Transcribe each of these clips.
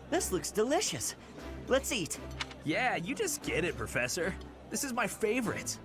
This looks delicious. Let's eat. Yeah, you just get it, Professor. This is my favorite.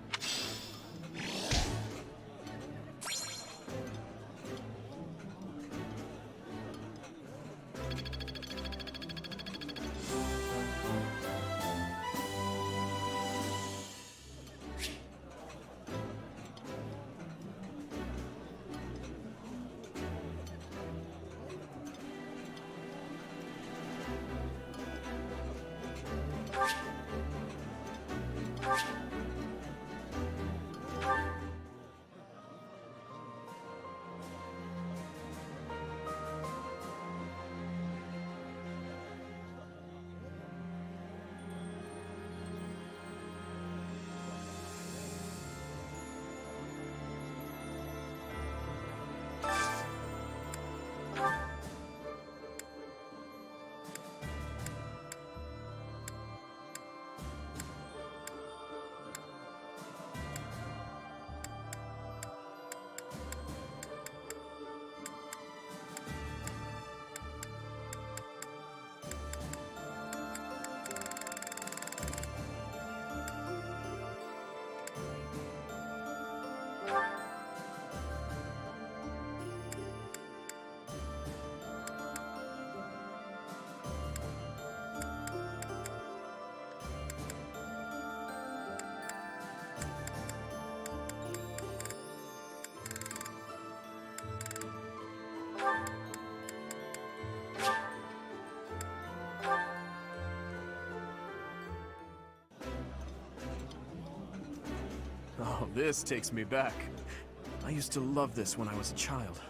Oh, this takes me back. I used to love this when I was a child.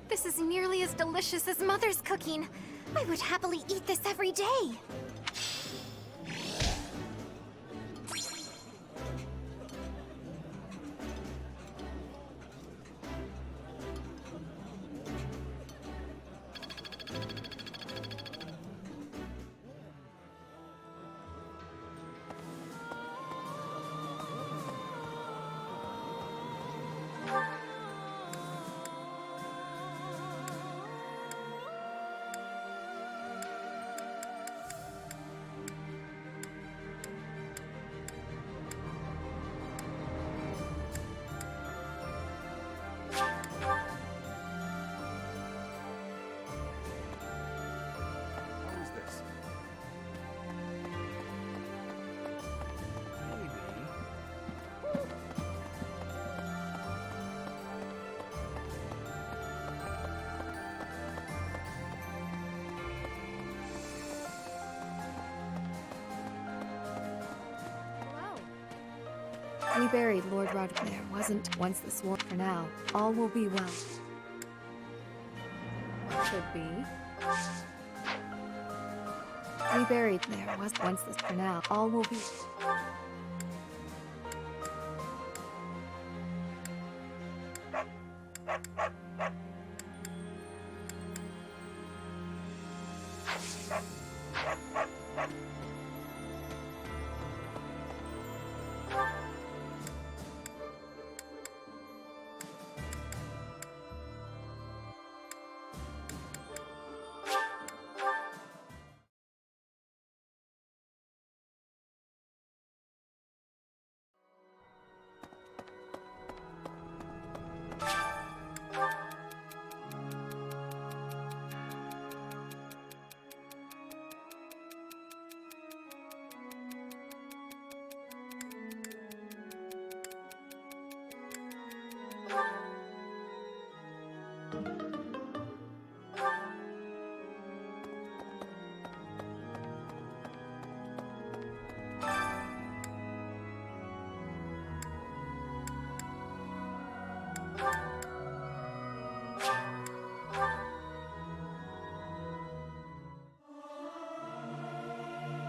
This is nearly as delicious as Mother's cooking. I would happily eat this every day. How is this? Maybe. We buried Lord Roderick. There wasn't once this war. For now, all will be well. Could be. We buried. There was once this. For now, all will be.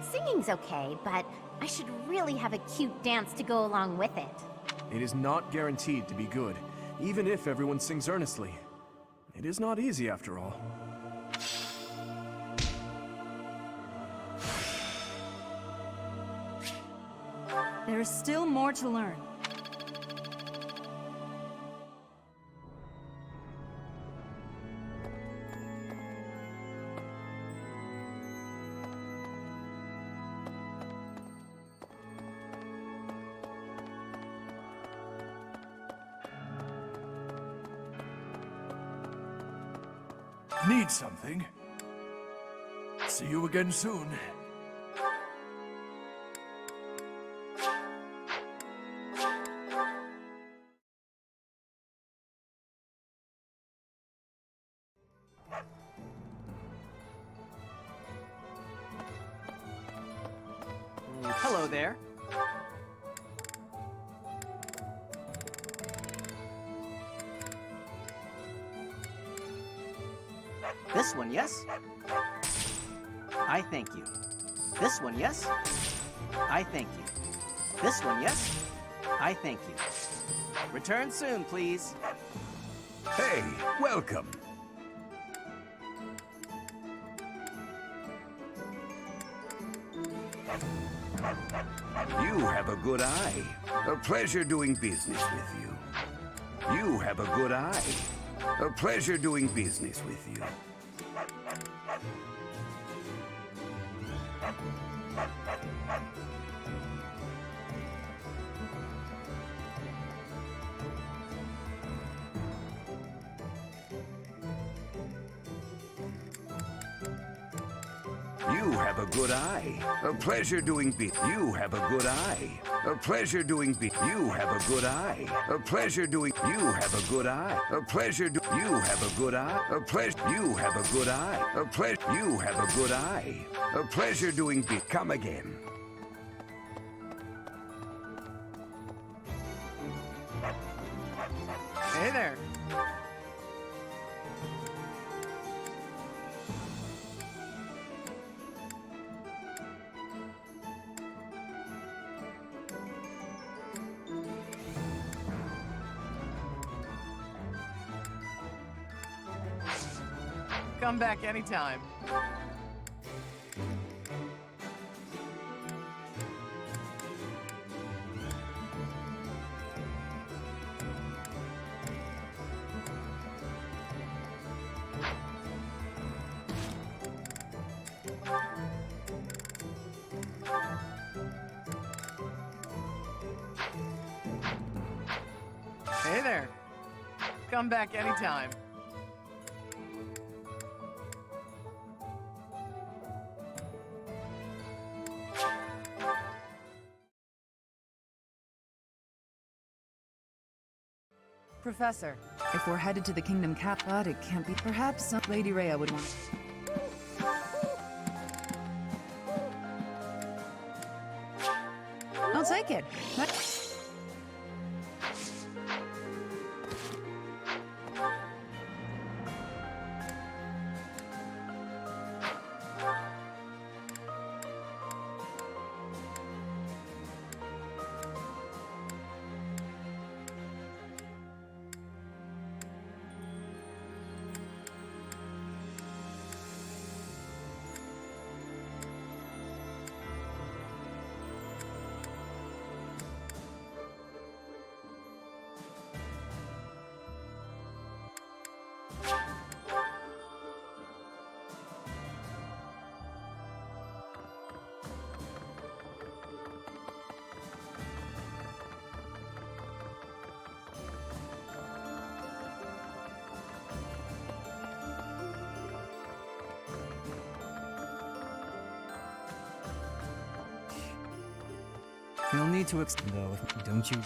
Singing's okay, but I should really have a cute dance to go along with it. It is not guaranteed to be good, even if everyone sings earnestly. It is not easy after all. There is still more to learn. Need something? See you again soon. Hello there. This one, yes? I thank you. This one, yes? I thank you. This one, yes? I thank you. Return soon, please. Hey, welcome. You have a good eye. A pleasure doing business with you. You have a good eye. A pleasure doing business with you. You have a good eye. A pleasure doing business. You have a good eye. A pleasure doing business. You have a good eye. A pleasure doing. You have a good eye. A pleasure do. You have a good eye. A pleasure. You have a good eye. A pleasure. You have a good eye. A pleasure doing. Come again. Hey there. Come back anytime. Hey there. Come back anytime. Professor, if we're headed to the Kingdom Cap, but it can't be. Perhaps Lady Rhea would want. I'll take it. You'll need to though, don't you?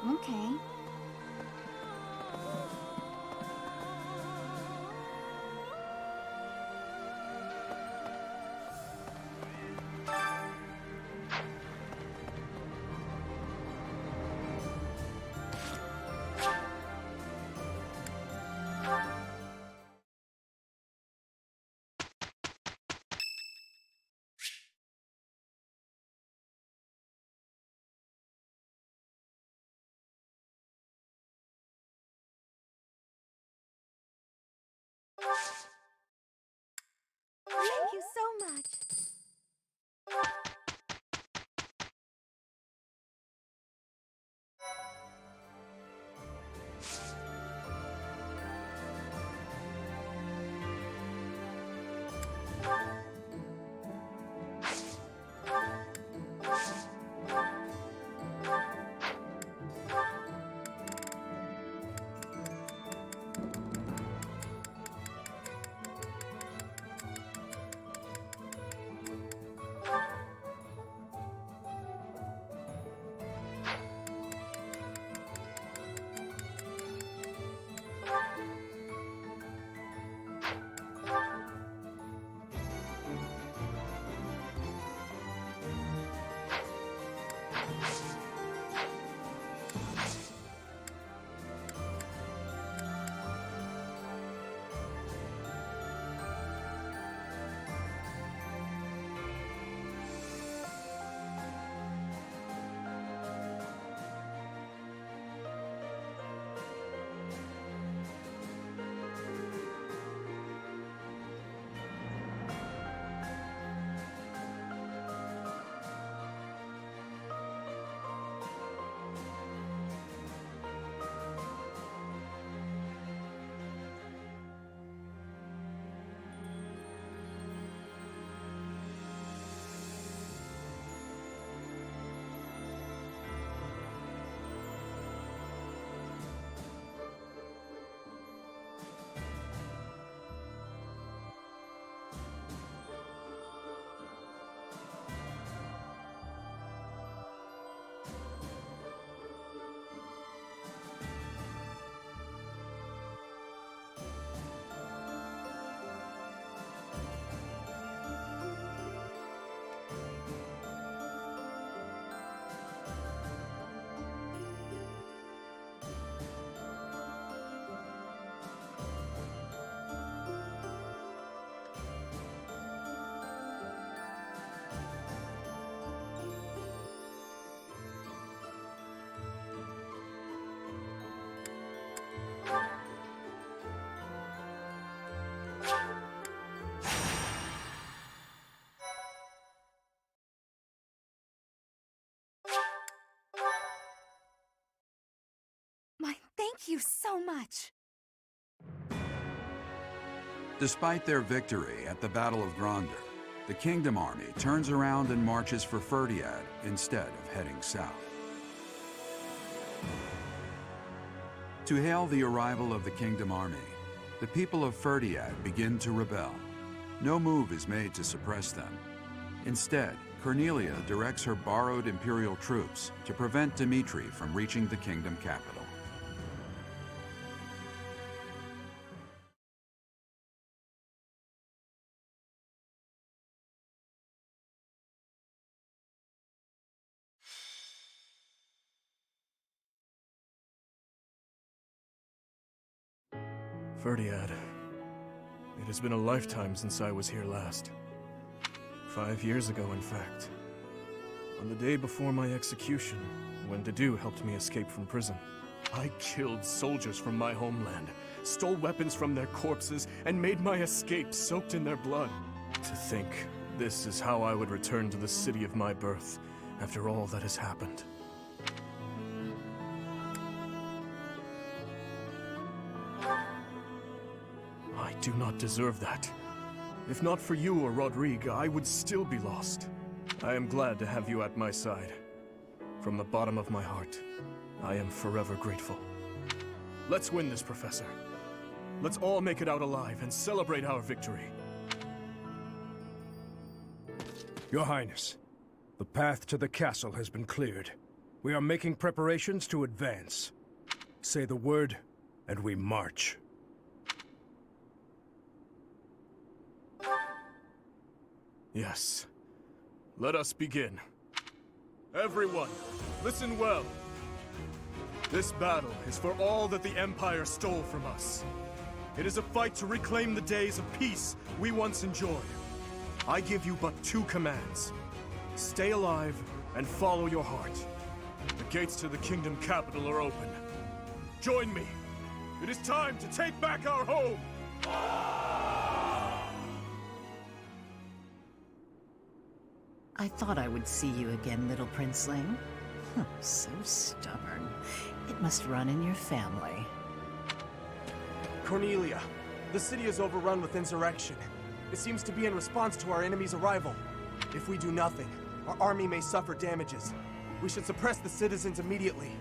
Okay. Thank you so much. My thank you so much. Despite their victory at the Battle of Gronder, the Kingdom Army turns around and marches for Ferdiad instead of heading south. To hail the arrival of the Kingdom Army, the people of Ferdiad begin to rebel. No move is made to suppress them. Instead, Cornelia directs her borrowed Imperial troops to prevent Dimitri from reaching the kingdom capital. Ferdiad. It has been a lifetime since I was here last. 5 years ago, in fact. On the day before my execution, when Dedu helped me escape from prison. I killed soldiers from my homeland, stole weapons from their corpses, and made my escape soaked in their blood. To think this is how I would return to the city of my birth after all that has happened. I do not deserve that. If not for you or Rodrigue, I would still be lost. I am glad to have you at my side. From the bottom of my heart, I am forever grateful. Let's win this, Professor. Let's all make it out alive and celebrate our victory. Your Highness, the path to the castle has been cleared. We are making preparations to advance. Say the word, and we march. Yes. Let us begin. Everyone, listen well. This battle is for all that the Empire stole from us. It is a fight to reclaim the days of peace we once enjoyed. I give you but 2 commands. Stay alive and follow your heart. The gates to the kingdom capital are open. Join me. It is time to take back our home! I thought I would see you again, little princeling. So stubborn. It must run in your family. Cornelia, the city is overrun with insurrection. It seems to be in response to our enemy's arrival. If we do nothing, our army may suffer damages. We should suppress the citizens immediately.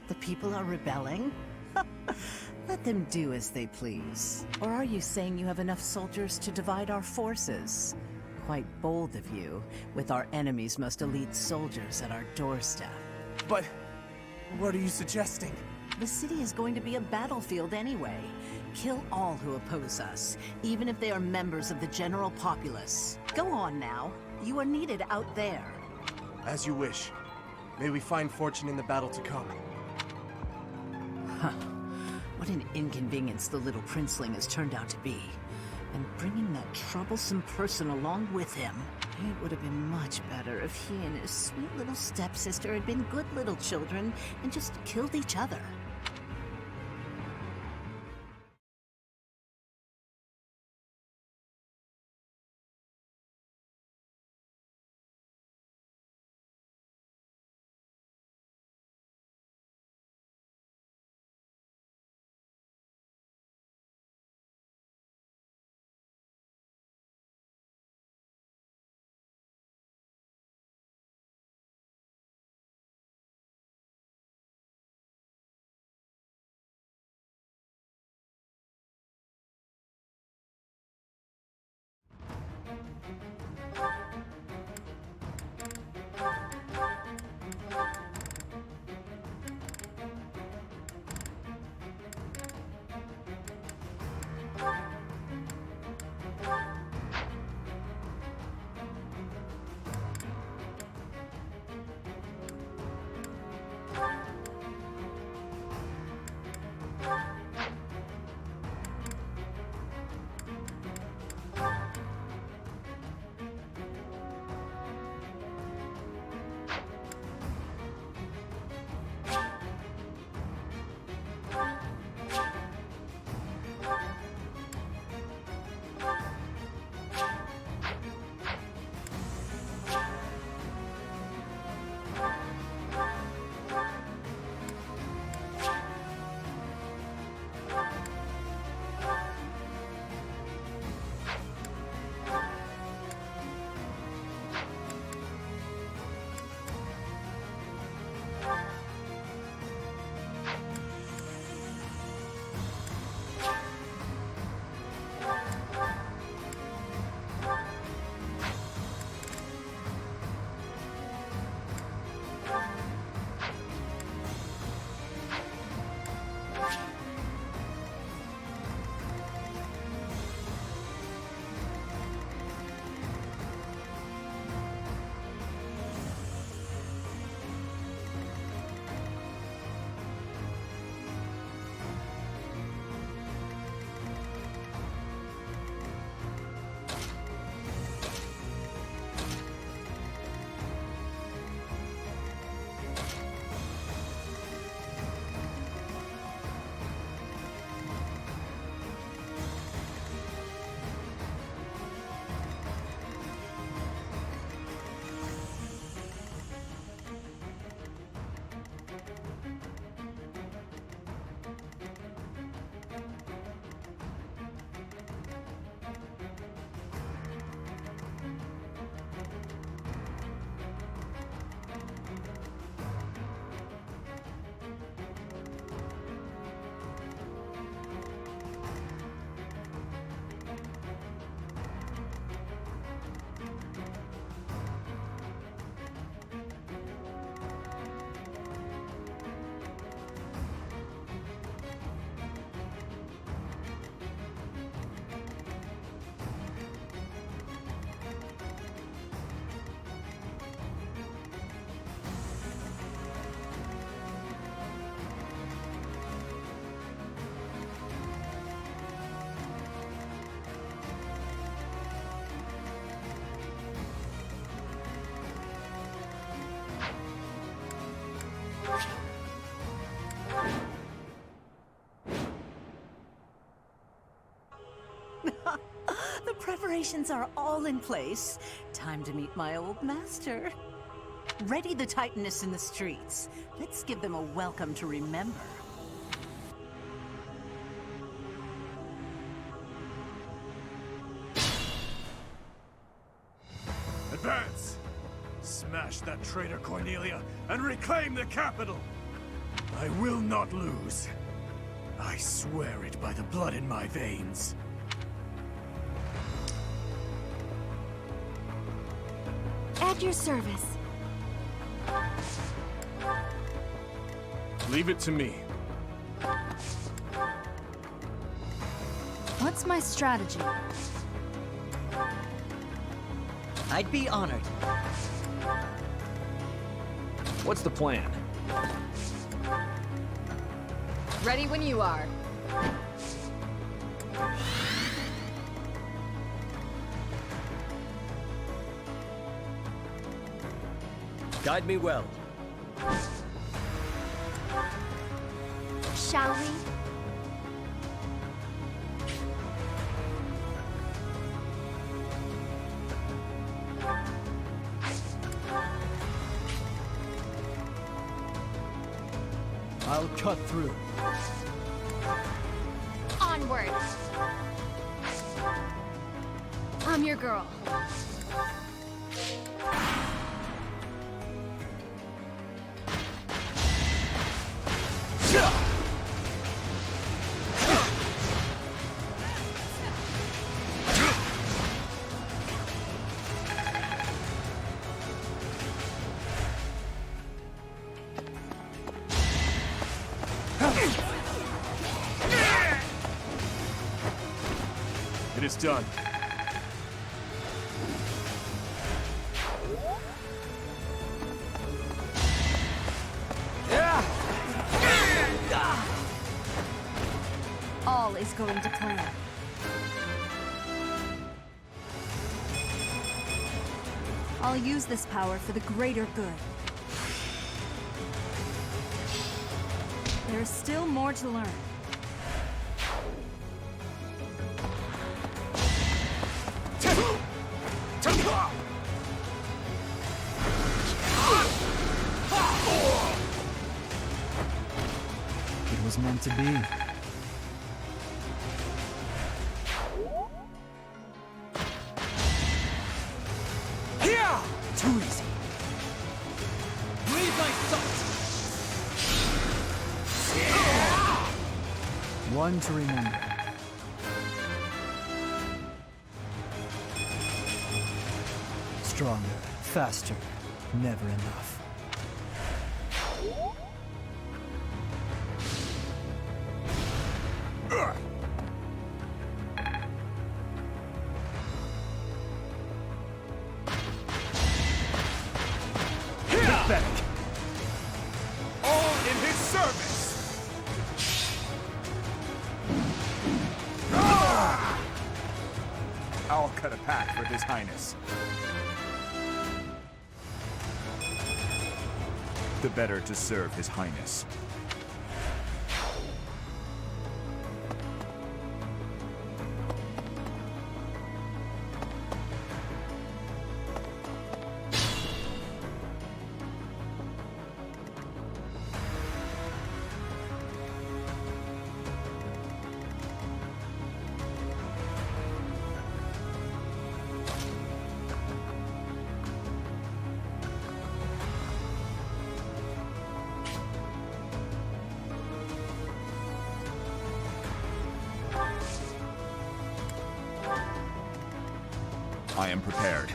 The people are rebelling? Let them do as they please. Or are you saying you have enough soldiers to divide our forces? Quite bold of you, with our enemy's most elite soldiers at our doorstep. But what are you suggesting? The city is going to be a battlefield anyway. Kill all who oppose us, even if they are members of the general populace. Go on now. You are needed out there. As you wish. May we find fortune in the battle to come. Huh. What an inconvenience the little princeling has turned out to be. And bringing that troublesome person along with him. It would have been much better if he and his sweet little stepsister had been good little children and just killed each other. The preparations are all in place. Time to meet my old master. Ready the Titanists in the streets. Let's give them a welcome to remember. Advance! Smash that traitor Cornelia and reclaim the capital! I will not lose. I swear it by the blood in my veins. At your service. Leave it to me. What's my strategy? I'd be honored. What's the plan? Ready when you are. Guide me well. Shall we? I'll cut through. Onward. I'm your girl. It is done. All is going to plan. I'll use this power for the greater good. There's still more to learn. It was meant to be. Too easy. Breathe my thoughts. One to remember. Stronger, faster, never enough. Pathetic. All in his service. I'll cut a path for His Highness. The better to serve His Highness. I am prepared.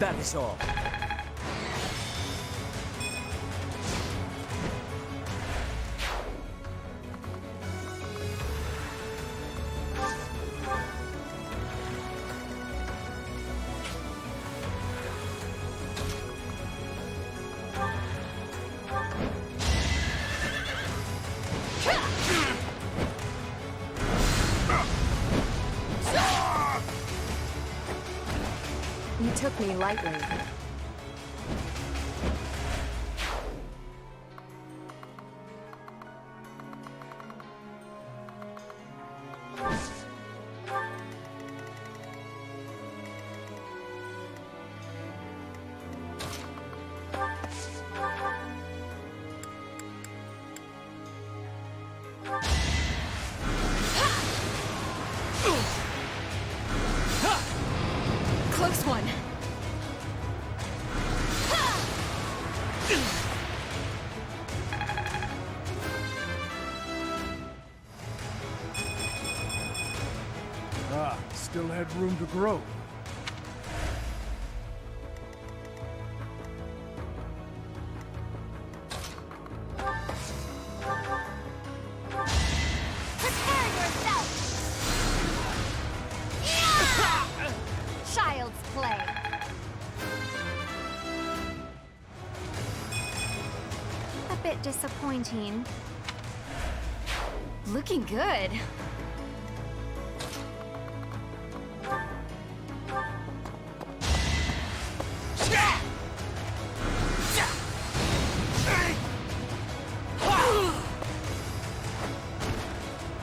That is all. You took me lightly. Close one. Ah, still had room to grow. Prepare yourself! Yeah! Child's play. A bit disappointing. Looking good.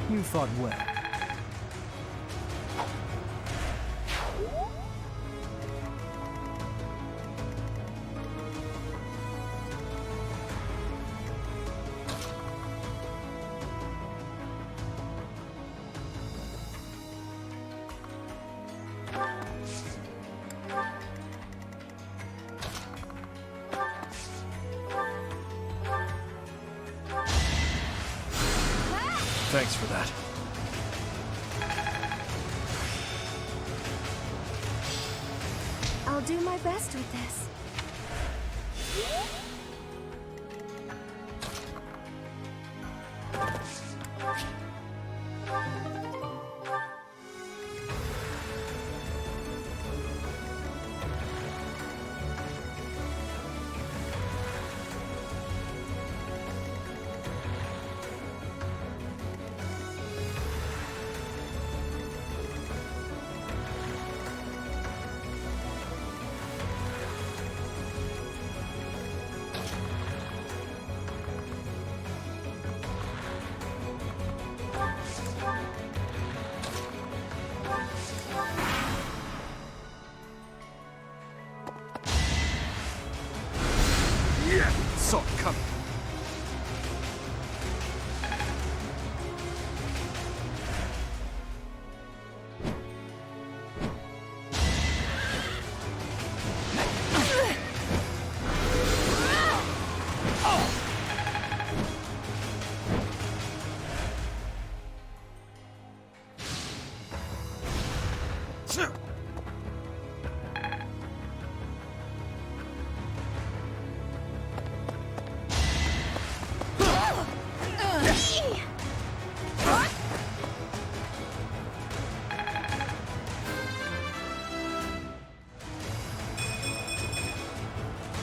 You fought well. Thanks for that. I'll do my best with this. Saw it coming.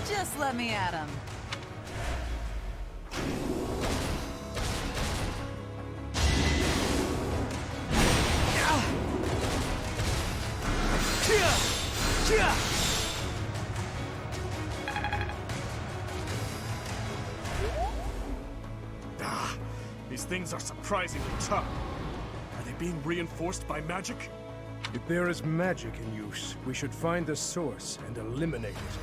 Just let me at him. Ah, these things are surprisingly tough. Are they being reinforced by magic? If there is magic in use, we should find the source and eliminate it.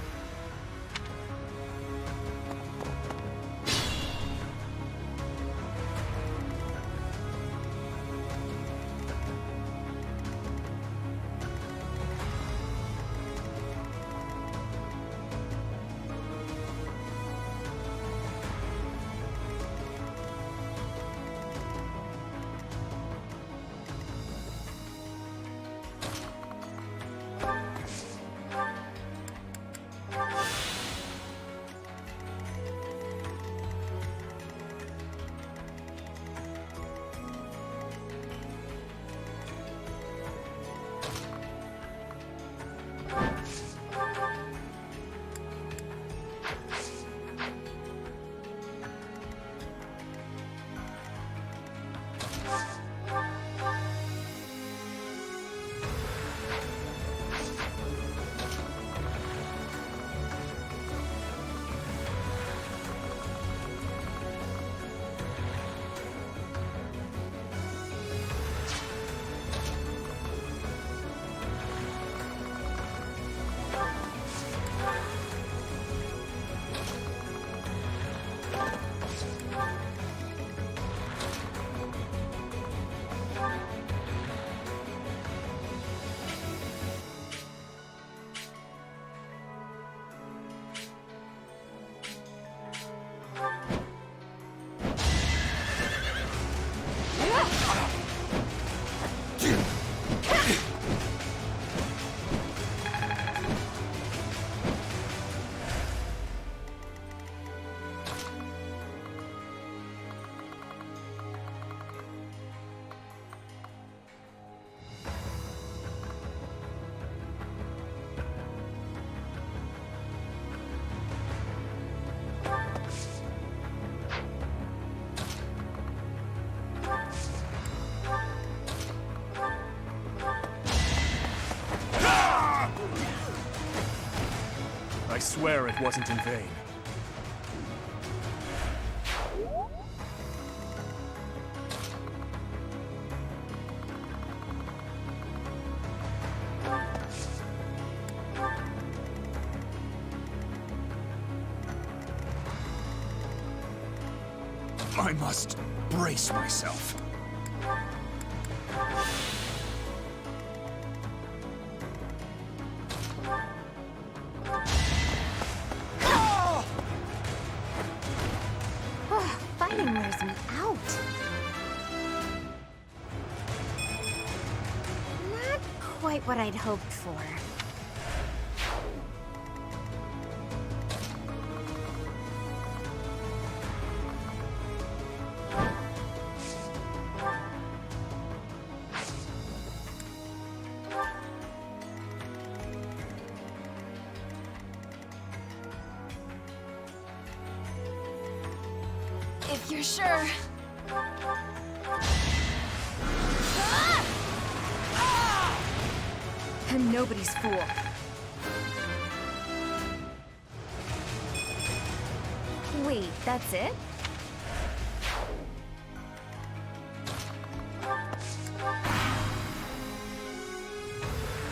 I swear it wasn't in vain. I must brace myself. Fighting wears me out. Not quite what I'd hoped for. If you're sure. I'm nobody's fool. Wait, that's it?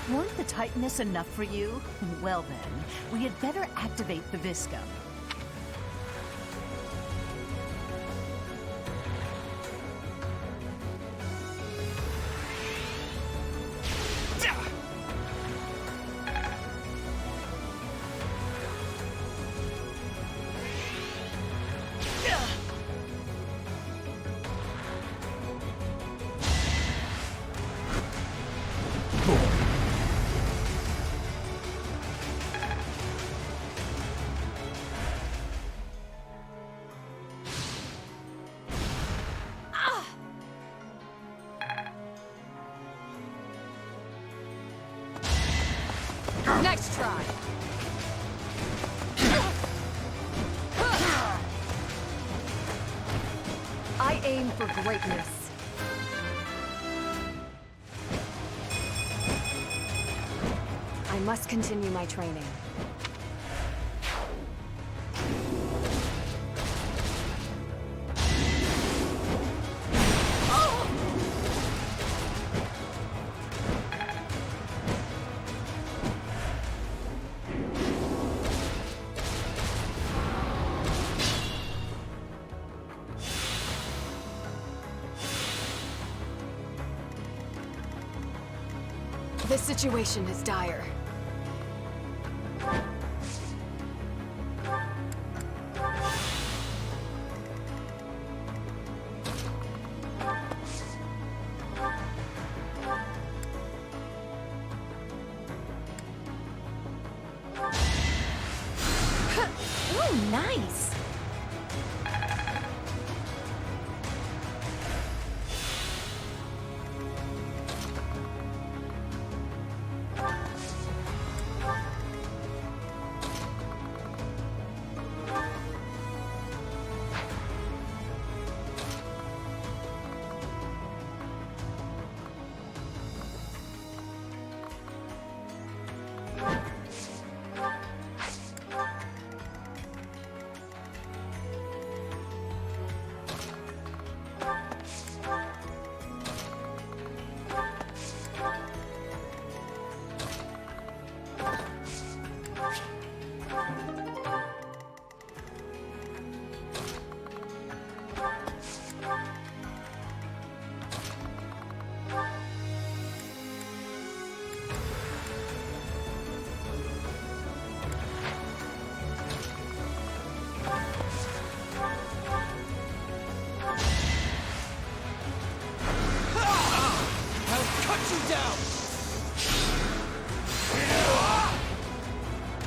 Weren't the Titaness enough for you? Well then, we had better activate the Viscum. Next try. I aim for greatness. I must continue my training. This situation is dire. Ooh, nice!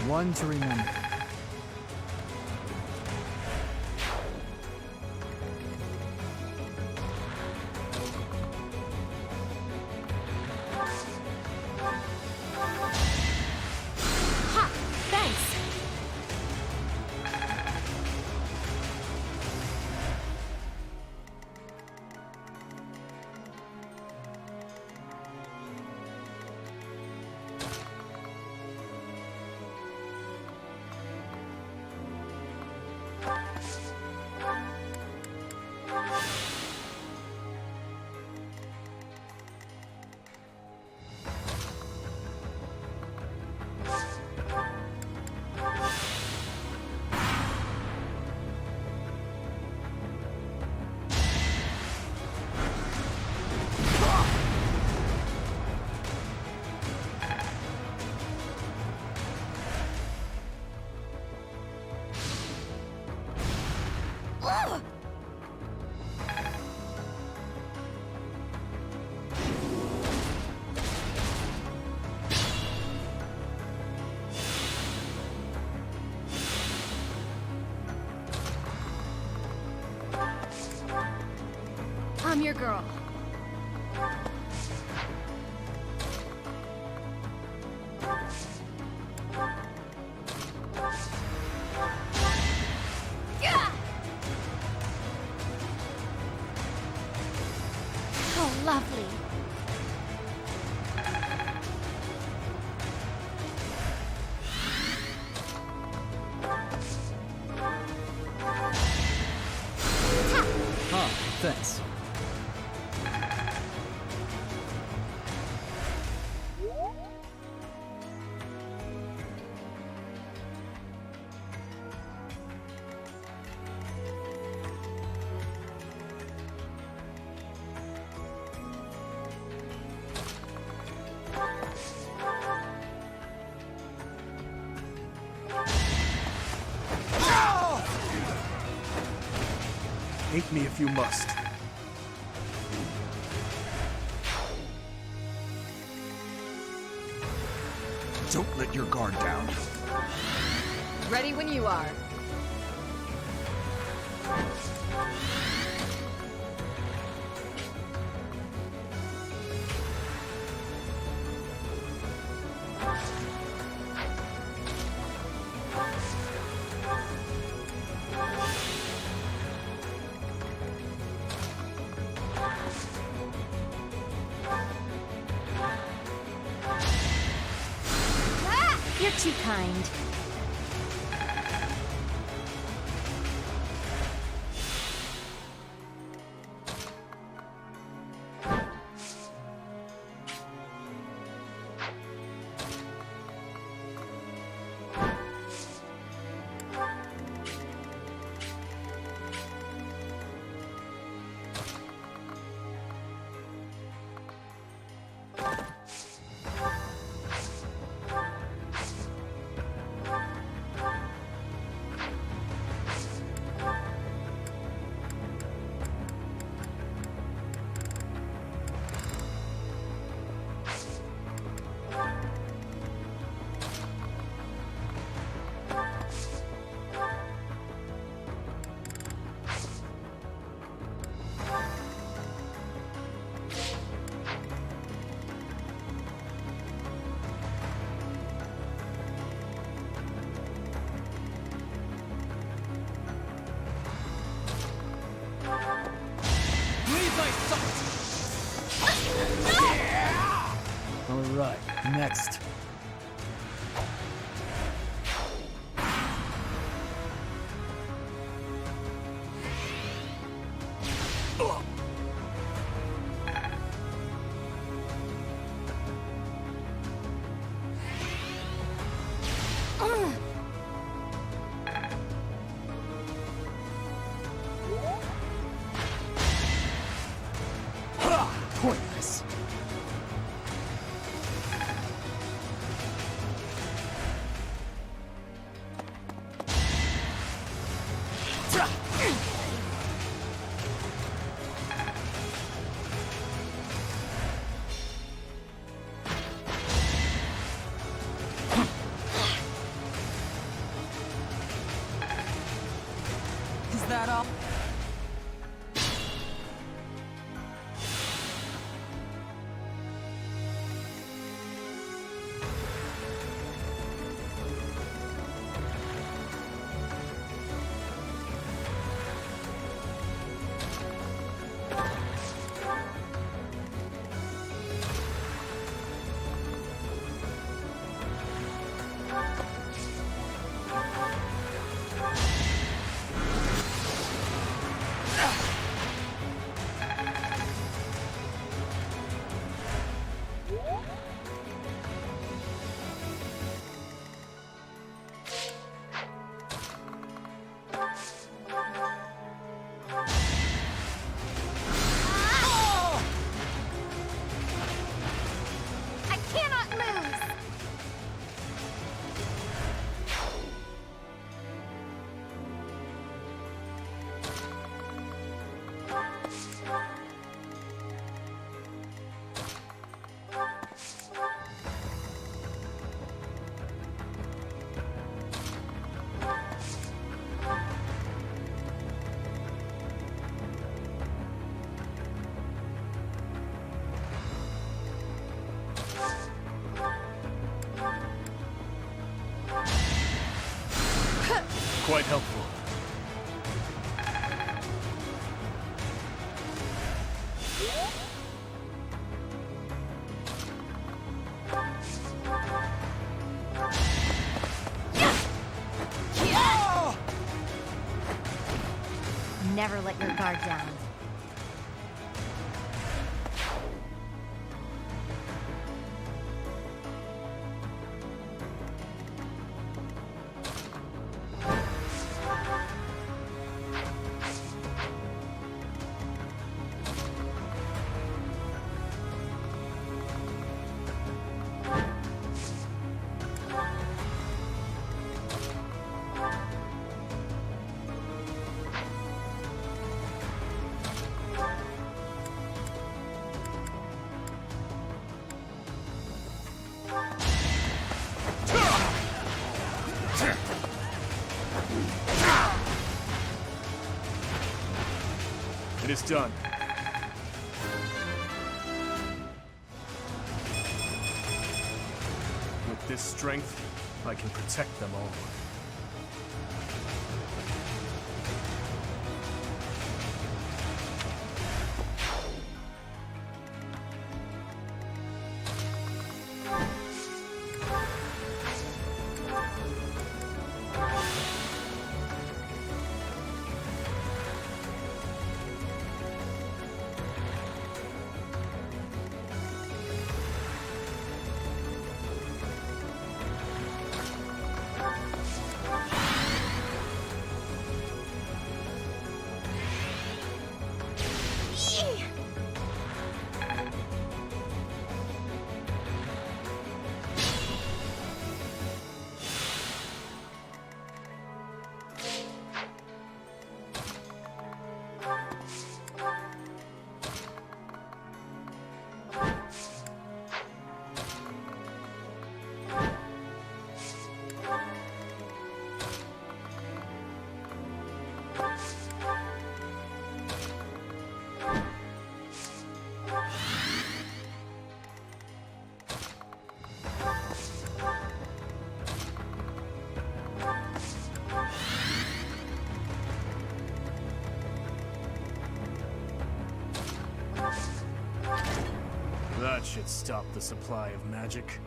One to remember. Ha! Thanks! I'm your girl. Yeah! Oh, lovely. Ah, thanks. Hate me if you must. Don't let your guard down. Ready when you are. You're too kind. Alright, next. Pointless. Is that all? quite helpful. Never let your guard down. It is done. With this strength, I can protect them all. That should stop the supply of magic.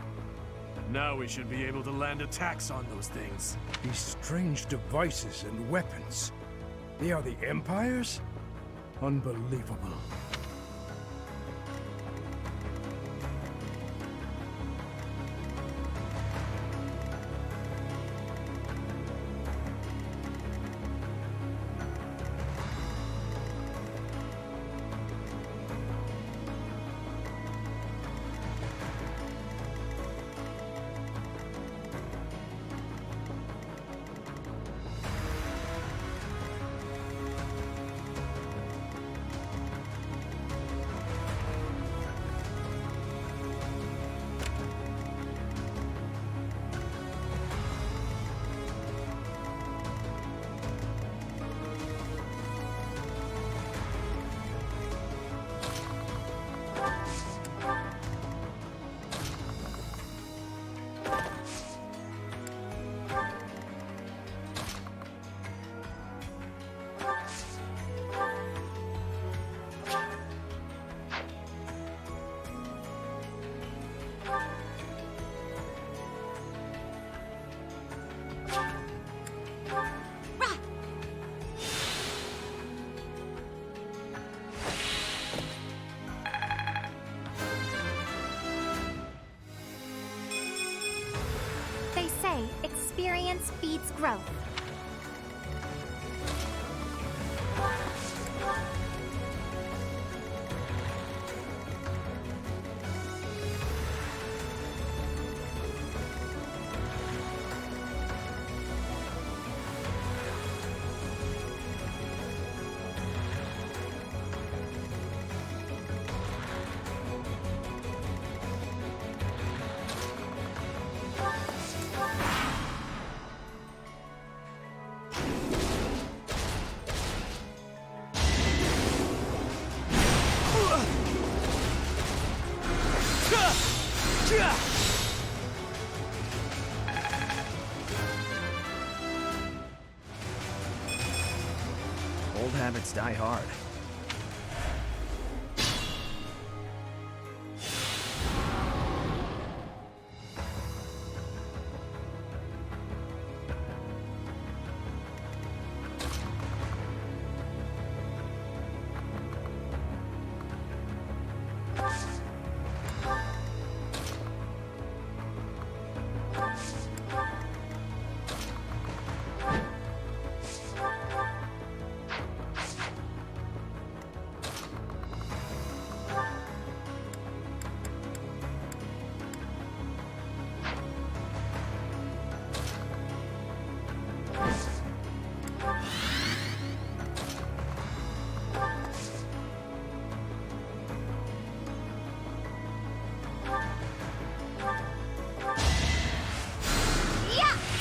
Now we should be able to land attacks on those things. These strange devices and weapons. They are the Empire's? Unbelievable. They say experience feeds growth. habits die hard.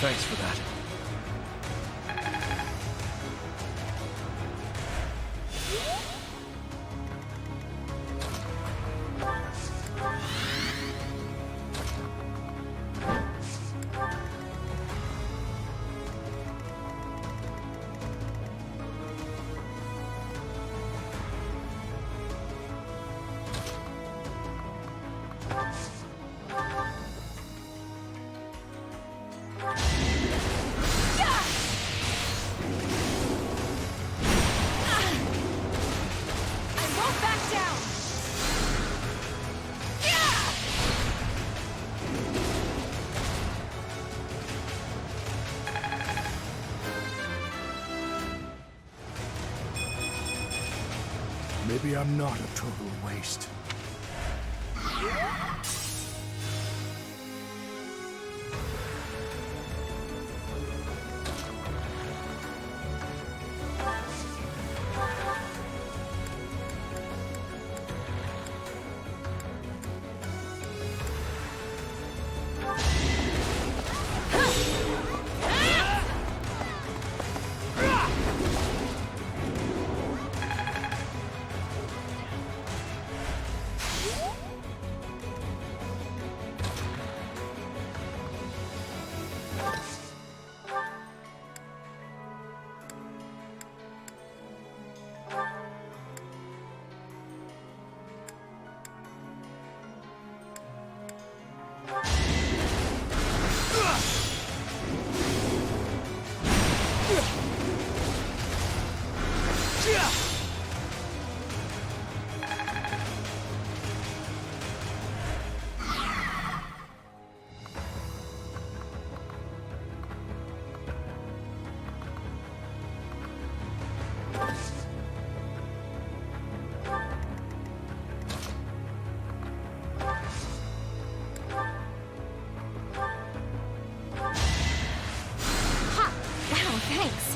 Thanks for that. Maybe I'm not a total waste. Thanks.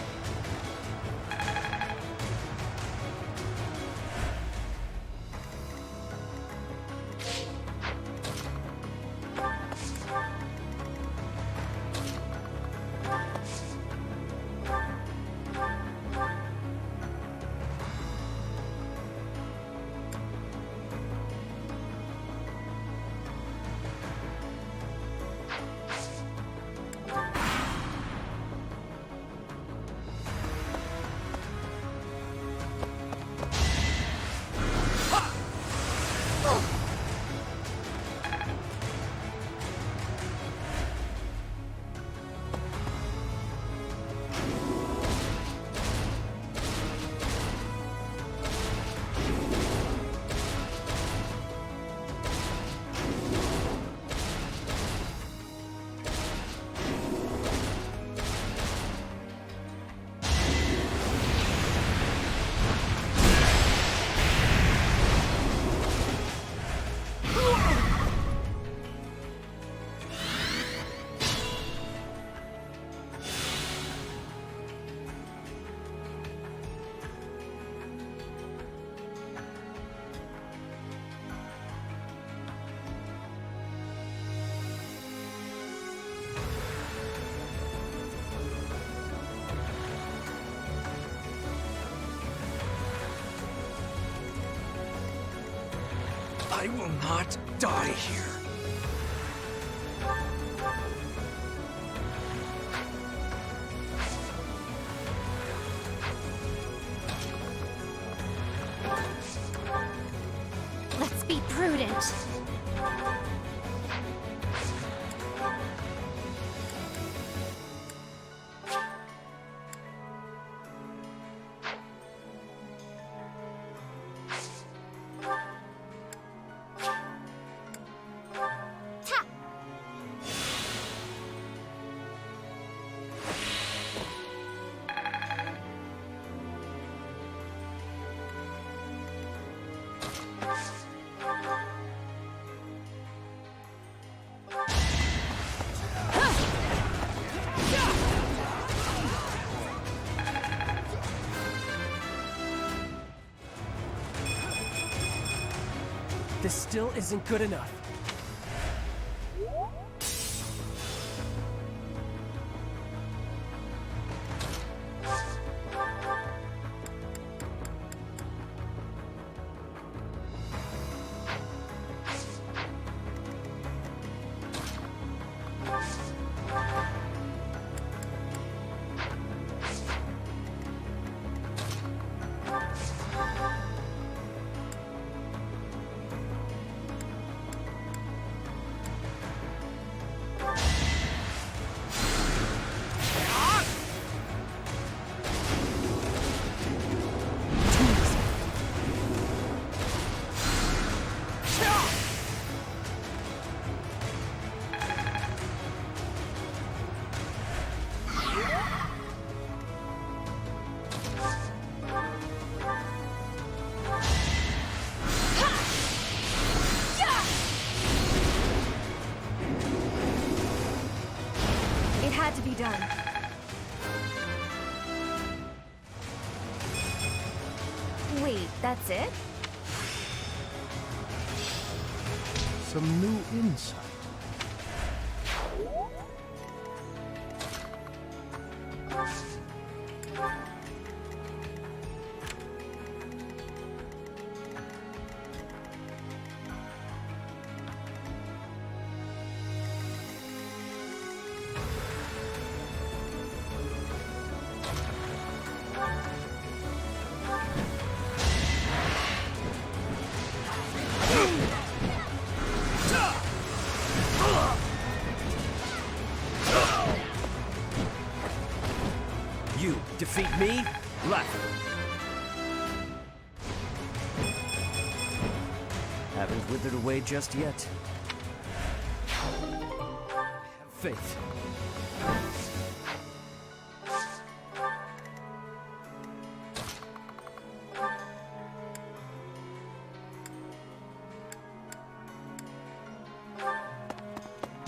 I will not die here. prudent. This still isn't good enough. It had to be done. Wait, that's it? Some new insight. You defeat me? Left. Haven't withered away just yet. Have faith.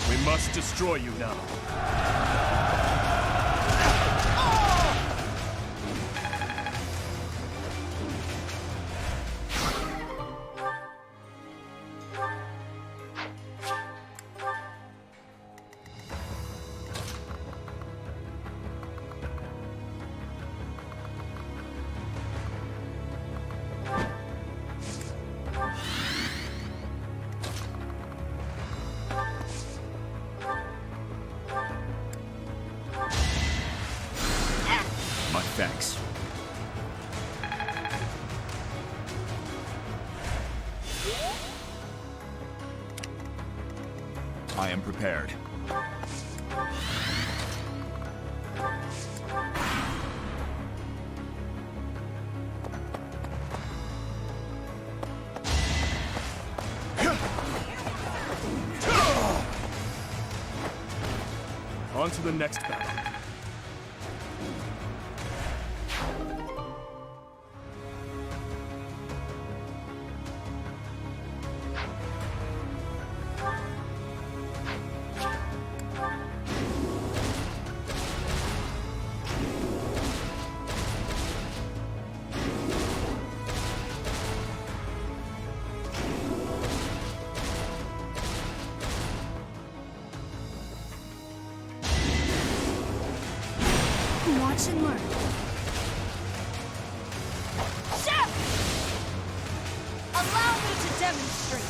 We must destroy you now. My thanks. I am prepared. On to the next battle. Watch and learn. Chef! Allow me to demonstrate.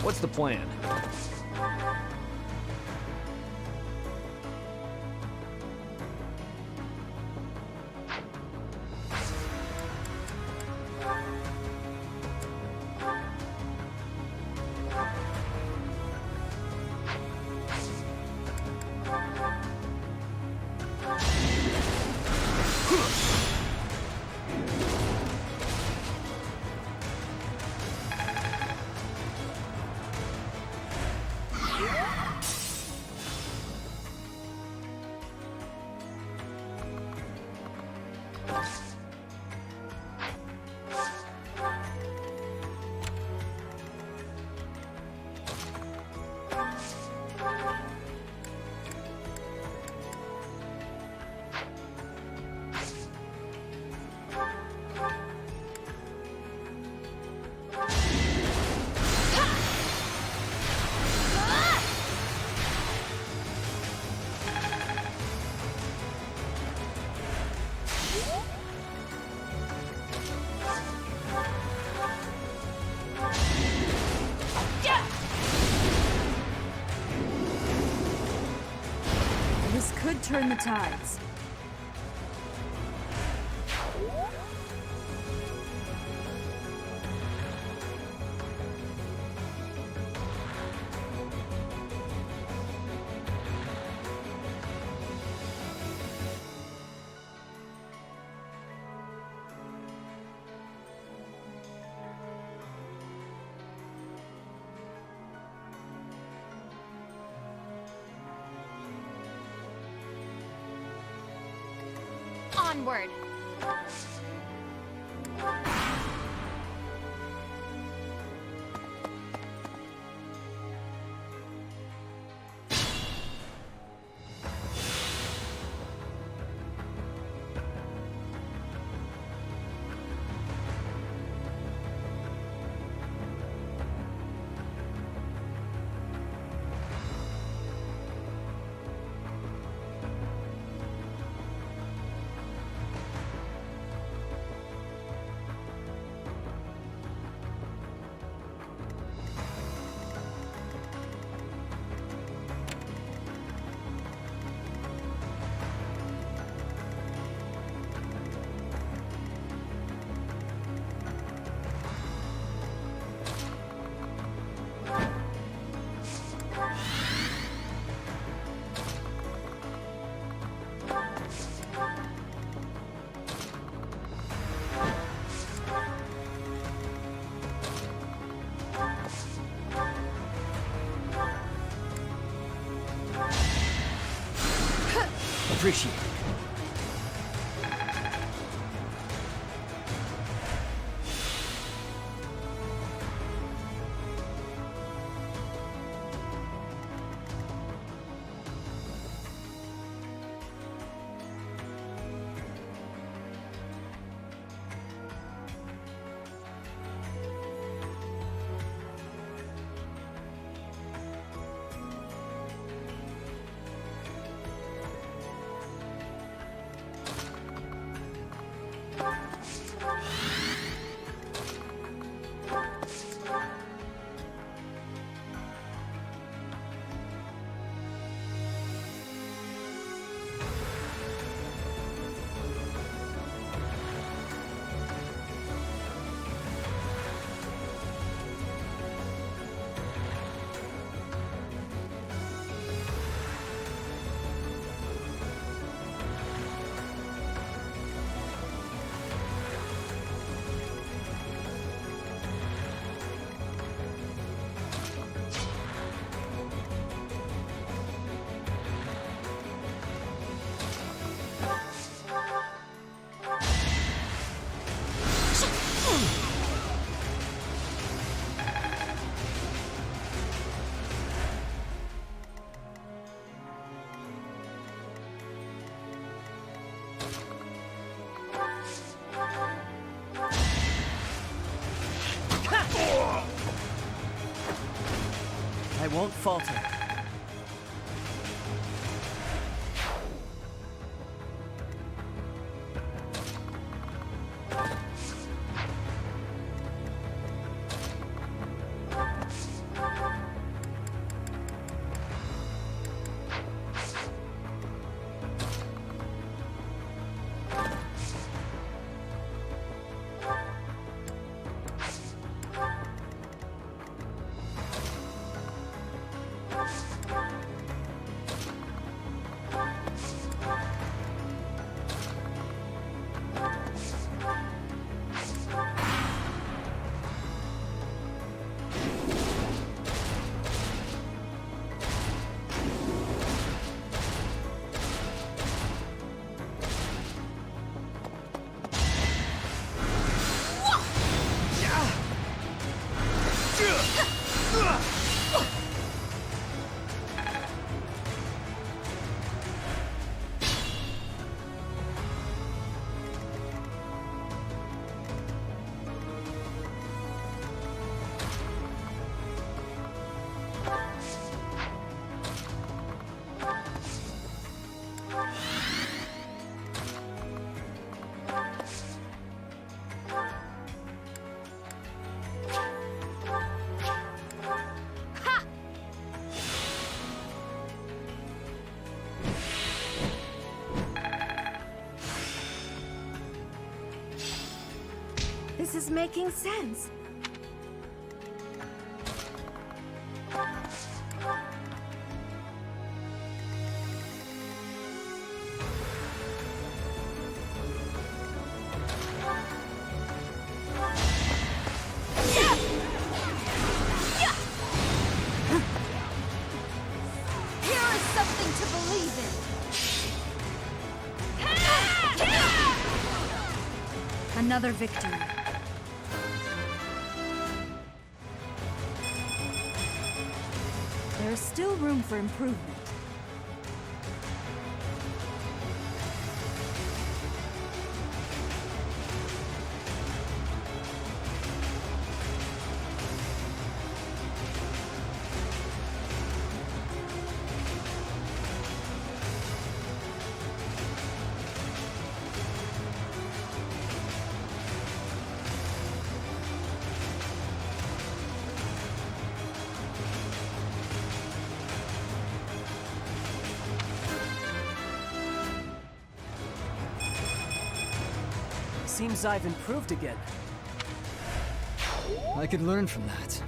What's the plan? This could turn the tides. Onward! Appreciate it. I won't falter. This is making sense. Here is something to believe in. Another victory. There is still room for improvement. Seems I've improved again. I could learn from that.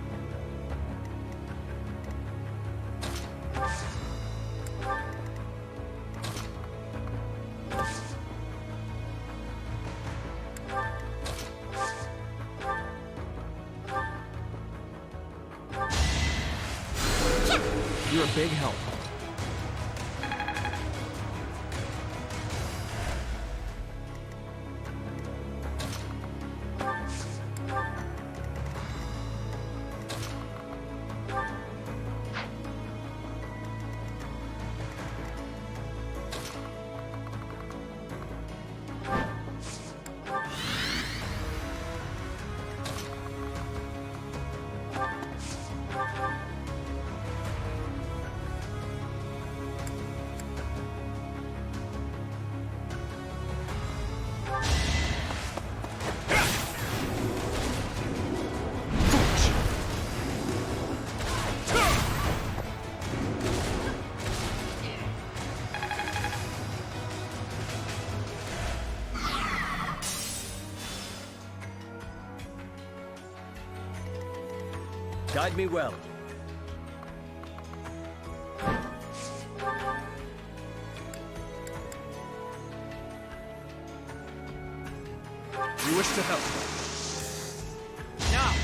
You're a big help. Guide me well. We wish to help. Now!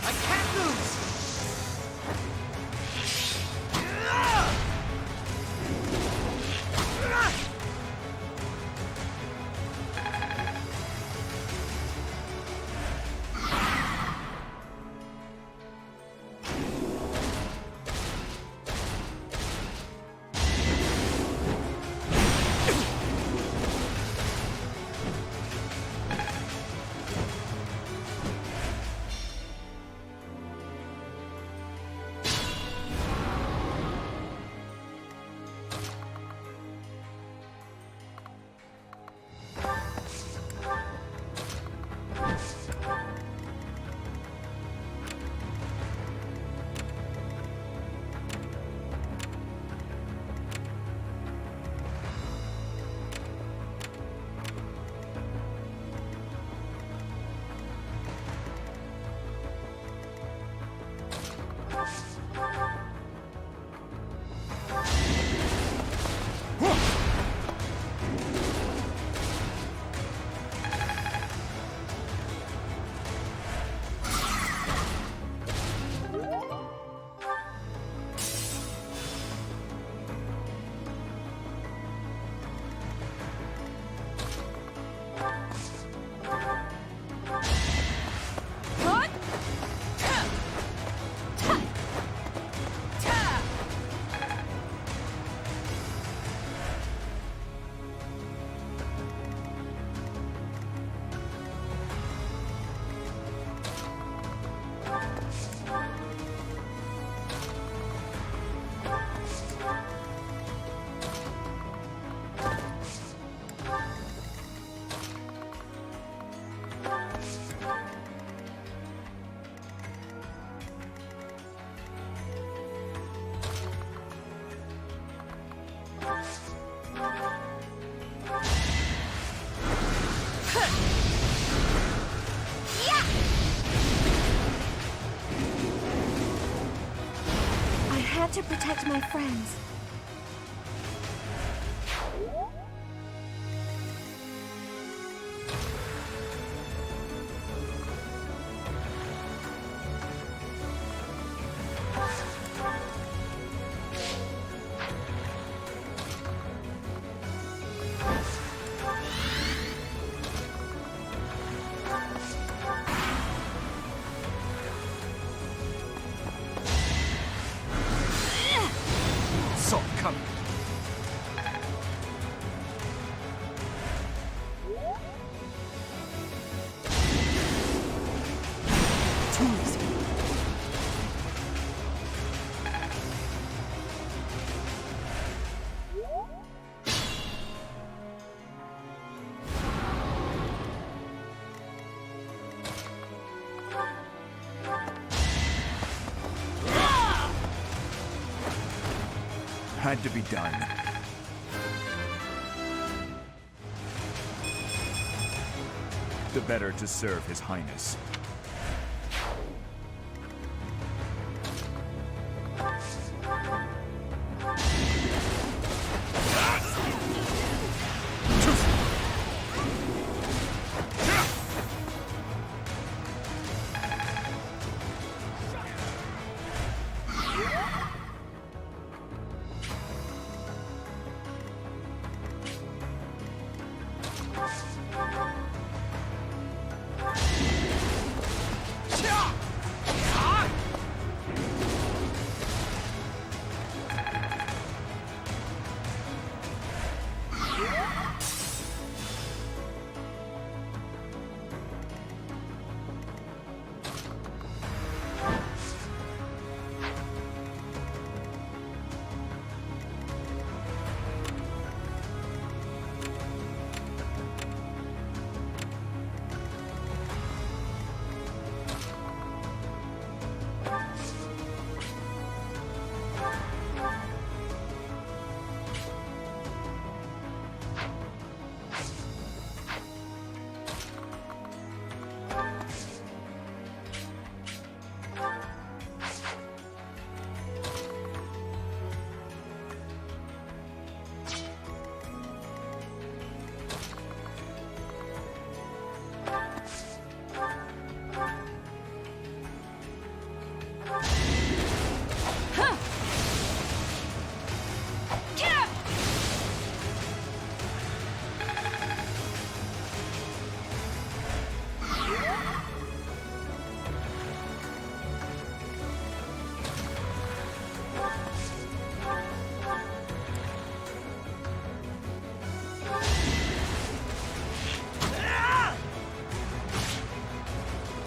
I can't lose! to protect my friends. Saw it coming. Too easy. Had to be done. The better to serve His Highness.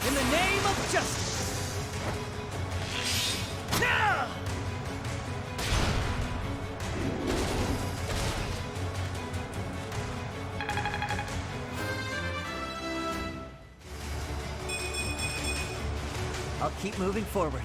In the name of justice! I'll keep moving forward.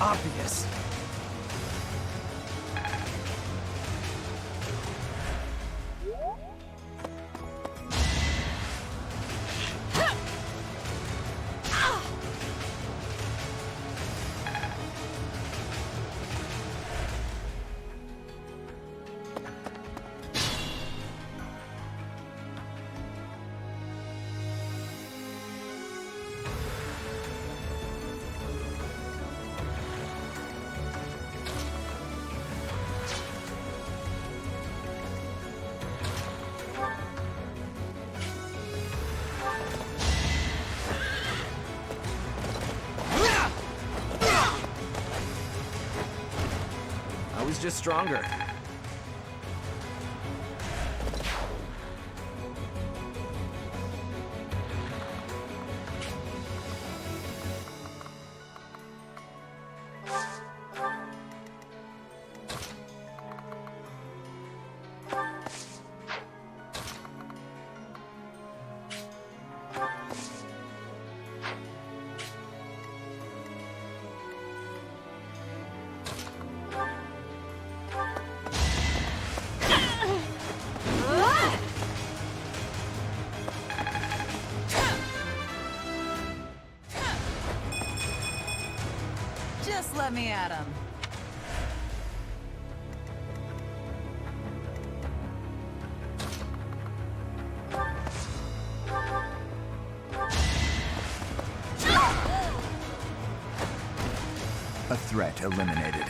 obvious. I was just stronger. Just let me at him. A threat eliminated.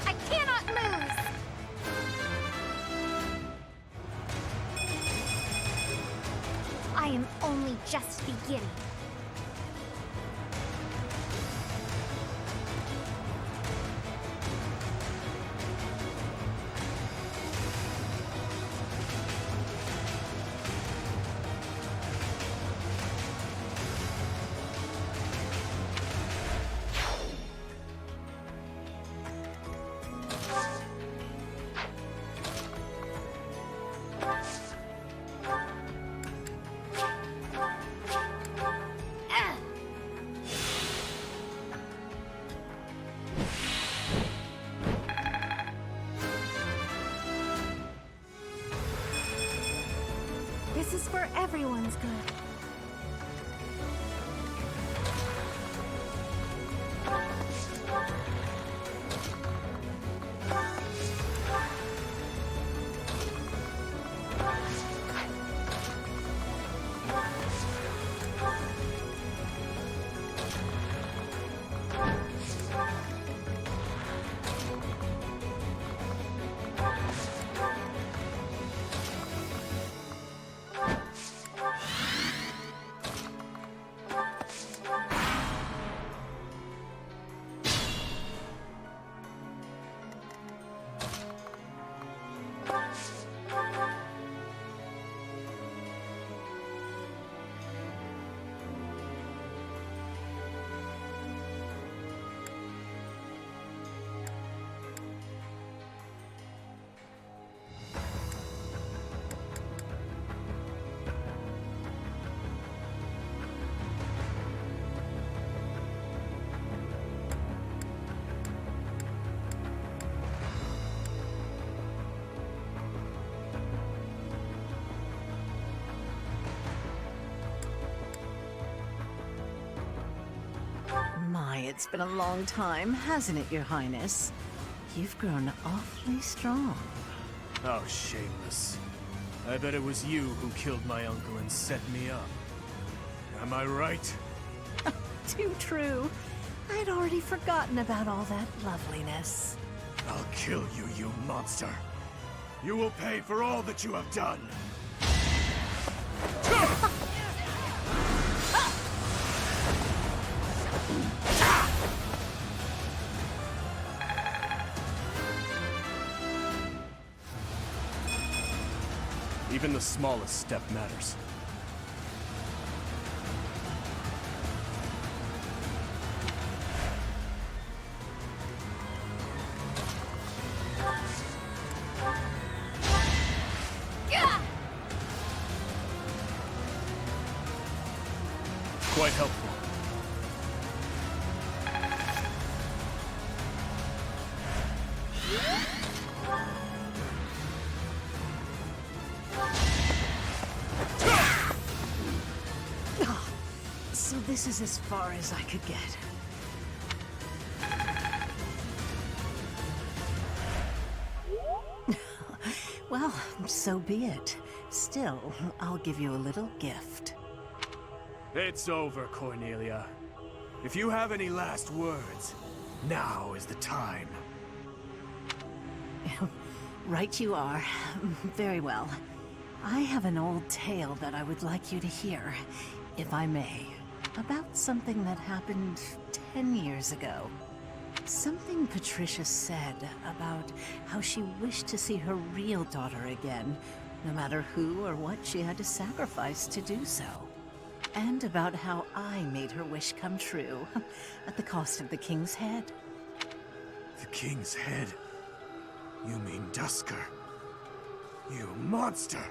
I cannot lose! I am only just beginning. This is for everyone's good. My, it's been a long time, hasn't it, Your Highness? You've grown awfully strong. Oh, shameless. I bet it was you who killed my uncle and set me up. Am I right? Too true. I'd already forgotten about all that loveliness. I'll kill you, you monster. You will pay for all that you have done. Even the smallest step matters. Quite helpful. So this is as far as I could get. Well, so be it. Still, I'll give you a little gift. It's over, Cornelia. If you have any last words, now is the time. Right you are. Very well. I have an old tale that I would like you to hear, if I may, about something that happened 10 years ago. Something Patricia said about how she wished to see her real daughter again, no matter who or what she had to sacrifice to do so. And about how I made her wish come true, at the cost of the King's head. The King's head? You mean Dusker? You monster!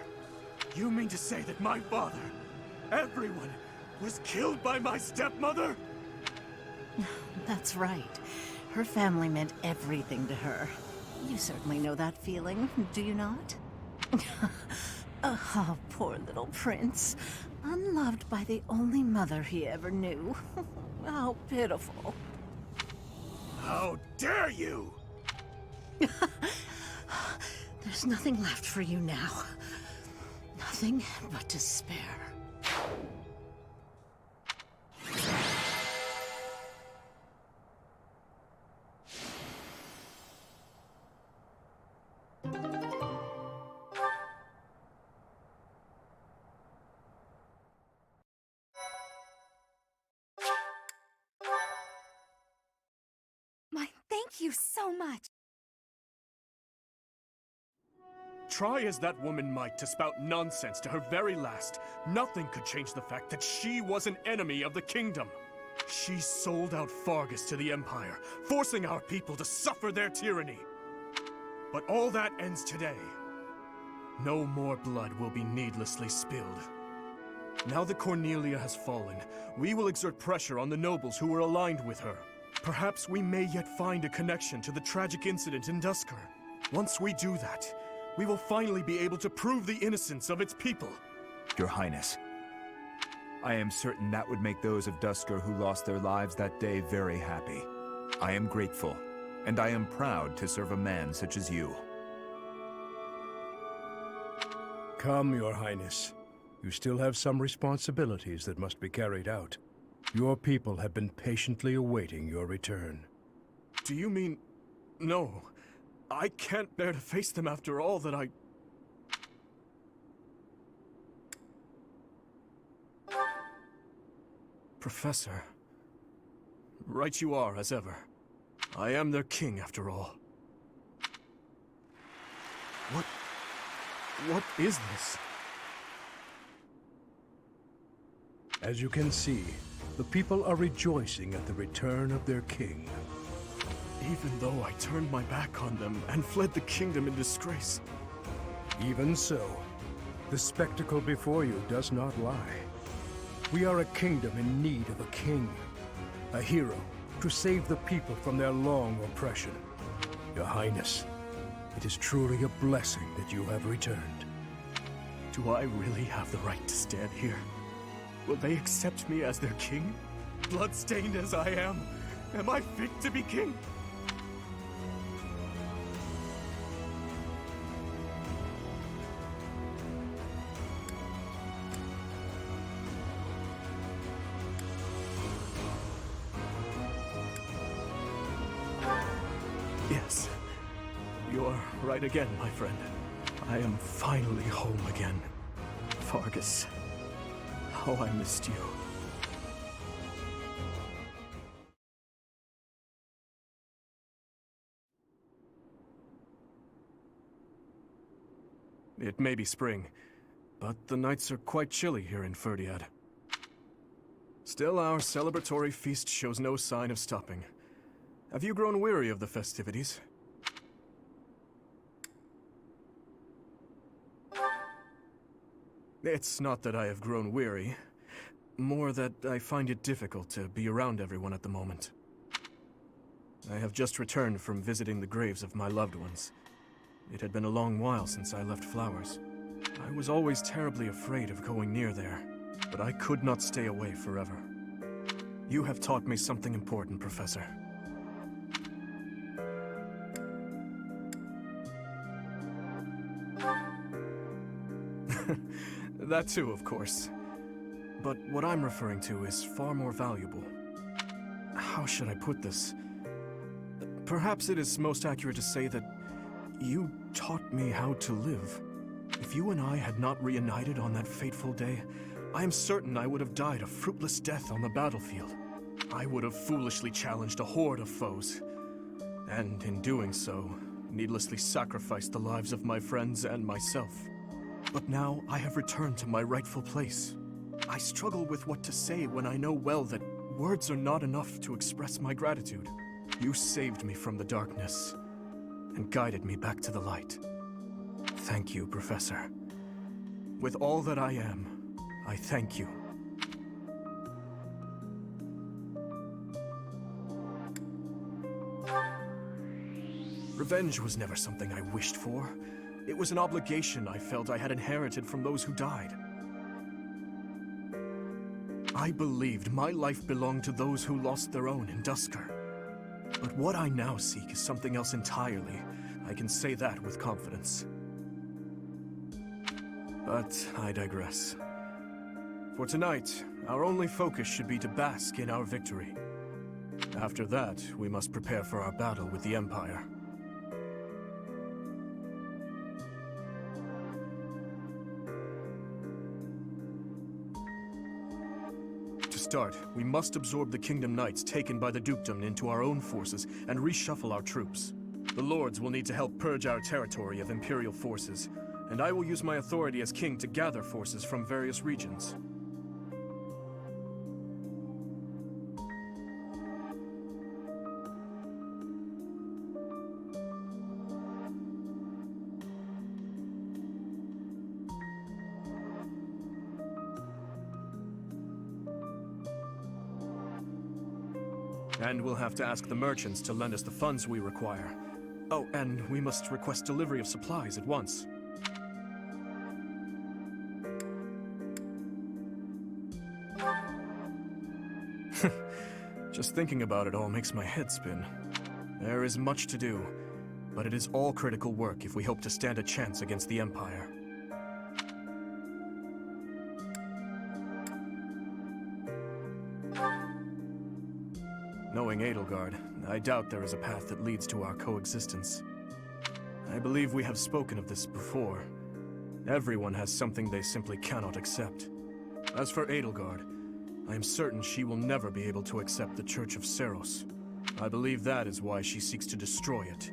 You mean to say that my father, everyone, was killed by my stepmother? That's right. Her family meant everything to her. You certainly know that feeling, do you not? Oh, poor little prince. Unloved by the only mother he ever knew. How pitiful. How dare you! There's nothing left for you now. Nothing but despair. My thank you so much. Try as that woman might to spout nonsense to her very last, nothing could change the fact that she was an enemy of the kingdom. She sold out Fargus to the Empire, forcing our people to suffer their tyranny. But all that ends today. No more blood will be needlessly spilled. Now that Cornelia has fallen, we will exert pressure on the nobles who were aligned with her. Perhaps we may yet find a connection to the tragic incident in Dusker. Once we do that, we will finally be able to prove the innocence of its people. Your Highness, I am certain that would make those of Dusker who lost their lives that day very happy. I am grateful, and I am proud to serve a man such as you. Come, Your Highness. You still have some responsibilities that must be carried out. Your people have been patiently awaiting your return. Do you mean... No. I can't bear to face them after all that I... Professor. Right you are, as ever. I am their king, after all. What is this? As you can see, the people are rejoicing at the return of their king. Even though I turned my back on them and fled the kingdom in disgrace. Even so, the spectacle before you does not lie. We are a kingdom in need of a king, a hero to save the people from their long oppression. Your Highness, it is truly a blessing that you have returned. Do I really have the right to stand here? Will they accept me as their king? Bloodstained as I am I fit to be king? Yes. You're right again, my friend. I am finally home again. Fargus, how I missed you. It may be spring, but the nights are quite chilly here in Ferdiad. Still, our celebratory feast shows no sign of stopping. Have you grown weary of the festivities? It's not that I have grown weary, more that I find it difficult to be around everyone at the moment. I have just returned from visiting the graves of my loved ones. It had been a long while since I left Flowers. I was always terribly afraid of going near there, but I could not stay away forever. You have taught me something important, Professor. That too, of course. But what I'm referring to is far more valuable. How should I put this? Perhaps it is most accurate to say that you taught me how to live. If you and I had not reunited on that fateful day, I am certain I would have died a fruitless death on the battlefield. I would have foolishly challenged a horde of foes, and in doing so, needlessly sacrificed the lives of my friends and myself. But now I have returned to my rightful place. I struggle with what to say when I know well that words are not enough to express my gratitude. You saved me from the darkness and guided me back to the light. Thank you, Professor. With all that I am, I thank you. Revenge was never something I wished for. It was an obligation I felt I had inherited from those who died. I believed my life belonged to those who lost their own in Duscur. But what I now seek is something else entirely. I can say that with confidence. But I digress. For tonight, our only focus should be to bask in our victory. After that, we must prepare for our battle with the Empire. To start, we must absorb the Kingdom Knights taken by the Dukedom into our own forces and reshuffle our troops. The Lords will need to help purge our territory of Imperial forces, and I will use my authority as king to gather forces from various regions. And we'll have to ask the merchants to lend us the funds we require. Oh, and we must request delivery of supplies at once. Just thinking about it all makes my head spin. There is much to do, but it is all critical work if we hope to stand a chance against the Empire. Knowing Edelgard, I doubt there is a path that leads to our coexistence. I believe we have spoken of this before. Everyone has something they simply cannot accept. As for Edelgard, I am certain she will never be able to accept the Church of Seros. I believe that is why she seeks to destroy it.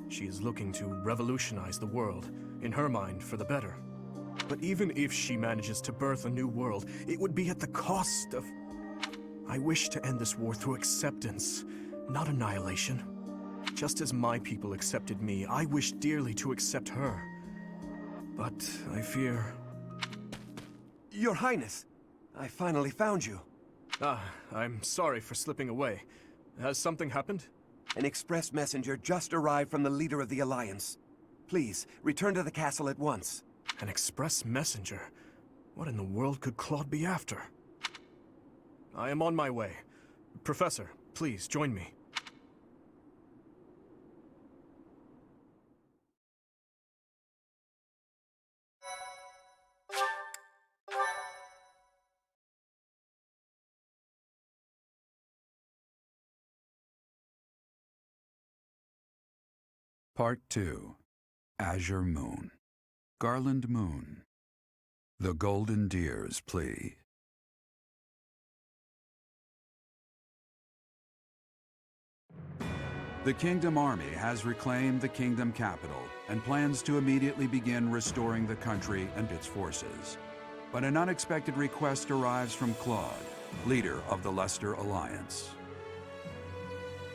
She is looking to revolutionize the world, in her mind, for the better. But even if she manages to birth a new world, it would be at the cost of... I wish to end this war through acceptance, not annihilation. Just as my people accepted me, I wish dearly to accept her. But I fear... Your Highness, I finally found you. Ah, I'm sorry for slipping away. Has something happened? An express messenger just arrived from the leader of the Alliance. Please, return to the castle at once. An express messenger? What in the world could Claude be after? I am on my way. Professor, please join me. Part 2. Azure Moon. Garland Moon. The Golden Deer's Plea. The Kingdom Army has reclaimed the Kingdom capital and plans to immediately begin restoring the country and its forces. But an unexpected request arrives from Claude, leader of the Leicester Alliance.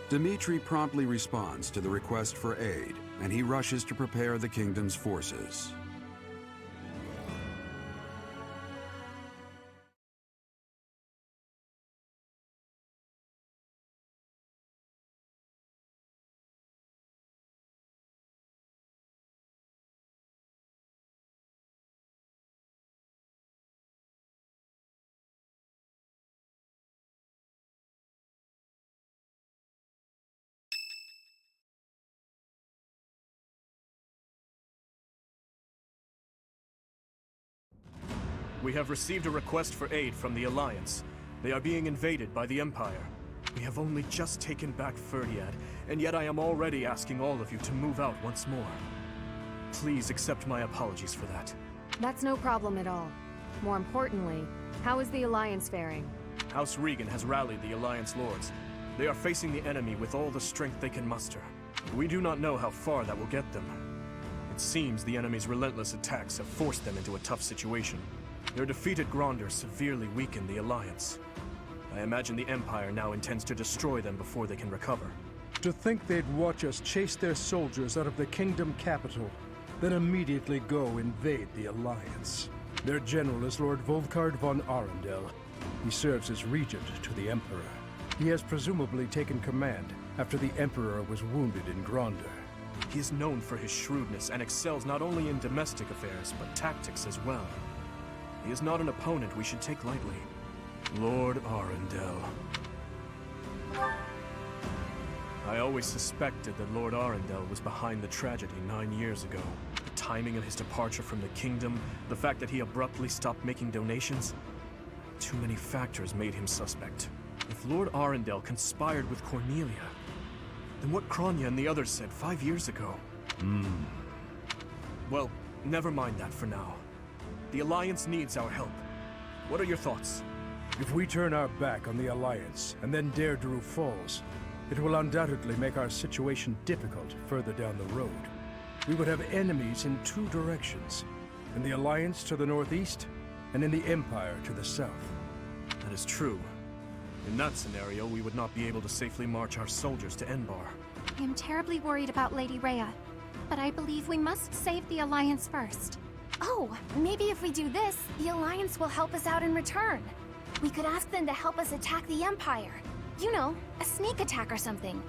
Dmitri promptly responds to the request for aid, and he rushes to prepare the kingdom's forces. We have received a request for aid from the Alliance. They are being invaded by the Empire. We have only just taken back Ferdiad, and yet I am already asking all of you to move out once more. Please accept my apologies for that. That's no problem at all. More importantly, how is the Alliance faring? House Regan has rallied the Alliance lords. They are facing the enemy with all the strength they can muster. We do not know how far that will get them. It seems the enemy's relentless attacks have forced them into a tough situation. Their defeated Gronder severely weakened the Alliance. I imagine the Empire now intends to destroy them before they can recover. To think they'd watch us chase their soldiers out of the kingdom capital, then immediately go invade the Alliance. Their general is Lord Volkard von Arundel. He serves as regent to the Emperor. He has presumably taken command after the Emperor was wounded in Gronder. He is known for his shrewdness and excels not only in domestic affairs, but tactics as well. He is not an opponent we should take lightly. Lord Arundel. I always suspected that Lord Arundel was behind the tragedy 9 years ago. The timing of his departure from the kingdom, the fact that he abruptly stopped making donations. Too many factors made him suspect. If Lord Arundel conspired with Cornelia, then what Kronya and the others said 5 years ago? Well, never mind that for now. The Alliance needs our help. What are your thoughts? If we turn our back on the Alliance, and then Deirdre falls, it will undoubtedly make our situation difficult further down the road. We would have enemies in two directions, in the Alliance to the northeast, and in the Empire to the south. That is true. In that scenario, we would not be able to safely march our soldiers to Enbar. I am terribly worried about Lady Rhea, but I believe we must save the Alliance first. Oh, maybe if we do this, the Alliance will help us out in return. We could ask them to help us attack the Empire. You know, a sneak attack or something.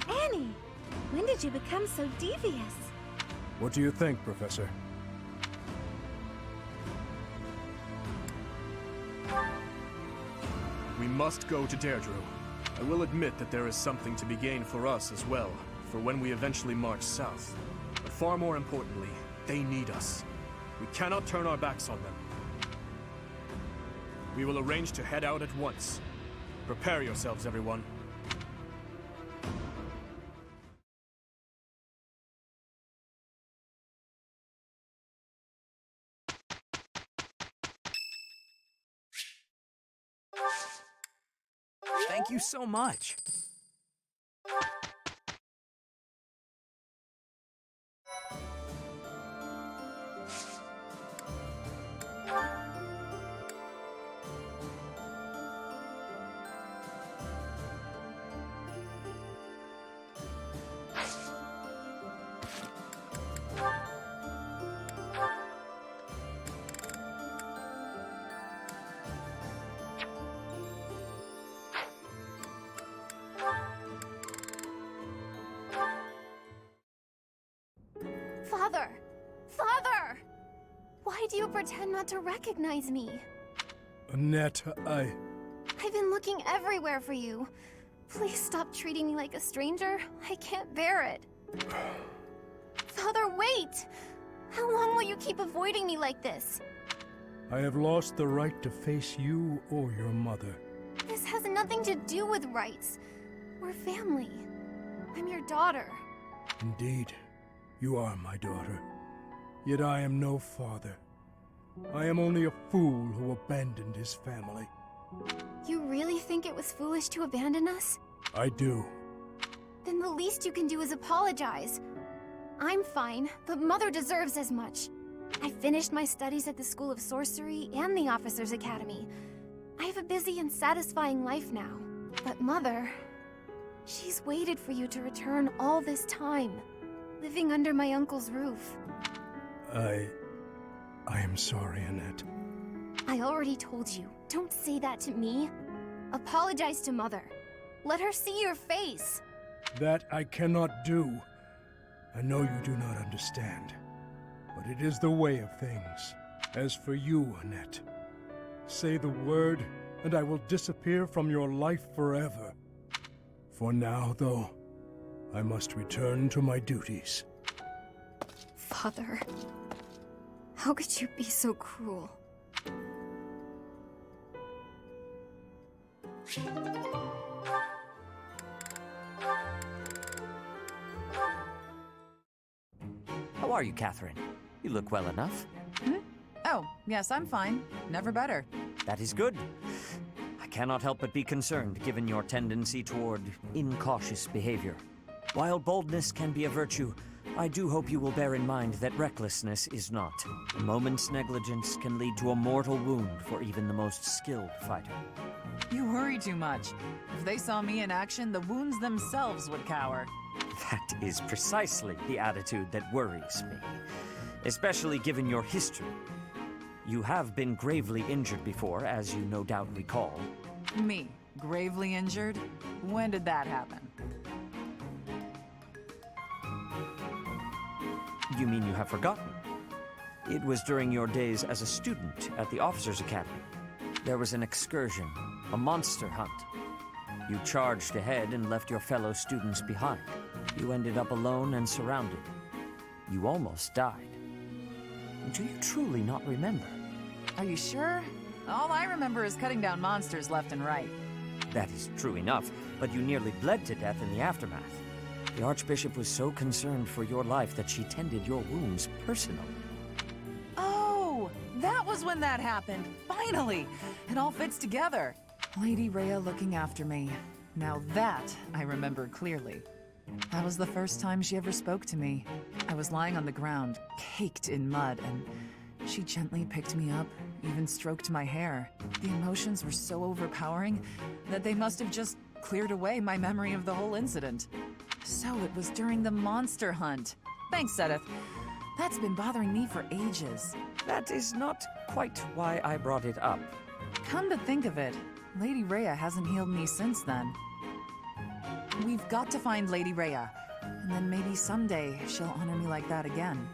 Annie, when did you become so devious? What do you think, Professor? We must go to Deirdre. I will admit that there is something to be gained for us as well, for when we eventually march south. But far more importantly, they need us. We cannot turn our backs on them. We will arrange to head out at once. Prepare yourselves, everyone. Thank you so much. Father! Father! Why do you pretend not to recognize me? Annette, I've been looking everywhere for you. Please stop treating me like a stranger. I can't bear it. Father, wait! How long will you keep avoiding me like this? I have lost the right to face you or your mother. This has nothing to do with rights. We're family. I'm your daughter. Indeed, you are my daughter. Yet I am no father. I am only a fool who abandoned his family. You really think it was foolish to abandon us? I do. Then the least you can do is apologize. I'm fine, but Mother deserves as much. I finished my studies at the School of Sorcery and the Officers' Academy. I have a busy and satisfying life now. But Mother, she's waited for you to return all this time, living under my uncle's roof. I am sorry, Annette. I already told you, don't say that to me. Apologize to Mother. Let her see your face. That I cannot do. I know you do not understand, but it is the way of things. As for you, Annette, say the word, and I will disappear from your life forever. For now, though, I must return to my duties. Father, how could you be so cruel? How are you, Catherine? You look well enough. Oh, yes, I'm fine. Never better. That is good. I cannot help but be concerned, given your tendency toward incautious behavior. While boldness can be a virtue, I do hope you will bear in mind that recklessness is not. A moment's negligence can lead to a mortal wound for even the most skilled fighter. You worry too much. If they saw me in action, the wounds themselves would cower. That is precisely the attitude that worries me, especially given your history. You have been gravely injured before, as you no doubt recall. Me? Gravely injured? When did that happen? You mean you have forgotten? It was during your days as a student at the Officers' Academy. There was an excursion, a monster hunt. You charged ahead and left your fellow students behind. You ended up alone and surrounded. You almost died. Do you truly not remember? Are you sure? All I remember is cutting down monsters left and right. That is true enough, but you nearly bled to death in the aftermath. The Archbishop was so concerned for your life that she tended your wounds personally. Oh, that was when that happened. Finally! It all fits together. Lady Rhea looking after me. Now that I remember clearly. That was the first time she ever spoke to me. I was lying on the ground, caked in mud, and she gently picked me up, even stroked my hair. The emotions were so overpowering that they must have just cleared away my memory of the whole incident. So it was during the monster hunt. Thanks, Sedith. That's been bothering me for ages. That is not quite why I brought it up. Come to think of it, Lady Rhea hasn't healed me since then. We've got to find Lady Rhea, and then maybe someday she'll honor me like that again.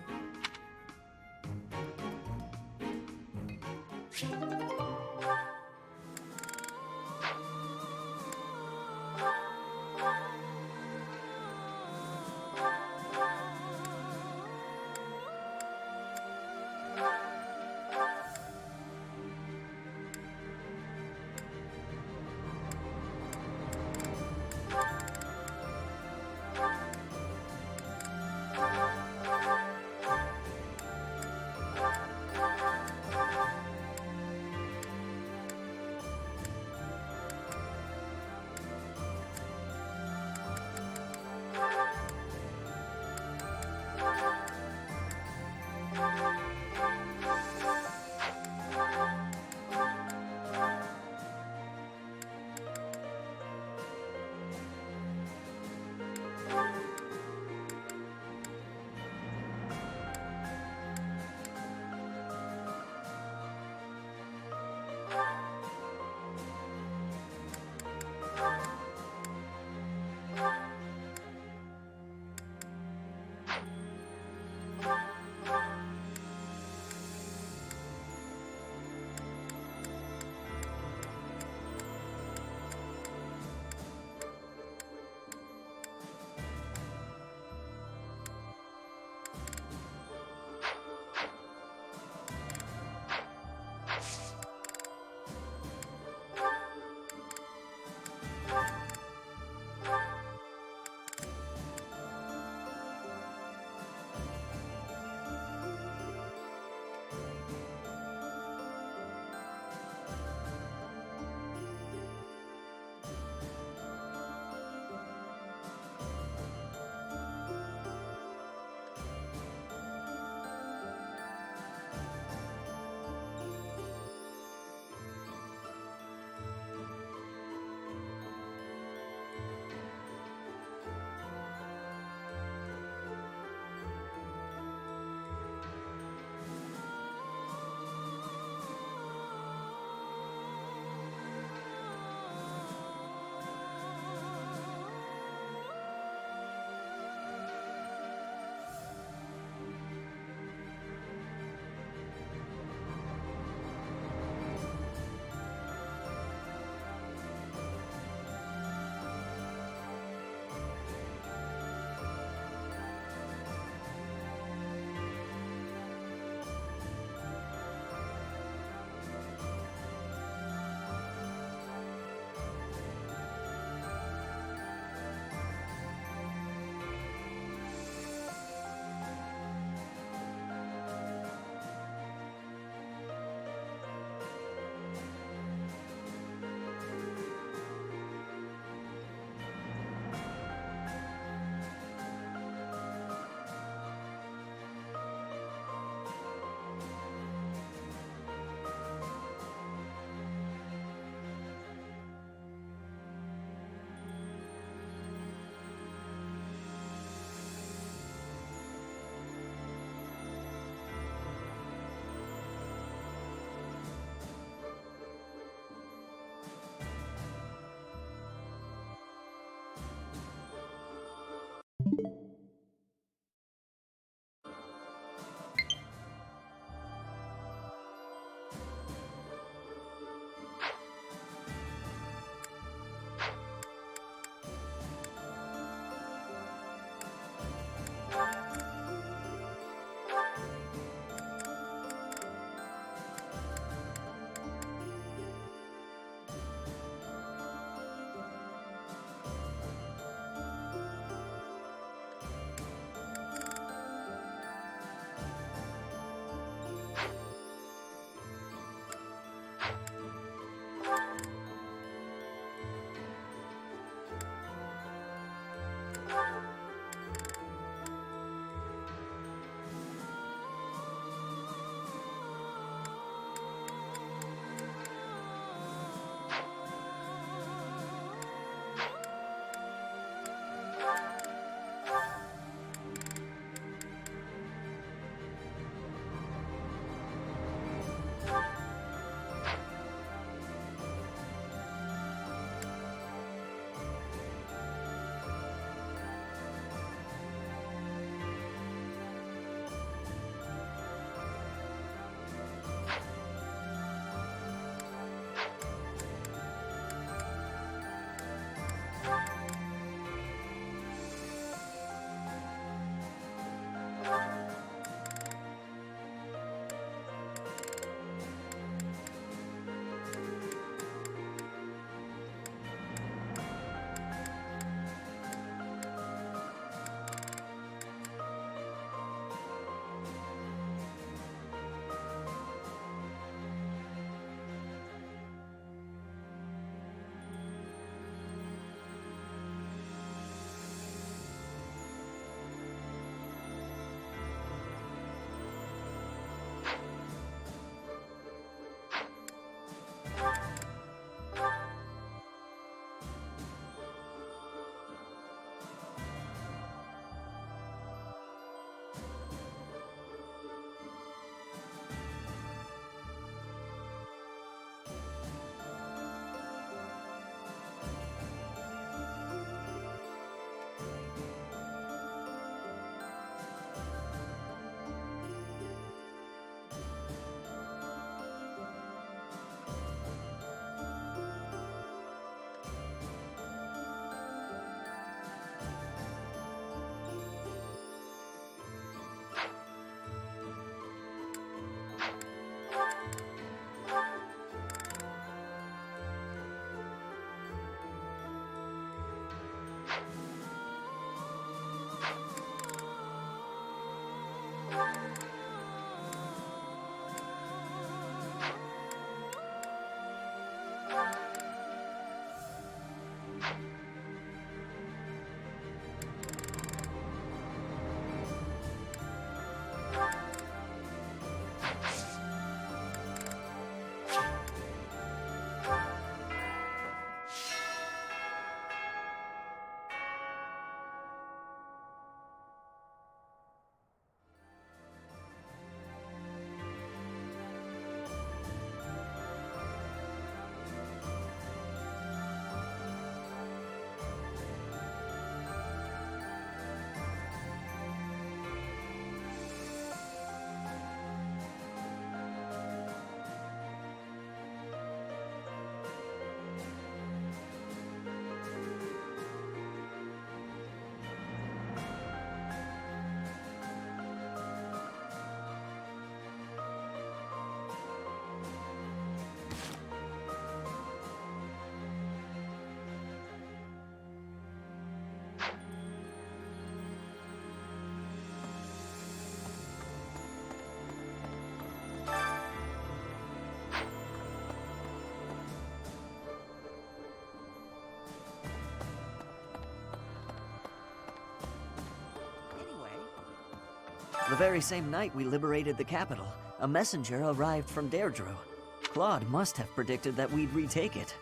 The very same night we liberated the capital, a messenger arrived from Deirdre. Claude must have predicted that we'd retake it.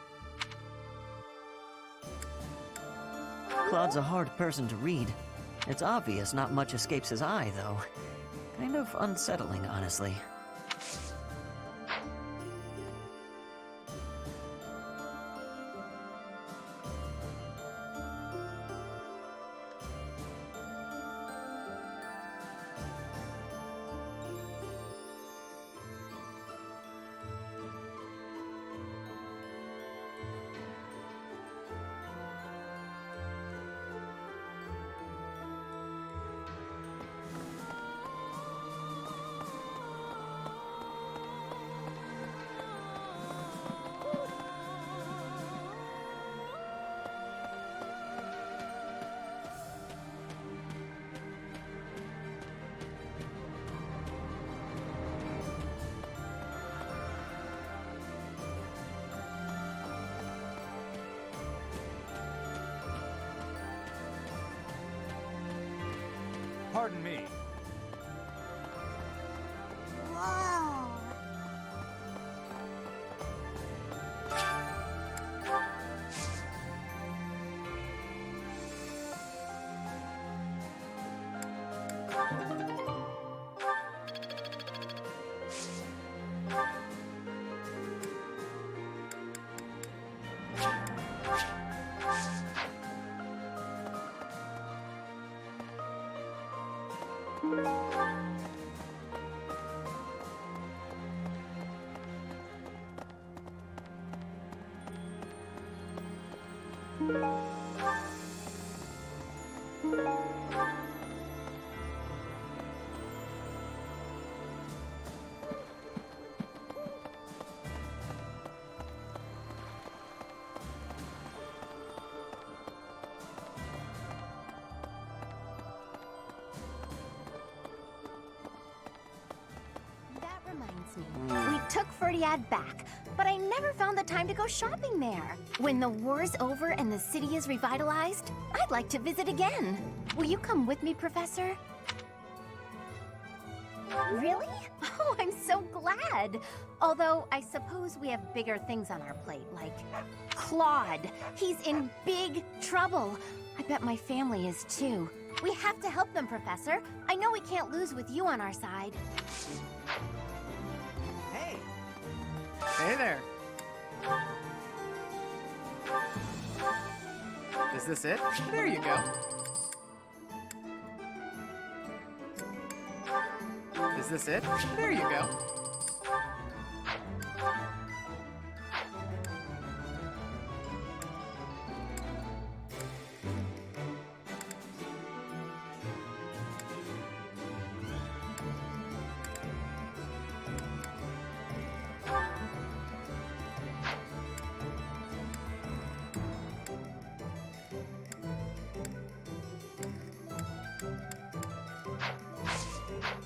Claude's a hard person to read. It's obvious not much escapes his eye, though. Kind of unsettling, honestly. Pardon me. Whoa! That reminds me. We took Ferdiad back, but I never found the time to go shopping there. When the war's over and the city is revitalized, I'd like to visit again. Will you come with me, Professor? Really? Oh, I'm so glad. Although, I suppose we have bigger things on our plate, like Claude. He's in big trouble. I bet my family is too. We have to help them, Professor. I know we can't lose with you on our side. Hey! Hey there. Is this it? There you go. Is this it? There you go.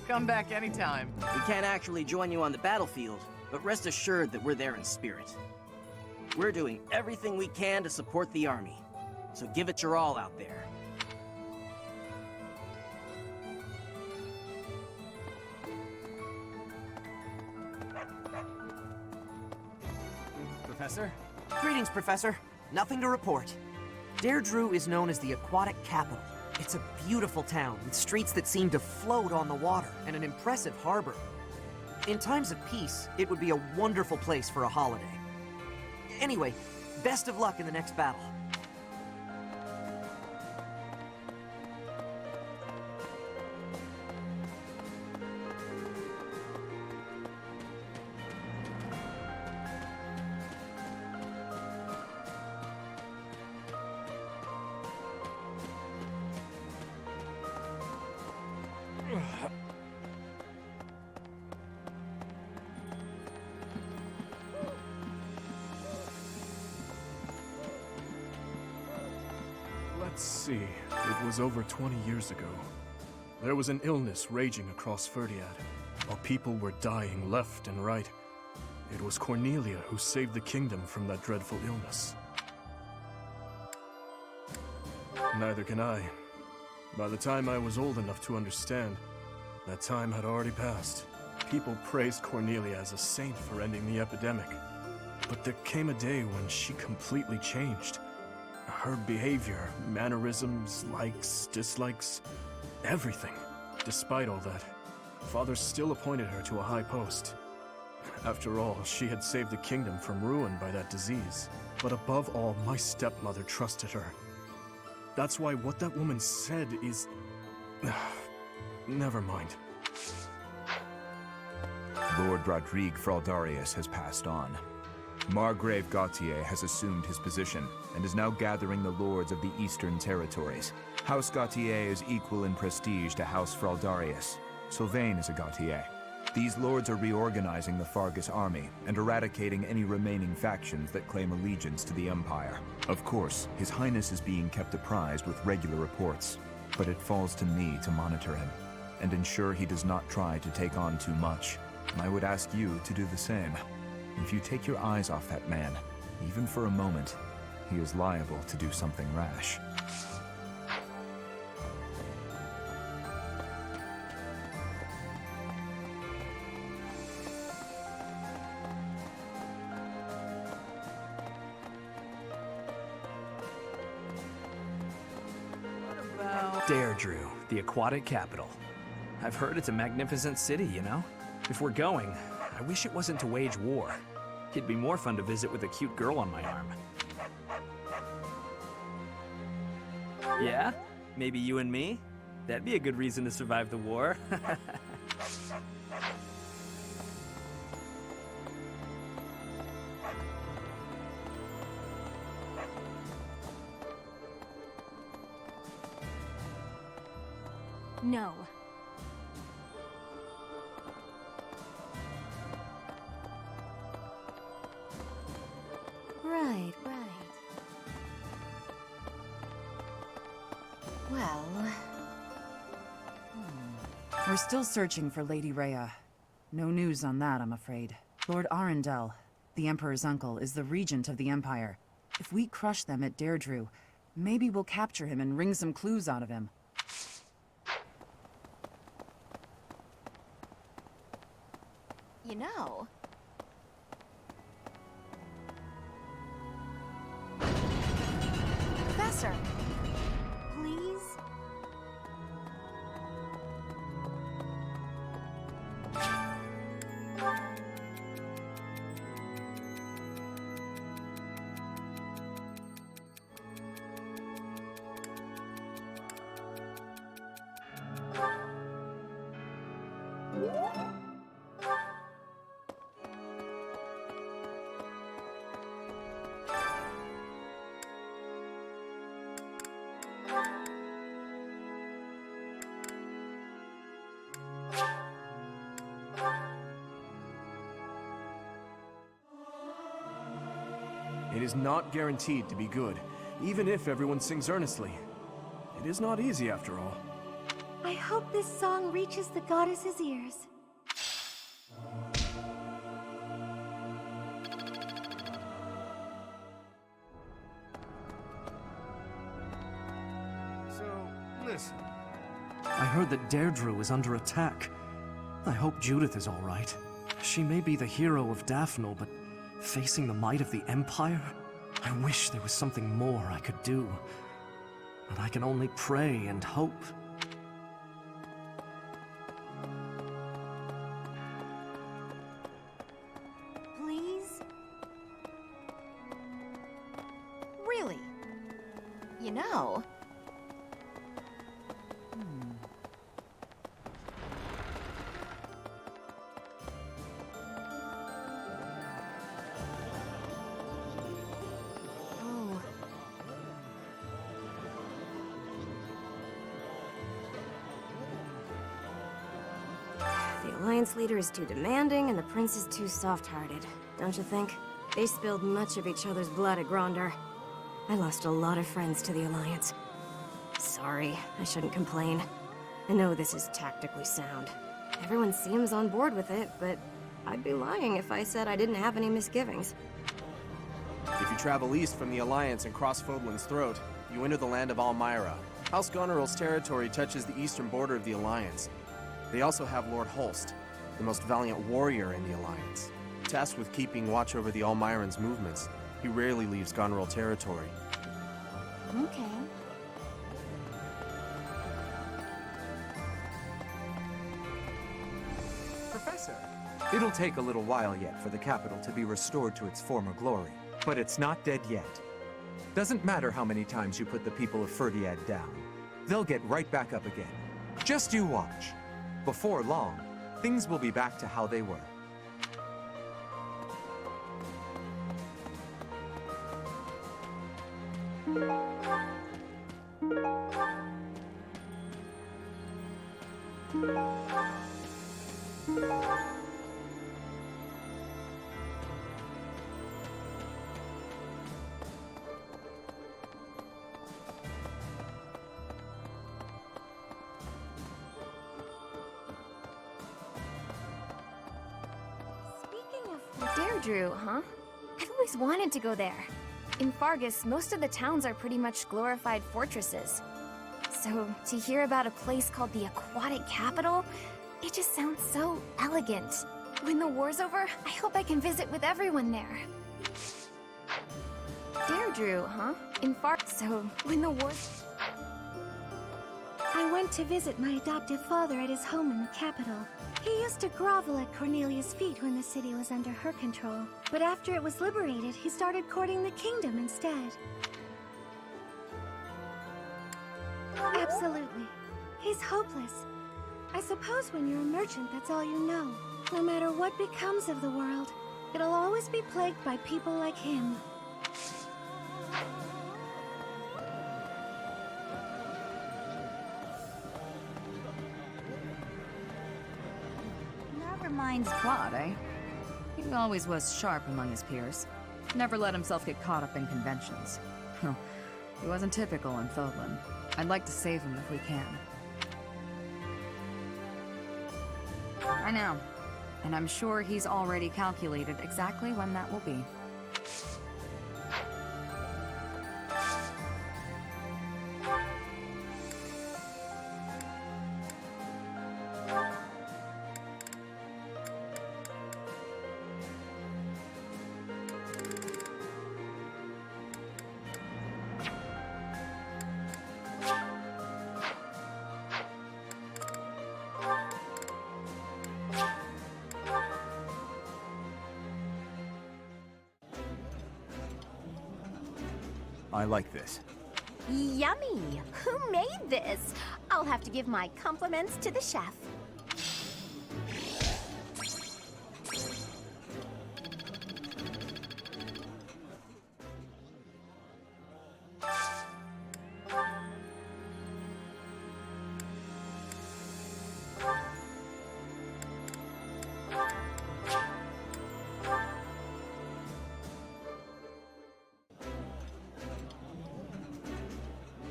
Come back anytime. We can't actually join you on the battlefield, but rest assured that we're there in spirit. We're doing everything we can to support the army, so give it your all out there. Professor? Greetings, Professor. Nothing to report. Deirdre is known as the aquatic capital. It's a beautiful town with streets that seem to float on the water and an impressive harbor. In times of peace, it would be a wonderful place for a holiday. Anyway, best of luck in the next battle. Let's see. It was over 20 years ago. There was an illness raging across Ferdiad, while people were dying left and right. It was Cornelia who saved the kingdom from that dreadful illness. Neither can I. By the time I was old enough to understand, That time had already passed. People praised Cornelia as a saint for ending the epidemic. But there came a day when she completely changed. Her behavior, mannerisms, likes, dislikes, everything. Despite all that, Father still appointed her to a high post. After all, she had saved the kingdom from ruin by that disease. But above all, my stepmother trusted her. That's why what that woman said is... Never mind. Lord Rodrigue Fraldarius has passed on. Margrave Gautier has assumed his position and is now gathering the lords of the Eastern Territories. House Gautier is equal in prestige to House Fraldarius. Sylvain is a Gautier. These lords are reorganizing the Fargus army and eradicating any remaining factions that claim allegiance to the Empire. Of course, His Highness is being kept apprised with regular reports, but it falls to me to monitor him and ensure he does not try to take on too much. I would ask you to do the same. If you take your eyes off that man, even for a moment, he is liable to do something rash. Deirdre, the aquatic capital. I've heard it's a magnificent city, you know? If we're going, I wish it wasn't to wage war. It'd be more fun to visit with a cute girl on my arm. Yeah? Maybe you and me? That'd be a good reason to survive the war. No. Right. Well... We're still searching for Lady Rhea. No news on that, I'm afraid. Lord Arundel, the Emperor's uncle, is the regent of the Empire. If we crush them at Deirdre, maybe we'll capture him and wring some clues out of him. You know... Professor! Please? It is not guaranteed to be good, even if everyone sings earnestly. It is not easy, after all. I hope this song reaches the goddess's ears. So, listen. I heard that Deirdre is under attack. I hope Judith is all right. She may be the hero of Daphne, but facing the might of the Empire? I wish there was something more I could do. But I can only pray and hope. Please? Really? You know... The Alliance leader is too demanding, and the prince is too soft-hearted, don't you think? They spilled much of each other's blood at Gronder. I lost a lot of friends to the Alliance. Sorry, I shouldn't complain. I know this is tactically sound. Everyone seems on board with it, but I'd be lying if I said I didn't have any misgivings. If you travel east from the Alliance and cross Fodlan's Throat, you enter the land of Almyra. House Goneril's territory touches the eastern border of the Alliance. They also have Lord Holst, the most valiant warrior in the Alliance. Tasked with keeping watch over the Almirans' movements, he rarely leaves Gonril territory. Okay. Professor, it'll take a little while yet for the capital to be restored to its former glory, but it's not dead yet. Doesn't matter how many times you put the people of Ferdiad down. They'll get right back up again. Just you watch. Before long, things will be back to how they were. Deirdre, huh? I've always wanted to go there. In Fargus, most of the towns are pretty much glorified fortresses. So, to hear about a place called the Aquatic Capital, it just sounds so elegant. When the war's over, I hope I can visit with everyone there. Deirdre, huh? In Fargus, so when the war... I went to visit my adoptive father at his home in the capital. He used to grovel at Cornelia's feet when the city was under her control. But after it was liberated, he started courting the kingdom instead. Absolutely. He's hopeless. I suppose when you're a merchant, that's all you know. No matter what becomes of the world, it'll always be plagued by people like him. Never mind's Claude, eh? He always was sharp among his peers. Never let himself get caught up in conventions. He wasn't typical in Fodlan. I'd like to save him if we can. I know. And I'm sure he's already calculated exactly when that will be. I like this. Yummy! Who made this? I'll have to give my compliments to the chef.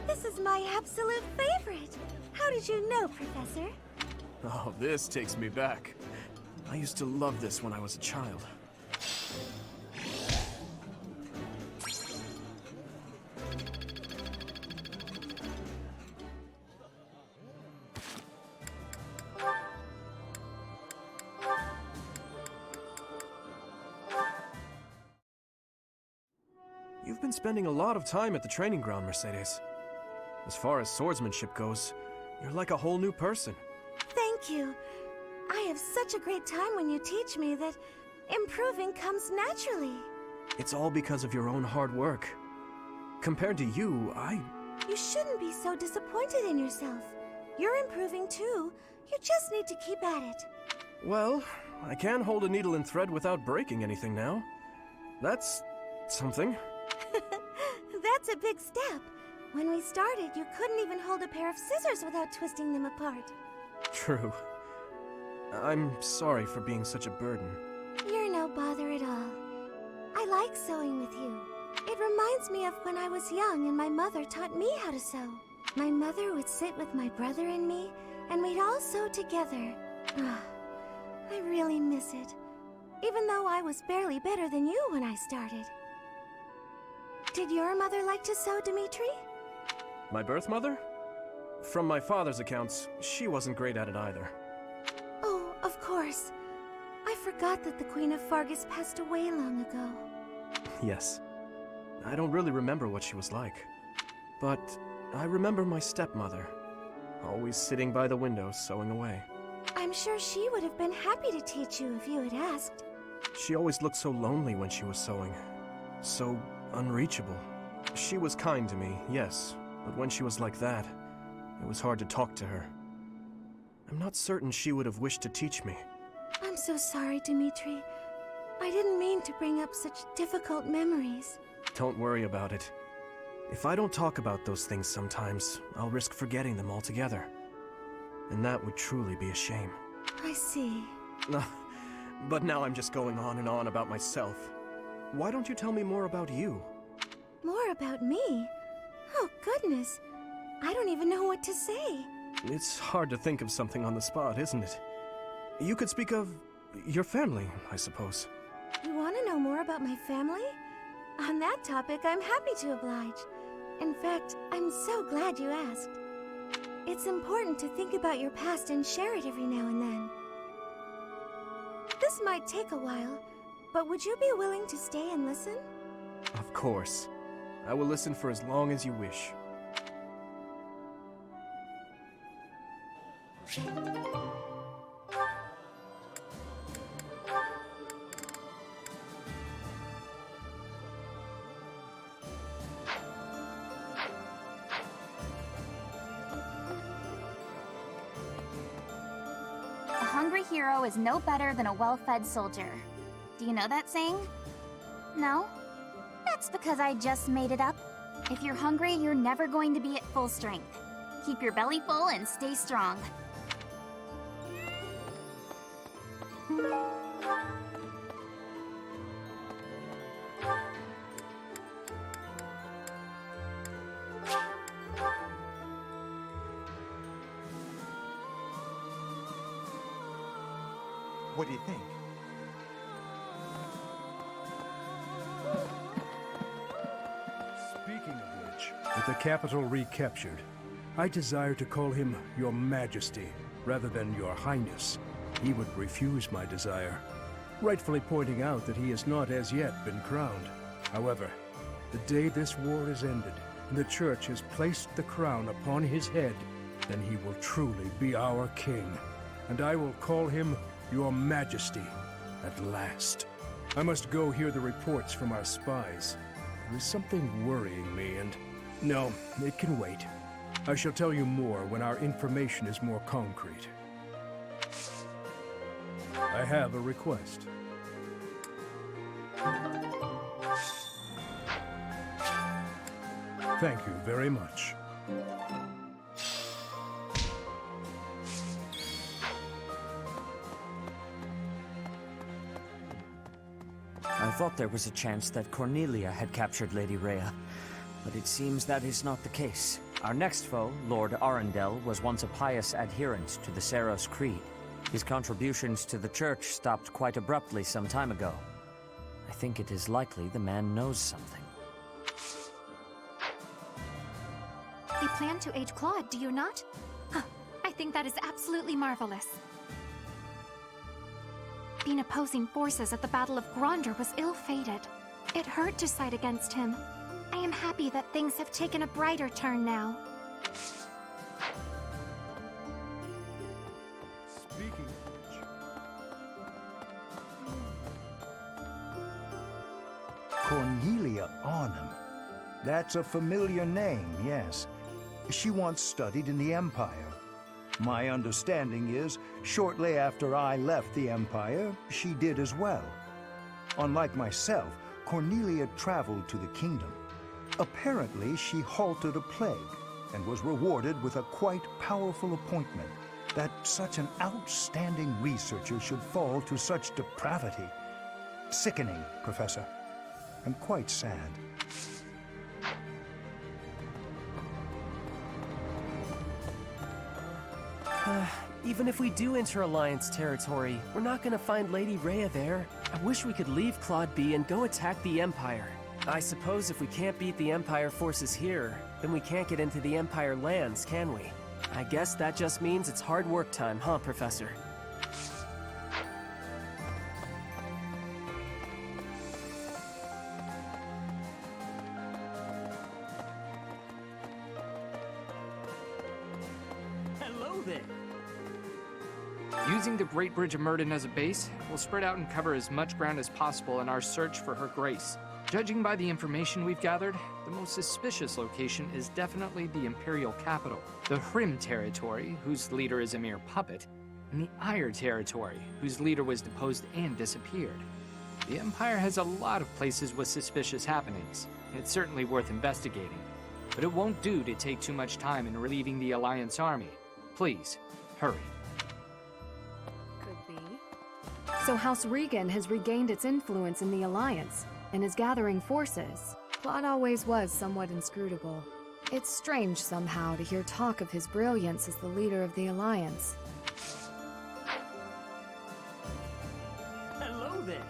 This is my absolute favorite. How did you know, Professor? Oh, this takes me back. I used to love this when I was a child. You've been spending a lot of time at the training ground, Mercedes. As far as swordsmanship goes, you're like a whole new person. Thank you. I have such a great time when you teach me that improving comes naturally. It's all because of your own hard work. Compared to you, You shouldn't be so disappointed in yourself. You're improving too. You just need to keep at it. Well, I can hold a needle and thread without breaking anything now. That's something. That's a big step. When we started, you couldn't even hold a pair of scissors without twisting them apart. True. I'm sorry for being such a burden. You're no bother at all. I like sewing with you. It reminds me of when I was young and my mother taught me how to sew. My mother would sit with my brother and me, and we'd all sew together. I really miss it. Even though I was barely better than you when I started. Did your mother like to sew, Dimitri? My birth mother? From my father's accounts, she wasn't great at it either. Of course. I forgot that the Queen of Fargus passed away long ago. Yes. I don't really remember what she was like. But I remember my stepmother, always sitting by the window sewing away. I'm sure she would have been happy to teach you if you had asked. She always looked so lonely when she was sewing. So unreachable. She was kind to me, yes, but when she was like that, it was hard to talk to her. I'm not certain she would have wished to teach me. I'm so sorry, Dimitri. I didn't mean to bring up such difficult memories. Don't worry about it. If I don't talk about those things sometimes, I'll risk forgetting them altogether. And that would truly be a shame. I see. But now I'm just going on and on about myself. Why don't you tell me more about you? More about me? Oh, goodness. I don't even know what to say. It's hard to think of something on the spot, isn't it? You could speak of your family, I suppose. You want to know more about my family? On that topic, I'm happy to oblige. In fact, I'm so glad you asked. It's important to think about your past and share it every now and then. This might take a while, but would you be willing to stay and listen? Of course. I will listen for as long as you wish. A hungry hero is no better than a well-fed soldier. Do you know that saying? No? That's because I just made it up. If you're hungry, you're never going to be at full strength. Keep your belly full and stay strong. What do you think? Speaking of which, with the capital recaptured, I desire to call him Your Majesty rather than Your Highness. He would refuse my desire, rightfully pointing out that he has not as yet been crowned. However, the day this war is ended and the Church has placed the crown upon his head, then he will truly be our king, and I will call him Your Majesty at last. I must go hear the reports from our spies. There is something worrying me, and... No, it can wait. I shall tell you more when our information is more concrete. I have a request. Thank you very much. I thought there was a chance that Cornelia had captured Lady Rhea, but it seems that is not the case. Our next foe, Lord Arundel, was once a pious adherent to the Seros Creed. His contributions to the Church stopped quite abruptly some time ago. I think it is likely the man knows something. You plan to age Claude, do you not? Huh, I think that is absolutely marvelous. Being opposing forces at the Battle of Gronder was ill-fated. It hurt to side against him. I am happy that things have taken a brighter turn now. Speaking of which... Cornelia Arnhem. That's a familiar name, yes. She once studied in the Empire. My understanding is, shortly after I left the Empire, she did as well. Unlike myself, Cornelia traveled to the kingdom. Apparently, she halted a plague and was rewarded with a quite powerful appointment. That such an outstanding researcher should fall to such depravity. Sickening, Professor, and quite sad. Even if we do enter Alliance territory, we're not gonna find Lady Rhea there. I wish we could leave Claude be and go attack the Empire. I suppose if we can't beat the Empire forces here, then we can't get into the Empire lands, can we? I guess that just means it's hard work time, huh, Professor? there. Using the Great Bridge of Myrden as a base, we'll spread out and cover as much ground as possible in our search for Her Grace. Judging by the information we've gathered, the most suspicious location is definitely the Imperial capital, the Hrim territory, whose leader is a mere puppet, and the Ire territory, whose leader was deposed and disappeared. The Empire has a lot of places with suspicious happenings. It's certainly worth investigating, but it won't do to take too much time in relieving the Alliance army. Please, hurry. Could be. So House Regan has regained its influence in the Alliance and is gathering forces. Claude always was somewhat inscrutable. It's strange somehow to hear talk of his brilliance as the leader of the Alliance. Hello there.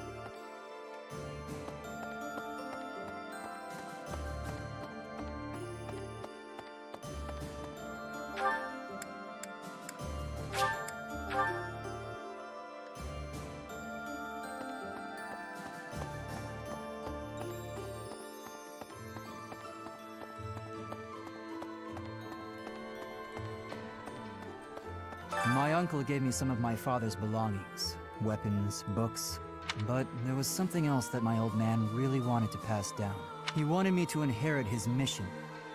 My uncle gave me some of my father's belongings, weapons, books, but there was something else that my old man really wanted to pass down. He wanted me to inherit his mission,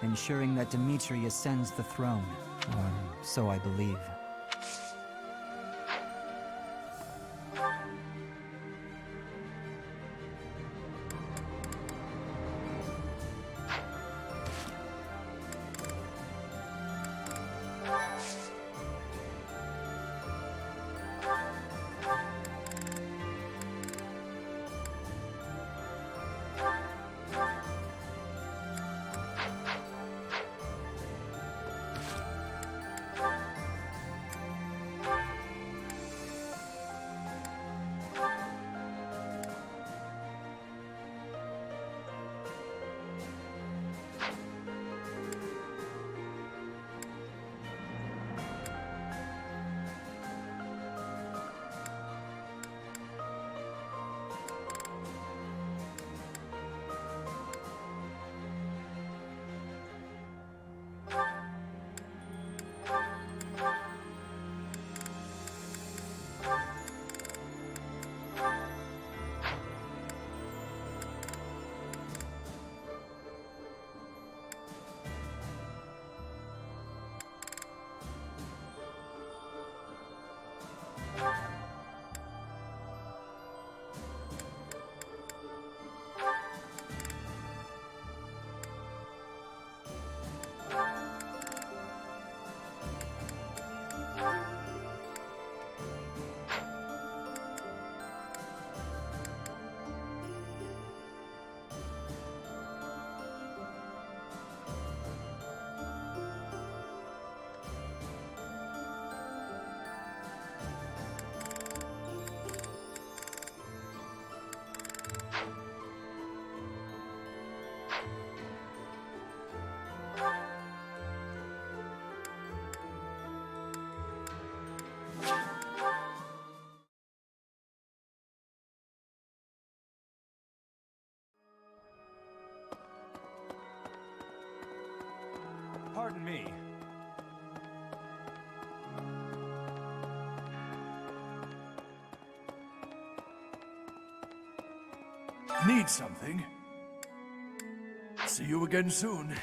ensuring that Dimitri ascends the throne, or so I believe. Pardon me. Need something? See you again soon.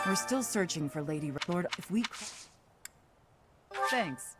We're still searching for Lady Lord, if we... Thanks.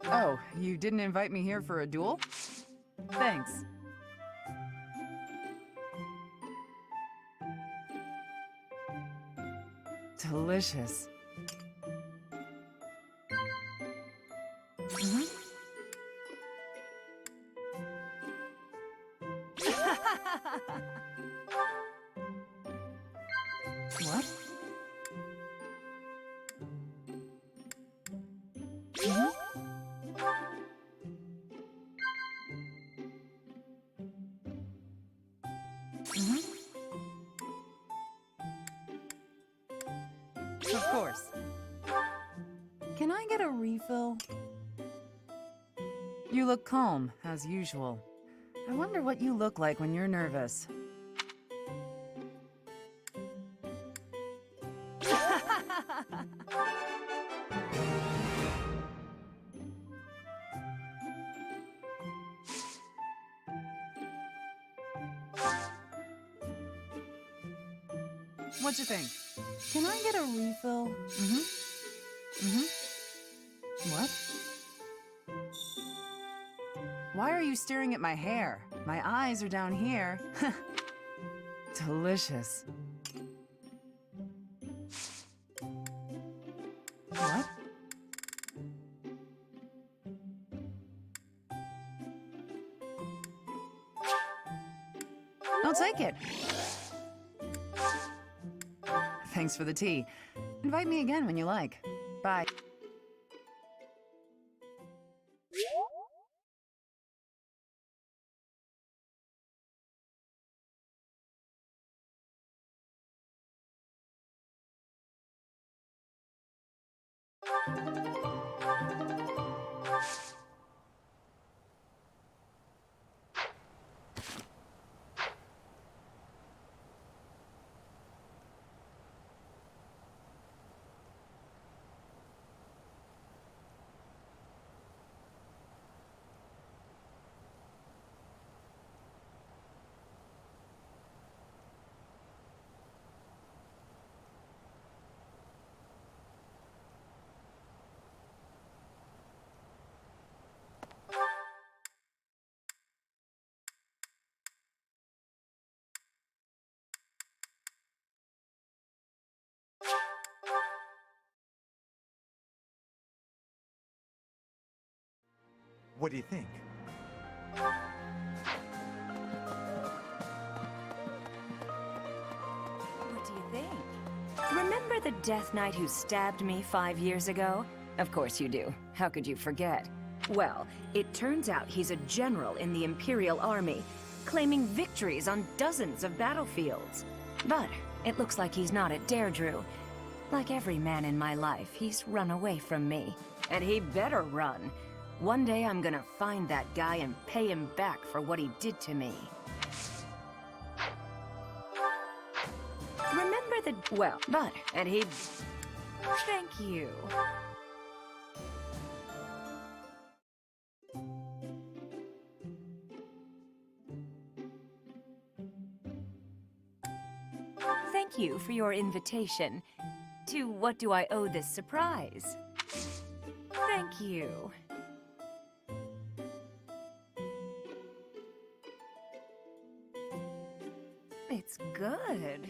Oh, you didn't invite me here for a duel? Thanks. Delicious. Mhm. What? Mhm. Mhm. Of course. Can I get a refill? You look calm, as usual. I wonder what you look like when you're nervous. What'd you think? Can I get a refill? Mm-hmm. Mm-hmm. What? Why are you staring at my hair? My eyes are down here. Delicious. What? I'll take it. Thanks for the tea. Invite me again when you like. Bye. What do you think? What do you think? Remember the Death Knight who stabbed me 5 years ago? Of course you do. How could you forget? Well, it turns out he's a general in the Imperial Army, claiming victories on dozens of battlefields. But it looks like he's not at Deirdre. Like every man in my life, he's run away from me. And he better run. One day I'm gonna find that guy and pay him back for what he did to me. Remember the... well, but... and he... Thank you. Thank you for your invitation. To what do I owe this surprise? Thank you. It's good.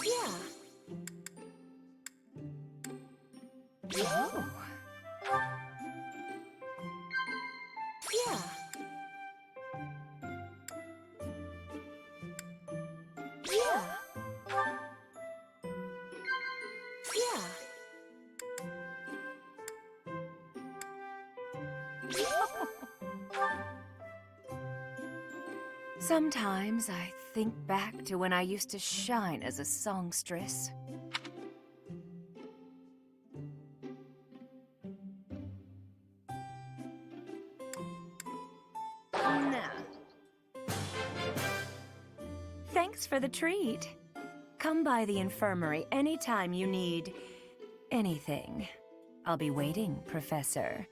Yeah. Oh. Yeah. Yeah. Yeah. Sometimes I think back to when I used to shine as a songstress. Nah. Thanks for the treat. Come by the infirmary anytime you need anything. I'll be waiting, Professor.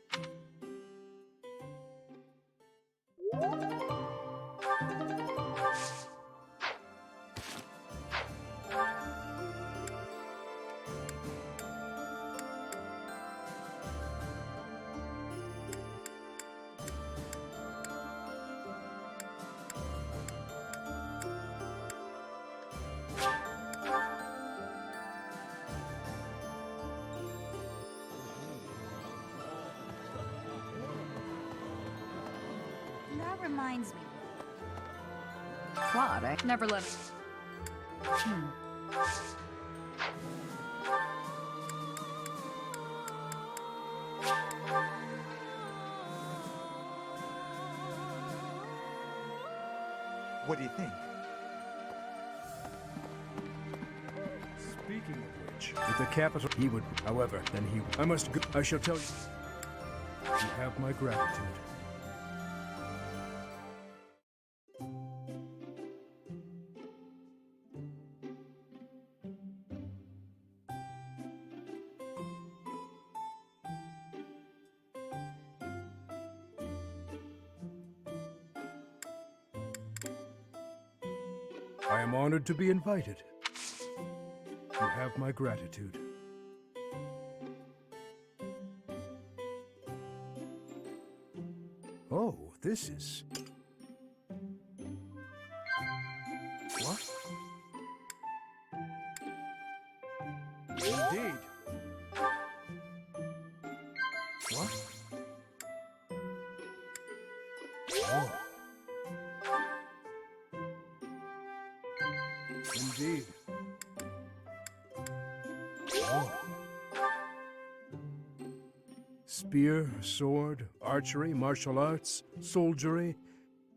That reminds me. Claude, I never let... What do you think? Speaking of which, at the capital, he would. However, then he. I must go. I shall tell you. You have my gratitude. I am honored to be invited. You have my gratitude. Oh, this is... What? Indeed. What? Oh. Indeed. Oh. Spear, sword, archery, martial arts, soldiery.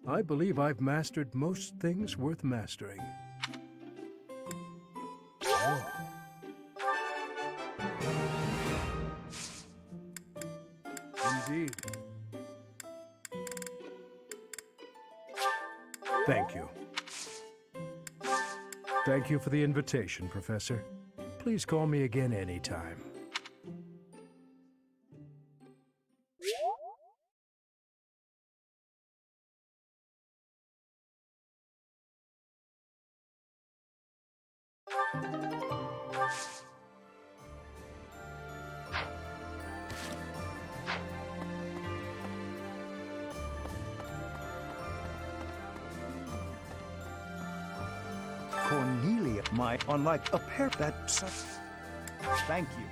I believe I've mastered most things worth mastering. Oh. Indeed. Thank you. Thank you for the invitation, Professor. Please call me again anytime. Cornelia, unlike a pair that's... Thank you.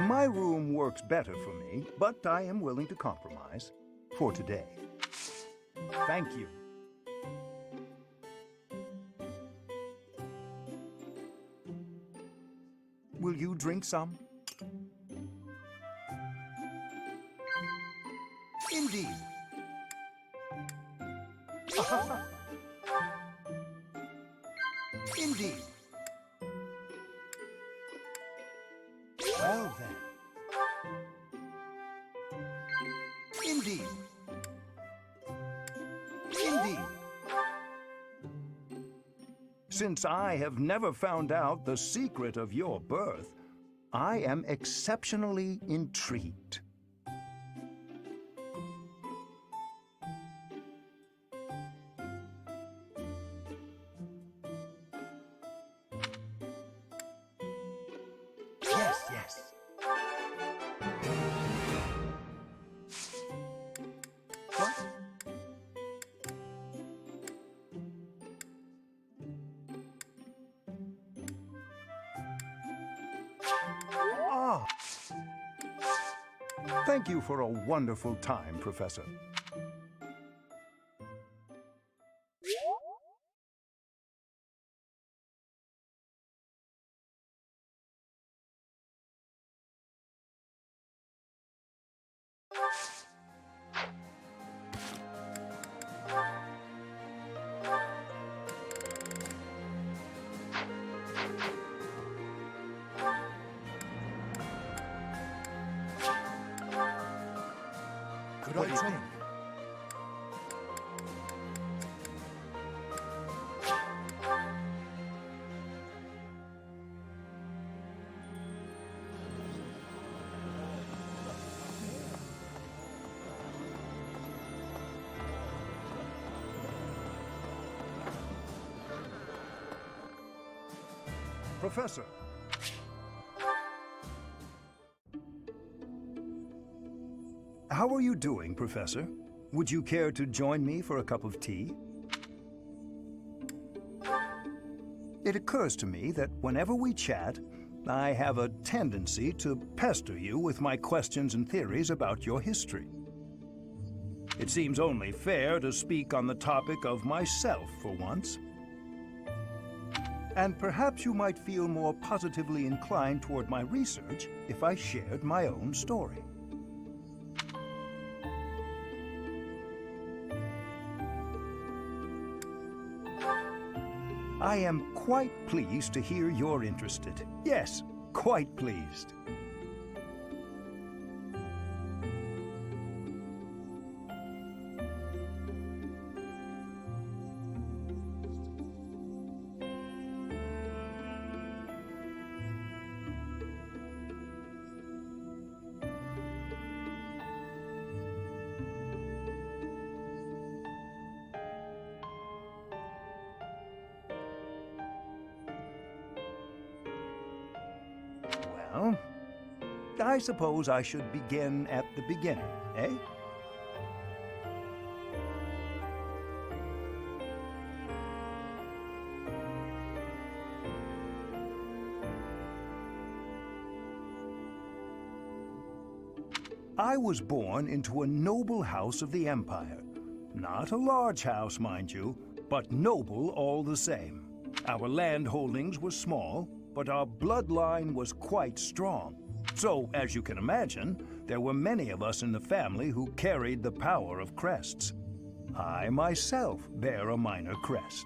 My room works better for me, but I am willing to compromise. For today. Thank you. Will you drink some? Indeed. Indeed. Well then. Indeed. Indeed. Since I have never found out the secret of your birth, I am exceptionally intrigued. Yes, yes. What? Ah. Thank you for a wonderful time, Professor. What do you think? Professor. How are you doing, Professor? Would you care to join me for a cup of tea? It occurs to me that whenever we chat, I have a tendency to pester you with my questions and theories about your history. It seems only fair to speak on the topic of myself for once. And perhaps you might feel more positively inclined toward my research if I shared my own story. I am quite pleased to hear you're interested. Yes, quite pleased. Well, I suppose I should begin at the beginning, eh? I was born into a noble house of the Empire. Not a large house, mind you, but noble all the same. Our land holdings were small, but our bloodline was quite strong. So, as you can imagine, there were many of us in the family who carried the power of crests. I myself bear a minor crest.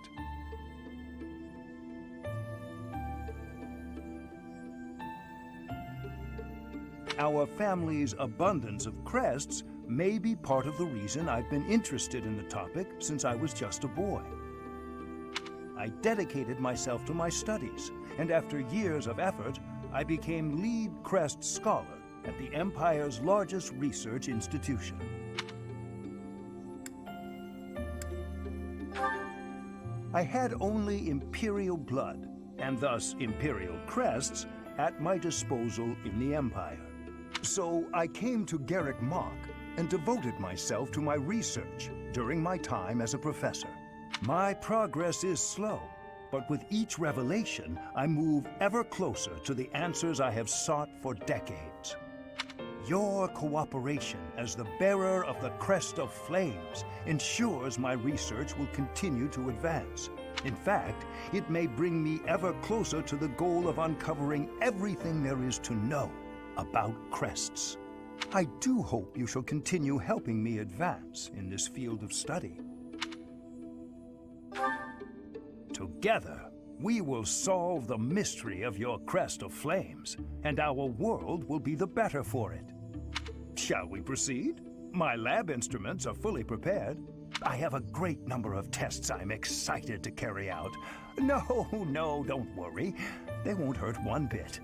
Our family's abundance of crests may be part of the reason I've been interested in the topic since I was just a boy. I dedicated myself to my studies, and after years of effort, I became lead crest scholar at the Empire's largest research institution. I had only Imperial blood, and thus Imperial crests, at my disposal in the Empire. So I came to Garrick Mach and devoted myself to my research during my time as a professor. My progress is slow, but with each revelation, I move ever closer to the answers I have sought for decades. Your cooperation as the bearer of the Crest of Flames ensures my research will continue to advance. In fact, it may bring me ever closer to the goal of uncovering everything there is to know about crests. I do hope you shall continue helping me advance in this field of study. Together, we will solve the mystery of your Crest of Flames, and our world will be the better for it. Shall we proceed? My lab instruments are fully prepared. I have a great number of tests I'm excited to carry out. No, don't worry. They won't hurt one bit.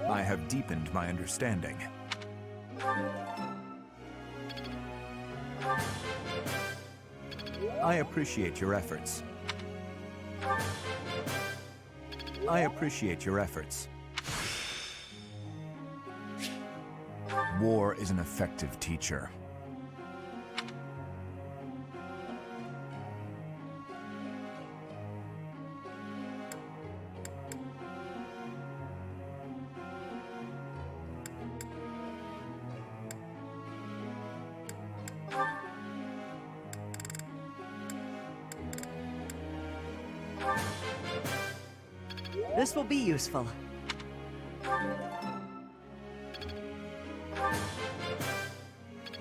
I have deepened my understanding. I appreciate your efforts. I appreciate your efforts. War is an effective teacher. This will be useful.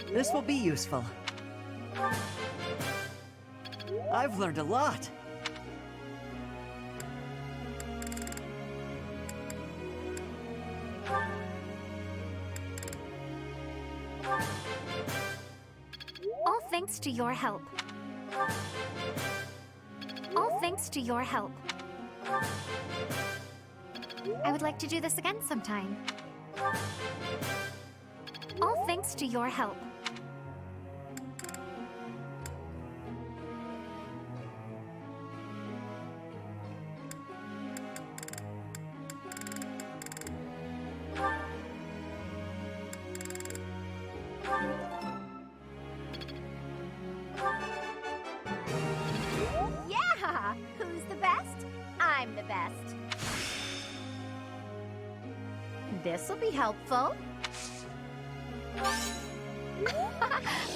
This will be useful. I've learned a lot. All thanks to your help. All thanks to your help. I would like to do this again sometime. All thanks to your help. Yeah! Who's the best? I'm the best. This'll be helpful.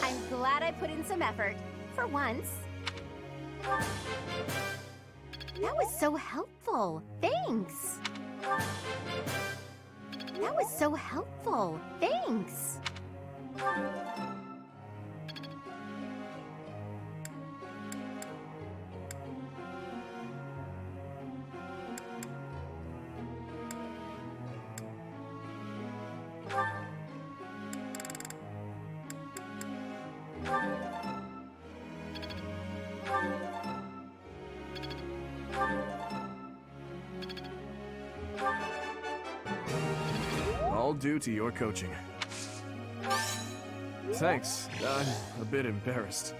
I'm glad I put in some effort. For once. That was so helpful. Thanks. That was so helpful. Thanks. All due to your coaching. Thanks. I'm a bit embarrassed.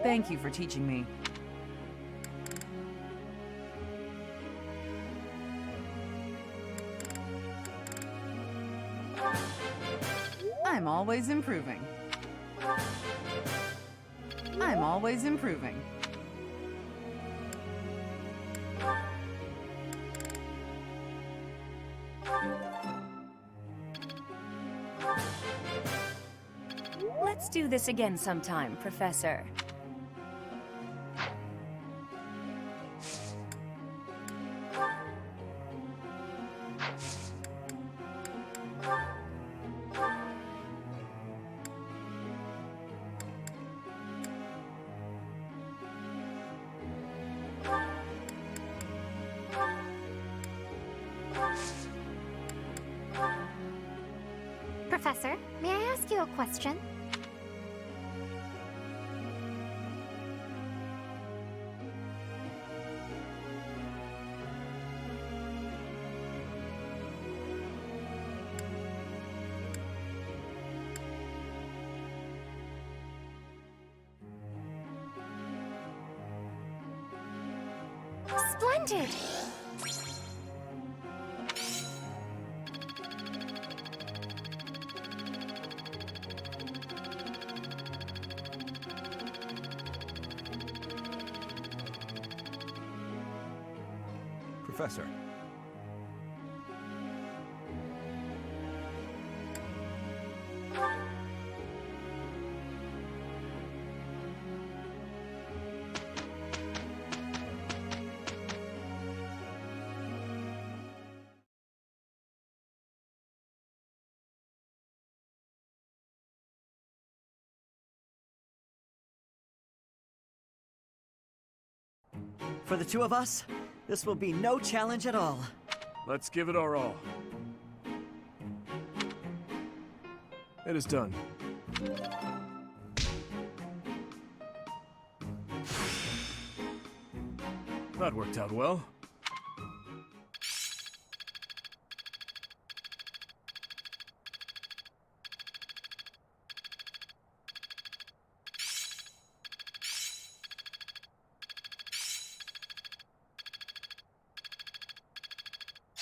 Thank you for teaching me. I'm always improving. I'm always improving. Let's do this again sometime, Professor. Professor, may I ask you a question? Splendid! Professor. For the two of us, this will be no challenge at all. Let's give it our all. It is done. That worked out well.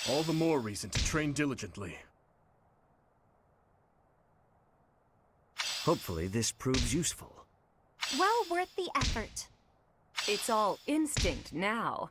All the more reason to train diligently. Hopefully this proves useful. Well worth the effort. It's all instinct now.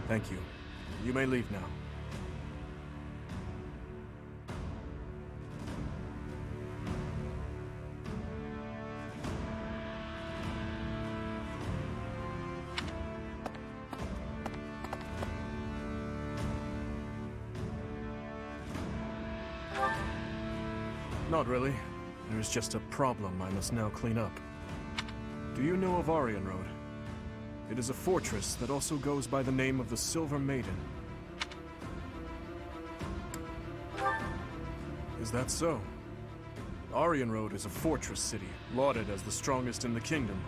Thank you. You may leave now. Not really. There is just a problem I must now clean up. Do you know of Aryan Road? It is a fortress that also goes by the name of the Silver Maiden. Is that so? Aryan Road is a fortress city, lauded as the strongest in the kingdom.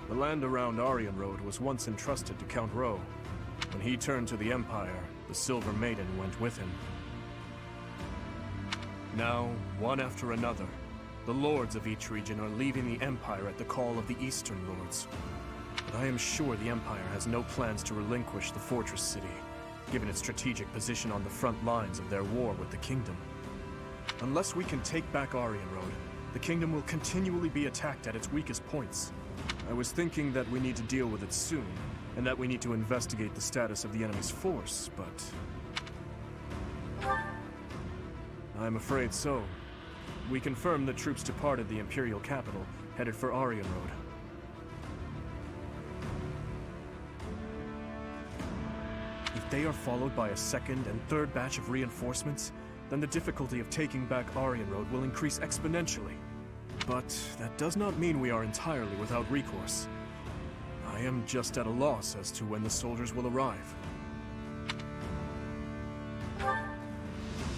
The land around Aryan Road was once entrusted to Count Rowe. When he turned to the Empire, the Silver Maiden went with him. Now, one after another, the lords of each region are leaving the Empire at the call of the Eastern Lords. But I am sure the Empire has no plans to relinquish the fortress city, given its strategic position on the front lines of their war with the Kingdom. Unless we can take back Aryan Road, the Kingdom will continually be attacked at its weakest points. I was thinking that we need to deal with it soon, and that we need to investigate the status of the enemy's force, but... I'm afraid so. We confirmed that troops departed the Imperial capital, headed for Aryan Road. If they are followed by a second and third batch of reinforcements, then the difficulty of taking back Aryan Road will increase exponentially. But that does not mean we are entirely without recourse. I am just at a loss as to when the soldiers will arrive.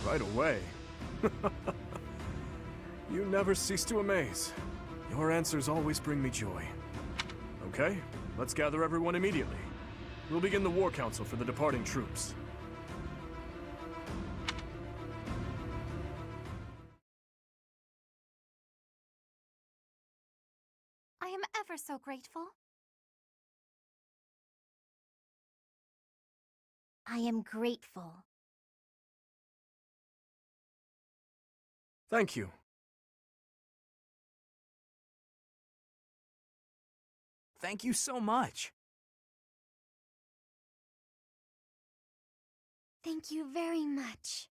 Right away? You never cease to amaze. Your answers always bring me joy. Okay, let's gather everyone immediately. We'll begin the war council for the departing troops. I am ever so grateful. I am grateful. Thank you. Thank you so much. Thank you very much.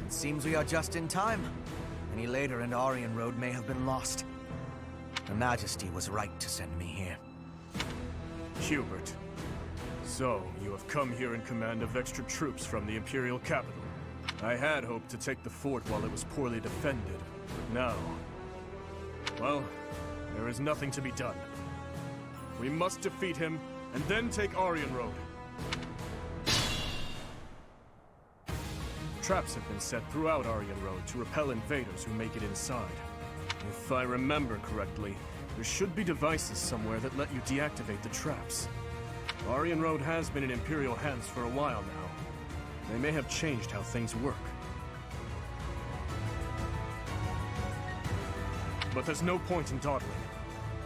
Seems we are just in time. Any later and Aryan Road may have been lost. Her Majesty was right to send me here. Hubert. So, you have come here in command of extra troops from the Imperial capital. I had hoped to take the fort while it was poorly defended, but now... well, there is nothing to be done. We must defeat him, and then take Aryan Road. Traps have been set throughout Aryan Road to repel invaders who make it inside. If I remember correctly, there should be devices somewhere that let you deactivate the traps. Aryan Road has been in Imperial hands for a while now. They may have changed how things work. But there's no point in dawdling.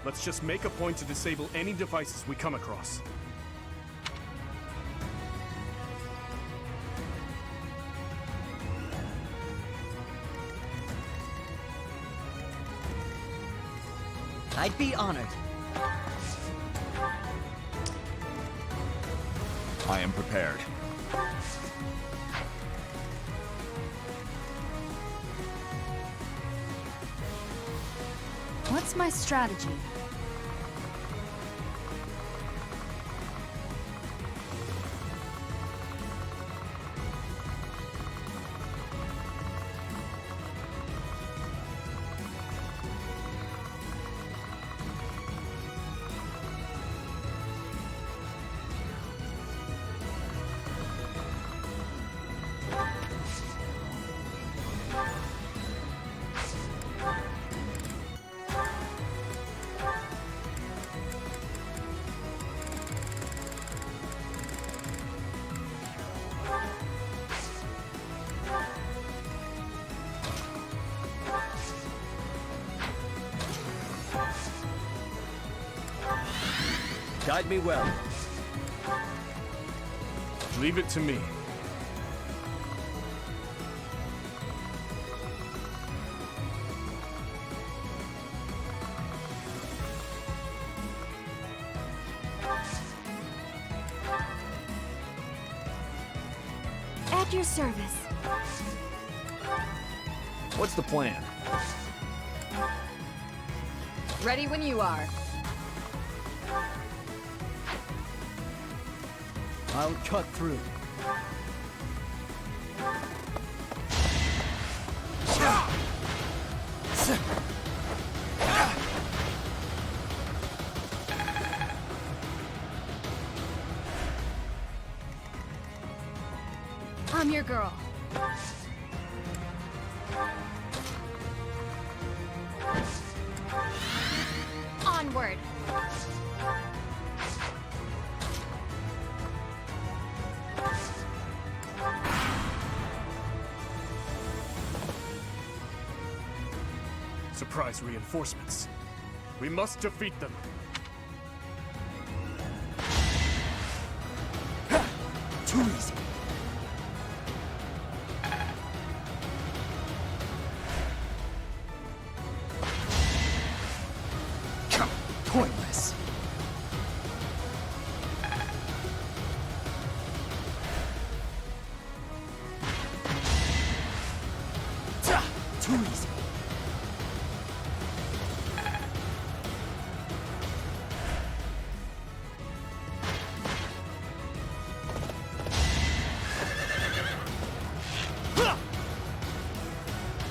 Let's just make a point to disable any devices we come across. I'd be honored. I am prepared. What's my strategy? Guide me well. Leave it to me. At your service. What's the plan? Ready when you are. I'll cut through. I'm your girl. Onward. Surprise reinforcements. We must defeat them. Too easy. Pointless. Too easy.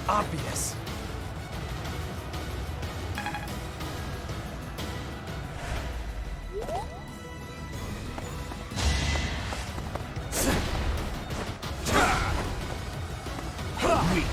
Obvious. Weak.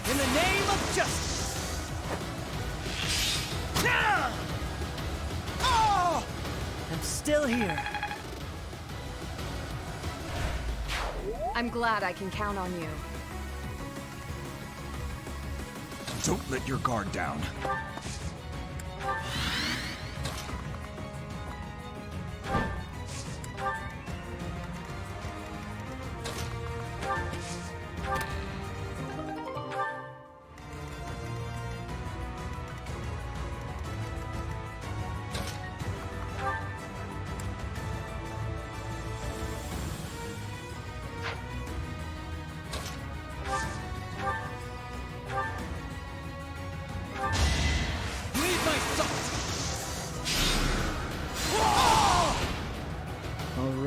In the name of justice! Oh! I'm still here. I'm glad I can count on you. Don't let your guard down.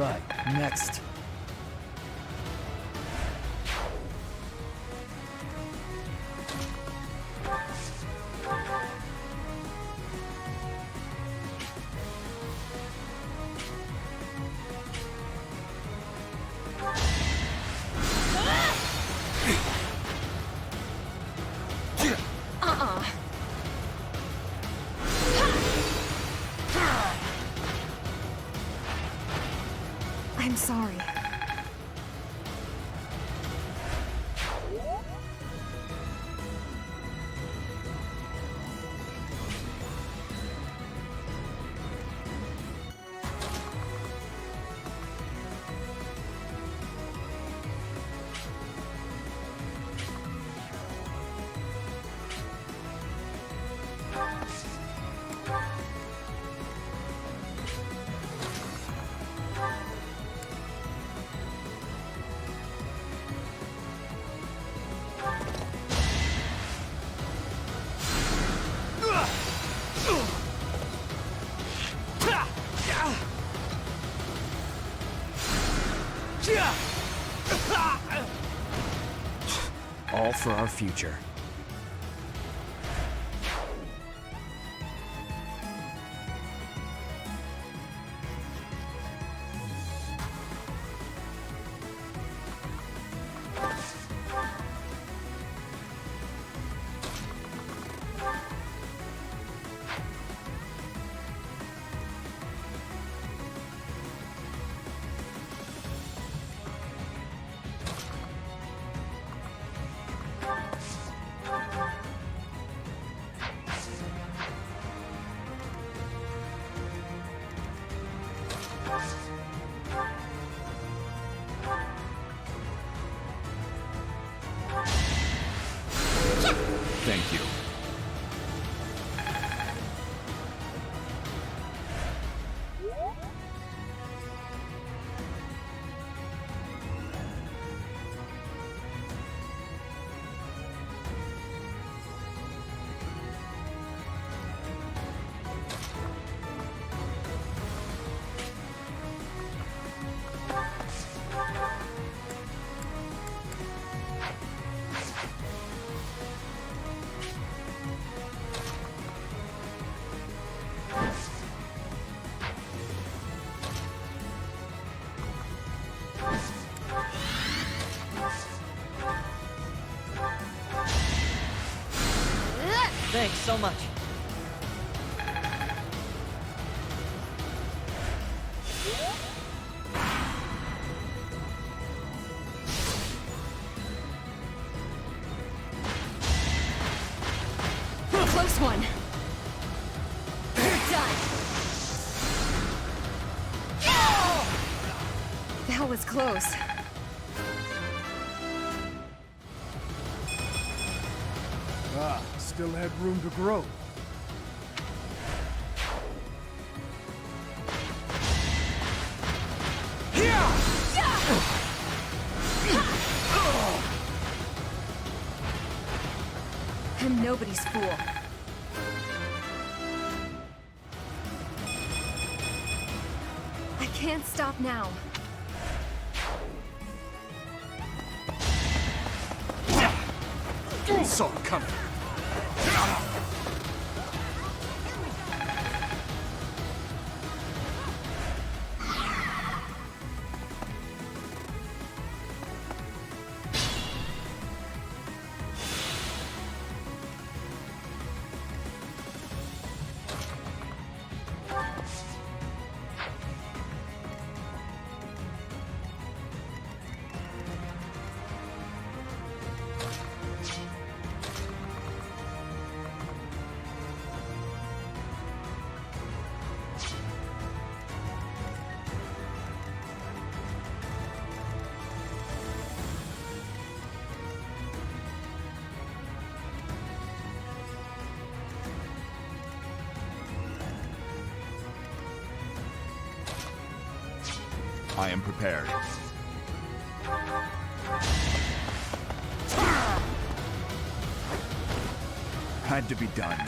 Right, next. I'm sorry. All for our future. Thank you. Thanks so much. Close one. You're done. That was close. Ah, still had room to grow. I'm nobody's fool. I can't stop now. Saw it coming. I am prepared. Had to be done.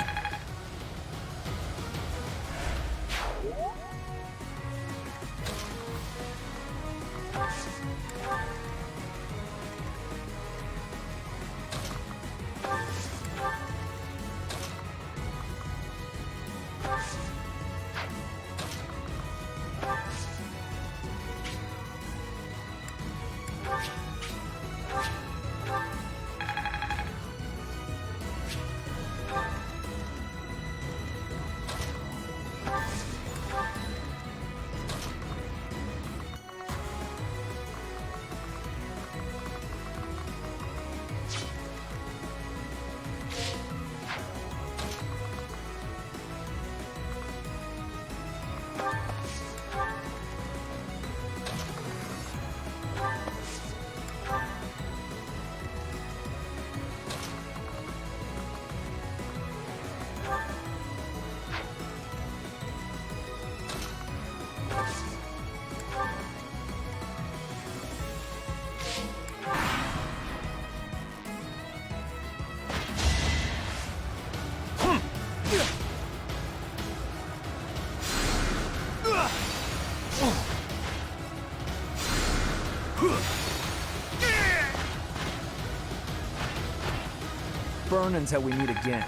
Burn until we meet again.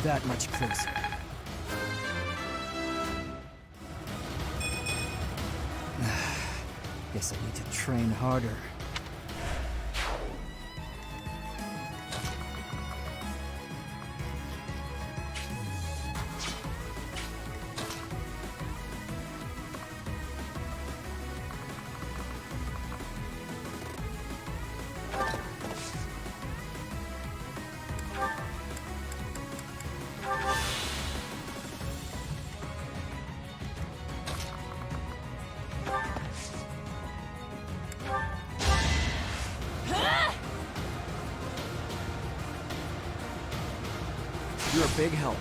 That much closer. Guess I need to train harder. You're a big help.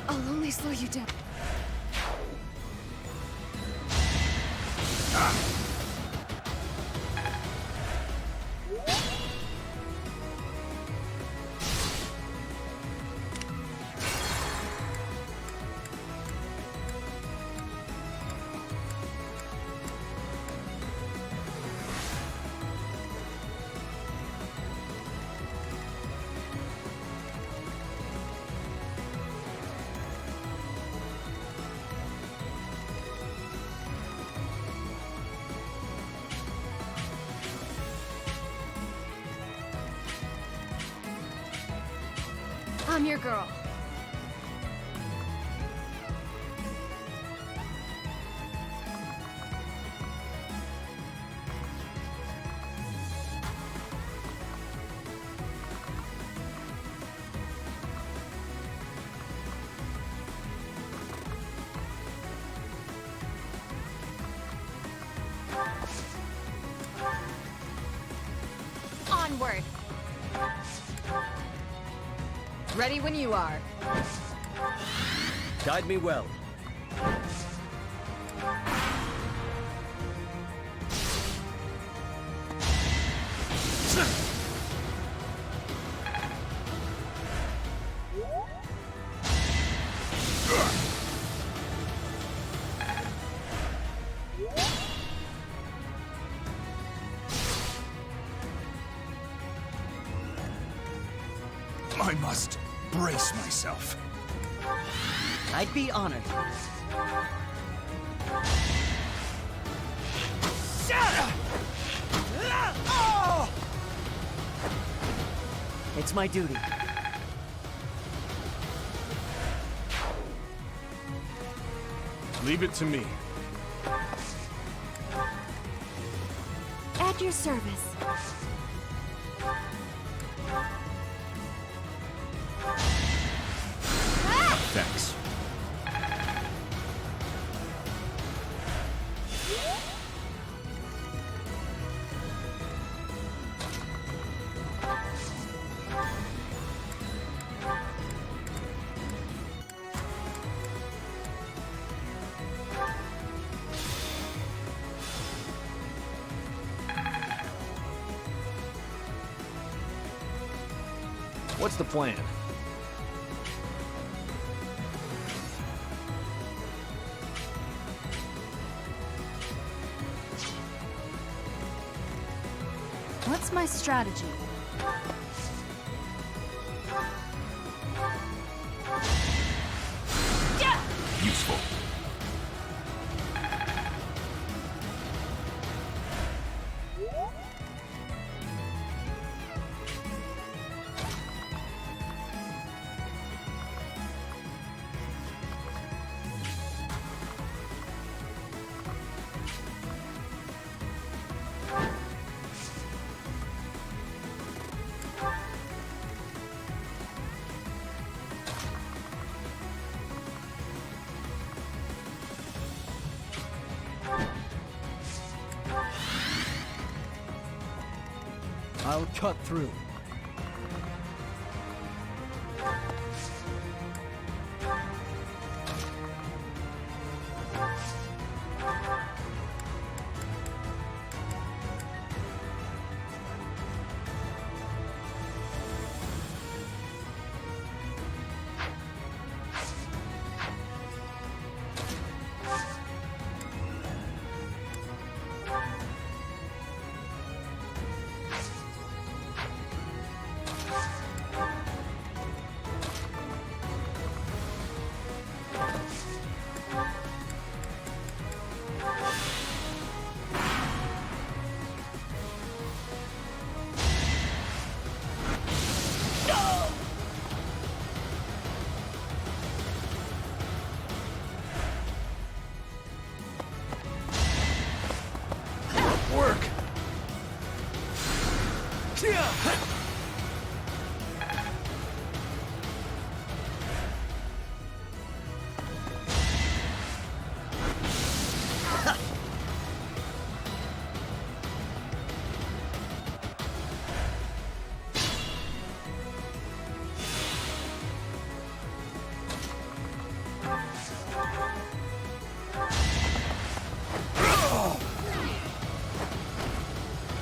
I'll only slow you down. I'm your girl. Ready when you are. Guide me well. I must brace myself. I'd be honored. It's my duty. Leave it to me. At your service. Thanks. What's the plan? What's my strategy? Useful. I'll cut through. Work!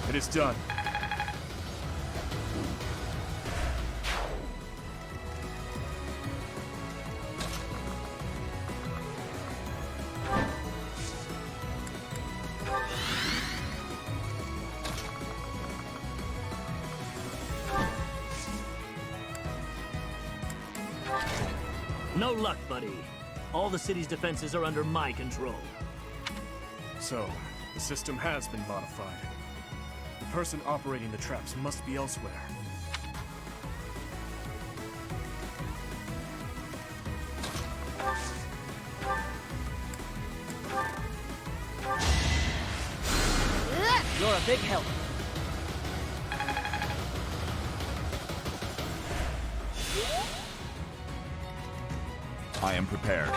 It is done. No luck, buddy. All the city's defenses are under my control. So, the system has been modified. The person operating the traps must be elsewhere. You're a big help. I am prepared.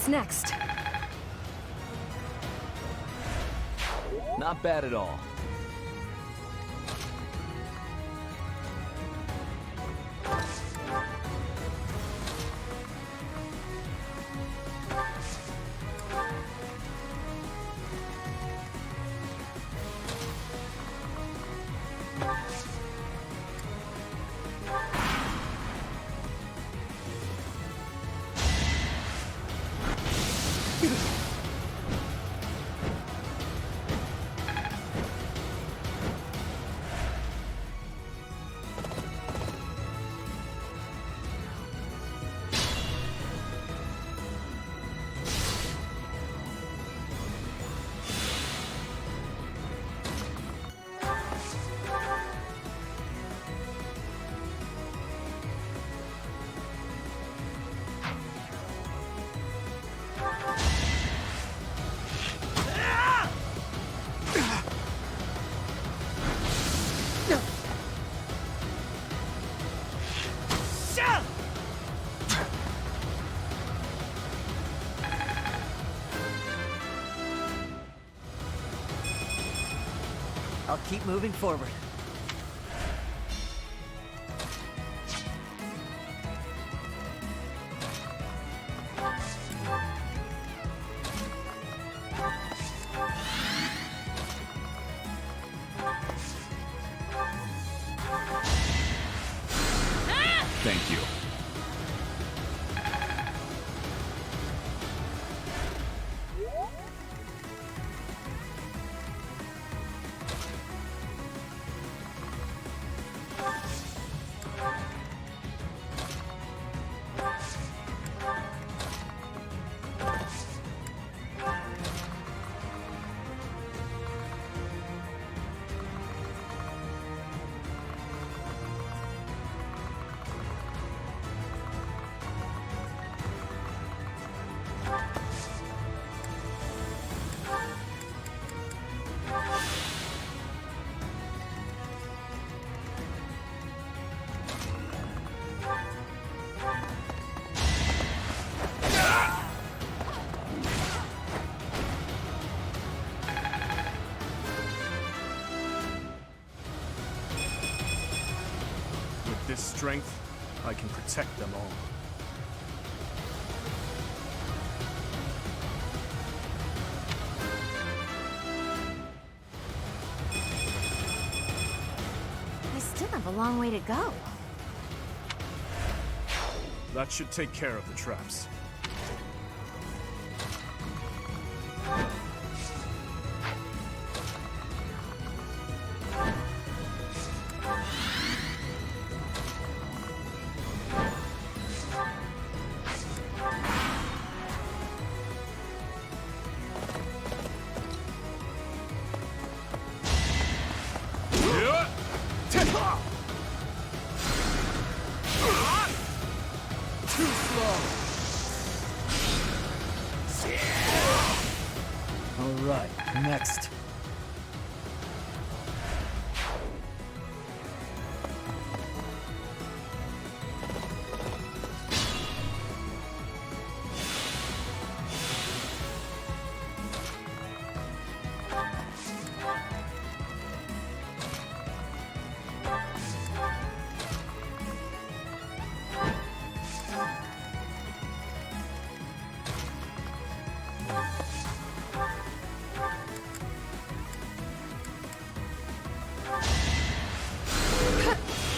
What's next? Not bad at all. I'll keep moving forward. Thank you. With this strength, I can protect them all. I still have a long way to go. That should take care of the traps. Too slow. All right, next.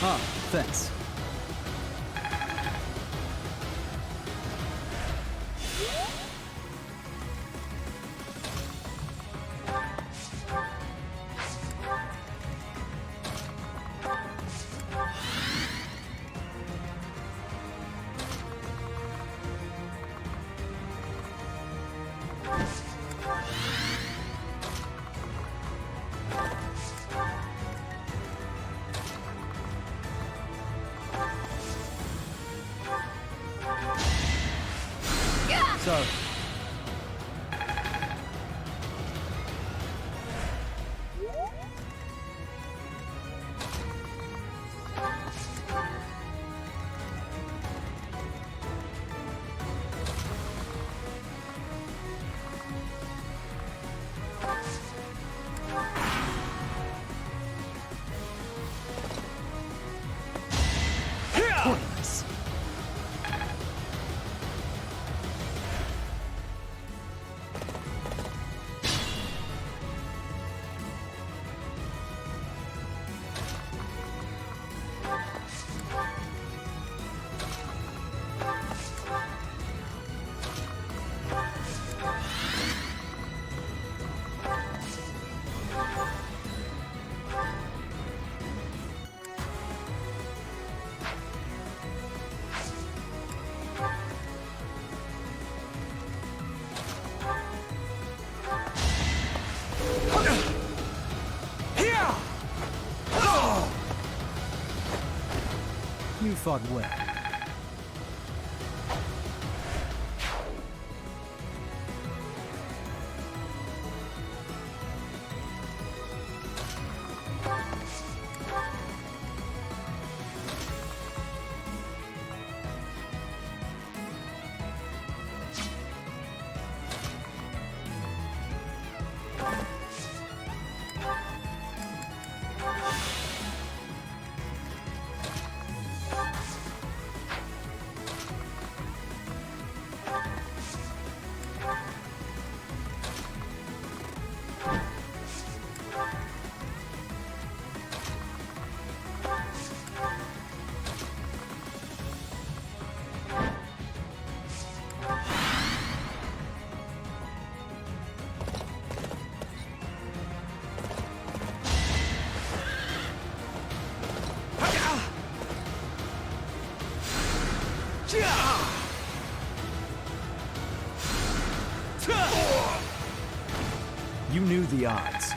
Ah, thanks. Sorry. You fought well. You knew the odds.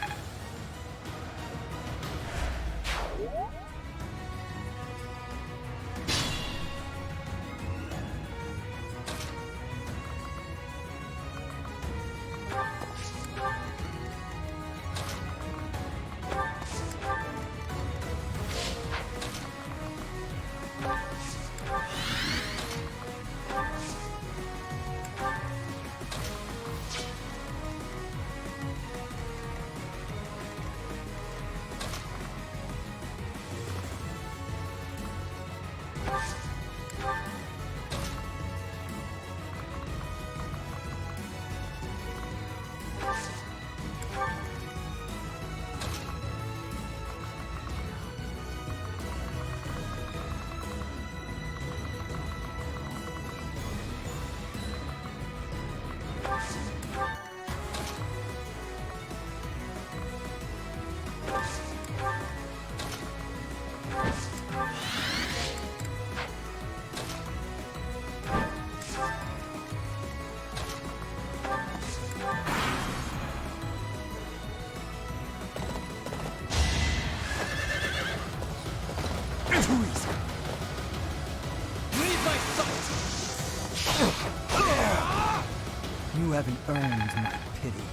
You haven't earned my pity.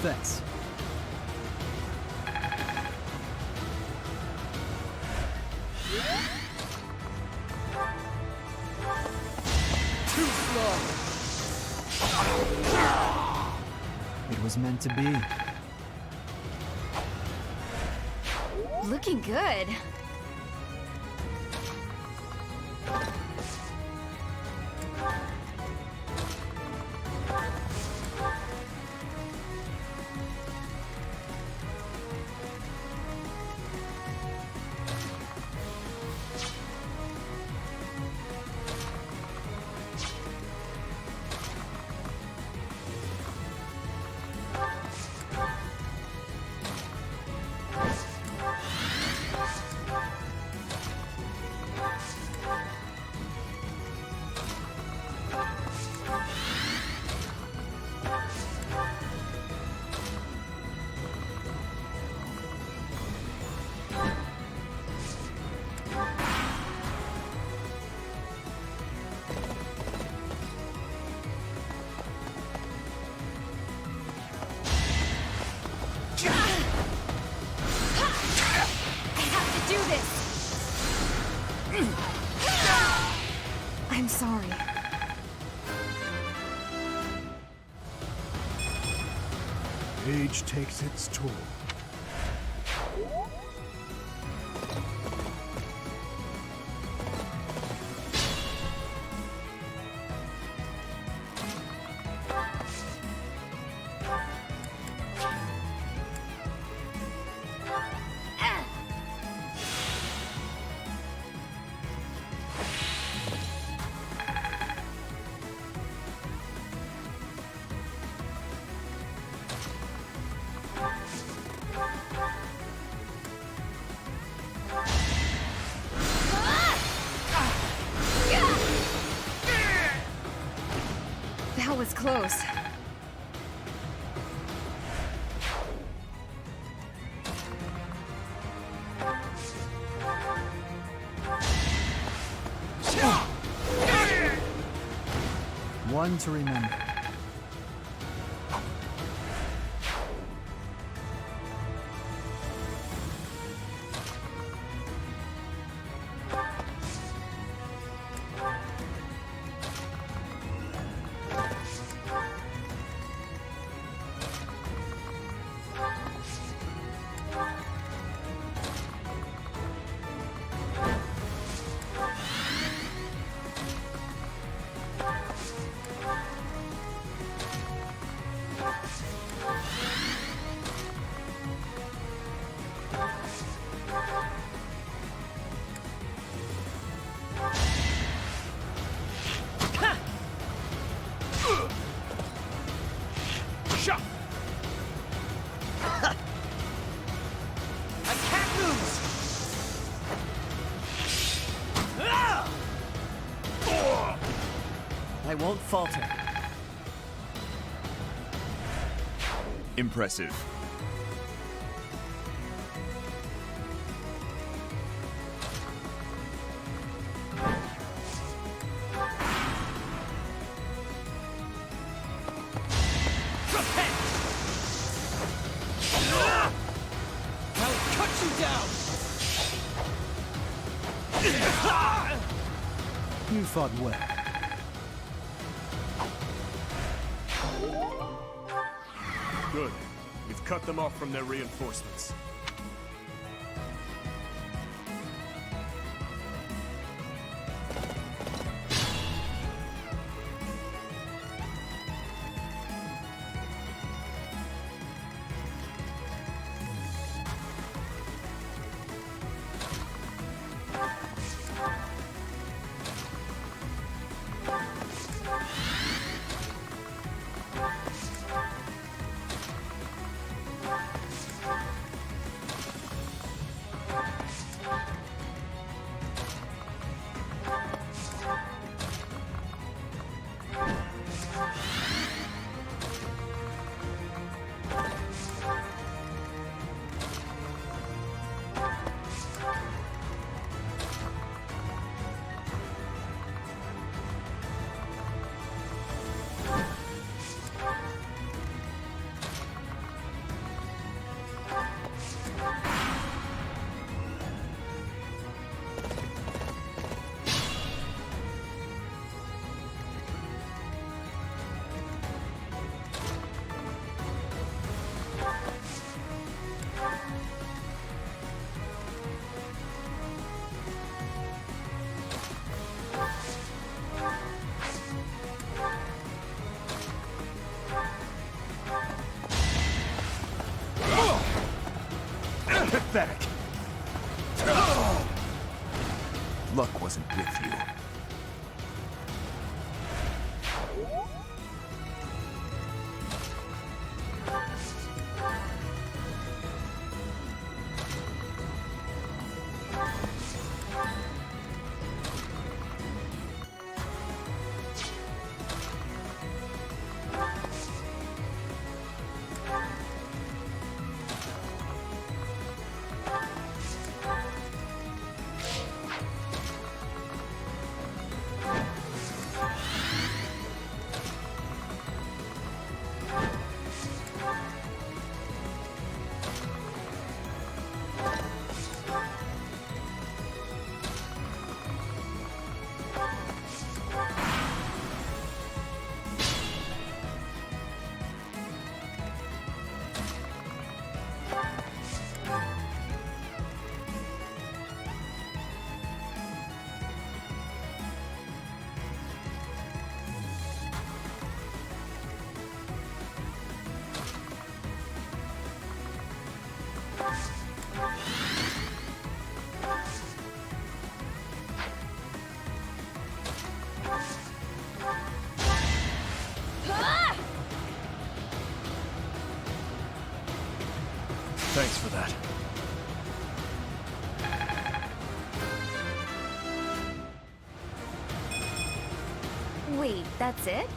Thanks. Too slow. It was meant to be. Looking good. I'm sorry. Age takes its toll. That was close. One to remember. I won't falter. Impressive. You fought well. Good. We've cut them off from their reinforcements. Pathetic. Luck wasn't with you. Thanks for that. Wait, that's it?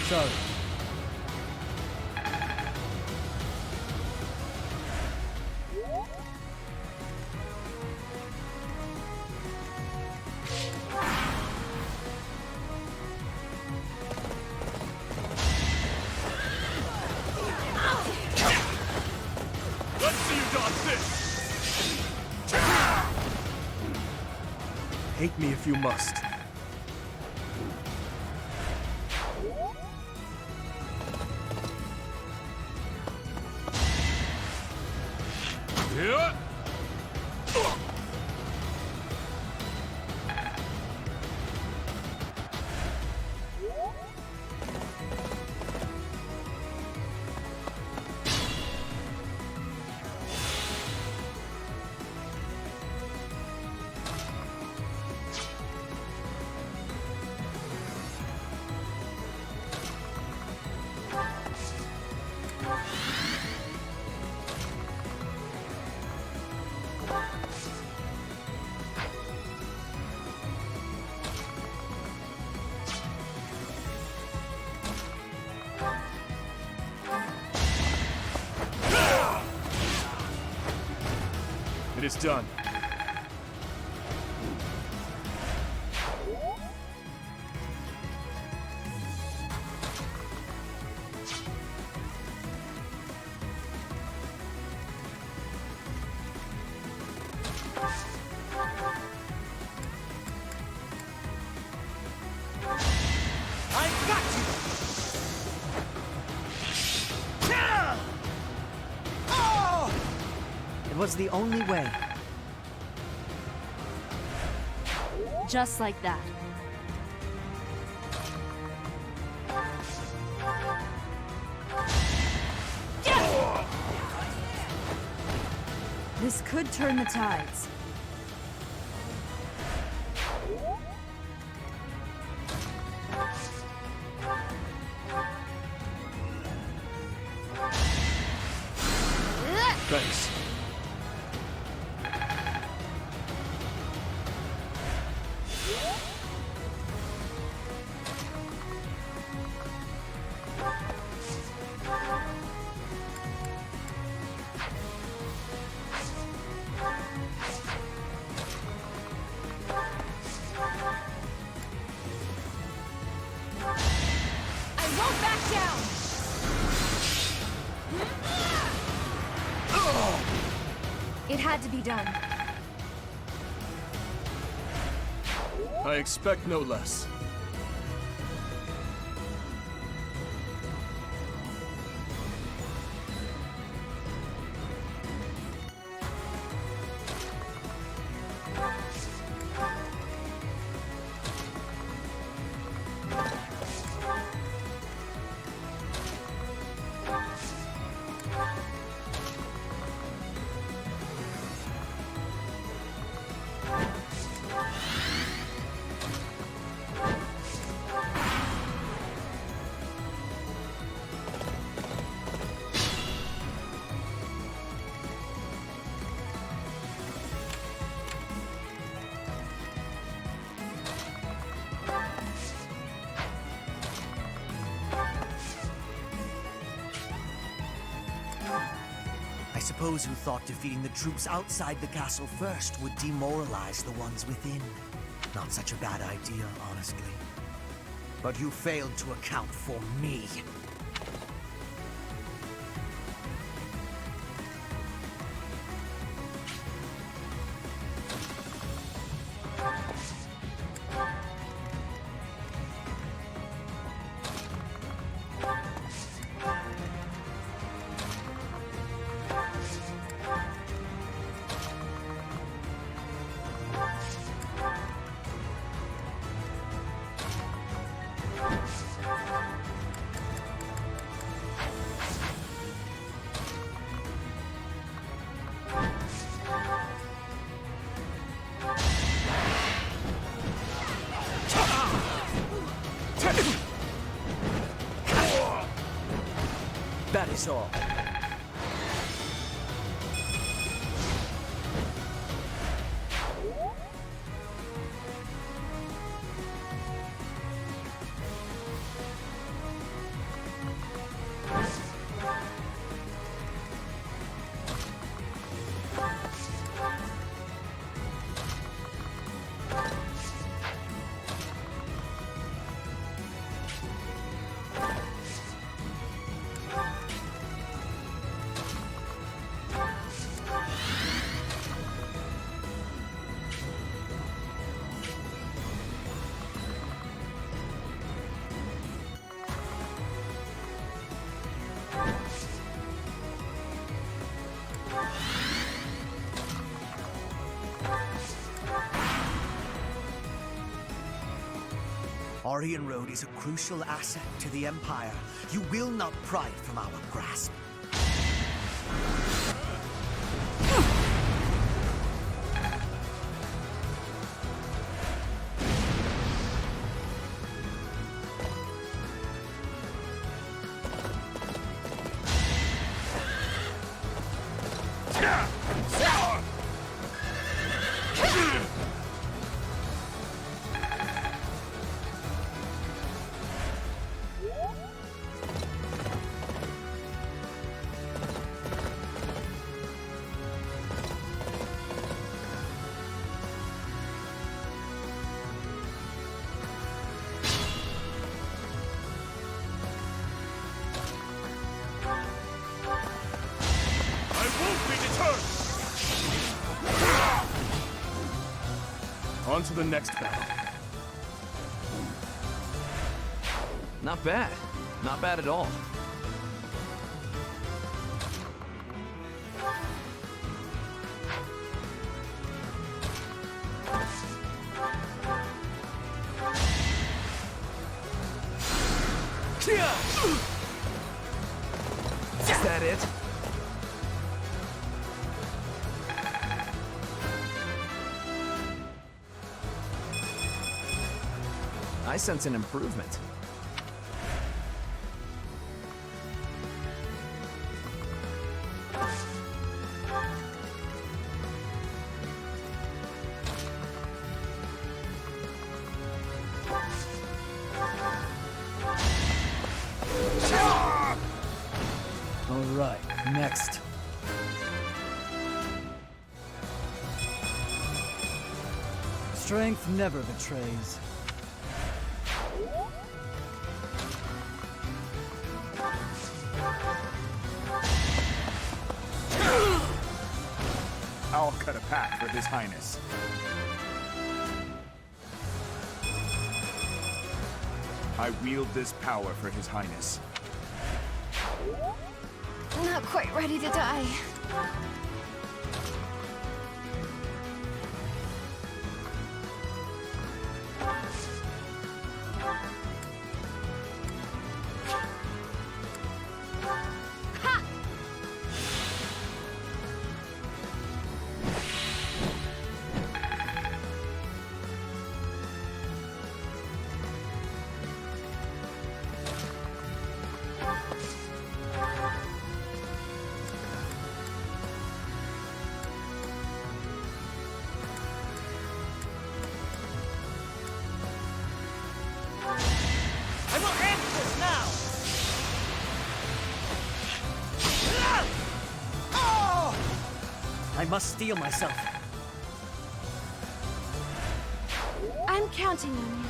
Sorry. Let's see you dodge this! Hate me if you must. Yeah. It is done. It was the only way. Just like that. This could turn the tides. Thanks. I won't back down! It had to be done. I expect no less. I suppose you thought defeating the troops outside the castle first would demoralize the ones within. Not such a bad idea, honestly. But you failed to account for me. is all. Orion Road is a crucial asset to the Empire. You will not pry it from our grasp. On to the next battle. Not bad. Not bad at all. Is that it? I sense an improvement. All right, next. Strength never betrays. I'll cut a path for His Highness. I wield this power for His Highness. Not quite ready to die. I will end this now! I must steel myself. I'm counting on you.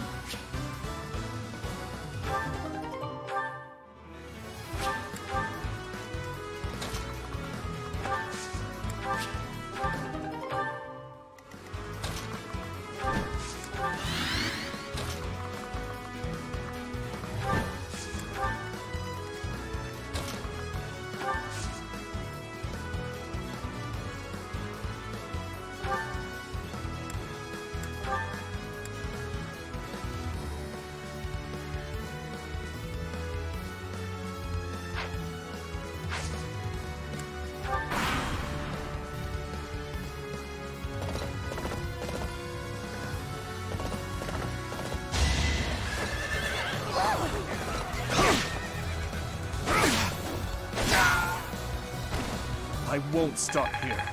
I won't stop here.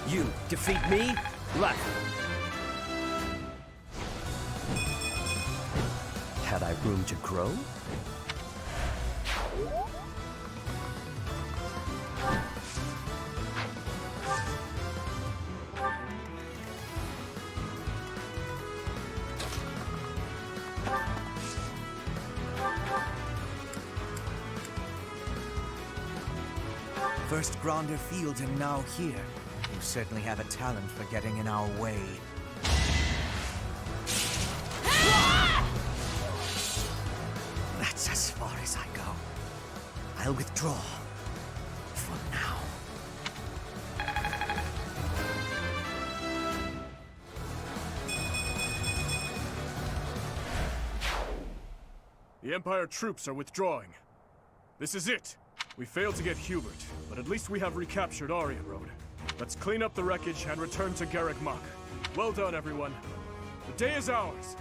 You defeat me? Left. Had I room to grow? First Gronder Field and now here. You certainly have a talent for getting in our way. That's as far as I go. I'll withdraw. For now. The Empire troops are withdrawing. This is it. We failed to get Hubert, but at least we have recaptured Aryan Road. Let's clean up the wreckage and return to Garrick Mach. Well done, everyone. The day is ours.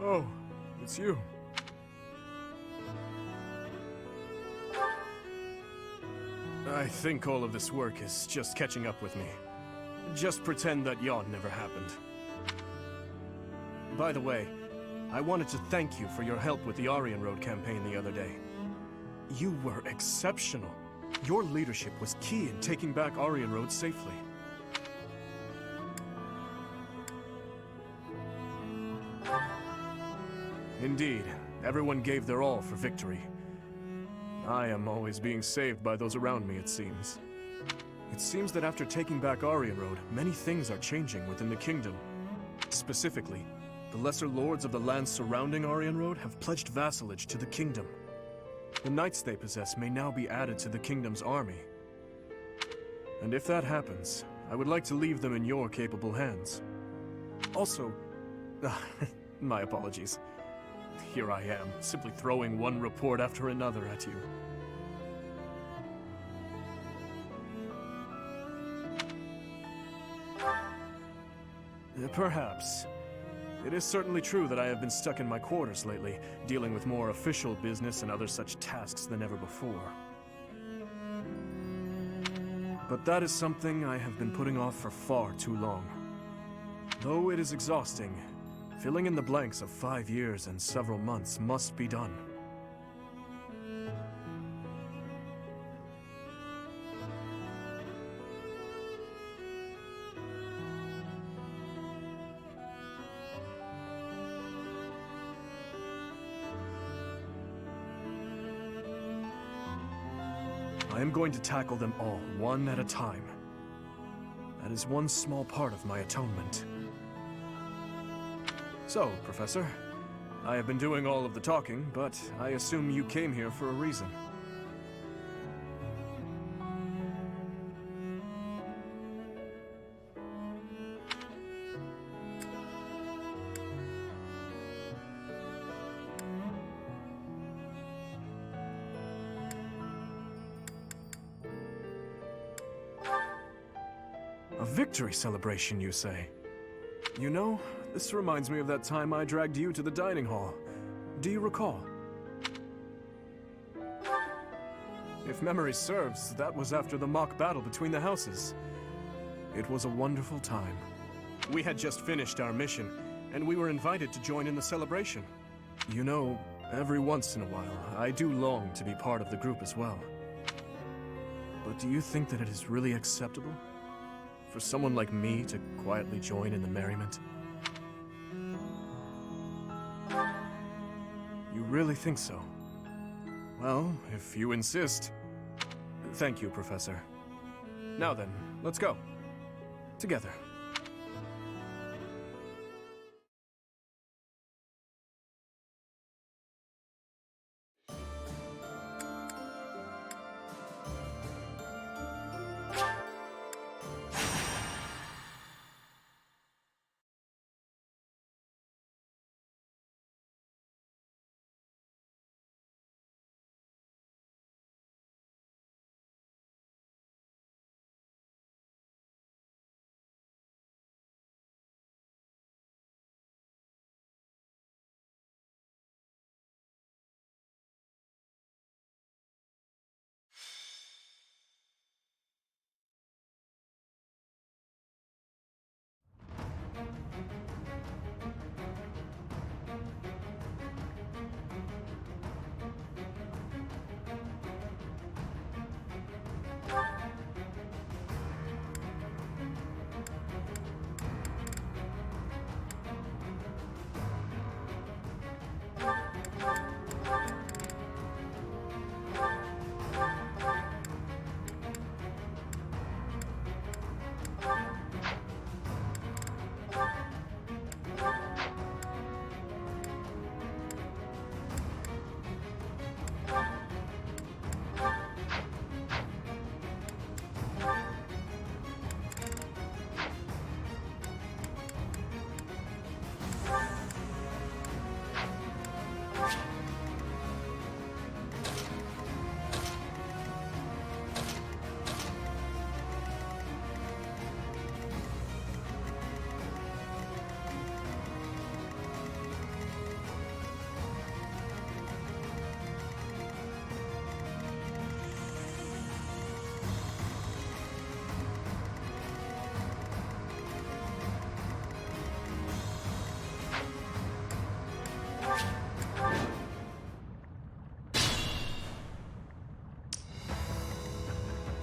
Oh, it's you. I think all of this work is just catching up with me. Just pretend that yawn never happened. By the way, I wanted to thank you for your help with the Aryan Road campaign the other day. You were exceptional. Your leadership was key in taking back Aryan Road safely. Indeed, everyone gave their all for victory. I am always being saved by those around me, it seems. It seems that after taking back Aryan Road, many things are changing within the kingdom. Specifically, the lesser lords of the lands surrounding Aryan Road have pledged vassalage to the kingdom. The knights they possess may now be added to the kingdom's army. And if that happens, I would like to leave them in your capable hands. Also, my apologies. Here I am, simply throwing one report after another at you. Perhaps. It is certainly true that I have been stuck in my quarters lately, dealing with more official business and other such tasks than ever before. But that is something I have been putting off for far too long. Though it is exhausting, filling in the blanks of 5 years and several months must be done. I am going to tackle them all, one at a time. That is one small part of my atonement. So, Professor, I have been doing all of the talking, but I assume you came here for a reason. A victory celebration, you say? You know, this reminds me of that time I dragged you to the dining hall. Do you recall? If memory serves, that was after the mock battle between the houses. It was a wonderful time. We had just finished our mission, and we were invited to join in the celebration. You know, every once in a while, I do long to be part of the group as well. But do you think that it is really acceptable for someone like me to quietly join in the merriment? You really think so? Well, if you insist. Thank you, Professor. Now then, let's go. Together.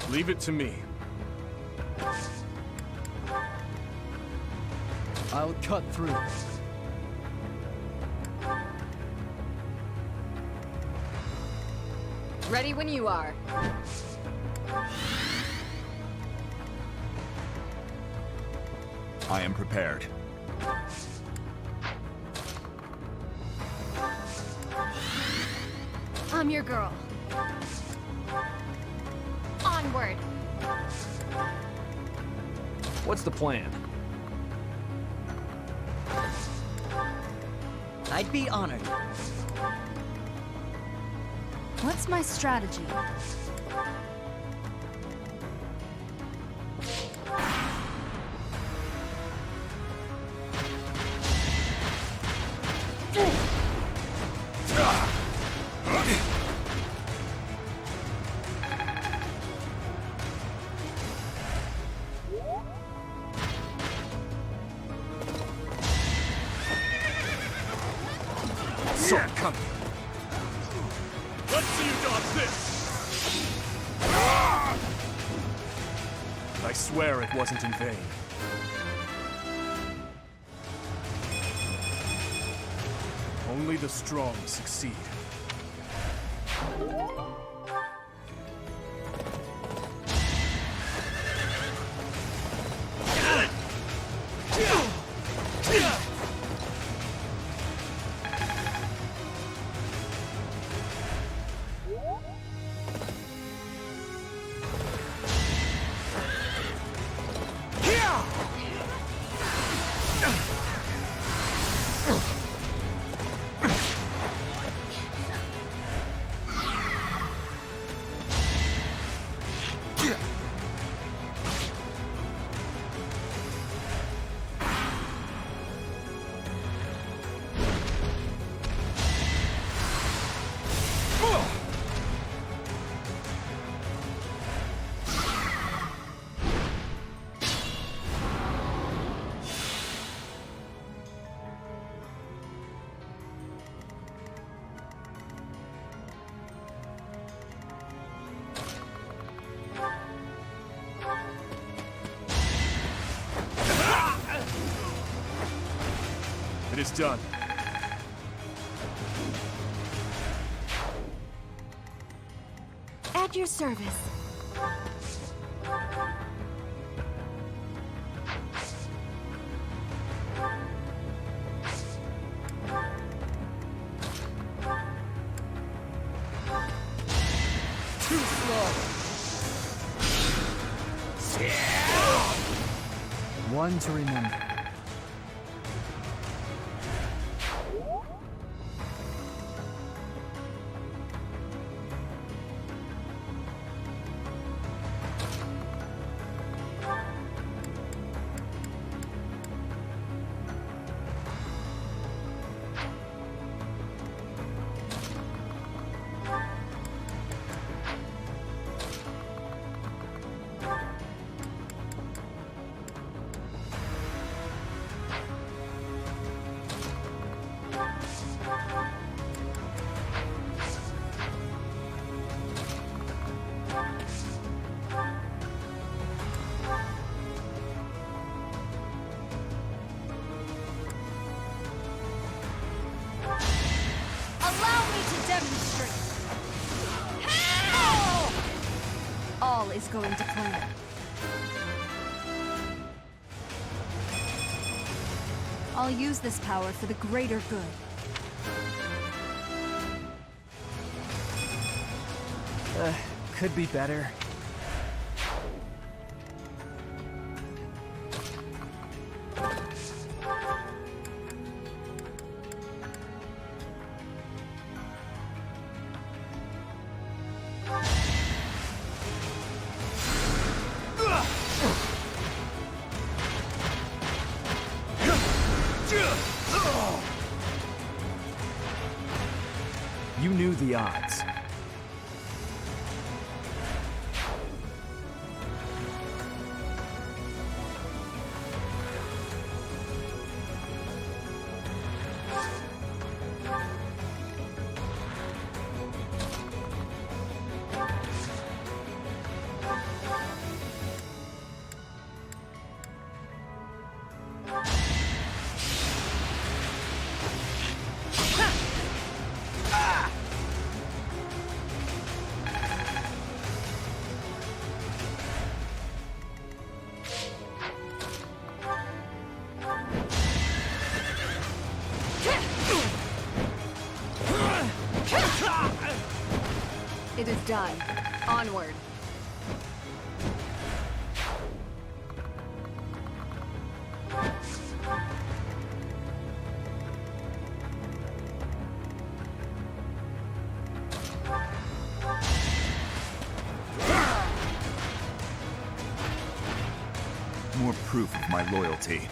Leave it to me. I'll cut through. Ready when you are. I am prepared. I'm your girl. Onward. What's the plan? I'd be honored. What's my strategy? Come. Let's see you dodge this! I swear it wasn't in vain. Only the strong succeed. Job's done. At your service. Too slow. One to remember. Allow me to demonstrate. All is going to plan. I'll use this power for the greater good. Could be better. You knew the odds. It is done. Onward. More proof of my loyalty.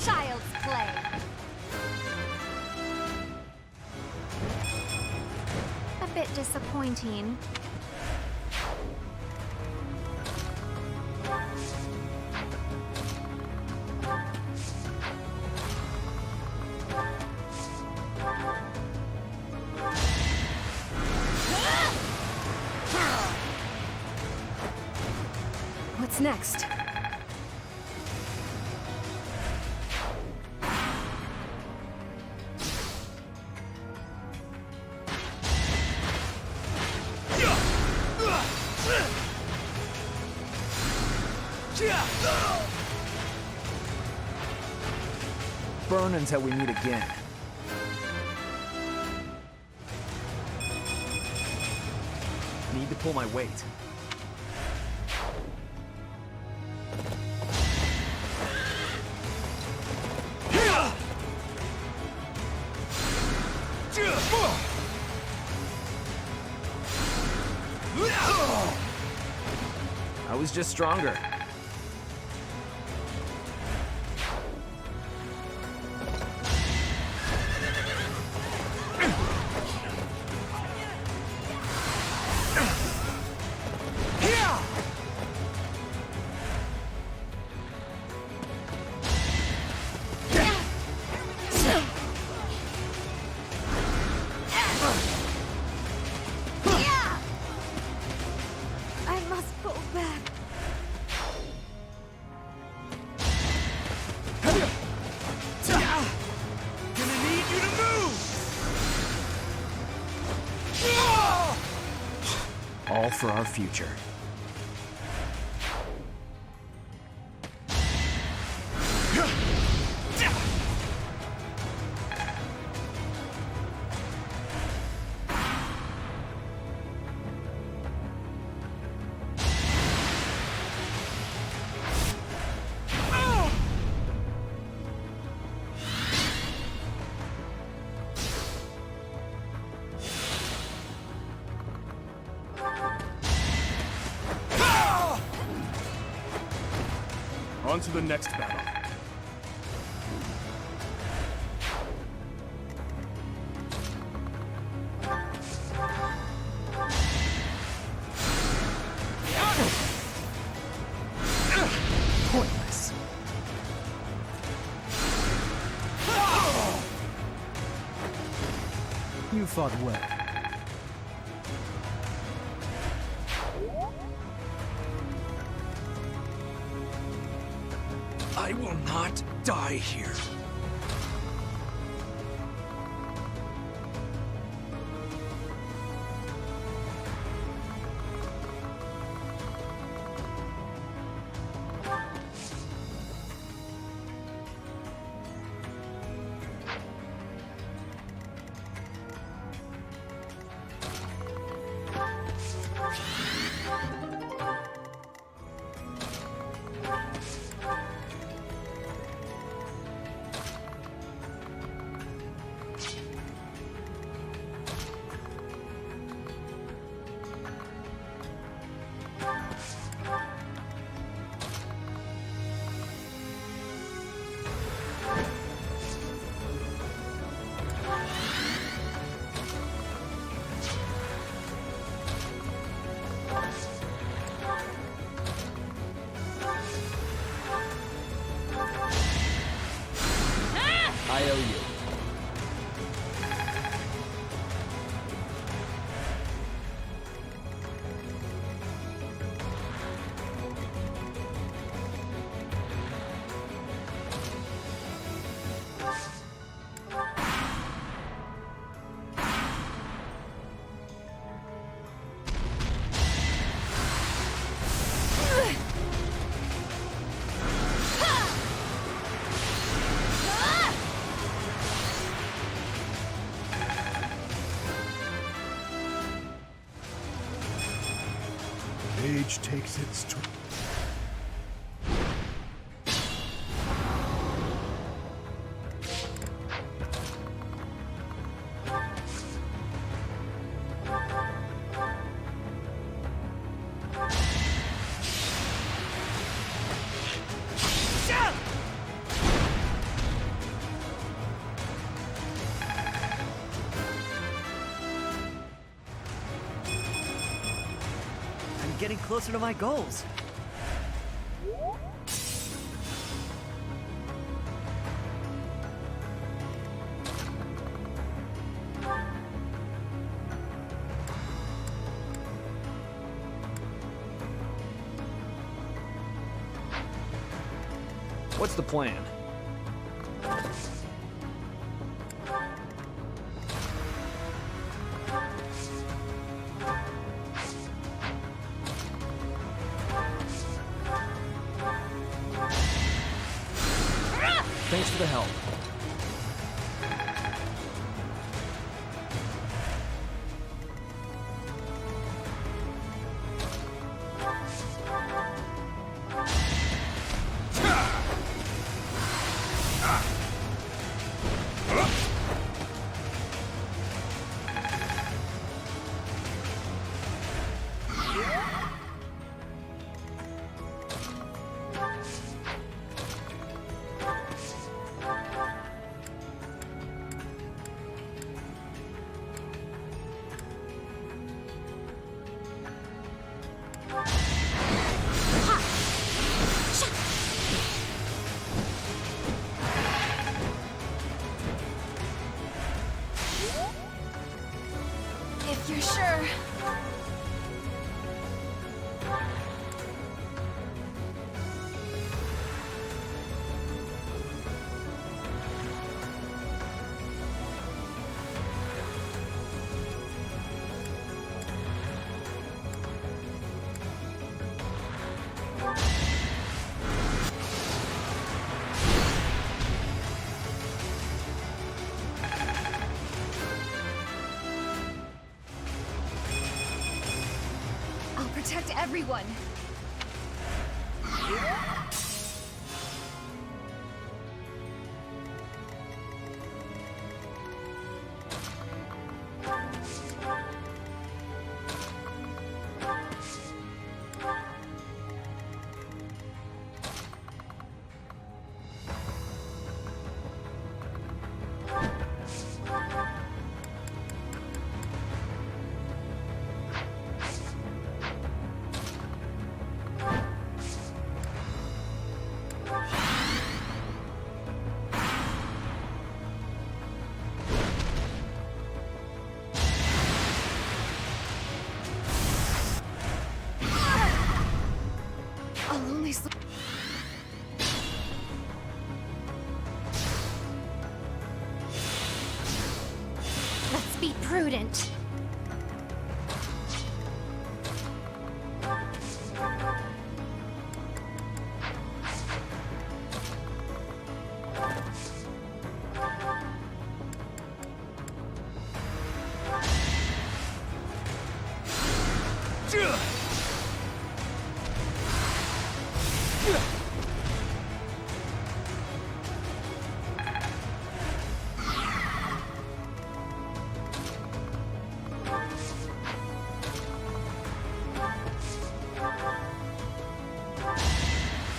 Child's play. A bit disappointing. What's next? Burn until we meet again. Need to pull my weight. I was just stronger. for our future. On to the next battle. Pointless. You fought well. I will not die here. I owe you. Age takes its toll. Getting closer to my goals. What's the plan? Thanks for the help. everyone! I'll only sleep. Let's be prudent.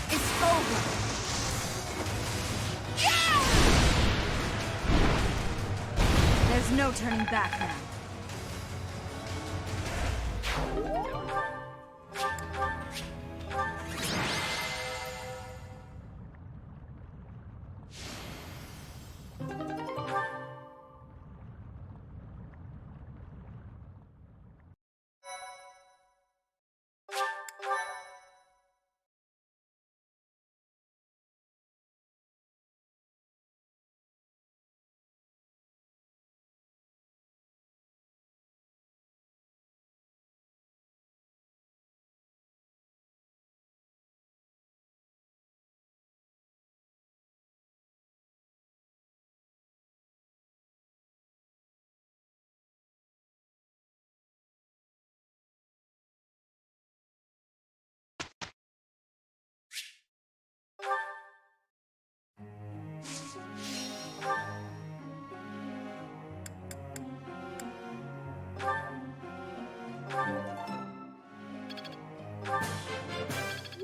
It's over. There's no turning back now.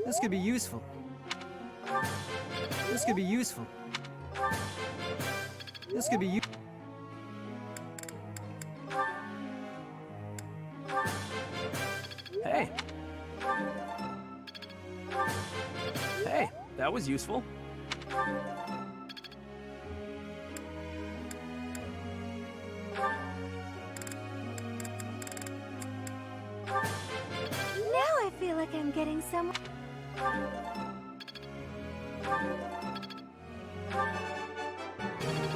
This could be useful. This could be useful. This could be useful. Hey. Hey, that was useful. Now I feel like I'm getting somewhere.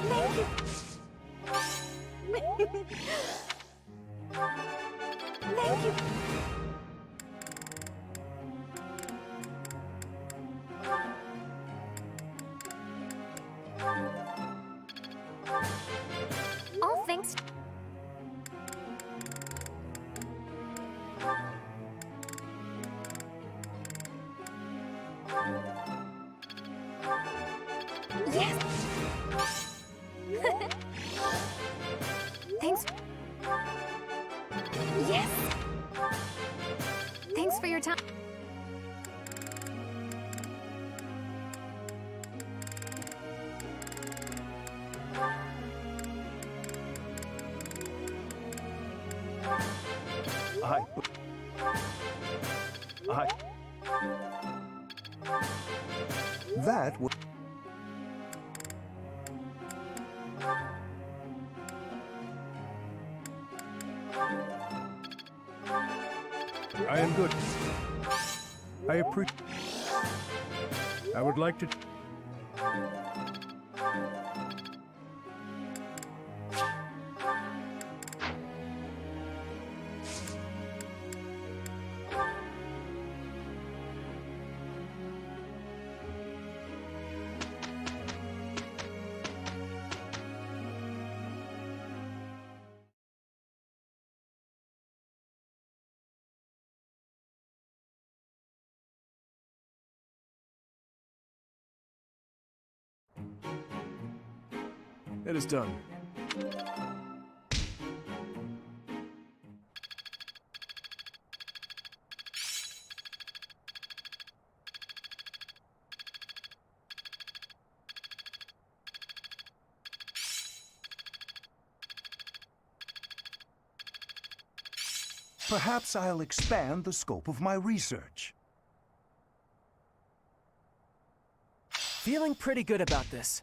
Thank you. Thank you. All thanks. Yes. Thanks. Yes. Thanks for your time. That would... I am good. I appreciate... I would like to... It is done. Perhaps I'll expand the scope of my research. Feeling pretty good about this.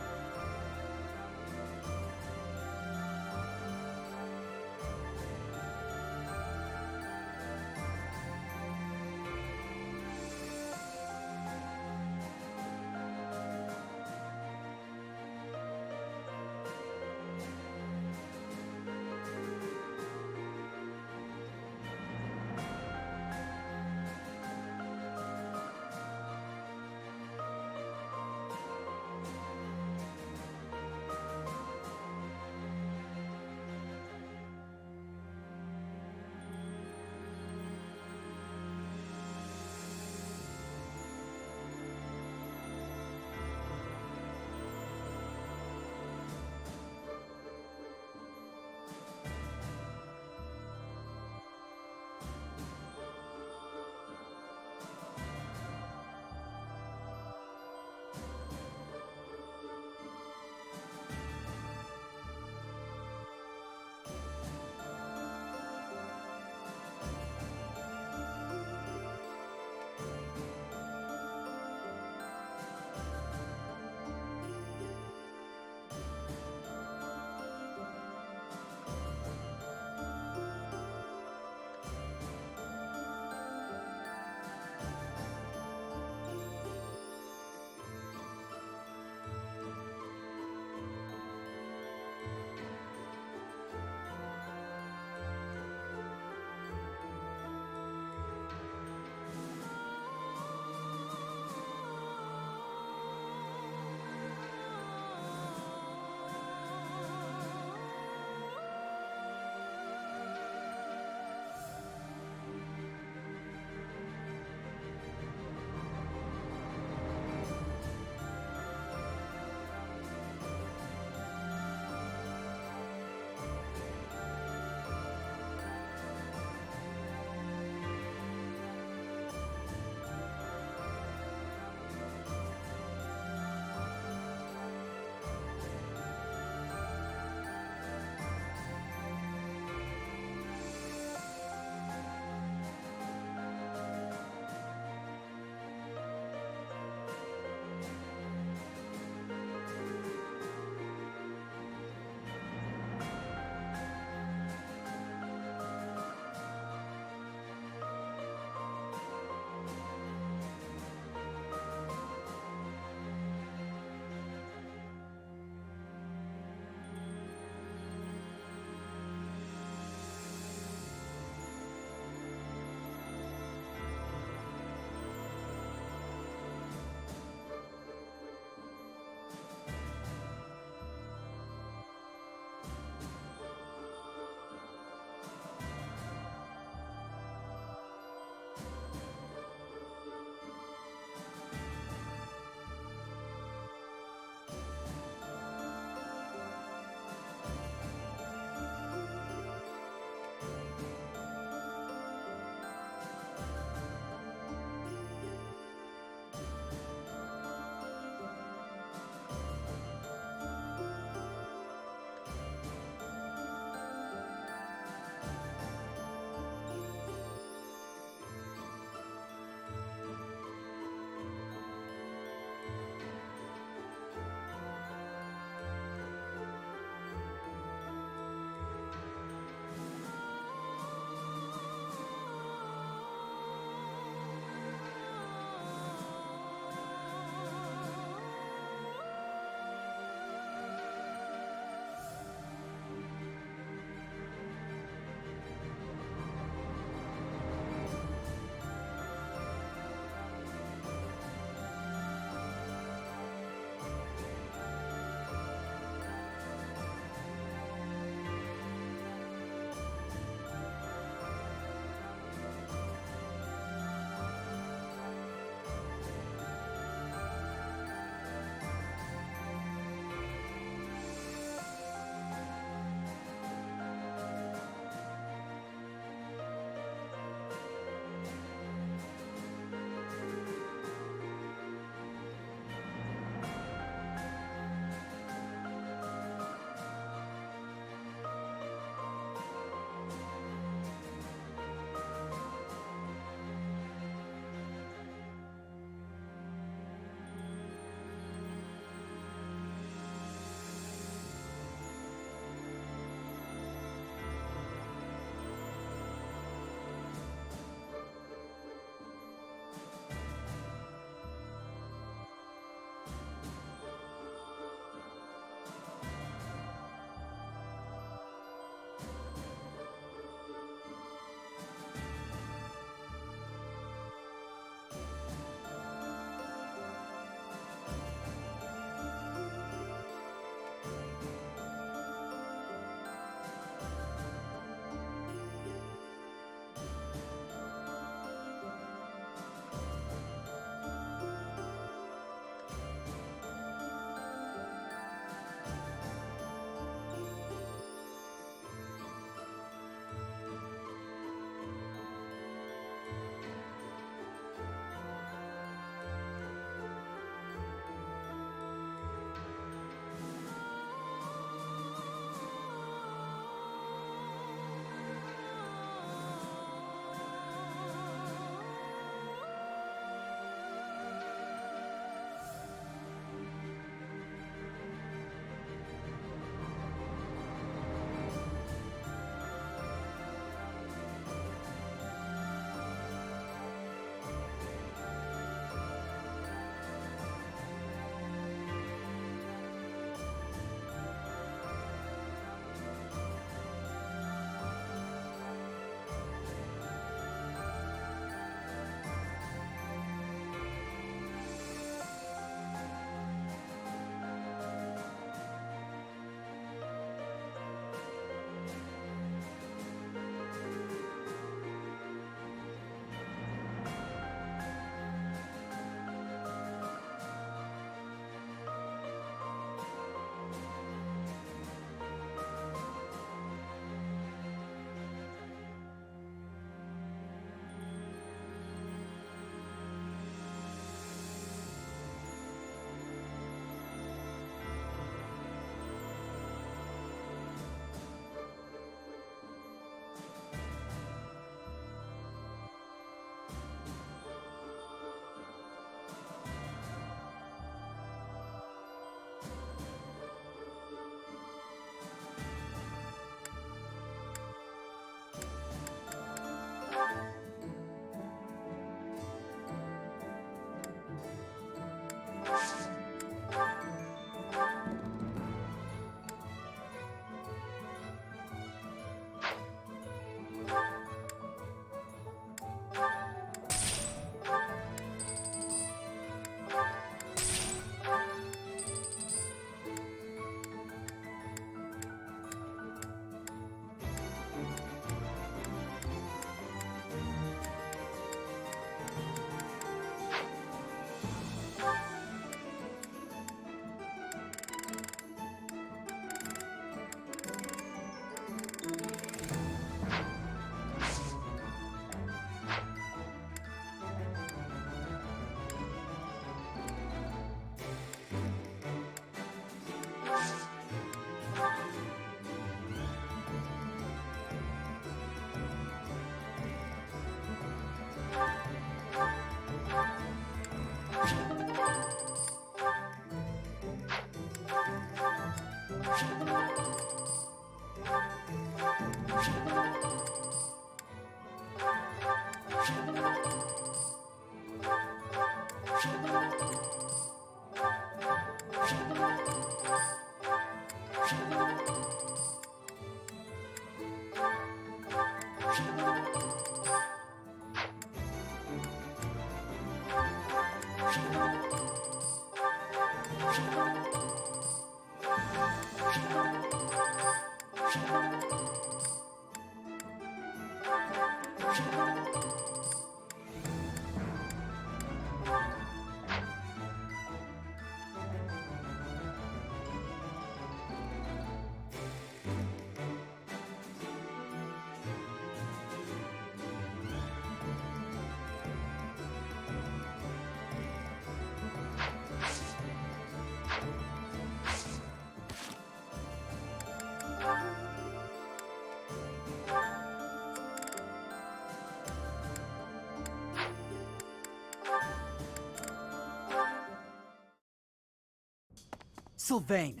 Sylvain!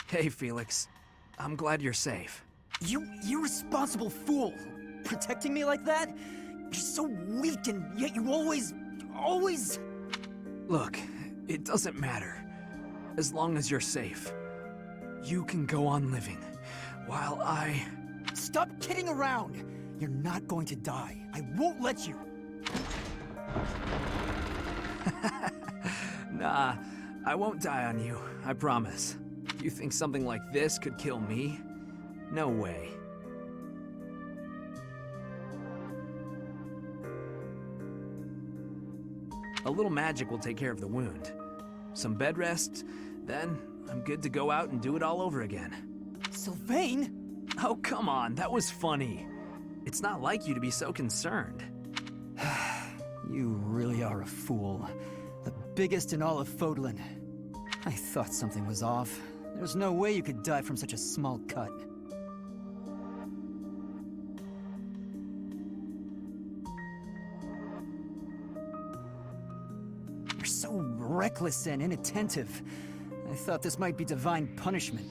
Hey, Felix. I'm glad you're safe. You irresponsible fool! Protecting me like that? You're so weak and yet you always... Look, it doesn't matter. As long as you're safe. You can go on living, while I... Stop kidding around! You're not going to die. I won't let you! Nah, I won't die on you, I promise. You think something like this could kill me? No way. A little magic will take care of the wound. Some bed rest, then I'm good to go out and do it all over again. Sylvain? Oh, come on, that was funny. It's not like you to be so concerned. You really are a fool. The biggest in all of Fodlan. I thought something was off. There's no way you could die from such a small cut. You're so reckless and inattentive. I thought this might be divine punishment.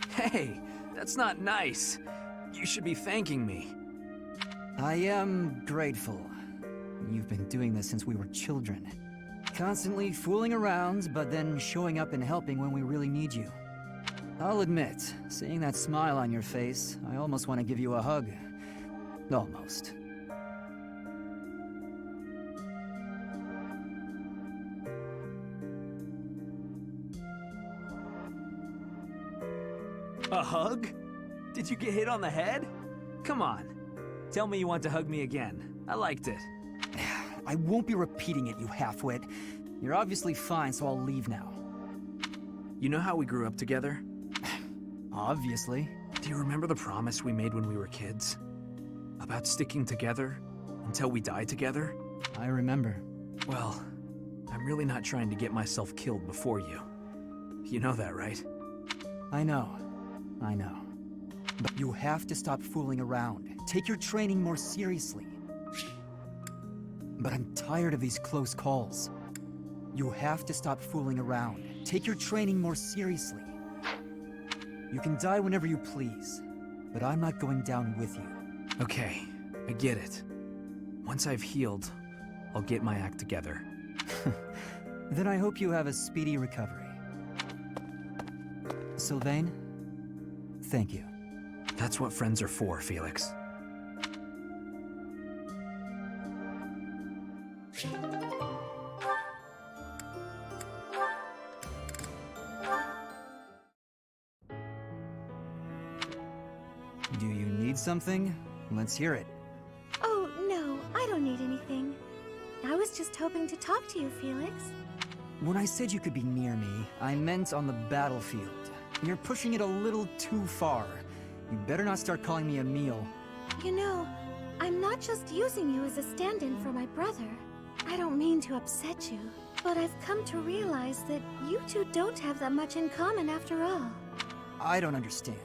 Hey, that's not nice. You should be thanking me. I am grateful. You've been doing this since we were children. Constantly fooling around, but then showing up and helping when we really need you. I'll admit, seeing that smile on your face, I almost want to give you a hug. Almost. A hug? Did you get hit on the head? Come on. Tell me you want to hug me again. I liked it. I won't be repeating it, you half-wit. You're obviously fine, so I'll leave now. You know how we grew up together? Obviously. Do you remember the promise we made when we were kids? About sticking together until we die together? I remember. Well, I'm really not trying to get myself killed before you. You know that, right? I know. But you have to stop fooling around. Take your training more seriously. But I'm tired of these close calls. You have to stop fooling around. Take your training more seriously. You can die whenever you please, but I'm not going down with you. Okay, I get it. Once I've healed, I'll get my act together. Then I hope you have a speedy recovery. Sylvain, thank you. That's what friends are for, Felix. Do you need something? Let's hear it. Oh, no, I don't need anything. I was just hoping to talk to you, Felix. When I said you could be near me, I meant on the battlefield. You're pushing it a little too far. You better not start calling me Emil. You know, I'm not just using you as a stand-in for my brother. I don't mean to upset you, but I've come to realize that you two don't have that much in common after all. I don't understand.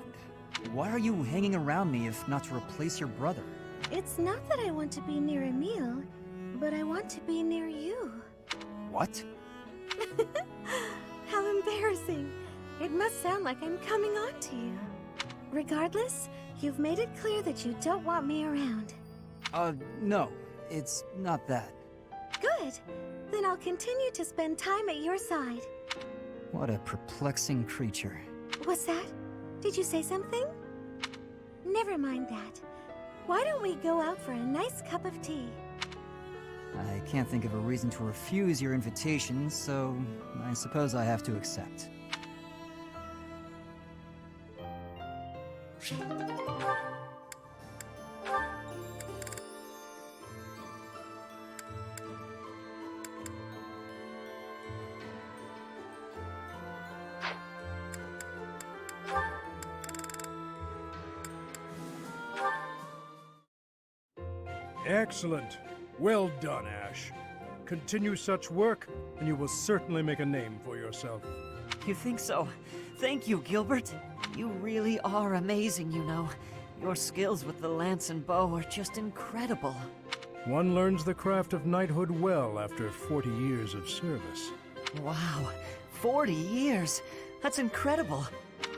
Why are you hanging around me if not to replace your brother? It's not that I want to be near Emil, but I want to be near you. What? How embarrassing. It must sound like I'm coming on to you. Regardless, you've made it clear that you don't want me around. No. It's not that. Good. Then I'll continue to spend time at your side. What a perplexing creature. What's that? Did you say something? Never mind that. Why don't we go out for a nice cup of tea? I can't think of a reason to refuse your invitation, so I suppose I have to accept. Excellent. Well done, Ash. Continue such work, and you will certainly make a name for yourself. You think so? Thank you, Gilbert. You really are amazing, you know. Your skills with the lance and bow are just incredible. One learns the craft of knighthood well after 40 years of service. Wow, 40 years? That's incredible.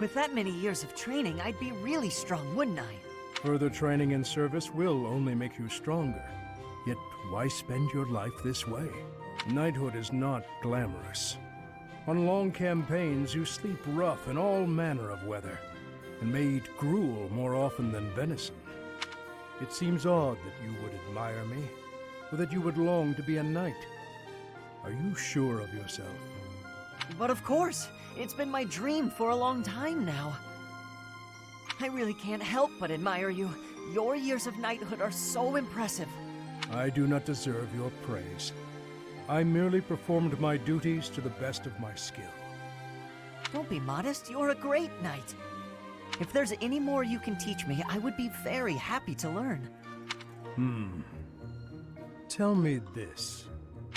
With that many years of training, I'd be really strong, wouldn't I? Further training and service will only make you stronger. Yet why spend your life this way? Knighthood is not glamorous. On long campaigns, you sleep rough in all manner of weather, and may eat gruel more often than venison. It seems odd that you would admire me, or that you would long to be a knight. Are you sure of yourself? But of course! It's been my dream for a long time now. I really can't help but admire you. Your years of knighthood are so impressive. I do not deserve your praise. I merely performed my duties to the best of my skill. Don't be modest, you're a great knight. If there's any more you can teach me, I would be very happy to learn. Tell me this.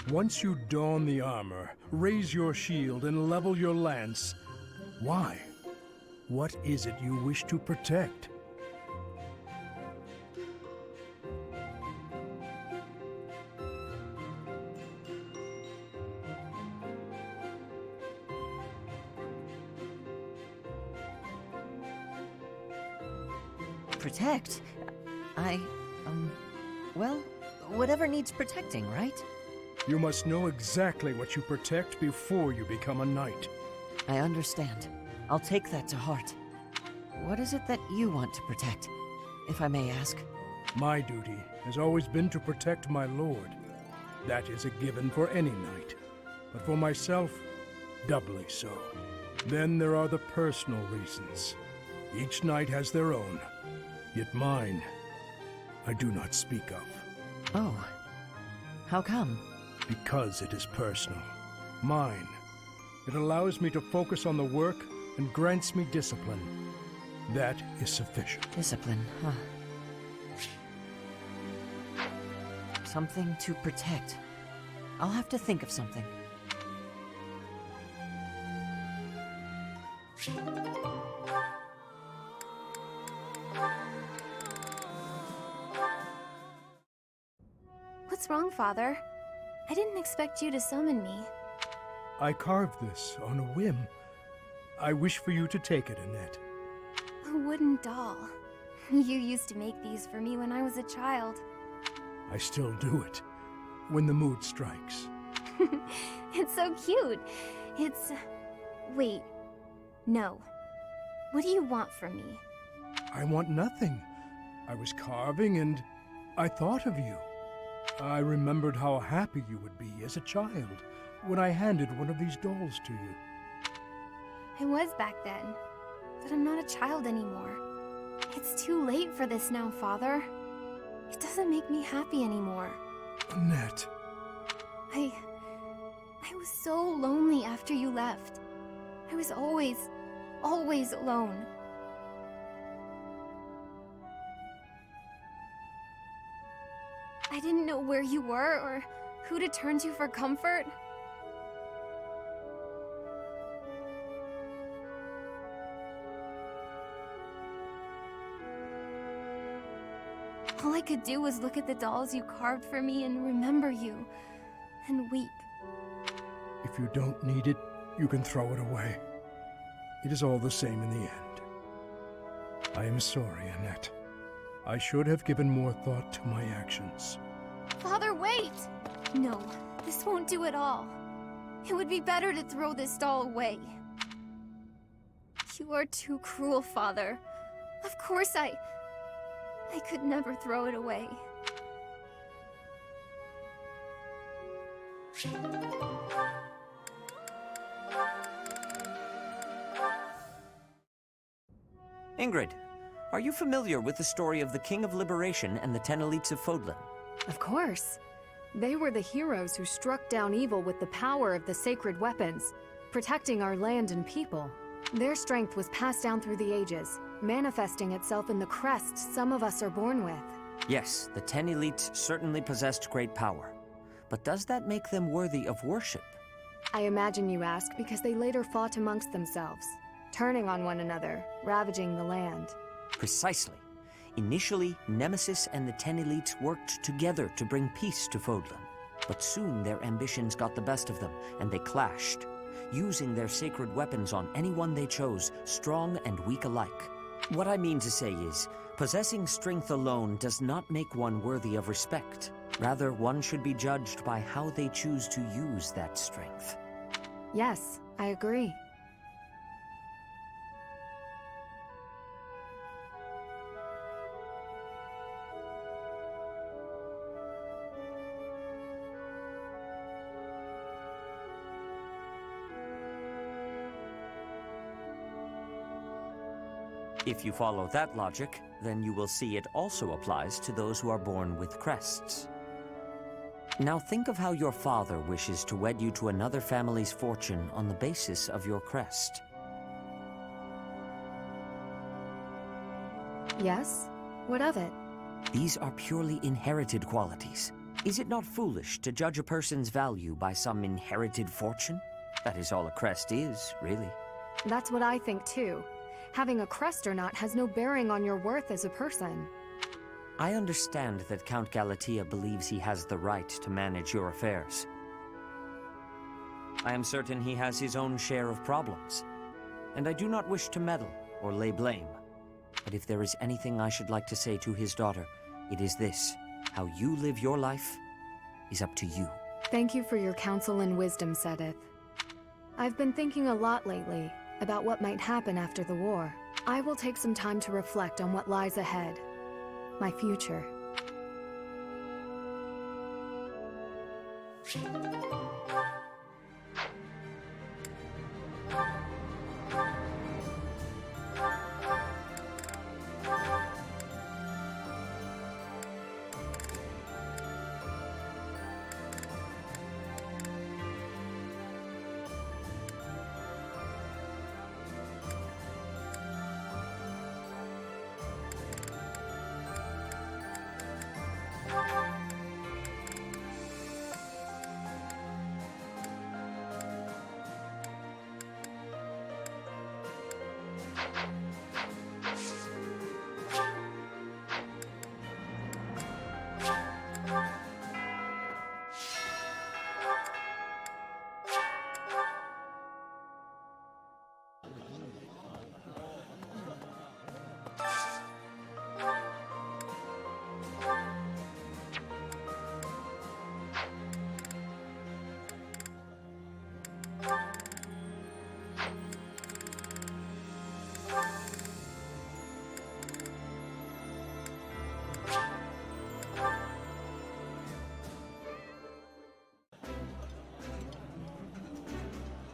Once you don the armor, raise your shield, and level your lance, why? What is it you wish to protect? Protect? Well, whatever needs protecting, right? You must know exactly what you protect before you become a knight. I understand. I'll take that to heart. What is it that you want to protect, if I may ask? My duty has always been to protect my lord. That is a given for any knight. But for myself, doubly so. Then there are the personal reasons. Each knight has their own. Yet mine, I do not speak of. Oh. How come? Because it is personal. Mine. It allows me to focus on the work and grants me discipline. That is sufficient. Discipline, huh? Something to protect. I'll have to think of something. What's wrong, Father? I didn't expect you to summon me. I carved this on a whim. I wish for you to take it, Annette. A wooden doll. You used to make these for me when I was a child. I still do it, when the mood strikes. It's so cute. It's... Wait. No. What do you want from me? I want nothing. I was carving and I thought of you. I remembered how happy you would be as a child when I handed one of these dolls to you. I was back then, but I'm not a child anymore. It's too late for this now, Father. It doesn't make me happy anymore. Annette. I was so lonely after you left. I was always alone. I didn't know where you were or who to turn to for comfort. All I could do was look at the dolls you carved for me and remember you, and weep. If you don't need it, you can throw it away. It is all the same in the end. I am sorry, Annette. I should have given more thought to my actions. Father, wait! No, this won't do at all. It would be better to throw this doll away. You are too cruel, Father. Of course I could never throw it away. Ingrid, are you familiar with the story of the King of Liberation and the 10 elites of Fodlan? Of course. They were the heroes who struck down evil with the power of the sacred weapons, protecting our land and people. Their strength was passed down through the ages, manifesting itself in the crest some of us are born with. Yes, the 10 elites certainly possessed great power. But does that make them worthy of worship? I imagine you ask because they later fought amongst themselves, turning on one another, ravaging the land. Precisely. Initially, Nemesis and the 10 elites worked together to bring peace to Fodlan. But soon their ambitions got the best of them, and they clashed. using their sacred weapons on anyone they chose, strong and weak alike. What I mean to say is, possessing strength alone does not make one worthy of respect. Rather, one should be judged by how they choose to use that strength. Yes, I agree. If you follow that logic, then you will see it also applies to those who are born with crests. Now think of how your father wishes to wed you to another family's fortune on the basis of your crest. Yes? What of it? These are purely inherited qualities. Is it not foolish to judge a person's value by some inherited fortune? That is all a crest is, really. That's what I think too. Having a crest or not has no bearing on your worth as a person. I understand that Count Galatea believes he has the right to manage your affairs. I am certain he has his own share of problems, and I do not wish to meddle or lay blame. But if there is anything I should like to say to his daughter, it is this: how you live your life is up to you. Thank you for your counsel and wisdom, Sedith. I've been thinking a lot lately about what might happen after the war. I will take some time to reflect on what lies ahead. My future.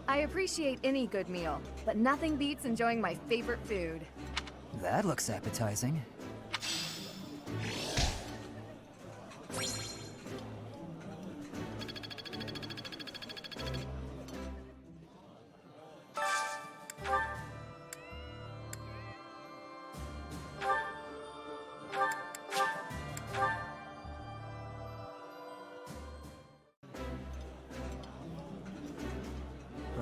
I appreciate any good meal, but nothing beats enjoying my favorite food. That looks appetizing.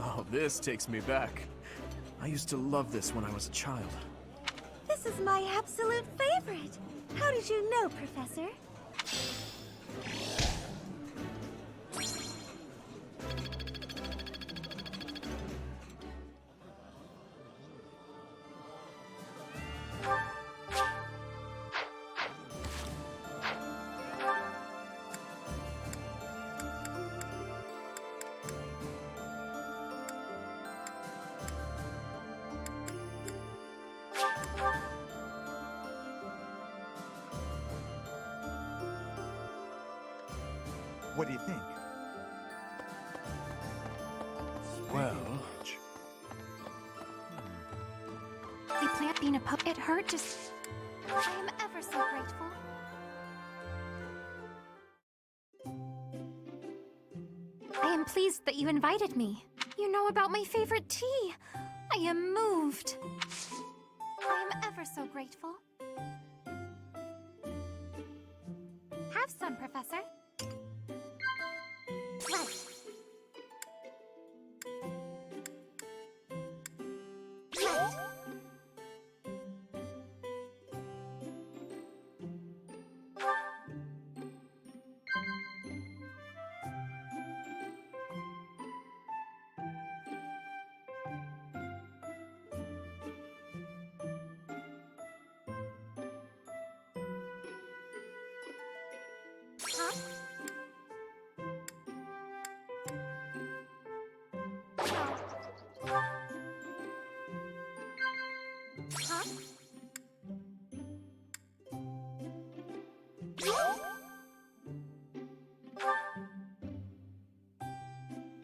Oh, this takes me back. I used to love this when I was a child. This is my absolute favorite. How did you know, Professor? What do you think? Well... We plant being opposed. It hurt just... I am ever so grateful. I am pleased that you invited me. You know about my favorite tea. I am moved. I am ever so grateful. Have some, Professor. Right. Right.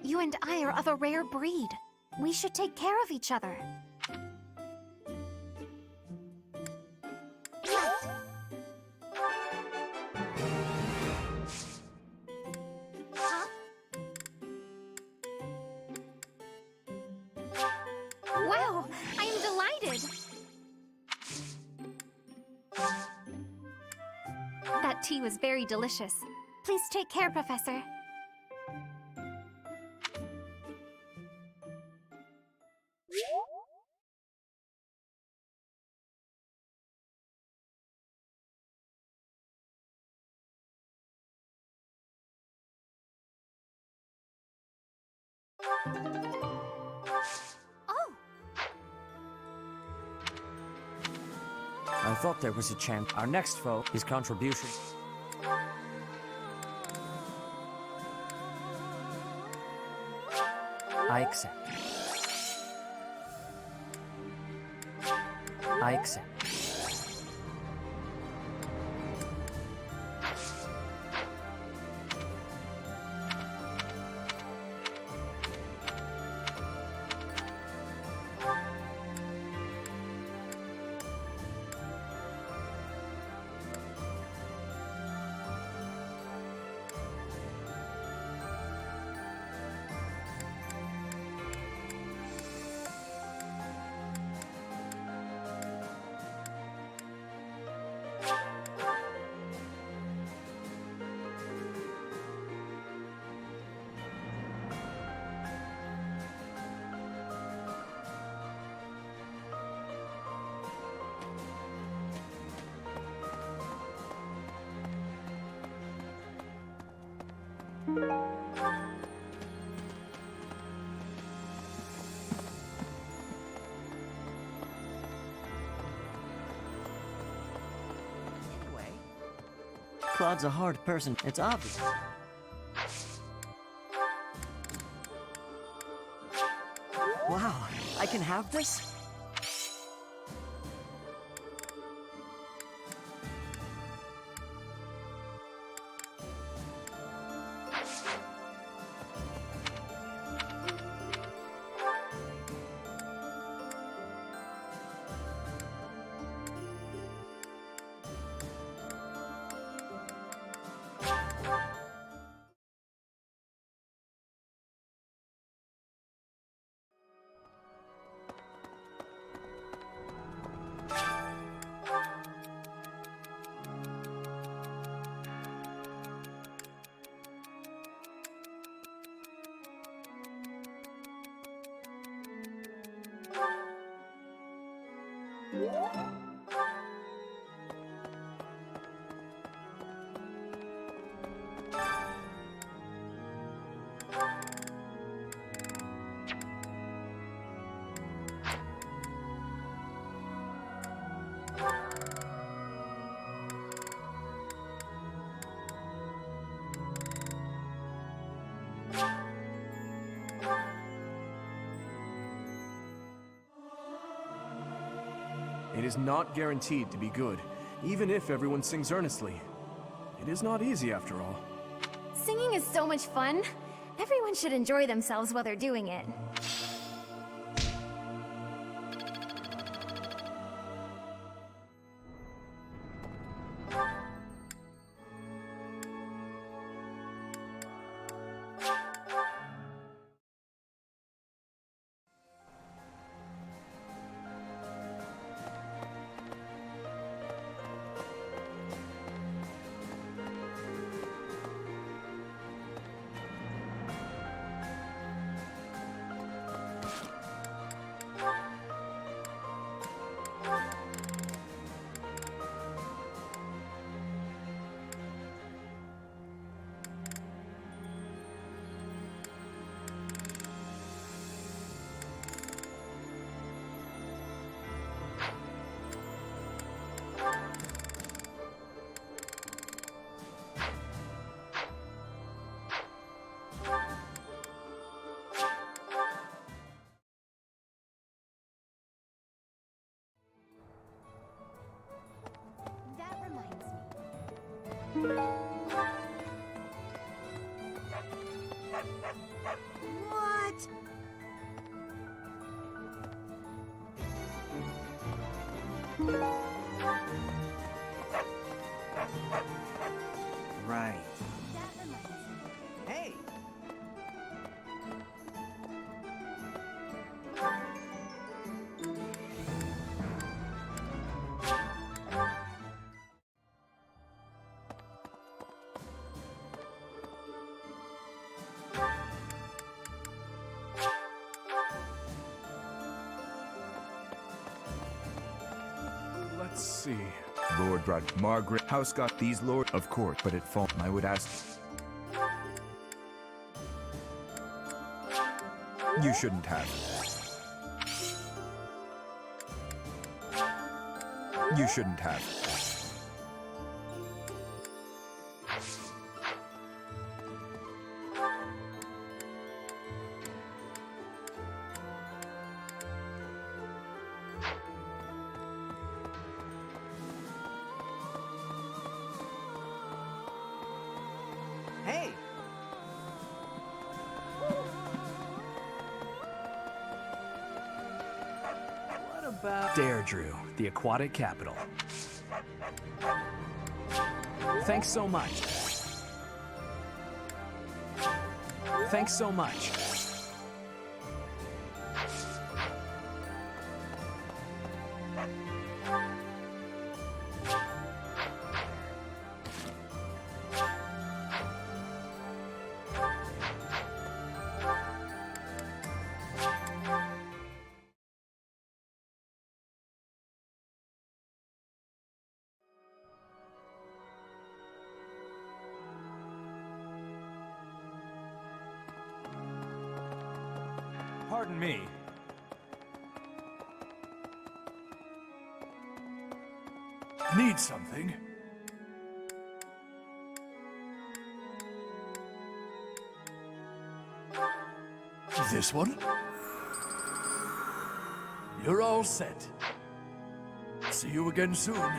You and I are of a rare breed. We should take care of each other. Wow, I am delighted! That tea was very delicious. Please take care, Professor. I thought there was a chance. Our next foe, his contribution. I accept. I accept. Claude's a hard person, it's obvious. Wow, I can have this? It is not guaranteed to be good, even if everyone sings earnestly. It is not easy after all. Singing is so much fun. Everyone should enjoy themselves while they're doing it. Right. Hey! Let's see. Lord brought Margaret. House got these lord of course, but it fall. I would ask. You shouldn't have. You shouldn't have. Hey! What about Deirdre, the aquatic capital? Thanks so much. Thanks so much. Pardon me. Need something? This one? You're all set. See you again soon.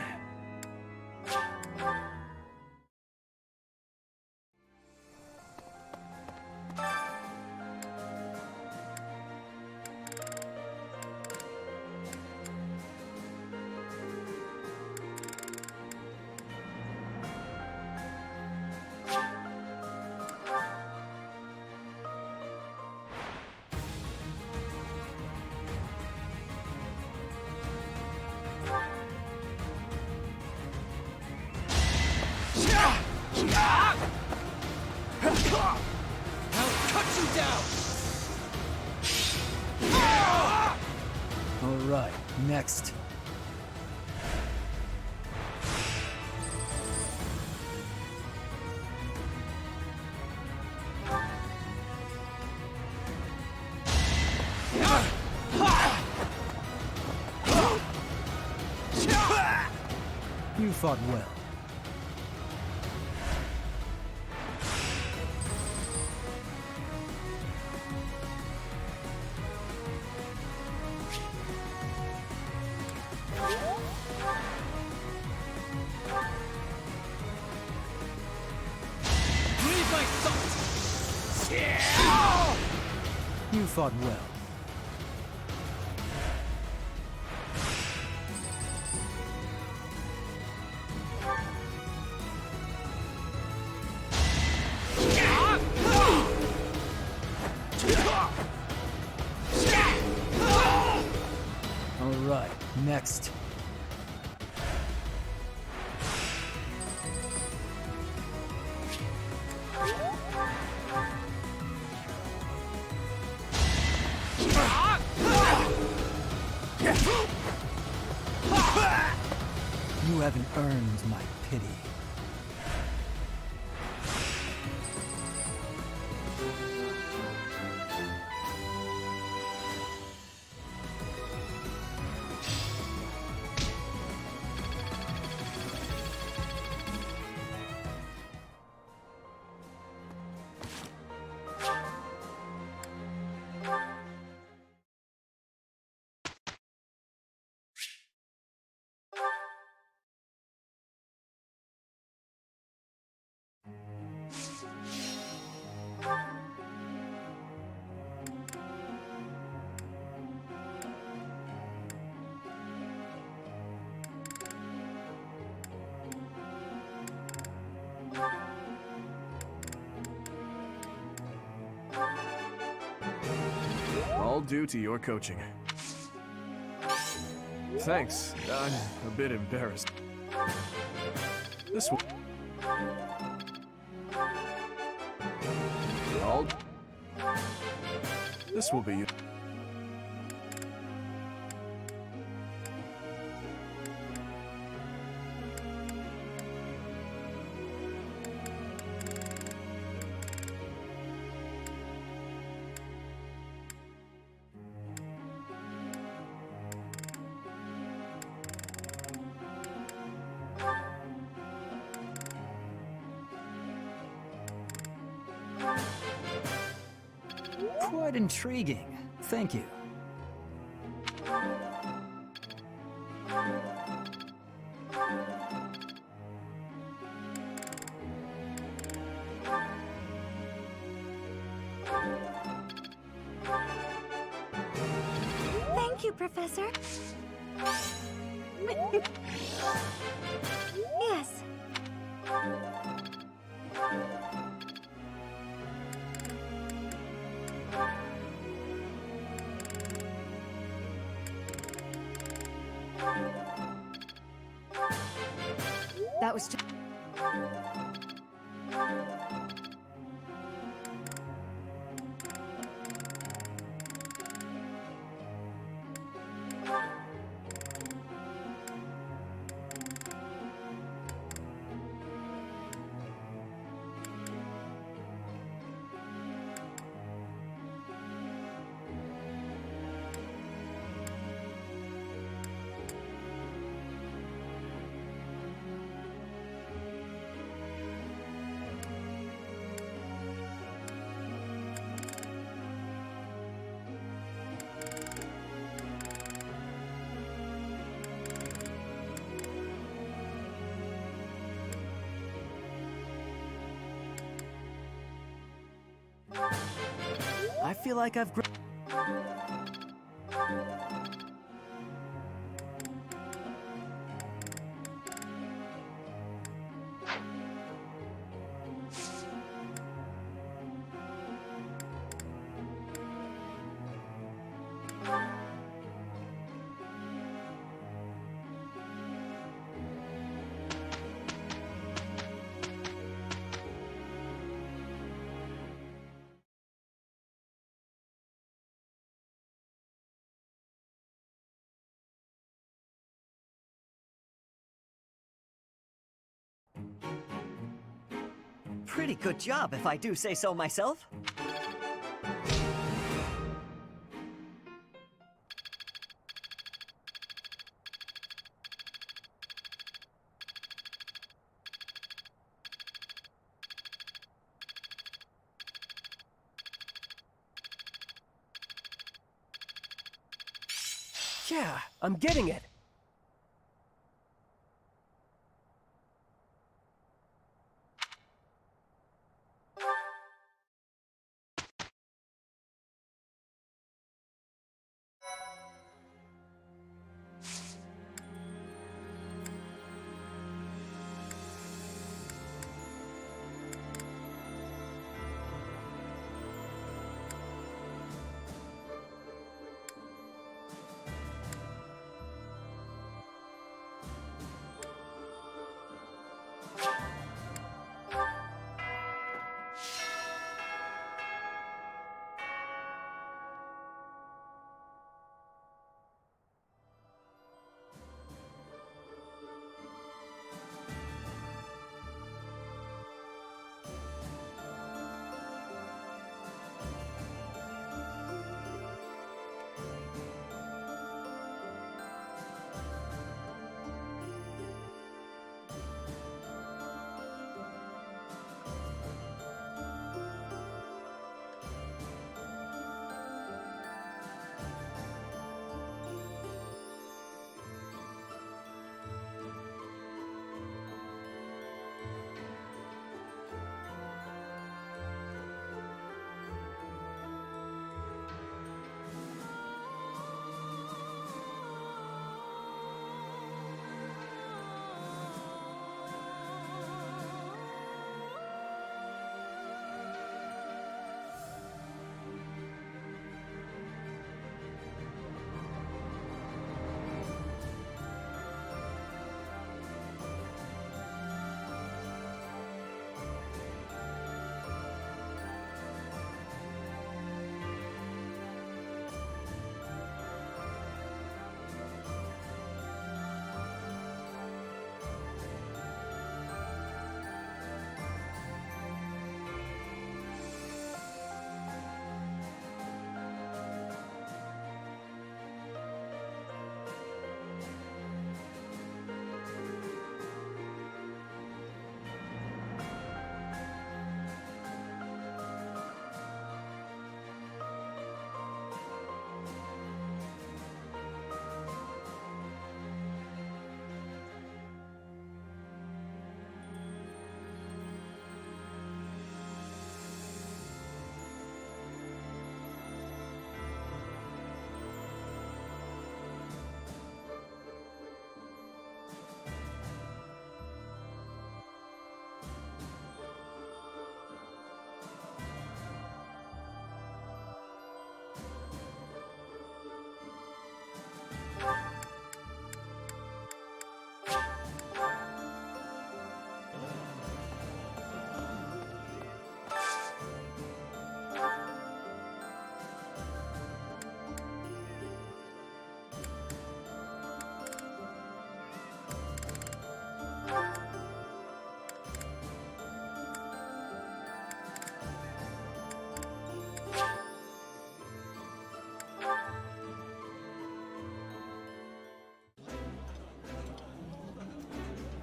All right, next. You fought well. You fought well. All right, next. You haven't earned my pity. due to your coaching. Thanks. I'm a bit embarrassed. This will... This will be... Quite intriguing. Thank you. Thank you, Professor. Yes. That was just... I feel like I've grown... Pretty good job, if I do say so myself. Yeah, I'm getting it.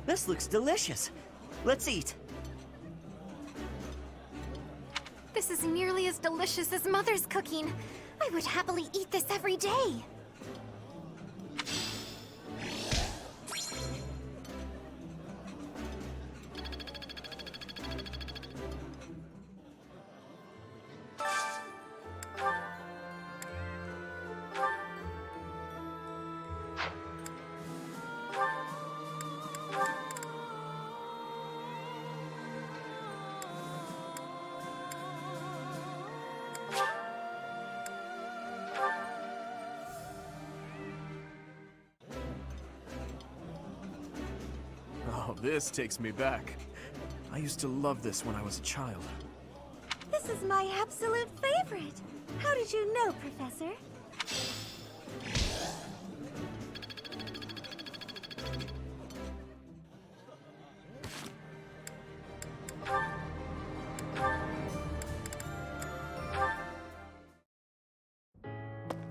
This looks delicious. Let's eat. This is nearly as delicious as Mother's cooking. I would happily eat this every day. Oh, this takes me back. I used to love this when I was a child. This is my absolute favorite. How did you know, Professor?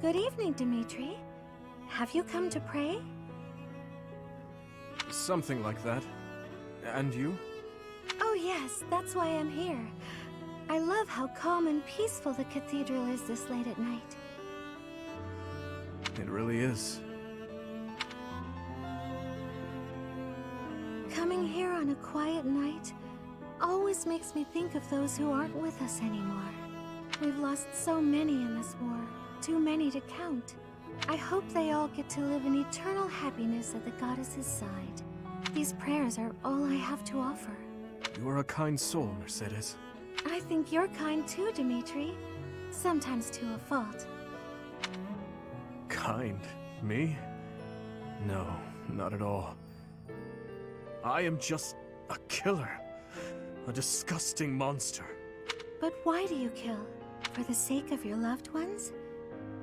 Good evening, Dimitri. Have you come to pray? Something like that. And you? Oh yes, that's why I'm here. I love how calm and peaceful the cathedral is this late at night. It really is. Coming here on a quiet night always makes me think of those who aren't with us anymore. We've lost so many in this war, too many to count. I hope they all get to live in eternal happiness at the goddess's side. These prayers are all I have to offer. You are a kind soul, Mercedes. I think you're kind too, Dimitri. Sometimes to a fault. Kind? Me? No, not at all. I am just a killer. A disgusting monster. But why do you kill? For the sake of your loved ones?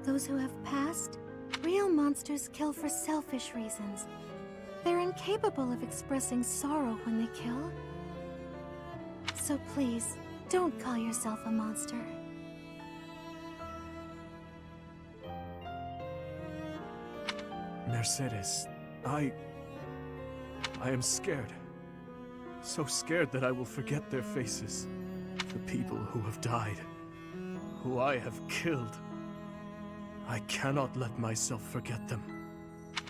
Those who have passed? Real monsters kill for selfish reasons. They're incapable of expressing sorrow when they kill. So please, don't call yourself a monster. Mercedes, I am scared. So scared that I will forget their faces. The people who have died. Who I have killed. I cannot let myself forget them.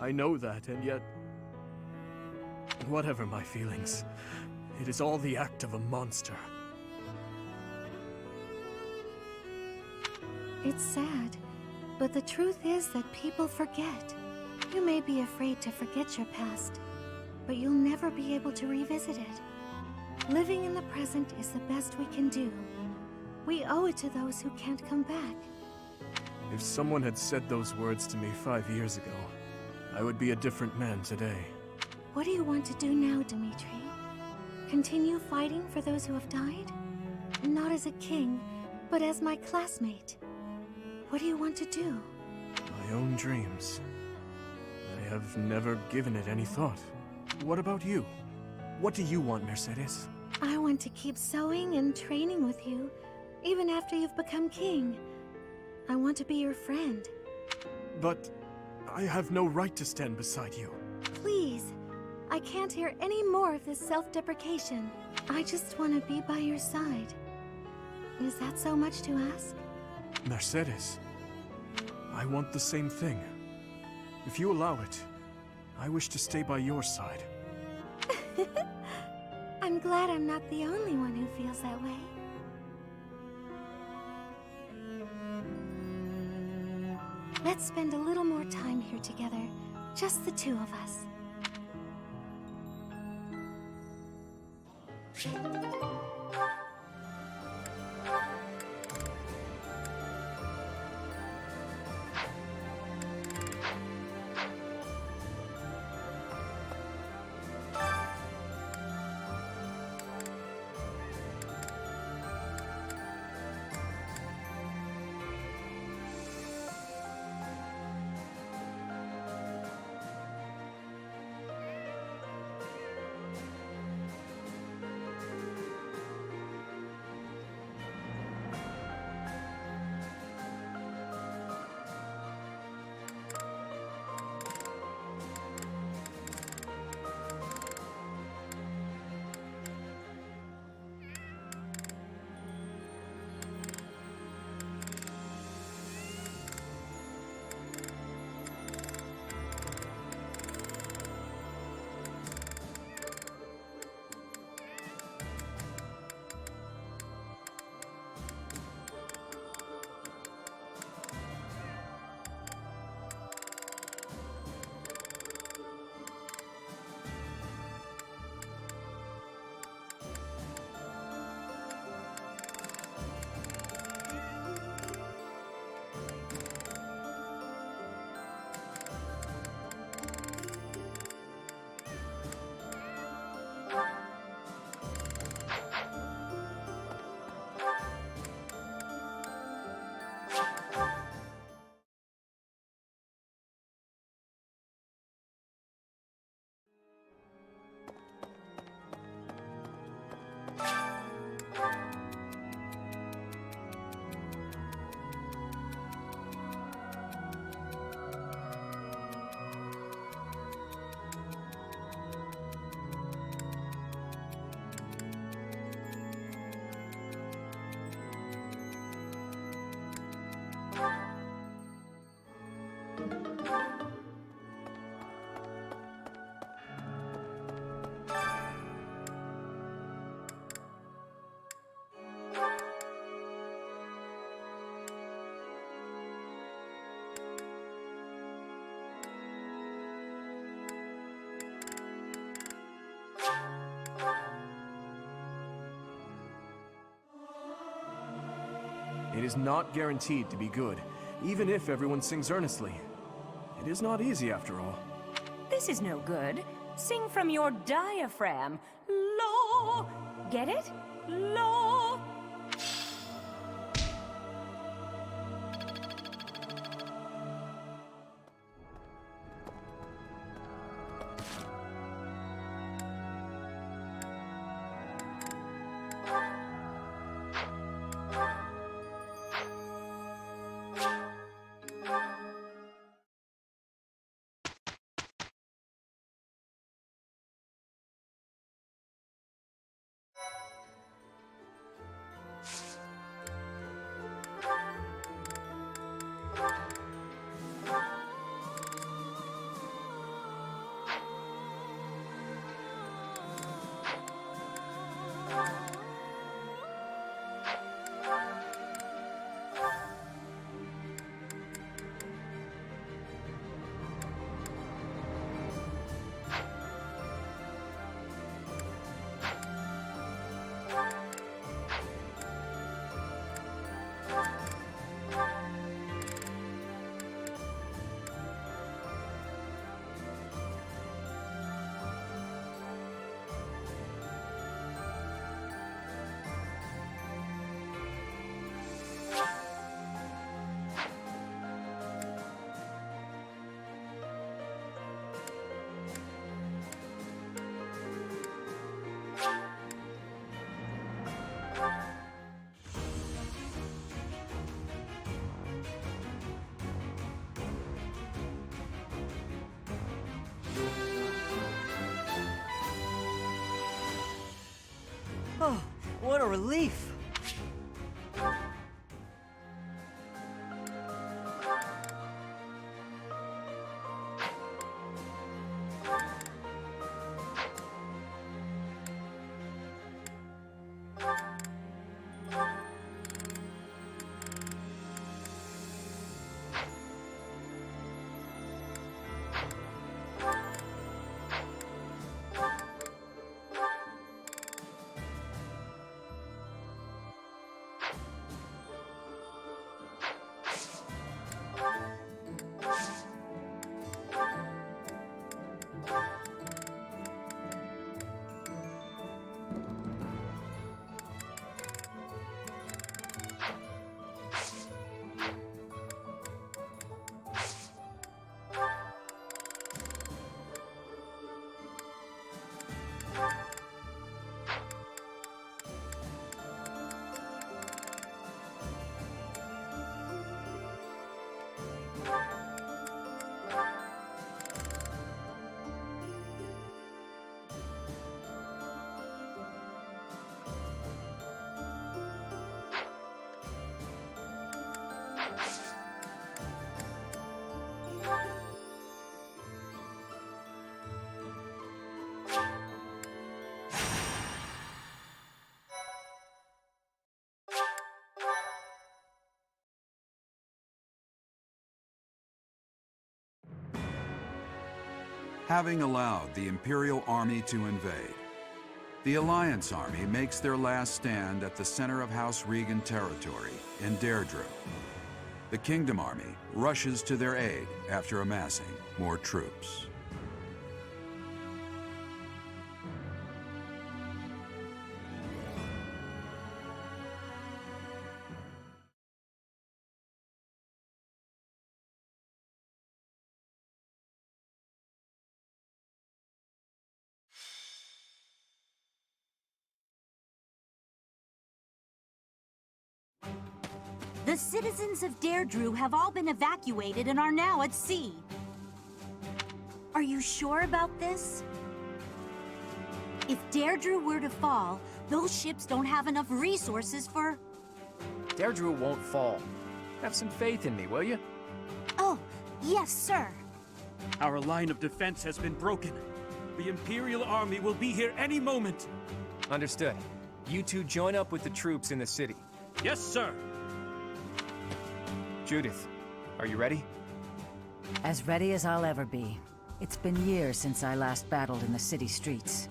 I know that, and yet... Whatever my feelings, it is all the act of a monster. It's sad, but the truth is that people forget. You may be afraid to forget your past, but you'll never be able to revisit it. Living in the present is the best we can do. We owe it to those who can't come back. If someone had said those words to me 5 years ago, I would be a different man today. What do you want to do now, Dimitri? Continue fighting for those who have died? Not as a king, but as my classmate. What do you want to do? My own dreams. I have never given it any thought. What about you? What do you want, Mercedes? I want to keep sewing and training with you, even after you've become king. I want to be your friend. But I have no right to stand beside you. Please, I can't hear any more of this self-deprecation. I just want to be by your side. Is that so much to ask? Mercedes, I want the same thing. If you allow it, I wish to stay by your side. I'm glad I'm not the only one who feels that way. Let's spend a little more time here together, just the two of us. It is not guaranteed to be good, even if everyone sings earnestly. It is not easy after all. This is no good. Sing from your diaphragm. Lo! Get it? Lo! Oh, what a relief! Having allowed the Imperial Army to invade, the Alliance Army makes their last stand at the center of House Regan territory in Deirdre. The Kingdom Army rushes to their aid after amassing more troops. The citizens of Deirdre have all been evacuated and are now at sea. Are you sure about this? If Deirdre were to fall, those ships don't have enough resources for... Deirdre won't fall. Have some faith in me, will you? Oh, yes, sir. Our line of defense has been broken. The Imperial Army will be here any moment. Understood. You two join up with the troops in the city. Yes, sir. Judith, are you ready? As ready as I'll ever be. It's been years since I last battled in the city streets.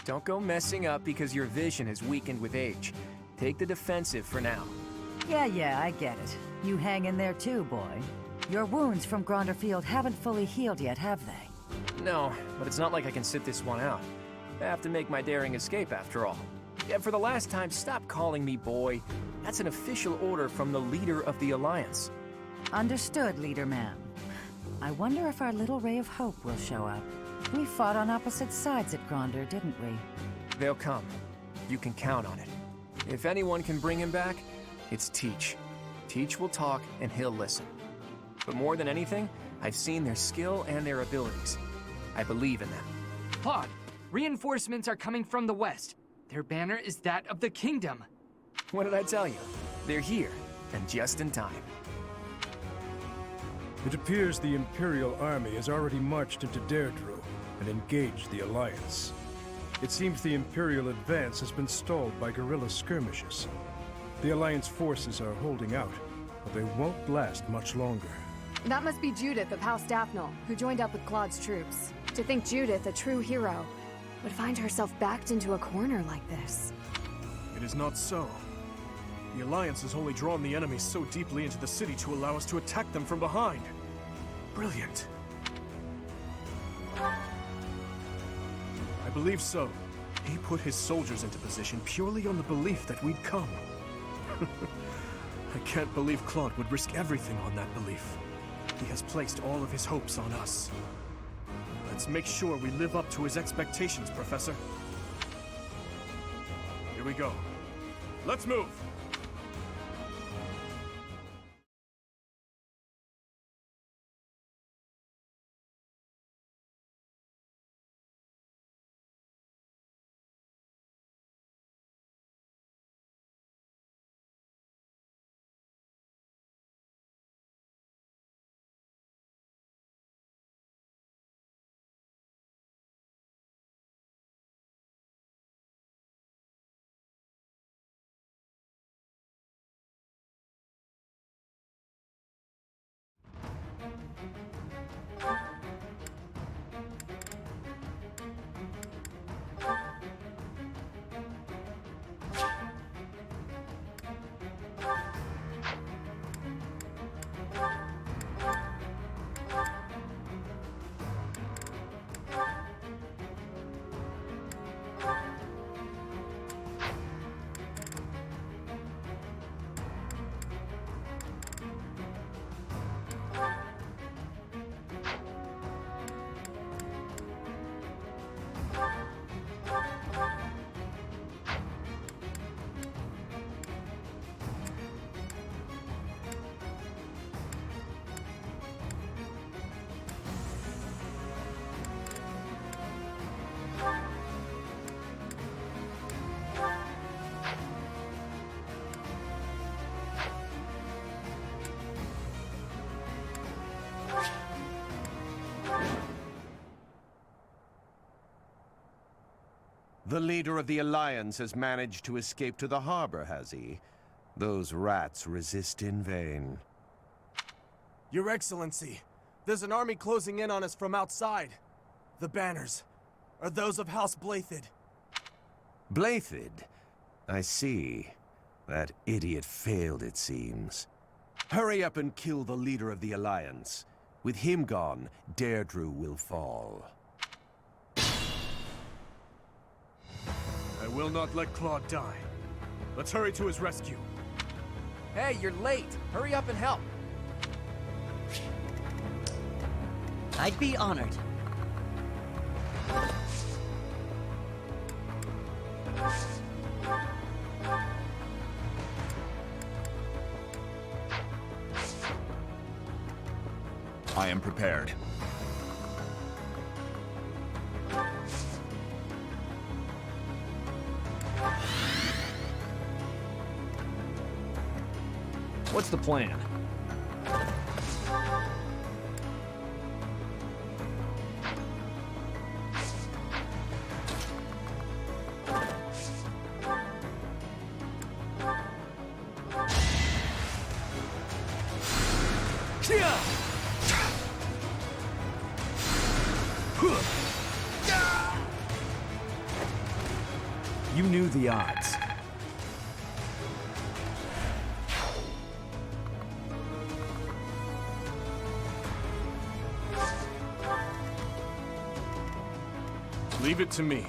Don't go messing up because your vision has weakened with age. Take the defensive for now. Yeah, I get it. You hang in there too, boy. Your wounds from Gronderfield haven't fully healed yet, have they? No, but it's not like I can sit this one out. I have to make my daring escape after all. And for the last time, stop calling me boy. That's an official order from the leader of the Alliance. Understood, Leader Man. I wonder if our little ray of hope will show up. We fought on opposite sides at Gronder, didn't we? They'll come. You can count on it. If anyone can bring him back, it's Teach. Teach will talk and he'll listen. But more than anything, I've seen their skill and their abilities. I believe in them. Claude, reinforcements are coming from the west. Their banner is that of the kingdom. What did I tell you? They're here, and just in time. It appears the Imperial Army has already marched into Deirdre and engaged the Alliance. It seems the Imperial advance has been stalled by guerrilla skirmishes. The Alliance forces are holding out, but they won't last much longer. That must be Judith of House Daphne, who joined up with Claude's troops. To think Judith, a true hero, would find herself backed into a corner like this. It is not so. The Alliance has only drawn the enemies so deeply into the city to allow us to attack them from behind. Brilliant. I believe so. He put his soldiers into position purely on the belief that we'd come. I can't believe Claude would risk everything on that belief. He has placed all of his hopes on us. Let's make sure we live up to his expectations, Professor. Here we go. Let's move! The leader of the Alliance has managed to escape to the harbor, has he? Those rats resist in vain. Your Excellency, there's an army closing in on us from outside. The banners are those of House Blathid. Blathid? I see. That idiot failed, it seems. Hurry up and kill the leader of the Alliance. With him gone, Deirdre will fall. I will not let Claude die. Let's hurry to his rescue. Hey, you're late. Hurry up and help. I'd be honored. I am prepared. What's the plan? You knew the odds. Leave it to me.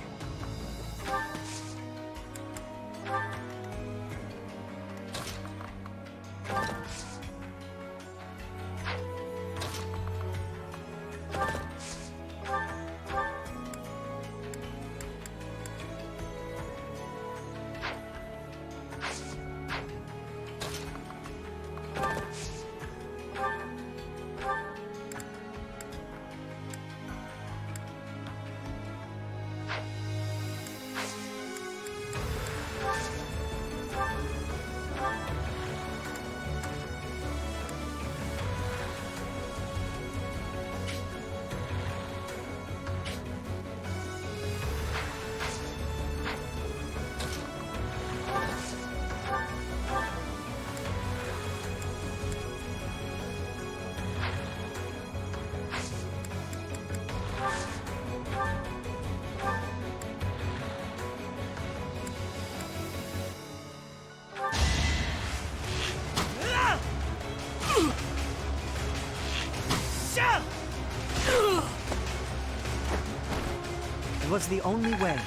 It was the only way.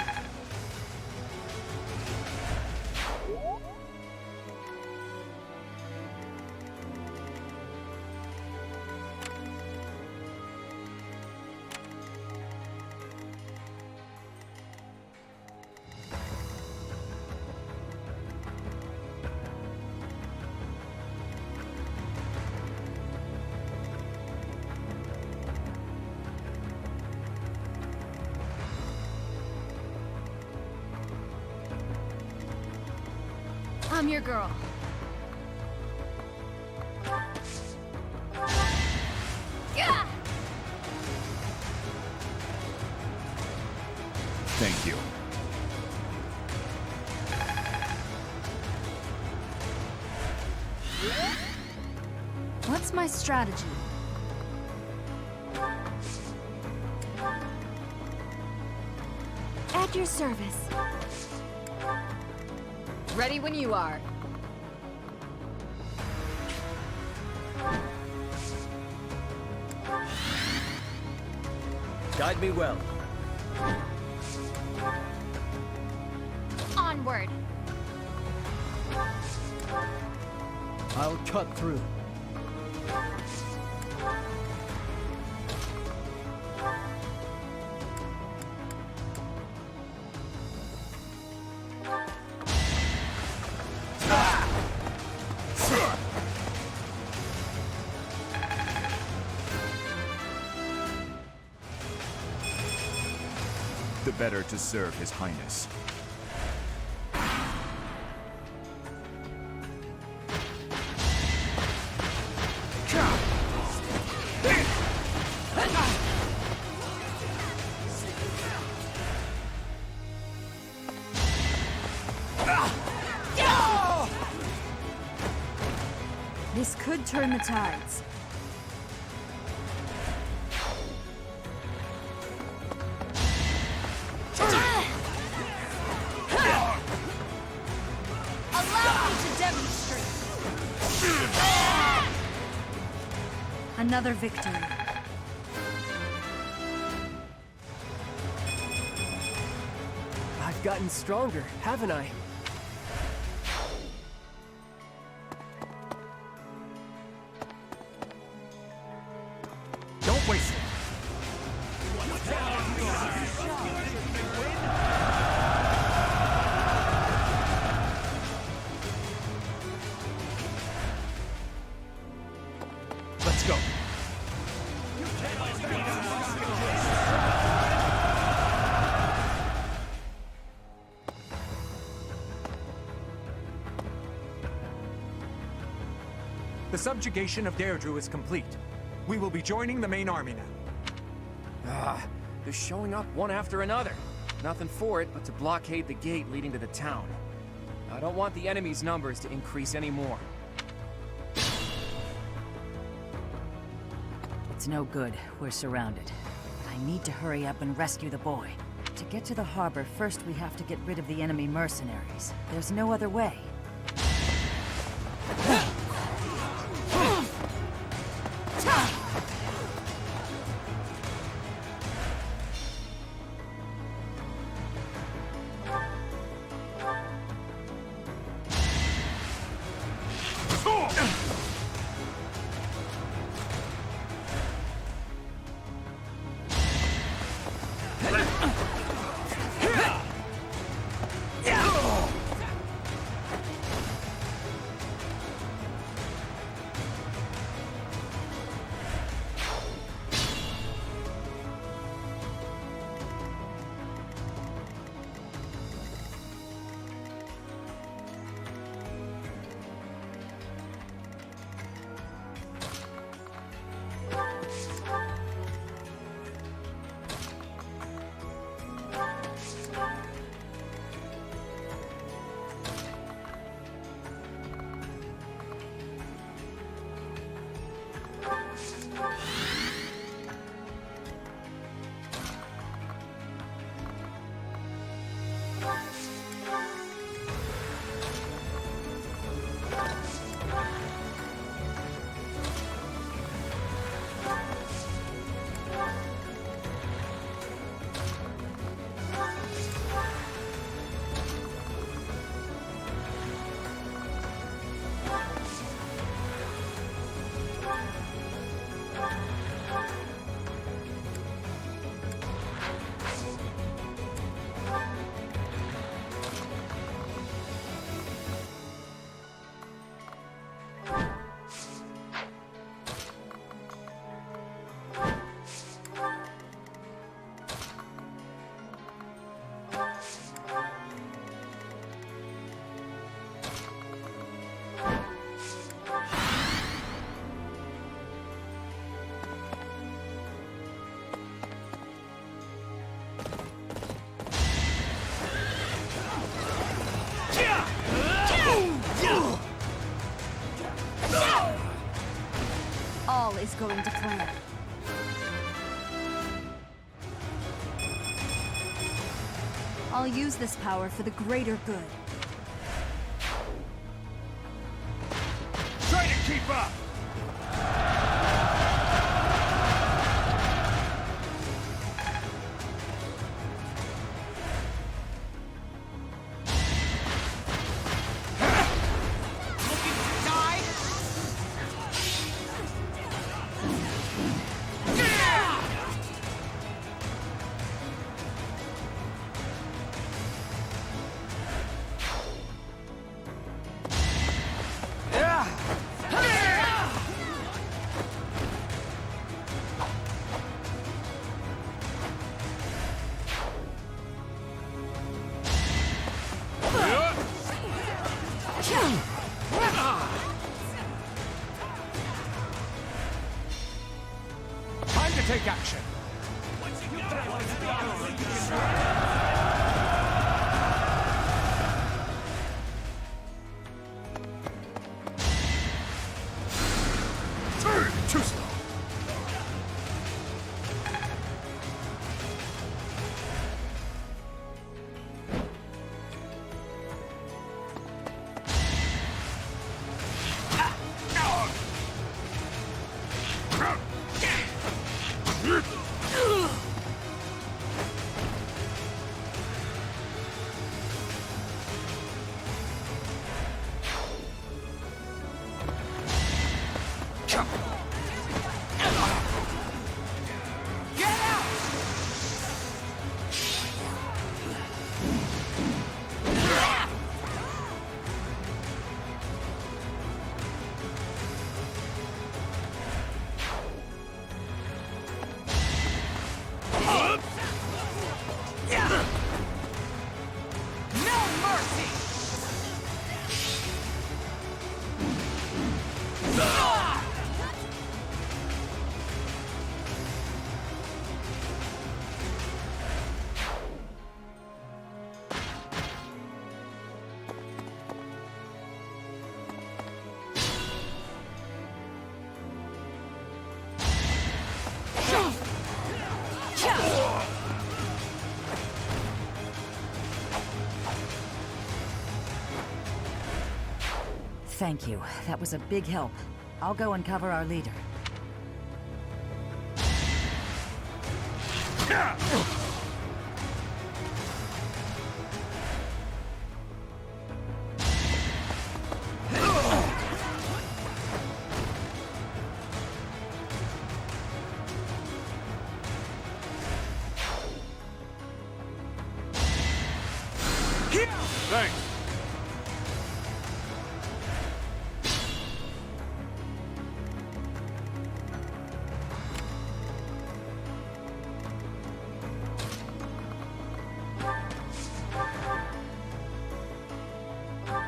I'm your girl. Yeah! Thank you. What's my strategy? At your service. Ready when you are. Guide me well. Onward. I'll cut through. The better to serve His Highness. This could turn the tides. Allow me to demonstrate. Another victory. I've gotten stronger, haven't I? Don't waste it. Let's go. The subjugation of Deirdre is complete. We will be joining the main army now. They're showing up one after another. Nothing for it but to blockade the gate leading to the town. I don't want the enemy's numbers to increase anymore. It's no good. We're surrounded. I need to hurry up and rescue the boy. To get to the harbor, first we have to get rid of the enemy mercenaries. There's no other way. not going to plan. I'll use this power for the greater good. Try to keep up! Time to take action. Too slow. Thank you. That was a big help. I'll go and cover our leader. Thanks.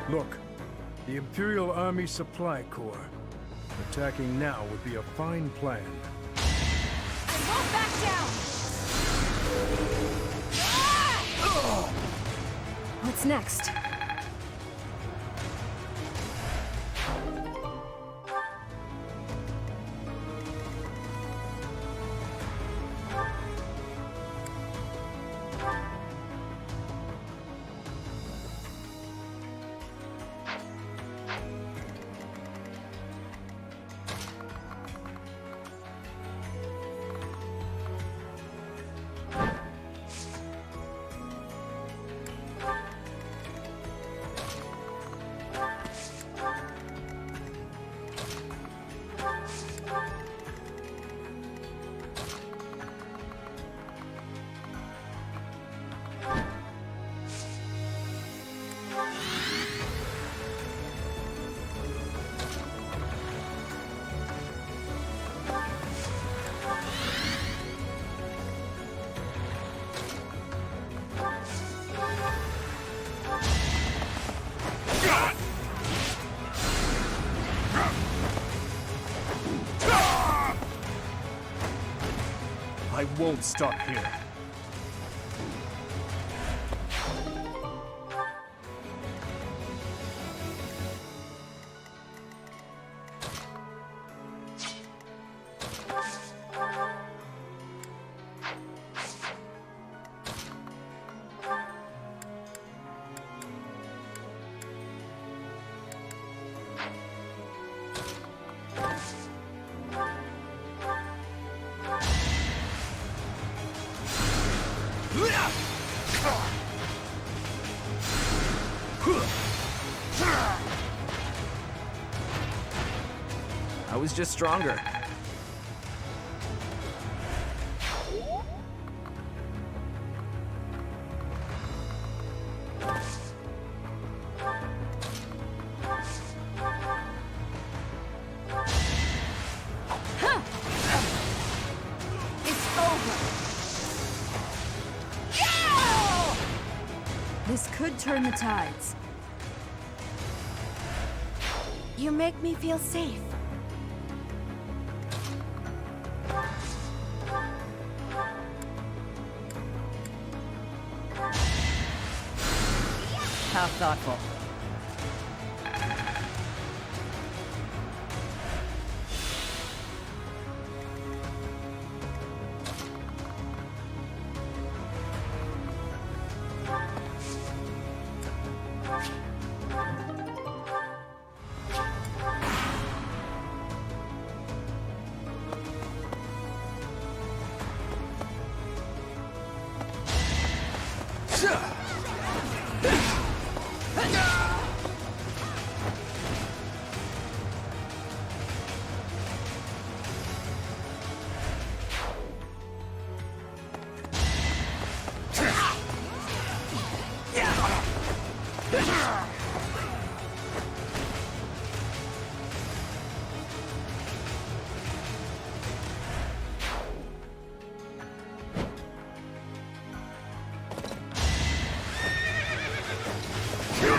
Look, the Imperial Army Supply Corps. Attacking now would be a fine plan. I won't back down! What's next? I won't stop here. I was just stronger. This could turn the tides. You make me feel safe. How thoughtful.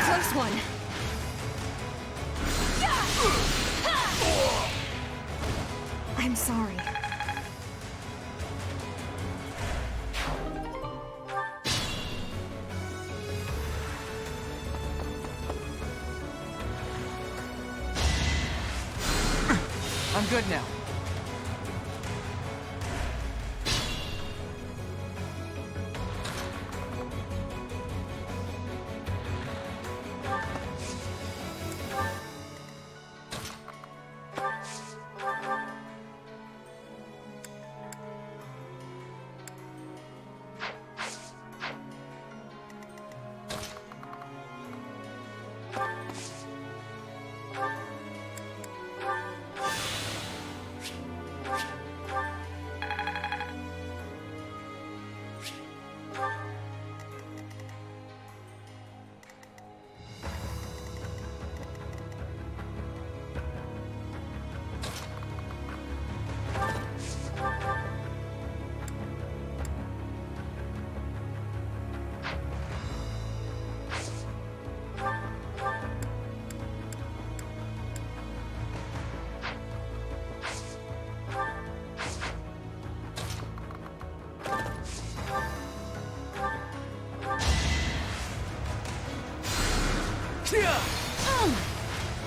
Close one. I'm sorry. I'm good now.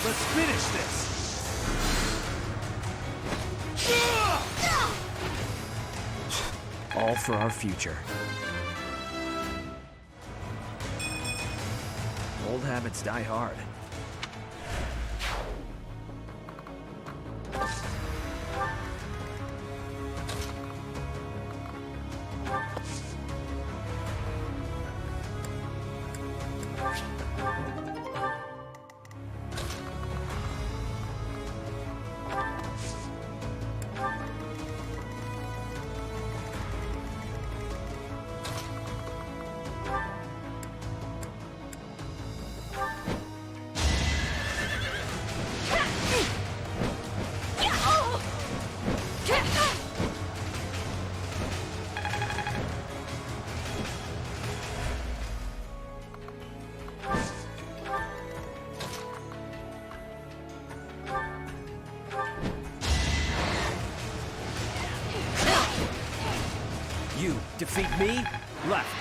Let's finish this! All for our future. Old habits die hard. You defeat me? Left.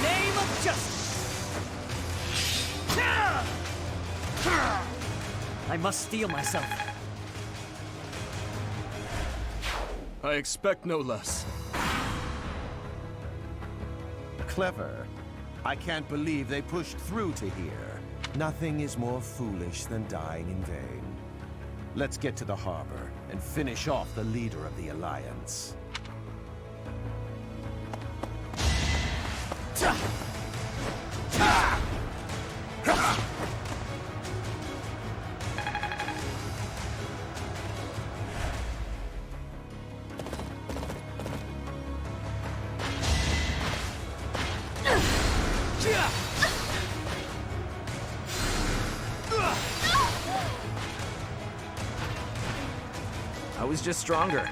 name of justice! I must steel myself. I expect no less. Clever. I can't believe they pushed through to here. Nothing is more foolish than dying in vain. Let's get to the harbor and finish off the leader of the Alliance. I was just stronger.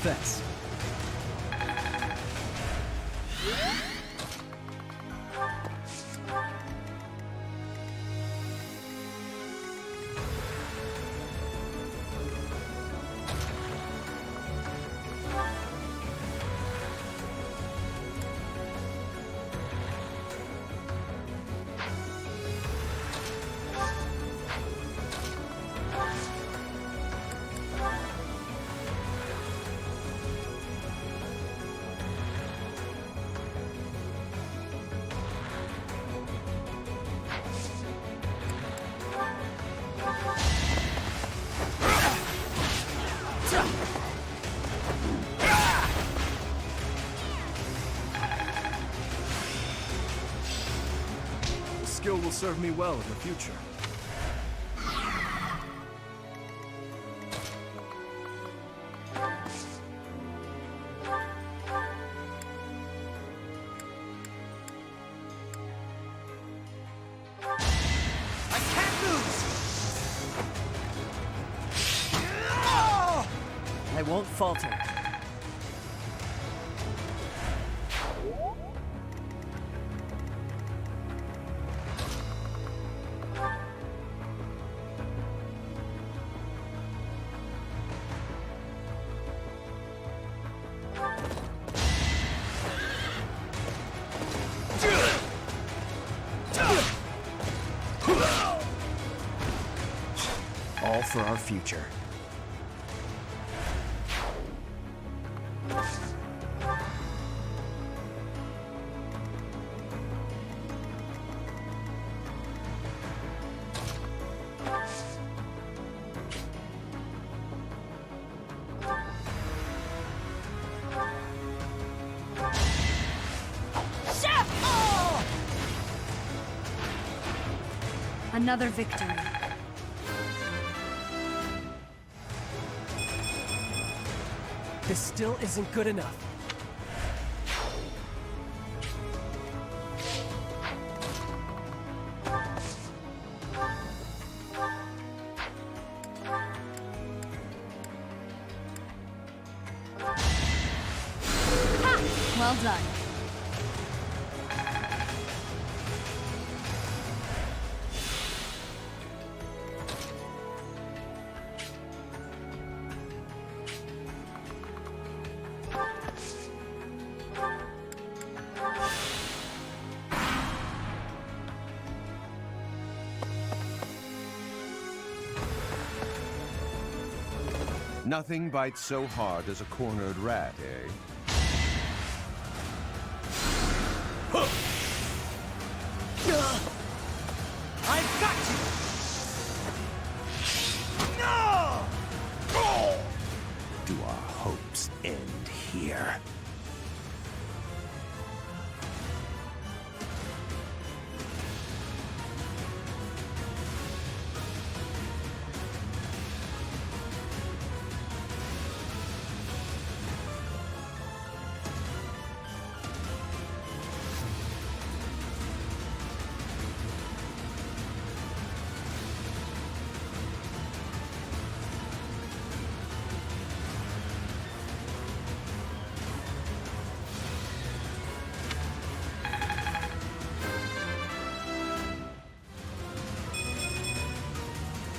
Thanks. Skill will serve me well in the future. I can't lose! I won't falter. All for our future. Another victory. This still isn't good enough. Well done. Nothing bites so hard as a cornered rat, eh? I've got you! No!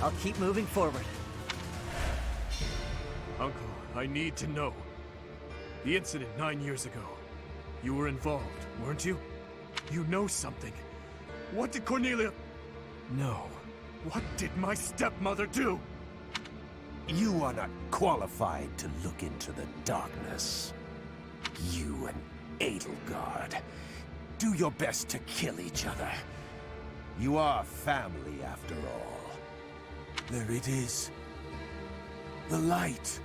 I'll keep moving forward. Uncle, I need to know. The incident 9 years ago. You were involved, weren't you? You know something. What did Cornelia... No. What did my stepmother do? You are not qualified to look into the darkness. You and Edelgard. Do your best to kill each other. You are family after all. There it is. The light.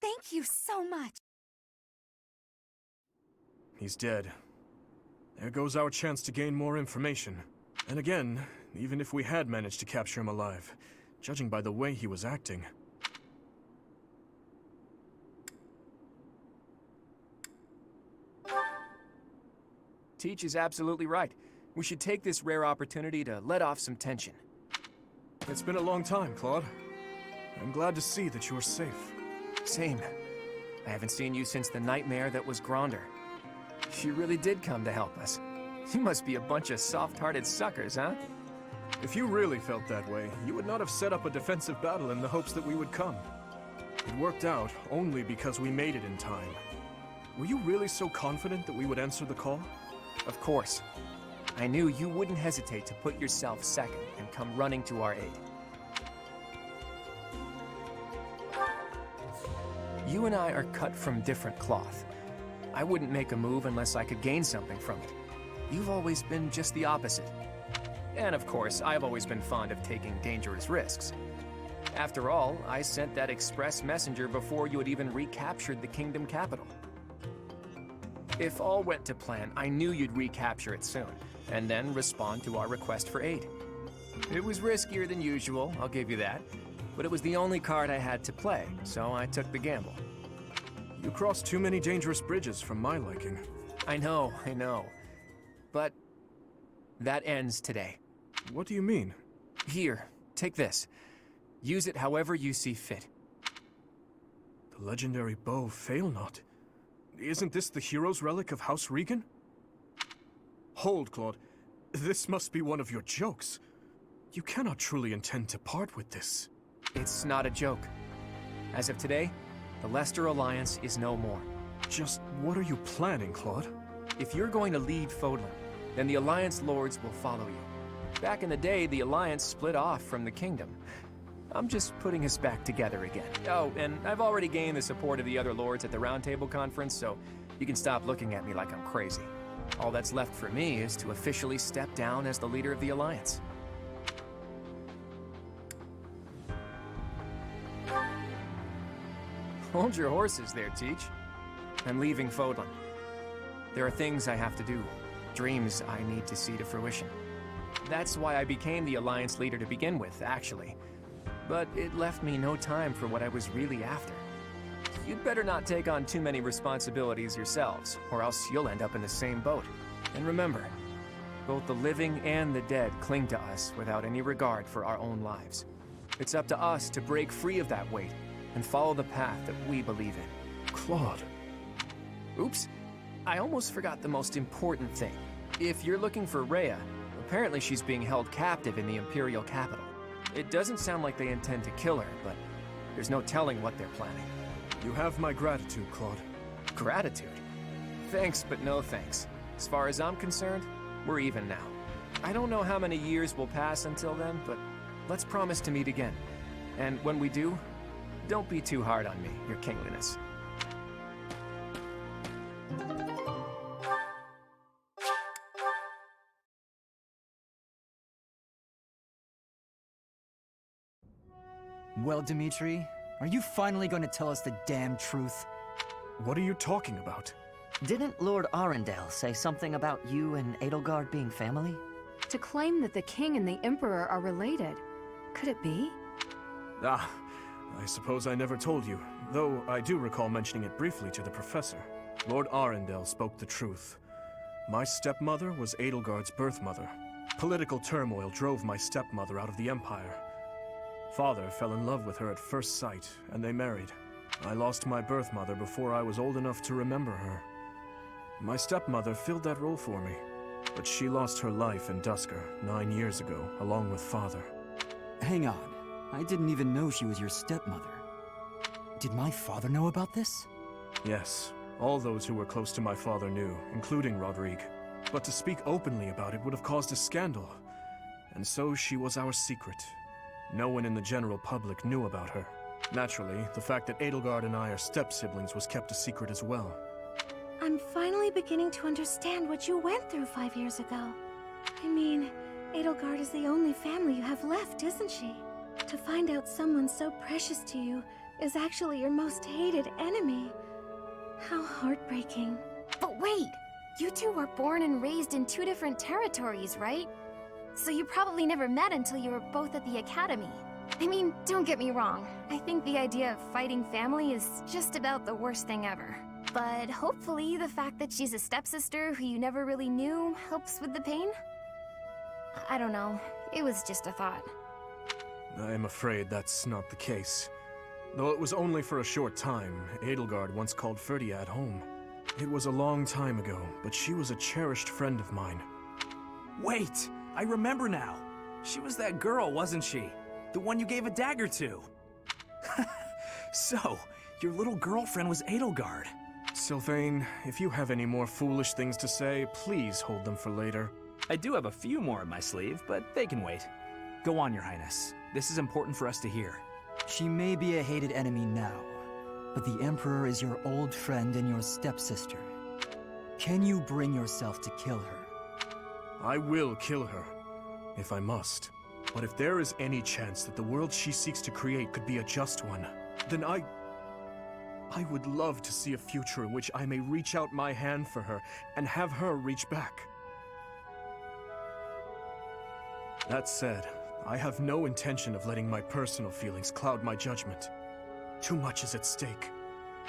Thank you so much. He's dead. There goes our chance to gain more information. And again, even if we had managed to capture him alive, judging by the way he was acting... Teach is absolutely right. We should take this rare opportunity to let off some tension. It's been a long time, Claude. I'm glad to see that you are safe. Same. I haven't seen you since the nightmare that was Gronder. You really did come to help us. You must be a bunch of soft-hearted suckers, huh? If you really felt that way, you would not have set up a defensive battle in the hopes that we would come. It worked out only because we made it in time. Were you really so confident that we would answer the call? Of course. I knew you wouldn't hesitate to put yourself second and come running to our aid. You and I are cut from different cloth. I wouldn't make a move unless I could gain something from it. You've always been just the opposite. And of course, I've always been fond of taking dangerous risks. After all, I sent that express messenger before you had even recaptured the kingdom capital. If all went to plan, I knew you'd recapture it soon, and then respond to our request for aid. It was riskier than usual, I'll give you that, but it was the only card I had to play, so I took the gamble. You crossed too many dangerous bridges for my liking. I know. But that ends today. What do you mean? Here, take this. Use it however you see fit. The legendary bow, Failnaught. Isn't this the hero's relic of House Regan? Hold, Claude. This must be one of your jokes. You cannot truly intend to part with this. It's not a joke. As of today, the Leicester Alliance is no more. Just what are you planning, Claude? If you're going to lead Fodlan, then the Alliance Lords will follow you. Back in the day, the Alliance split off from the Kingdom. I'm just putting us back together again. Oh, and I've already gained the support of the other Lords at the Round Table Conference, so you can stop looking at me like I'm crazy. All that's left for me is to officially step down as the leader of the Alliance. Hold your horses there, Teach. I'm leaving Fodlan. There are things I have to do, dreams I need to see to fruition. That's why I became the Alliance leader to begin with, actually. But it left me no time for what I was really after. You'd better not take on too many responsibilities yourselves, or else you'll end up in the same boat. And remember, both the living and the dead cling to us without any regard for our own lives. It's up to us to break free of that weight and follow the path that we believe in. Claude. Oops. I almost forgot the most important thing. If you're looking for Rhea, apparently she's being held captive in the Imperial capital. It doesn't sound like they intend to kill her, but there's no telling what they're planning. You have my gratitude, Claude. Gratitude? Thanks, but no thanks. As far as I'm concerned, we're even now. I don't know how many years will pass until then, but let's promise to meet again. And when we do, don't be too hard on me, your kingliness. Well, Dimitri, are you finally going to tell us the damn truth? What are you talking about? Didn't Lord Arundel say something about you and Edelgard being family? To claim that the king and the emperor are related. Could it be? Ah, I suppose I never told you, though I do recall mentioning it briefly to the professor. Lord Arundel spoke the truth. My stepmother was Edelgard's birth mother. Political turmoil drove my stepmother out of the Empire. Father fell in love with her at first sight, and they married. I lost my birth mother before I was old enough to remember her. My stepmother filled that role for me, but she lost her life in Duscur 9 years ago, along with Father. Hang on. I didn't even know she was your stepmother. Did my father know about this? Yes, all those who were close to my father knew, including Rodrigue. But to speak openly about it would have caused a scandal. And so she was our secret. No one in the general public knew about her. Naturally, the fact that Edelgard and I are step-siblings was kept a secret as well. I'm finally beginning to understand what you went through 5 years ago. I mean, Edelgard is the only family you have left, isn't she? To find out someone so precious to you is actually your most hated enemy. How heartbreaking. But wait! You two were born and raised in 2 different territories, right? So you probably never met until you were both at the academy. I mean, don't get me wrong. I think the idea of fighting family is just about the worst thing ever. But hopefully the fact that she's a stepsister who you never really knew helps with the pain? I don't know. It was just a thought. I am afraid that's not the case. Though it was only for a short time, Edelgard once called Ferdiad home. It was a long time ago, but she was a cherished friend of mine. Wait! I remember now! She was that girl, wasn't she? The one you gave a dagger to! So, your little girlfriend was Edelgard. Sylvain, if you have any more foolish things to say, please hold them for later. I do have a few more in my sleeve, but they can wait. Go on, Your Highness. This is important for us to hear. She may be a hated enemy now, but the Emperor is your old friend and your stepsister. Can you bring yourself to kill her? I will kill her, if I must. But if there is any chance that the world she seeks to create could be a just one, then I would love to see a future in which I may reach out my hand for her and have her reach back. That said, I have no intention of letting my personal feelings cloud my judgment. Too much is at stake.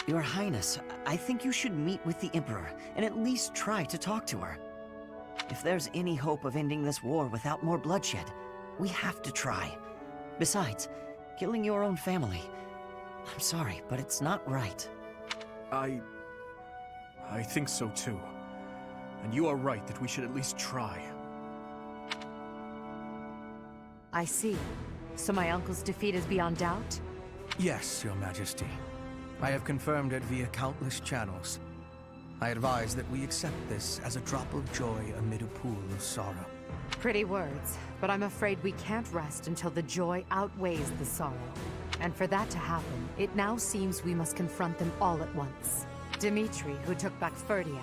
Your Highness, I think you should meet with the Emperor and at least try to talk to her. If there's any hope of ending this war without more bloodshed, we have to try. Besides, killing your own family, I'm sorry, but it's not right. I think so too. And you are right that we should at least try. I see. So my uncle's defeat is beyond doubt? Yes, Your Majesty. I have confirmed it via countless channels. I advise that we accept this as a drop of joy amid a pool of sorrow. Pretty words, but I'm afraid we can't rest until the joy outweighs the sorrow. And for that to happen, it now seems we must confront them all at once. Dimitri, who took back Ferdiad,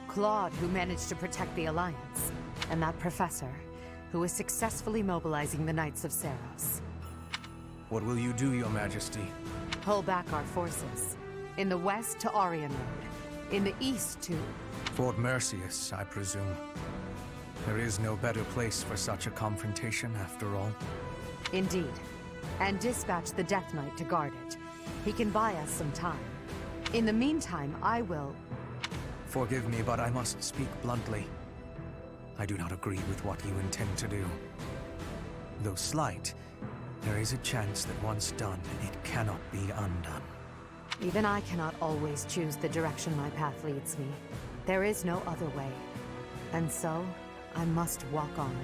Claude, who managed to protect the Alliance, and that professor, who is successfully mobilizing the Knights of Seiros. What will you do, Your Majesty? Pull back our forces. In the west to Arian Road. In the east to... Fort Mercius, I presume. There is no better place for such a confrontation, after all. Indeed. And dispatch the Death Knight to guard it. He can buy us some time. In the meantime, I will... Forgive me, but I must speak bluntly. I do not agree with what you intend to do. Though slight, there is a chance that once done, it cannot be undone. Even I cannot always choose the direction my path leads me. There is no other way. And so, I must walk on.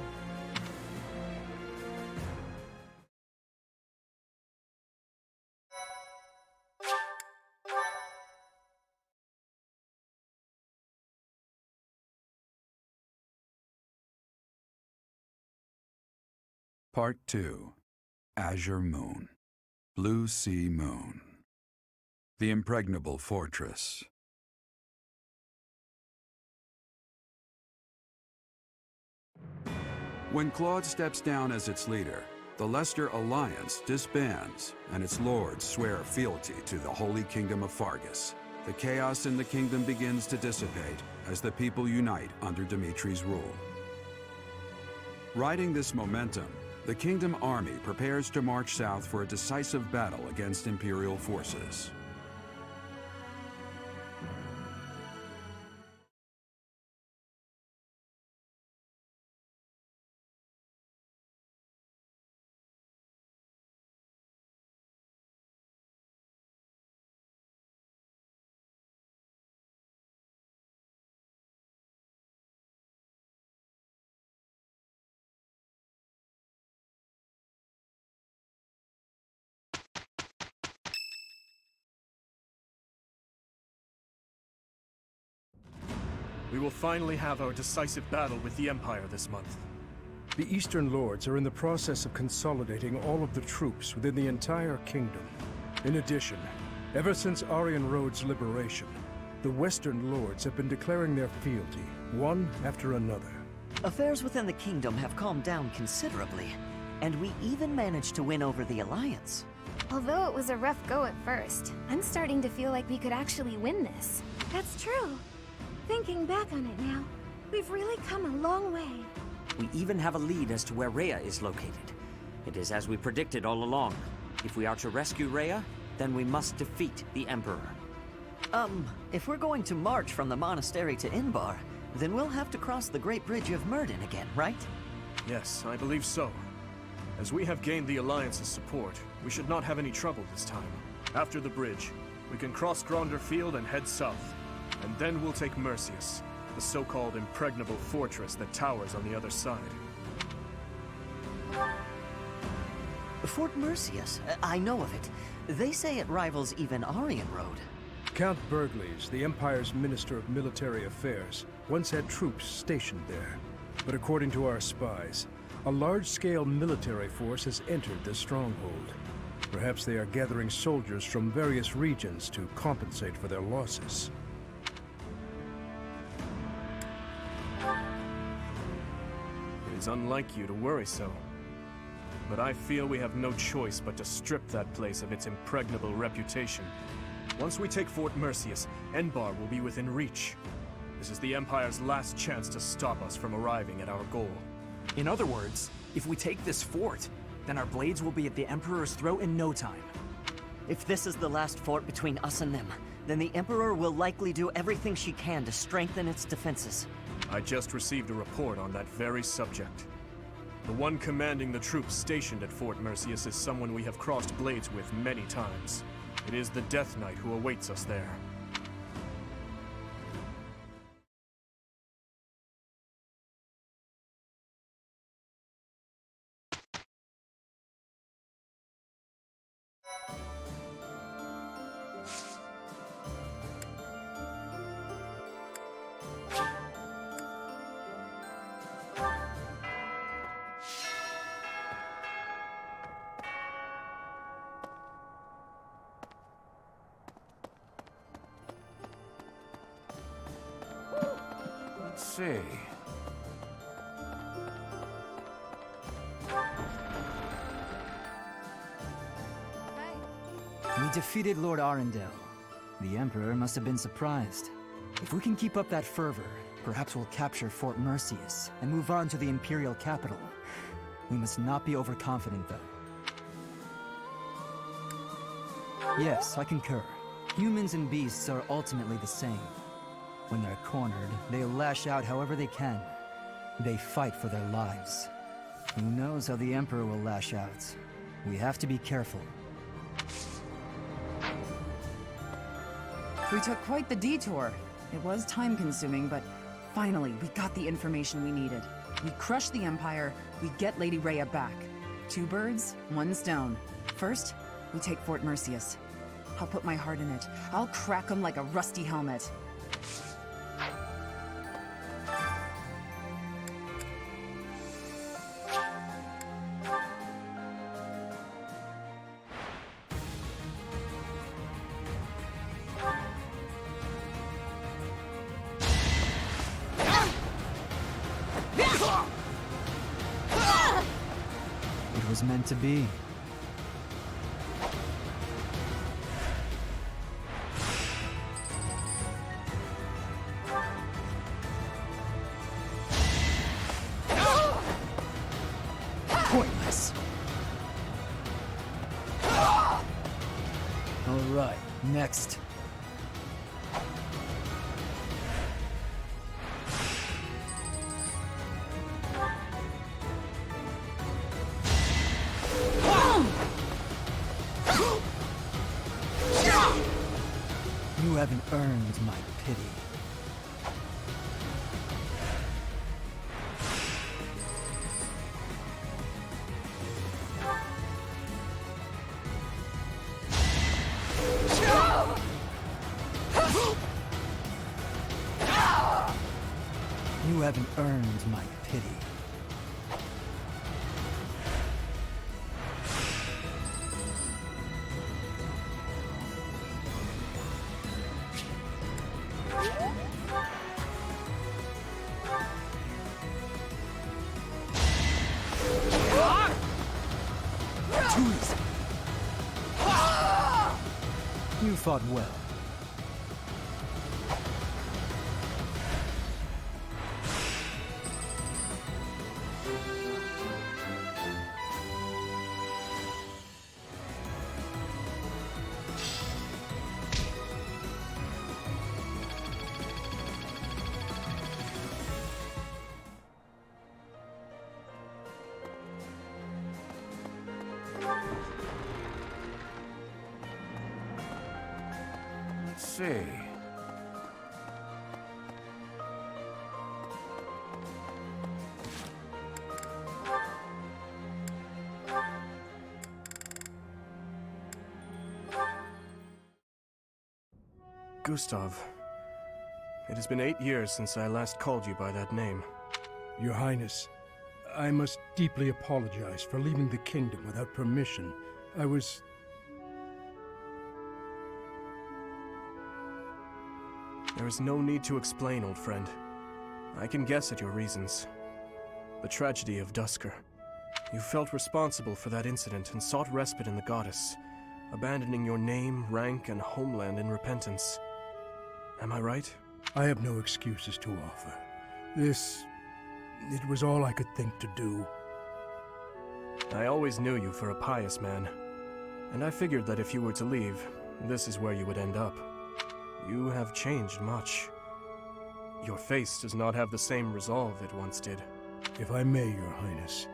Part 2. Azure Moon. Blue Sea Moon. The Impregnable Fortress. When Claude steps down as its leader, the Leicester Alliance disbands, and its lords swear fealty to the Holy Kingdom of Fargus. The chaos in the kingdom begins to dissipate as the people unite under Dimitri's rule. Riding this momentum, The Kingdom Army prepares to march south for a decisive battle against Imperial forces. We will finally have our decisive battle with the Empire this month. The Eastern Lords are in the process of consolidating all of the troops within the entire kingdom. In addition, ever since Aryan Road's liberation, the Western Lords have been declaring their fealty, one after another. Affairs within the kingdom have calmed down considerably, and we even managed to win over the Alliance. Although it was a rough go at first, I'm starting to feel like we could actually win this. That's true. Thinking back on it now, we've really come a long way. We even have a lead as to where Rhea is located. It is as we predicted all along. If we are to rescue Rhea, then we must defeat the Emperor. If we're going to march from the monastery to Inbar, then we'll have to cross the Great Bridge of Myrddin again, right? Yes, I believe so. As we have gained the Alliance's support, we should not have any trouble this time. After the bridge, we can cross Gronder Field and head south. And then we'll take Mercius, the so-called impregnable fortress that towers on the other side. Fort Mercius, I know of it. They say it rivals even Aryan Road. Count Burgleys, the Empire's Minister of Military Affairs, once had troops stationed there. But according to our spies, a large-scale military force has entered the stronghold. Perhaps they are gathering soldiers from various regions to compensate for their losses. It is unlike you to worry so. But I feel we have no choice but to strip that place of its impregnable reputation. Once we take Fort Mercius, Enbar will be within reach. This is the Empire's last chance to stop us from arriving at our goal. In other words, if we take this fort, then our blades will be at the Emperor's throat in no time. If this is the last fort between us and them, then the Emperor will likely do everything she can to strengthen its defenses. I just received a report on that very subject. The one commanding the troops stationed at Fort Mercius is someone we have crossed blades with many times. It is the Death Knight who awaits us there. Let's see. We defeated Lord Arundel. The Emperor must have been surprised. If we can keep up that fervor, perhaps we'll capture Fort Mercius and move on to the Imperial capital. We must not be overconfident, though. Yes, I concur. Humans and beasts are ultimately the same. When they're cornered, they lash out however they can. They fight for their lives. Who knows how the Emperor will lash out? We have to be careful. We took quite the detour. It was time-consuming, but finally, we got the information we needed. We crush the Empire, we get Lady Rhea back. 2 birds, 1 stone. First, we take Fort Mercius. I'll put my heart in it. I'll crack 'em like a rusty helmet. It was meant to be. pointless. Alright, next. You haven't earned my pity. You haven't earned my pity. Too easy. You fought well. Let's see. Gustav, it has been 8 years since I last called you by that name. Your Highness, I must deeply apologize for leaving the kingdom without permission. I was... There is no need to explain, old friend. I can guess at your reasons. The tragedy of Duscur. You felt responsible for that incident and sought respite in the goddess, abandoning your name, rank, and homeland in repentance. Am I right? I have no excuses to offer. It was all I could think to do. I always knew you for a pious man, and I figured that if you were to leave, this is where you would end up. You have changed much. Your face does not have the same resolve it once did. If I may, Your Highness,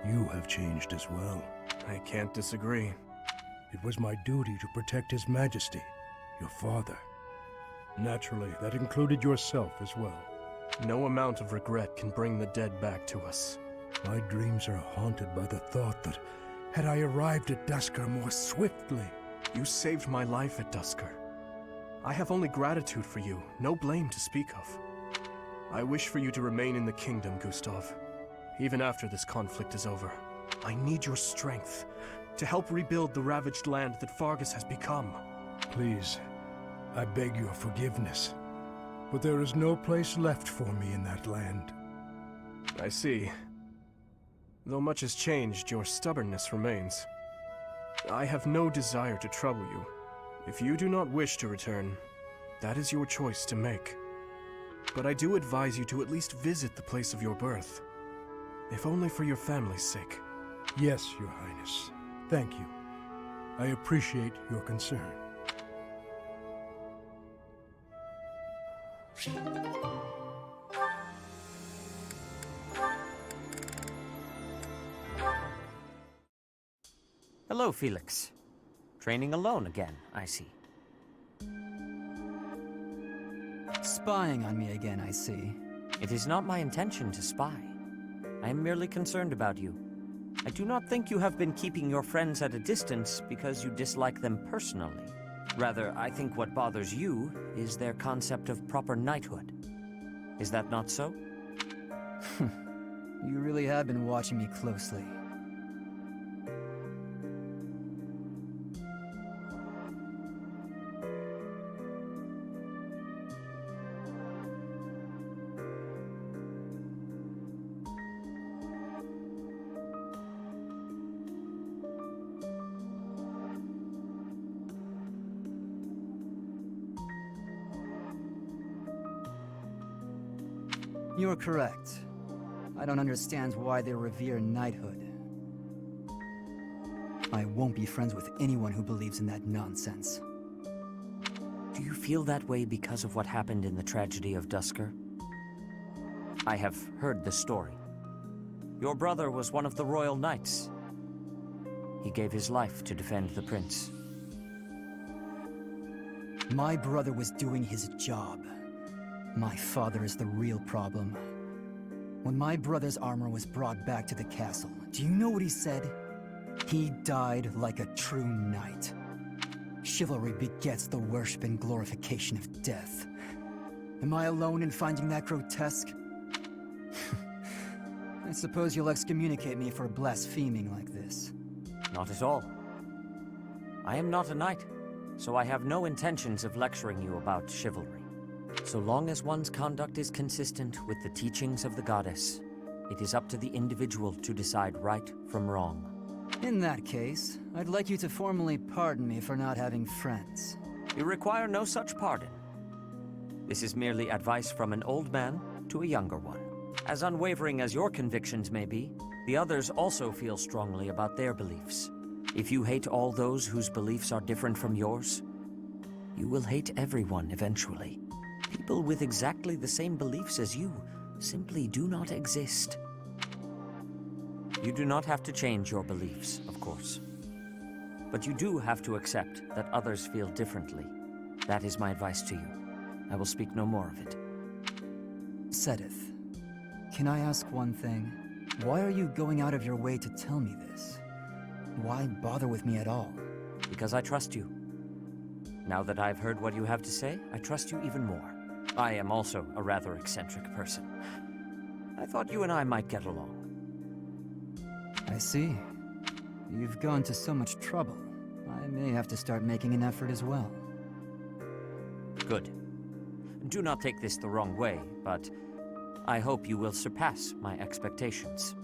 you have changed as well. I can't disagree. It was my duty to protect His Majesty, your father. Naturally, that included yourself as well. No amount of regret can bring the dead back to us. My dreams are haunted by the thought that, had I arrived at Duscur more swiftly... You saved my life at Duscur. I have only gratitude for you, no blame to speak of. I wish for you to remain in the kingdom, Gustav. Even after this conflict is over. I need your strength to help rebuild the ravaged land that Fargus has become. Please, I beg your forgiveness. But there is no place left for me in that land. I see. Though much has changed, your stubbornness remains. I have no desire to trouble you. If you do not wish to return, that is your choice to make. But I do advise you to at least visit the place of your birth. If only for your family's sake. Yes, Your Highness. Thank you. I appreciate your concern. Hello, Felix. Training alone again, I see. Spying on me again, I see. It is not my intention to spy. I am merely concerned about you. I do not think you have been keeping your friends at a distance because you dislike them personally. Rather, I think what bothers you is their concept of proper knighthood. Is that not so? You really have been watching me closely. You're correct. I don't understand why they revere knighthood, I won't be friends with anyone who believes in that nonsense. Do you feel that way because of what happened in the tragedy of Dusker? I have heard the story. Your brother was one of the royal knights. He gave his life to defend the prince. My brother was doing his job. My father is the real problem. When my brother's armor was brought back to the castle, do you know what he said? He died like a true knight. Chivalry begets the worship and glorification of death. Am I alone in finding that grotesque? I suppose you'll excommunicate me for blaspheming like this. Not at all. I am not a knight, so I have no intentions of lecturing you about chivalry. So long as one's conduct is consistent with the teachings of the goddess, it is up to the individual to decide right from wrong. In that case, I'd like you to formally pardon me for not having friends. You require no such pardon. This is merely advice from an old man to a younger one. As unwavering as your convictions may be, the others also feel strongly about their beliefs. If you hate all those whose beliefs are different from yours, you will hate everyone eventually. People with exactly the same beliefs as you simply do not exist. You do not have to change your beliefs, of course. But you do have to accept that others feel differently. That is my advice to you. I will speak no more of it. Sedith, can I ask one thing? Why are you going out of your way to tell me this? Why bother with me at all? Because I trust you. Now that I've heard what you have to say, I trust you even more. I am also a rather eccentric person. I thought you and I might get along. I see. You've gone to so much trouble. I may have to start making an effort as well. Good. Do not take this the wrong way, but I hope you will surpass my expectations.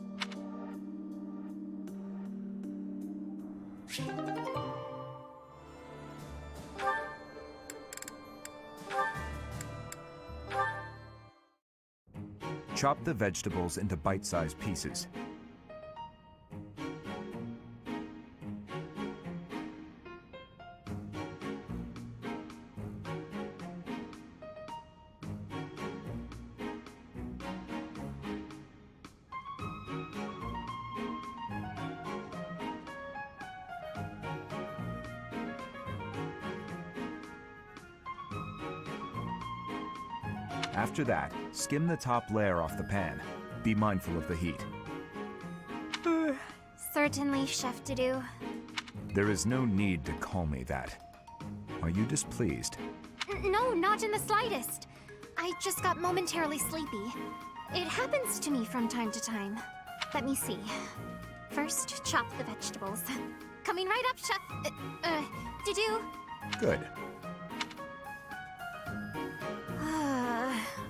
Chop the vegetables into bite-sized pieces. After that, skim the top layer off the pan. Be mindful of the heat. Certainly, Chef Didou. There is no need to call me that. Are you displeased? No, not in the slightest. I just got momentarily sleepy. It happens to me from time to time. Let me see. First, chop the vegetables. Coming right up, Chef. Didou? Good.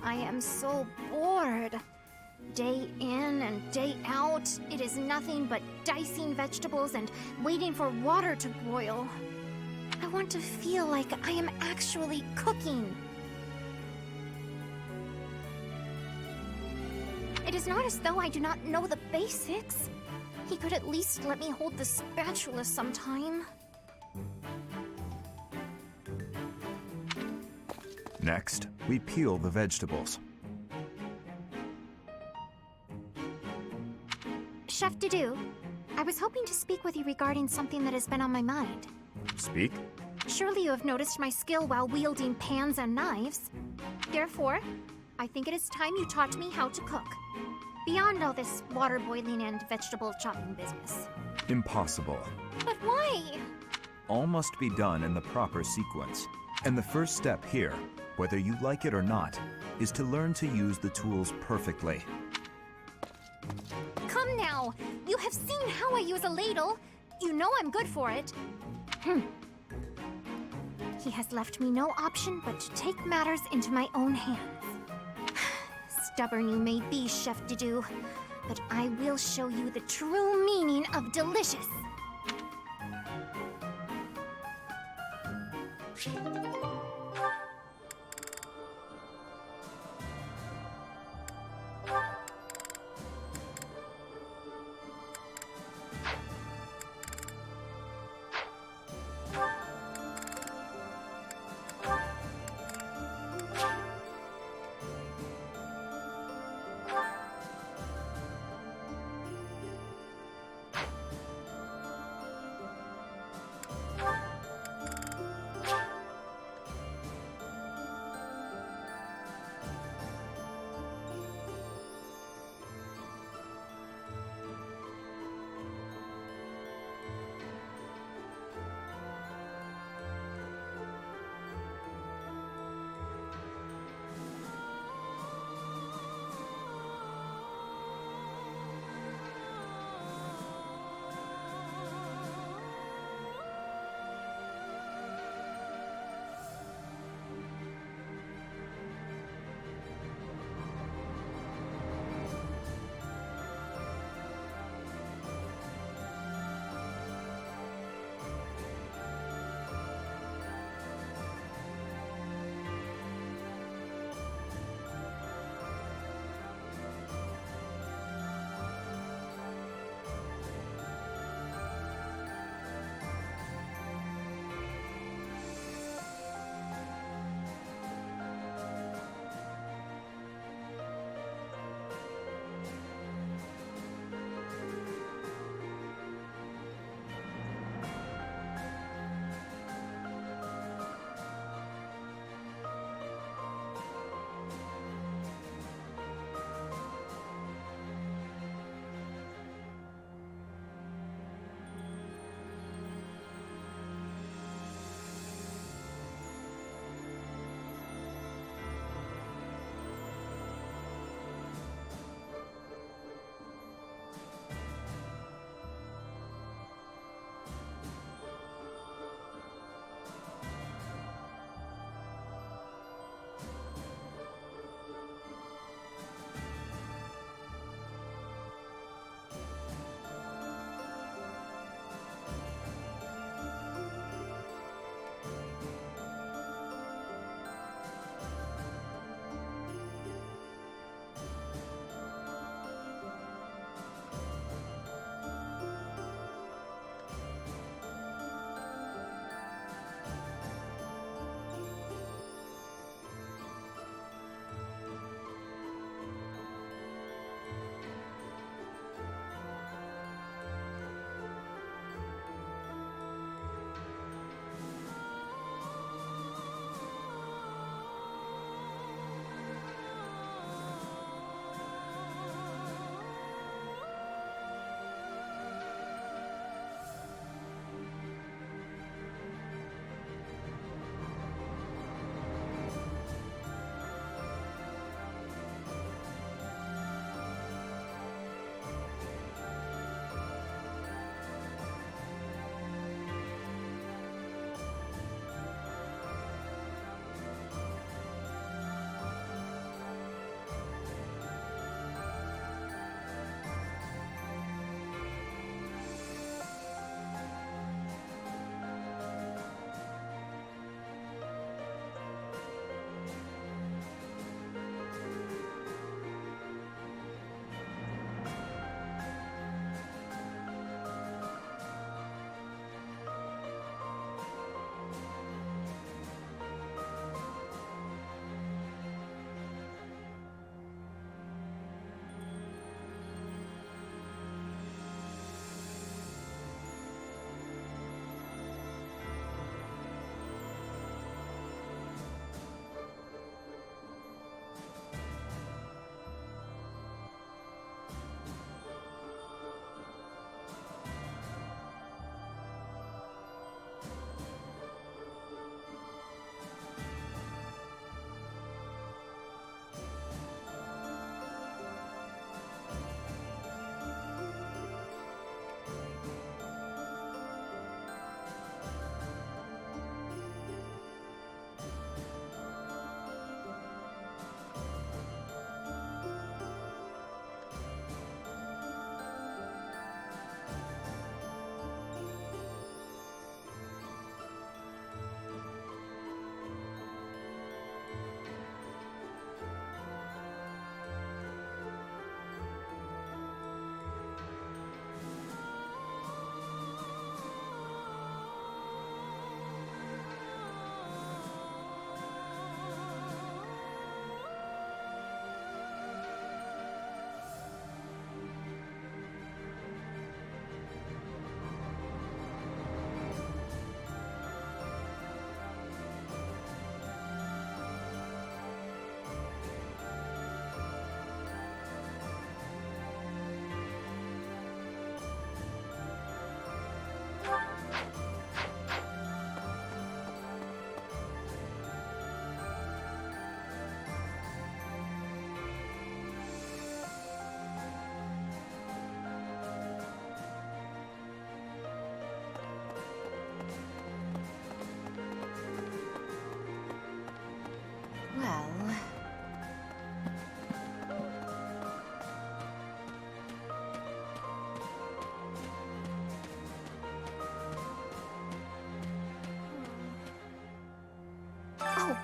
I am so bored. Day in and day out, it is nothing but dicing vegetables and waiting for water to boil. I want to feel like I am actually cooking. It is not as though I do not know the basics. He could at least let me hold the spatula sometime. Next, we peel the vegetables. Chef Didou, I was hoping to speak with you regarding something that has been on my mind. Speak? Surely you have noticed my skill while wielding pans and knives. Therefore, I think it is time you taught me how to cook. Beyond all this water boiling and vegetable chopping business. Impossible. But why? All must be done in the proper sequence. And the first step here, whether you like it or not, is to learn to use the tools perfectly. Come now! You have seen how I use a ladle. You know I'm good for it. He has left me no option but to take matters into my own hands. Stubborn you may be, Chef Didou, but I will show you the true meaning of delicious.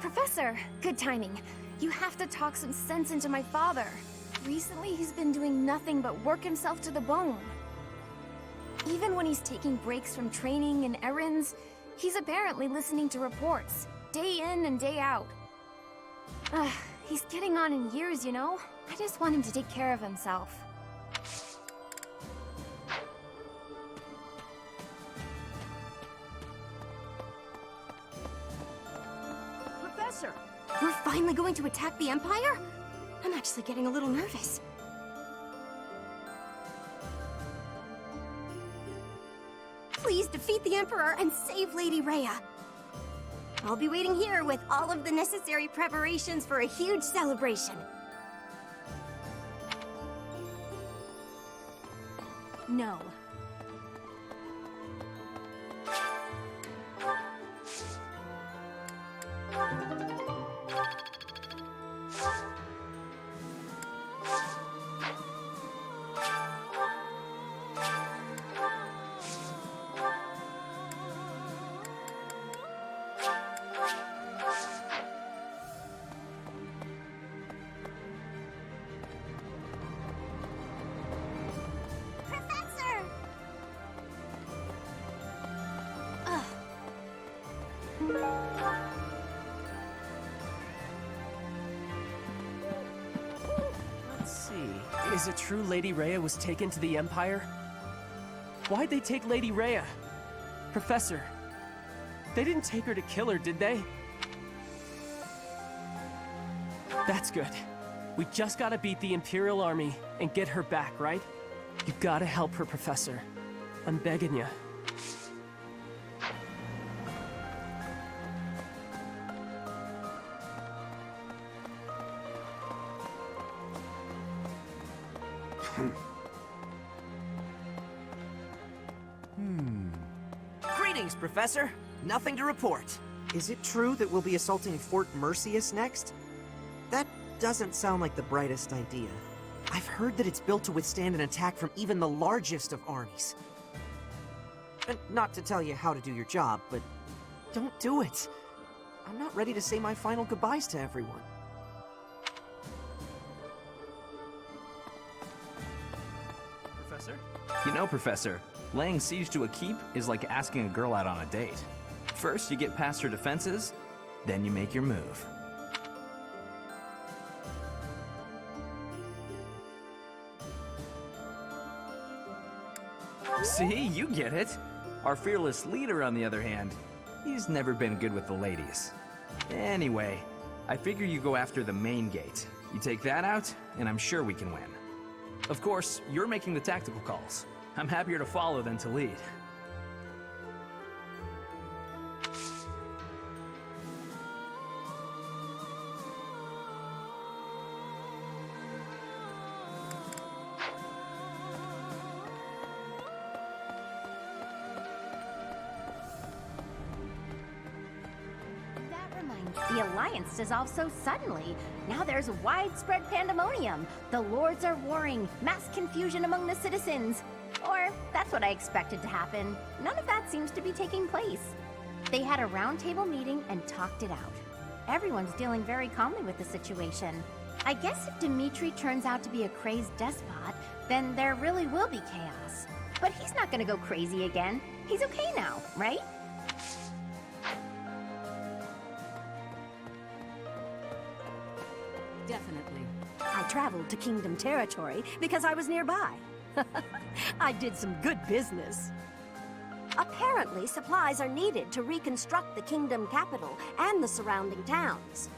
Professor, good timing. You have to talk some sense into my father. Recently, he's been doing nothing but work himself to the bone. Even when he's taking breaks from training and errands, he's apparently listening to reports, day in and day out. He's getting on in years, you know? I just want him to take care of himself. Professor! We're finally going to attack the Empire? I'm actually getting a little nervous. Please defeat the Emperor and save Lady Rhea. I'll be waiting here with all of the necessary preparations for a huge celebration. No. Let's see. Is it true Lady Rhea was taken to the Empire? Why'd they take Lady Rhea? Professor, they didn't take her to kill her, did they? That's good. We just gotta beat the Imperial Army and get her back, right? You gotta help her, Professor. I'm begging you. Greetings, Professor. Nothing to report. Is it true that we'll be assaulting Fort Mercius next? That doesn't sound like the brightest idea. I've heard that it's built to withstand an attack from even the largest of armies. And not to tell you how to do your job, but don't do it. I'm not ready to say my final goodbyes to everyone. Professor? You know, Professor, laying siege to a keep is like asking a girl out on a date. First, you get past her defenses, then you make your move. See, you get it. Our fearless leader, on the other hand, he's never been good with the ladies. Anyway, I figure you go after the main gate. You take that out, and I'm sure we can win. Of course, you're making the tactical calls. I'm happier to follow than to lead. The Alliance dissolved so suddenly. Now there's widespread pandemonium. The lords are warring, mass confusion among the citizens. Or, that's what I expected to happen. None of that seems to be taking place. They had a roundtable meeting and talked it out. Everyone's dealing very calmly with the situation. I guess if Dimitri turns out to be a crazed despot, then there really will be chaos. But he's not gonna go crazy again. He's okay now, right? Definitely. I traveled to Kingdom territory because I was nearby. I did some good business. Apparently, supplies are needed to reconstruct the Kingdom capital and the surrounding towns.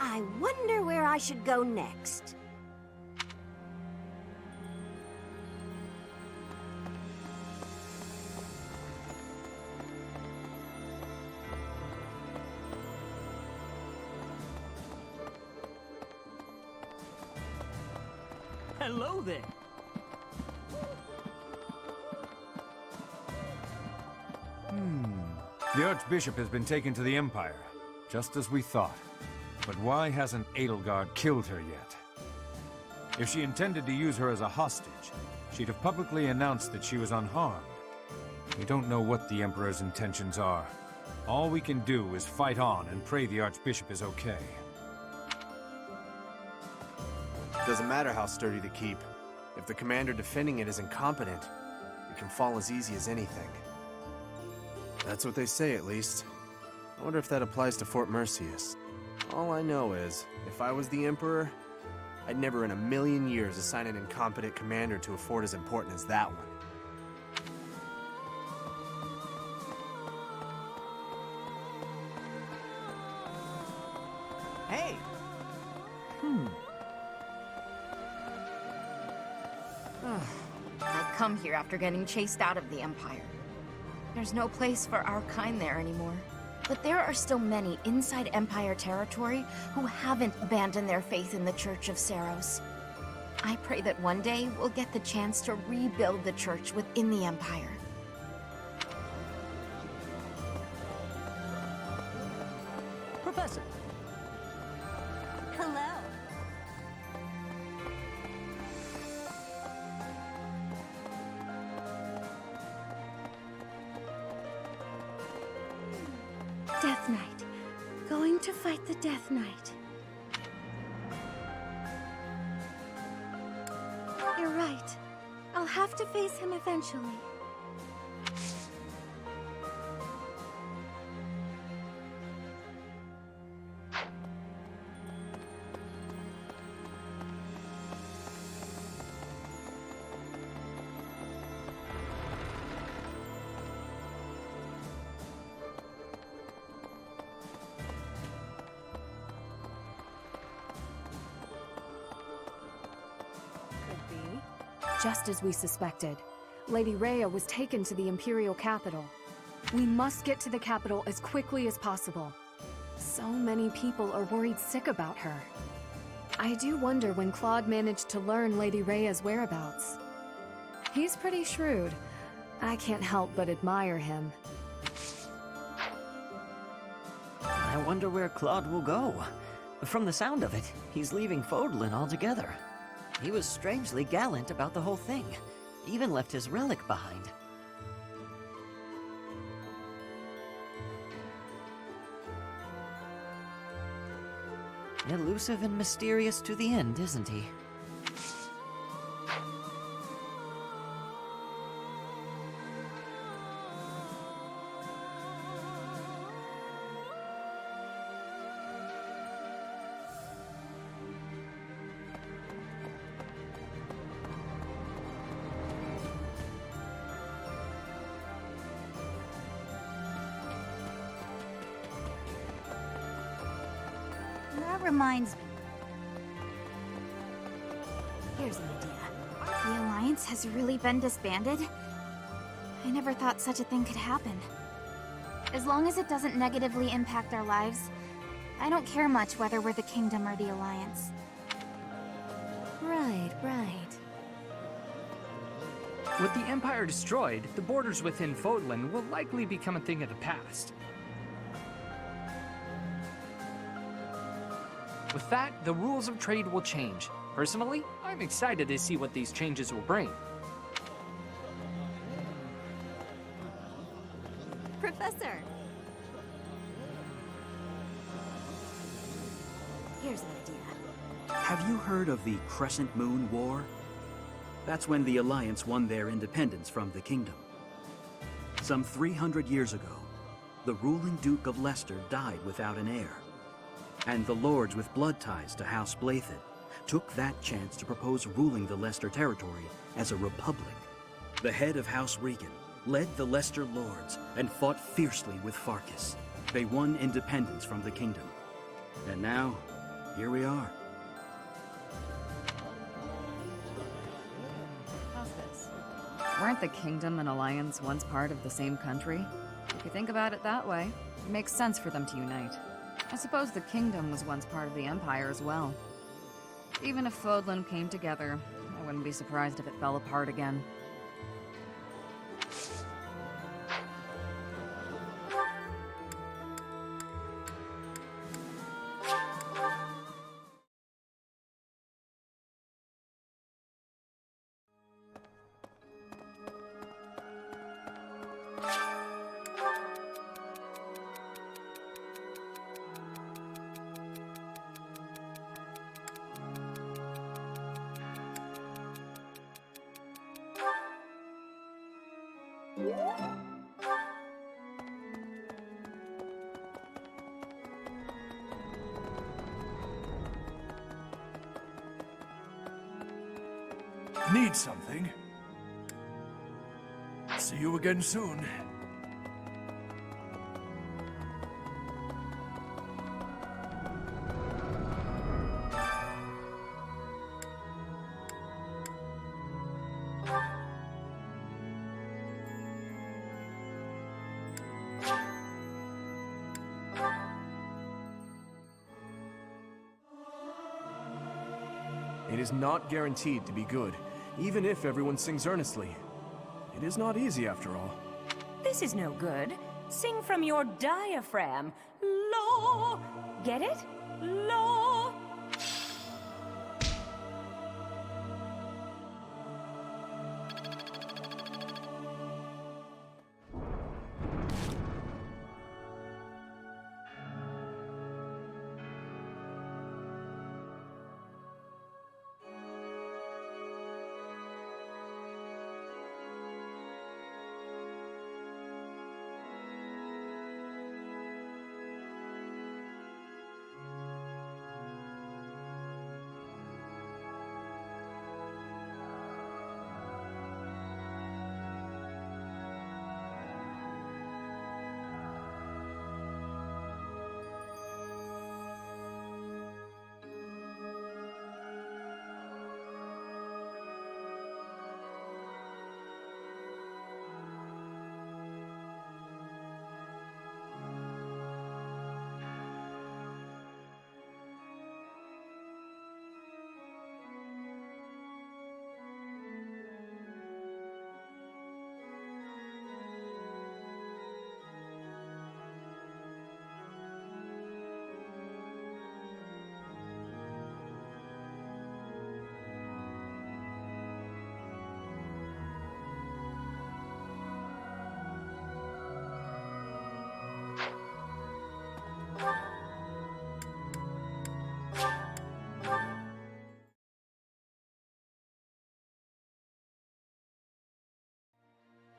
I wonder where I should go next. Hello there. The Archbishop has been taken to the Empire, just as we thought. But why hasn't Edelgard killed her yet? If she intended to use her as a hostage, she'd have publicly announced that she was unharmed. We don't know what the Emperor's intentions are. All we can do is fight on and pray the Archbishop is okay. Doesn't matter how sturdy the keep. If the commander defending it is incompetent, it can fall as easy as anything. That's what they say, at least. I wonder if that applies to Fort Mercius. All I know is, if I was the Emperor, I'd never in a million years assign an incompetent commander to a fort as important as that one. Hey! I come here after getting chased out of the Empire. There's no place for our kind there anymore. But there are still many inside Empire territory who haven't abandoned their faith in the Church of Saros. I pray that one day we'll get the chance to rebuild the church within the Empire. Professor! Hello. Death Knight. Going to fight the Death Knight. You're right. I'll have to face him eventually. Just as we suspected, Lady Rhea was taken to the Imperial capital. We must get to the capital as quickly as possible. So many people are worried sick about her. I do wonder when Claude managed to learn Lady Rhea's whereabouts. He's pretty shrewd. I can't help but admire him. I wonder where Claude will go. From the sound of it, he's leaving Fodlan altogether. He was strangely gallant about the whole thing. Even left his relic behind. Elusive and mysterious to the end, isn't he? That reminds me. Here's an idea. The Alliance has really been disbanded? I never thought such a thing could happen. As long as it doesn't negatively impact our lives, I don't care much whether we're the Kingdom or the Alliance. Right, right. With the Empire destroyed, the borders within Fodlan will likely become a thing of the past. With that, the rules of trade will change. Personally, I'm excited to see what these changes will bring. Professor! Here's an idea. Have you heard of the Crescent Moon War? That's when the Alliance won their independence from the Kingdom. Some 300 years ago, the ruling Duke of Leicester died without an heir. And the lords with blood ties to House Blaiddyd took that chance to propose ruling the Leicester territory as a republic. The head of House Regan led the Leicester lords and fought fiercely with Farkas. They won independence from the kingdom. And now, here we are. How's this? Weren't the Kingdom and Alliance once part of the same country? If you think about it that way, it makes sense for them to unite. I suppose the Kingdom was once part of the Empire as well. Even if Fodlan came together, I wouldn't be surprised if it fell apart again. Need something? See you again soon. It is not guaranteed to be good, even if everyone sings earnestly. It is not easy after all. This is no good. Sing from your diaphragm. Lo! Get it? Lo!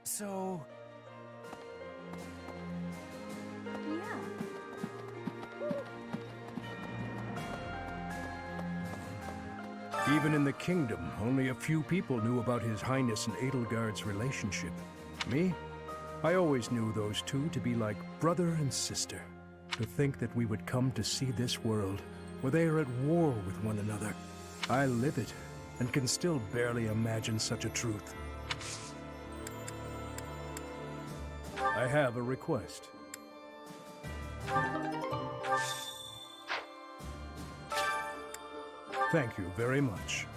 So... Even in the kingdom, only a few people knew about His Highness and Edelgard's relationship. Me? I always knew those two to be like brother and sister. To think that we would come to see this world, where they are at war with one another. I live it, and can still barely imagine such a truth. I have a request. Thank you very much.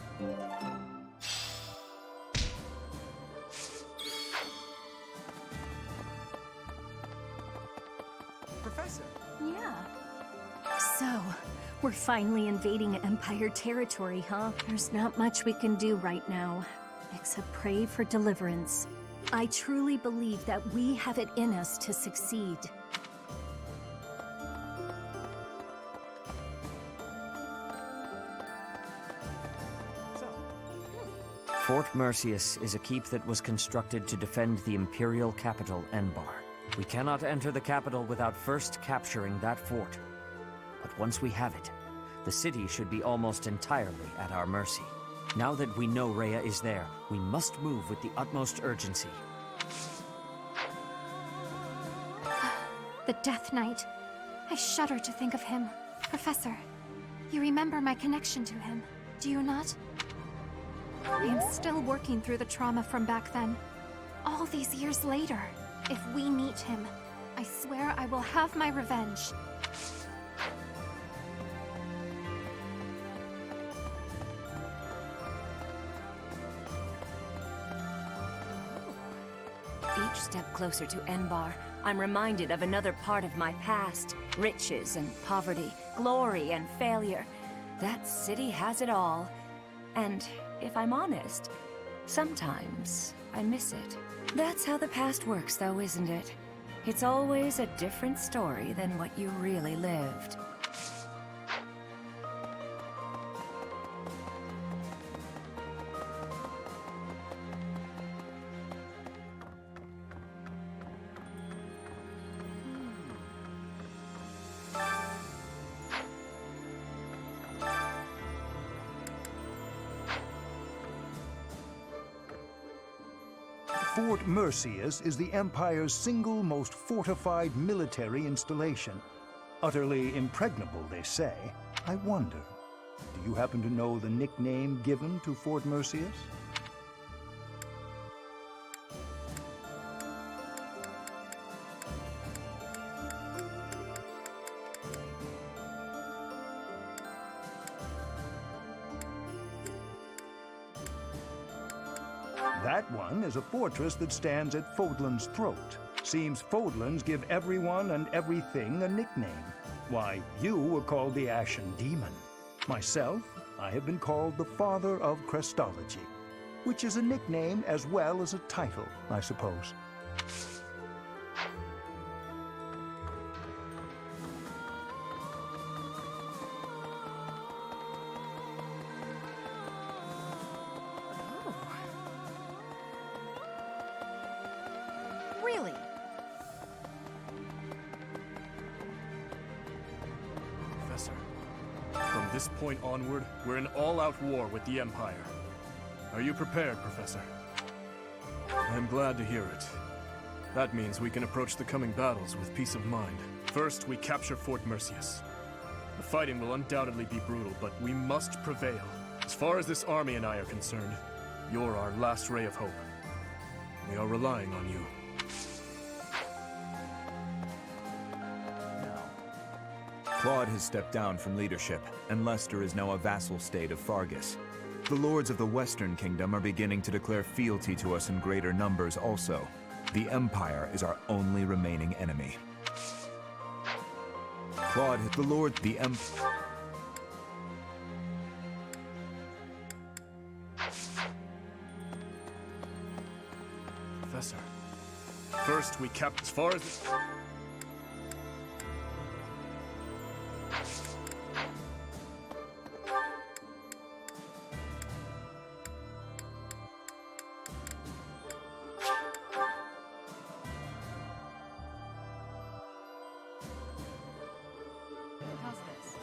Professor! Yeah. So, we're finally invading Empire territory, huh? There's not much we can do right now, except pray for deliverance. I truly believe that we have it in us to succeed. Fort Mercius is a keep that was constructed to defend the imperial capital, Enbar. We cannot enter the capital without first capturing that fort. But once we have it, the city should be almost entirely at our mercy. Now that we know Rhea is there, we must move with the utmost urgency. The Death Knight. I shudder to think of him. Professor, you remember my connection to him, do you not? I am still working through the trauma from back then. All these years later, if we meet him, I swear I will have my revenge. Each step closer to Enbar, I'm reminded of another part of my past. Riches and poverty, glory and failure. That city has it all. And if I'm honest, sometimes I miss it. That's how the past works, though, isn't it? It's always a different story than what you really lived. Fort Mercius is the Empire's single most fortified military installation. Utterly impregnable, they say. I wonder, do you happen to know the nickname given to Fort Mercius? That one is a fortress that stands at Fodlan's throat. Seems Fodlans give everyone and everything a nickname. Why, you were called the Ashen Demon. Myself, I have been called the Father of Crestology, which is a nickname as well as a title, I suppose. Really? Professor, from this point onward, we're in all-out war with the Empire. Are you prepared, Professor? I'm glad to hear it. That means we can approach the coming battles with peace of mind. First, we capture Fort Mercius. The fighting will undoubtedly be brutal, but we must prevail. As far as this army and I are concerned, you're our last ray of hope. We are relying on you. Claude has stepped down from leadership, and Leicester is now a vassal state of Fargus. The lords of the Western Kingdom are beginning to declare fealty to us in greater numbers also. The Empire is our only remaining enemy. Claude, the Lord, the Professor, first we kept as far as... How's this?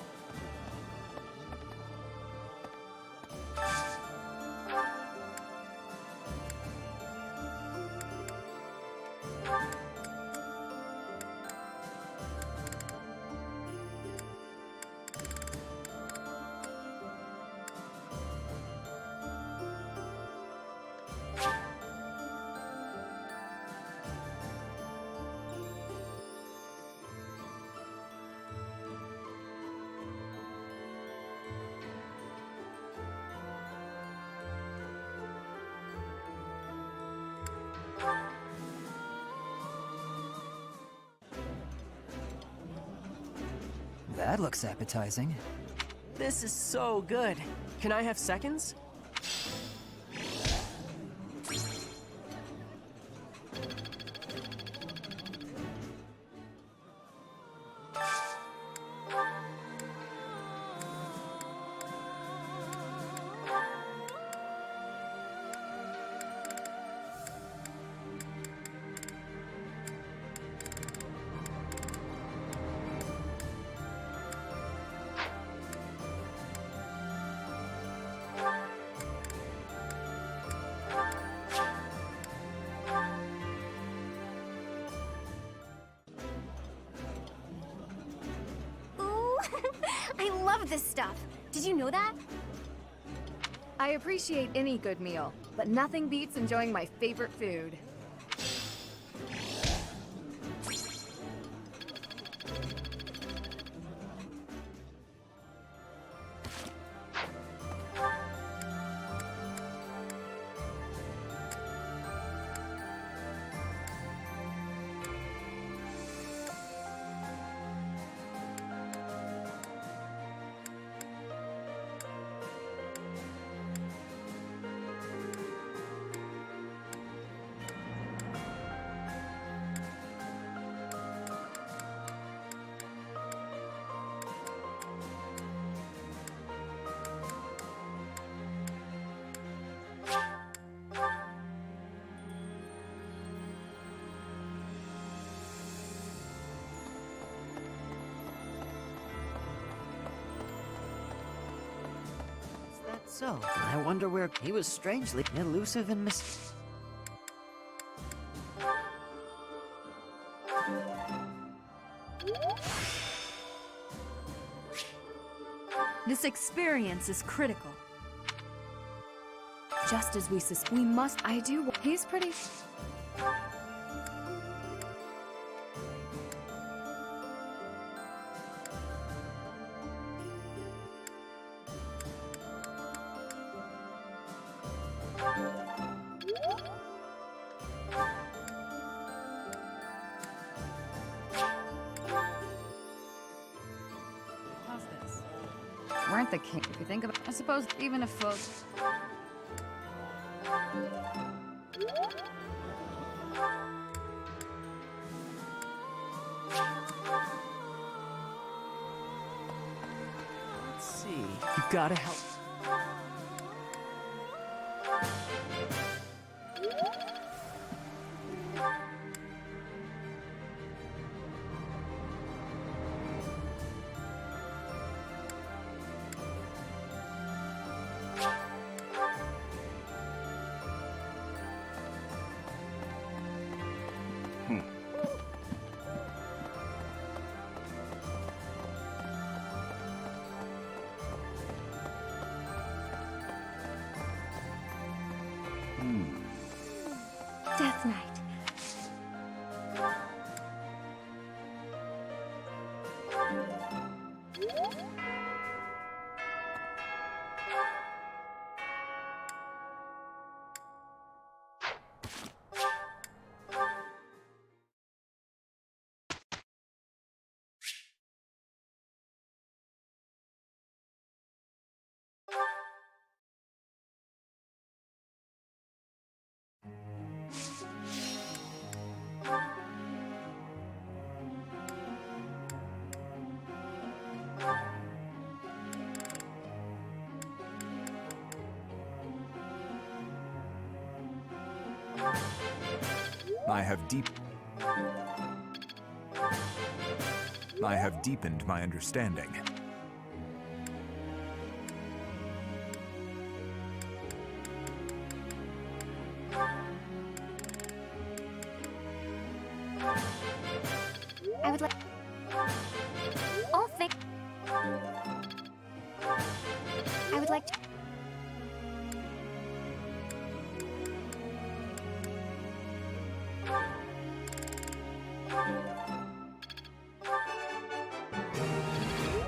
That looks appetizing. This is so good. Can I have seconds? I love this stuff. Did you know that? I appreciate any good meal, but nothing beats enjoying my favorite food. So, I wonder where he was strangely elusive and This experience is critical. Just as we must. I do. He's pretty. How's this? Weren't the king? If you think about, I suppose even if folks. Let's see. You gotta help. Death Knight. I have deepened my understanding. I would like. Oh, thank. I would like to.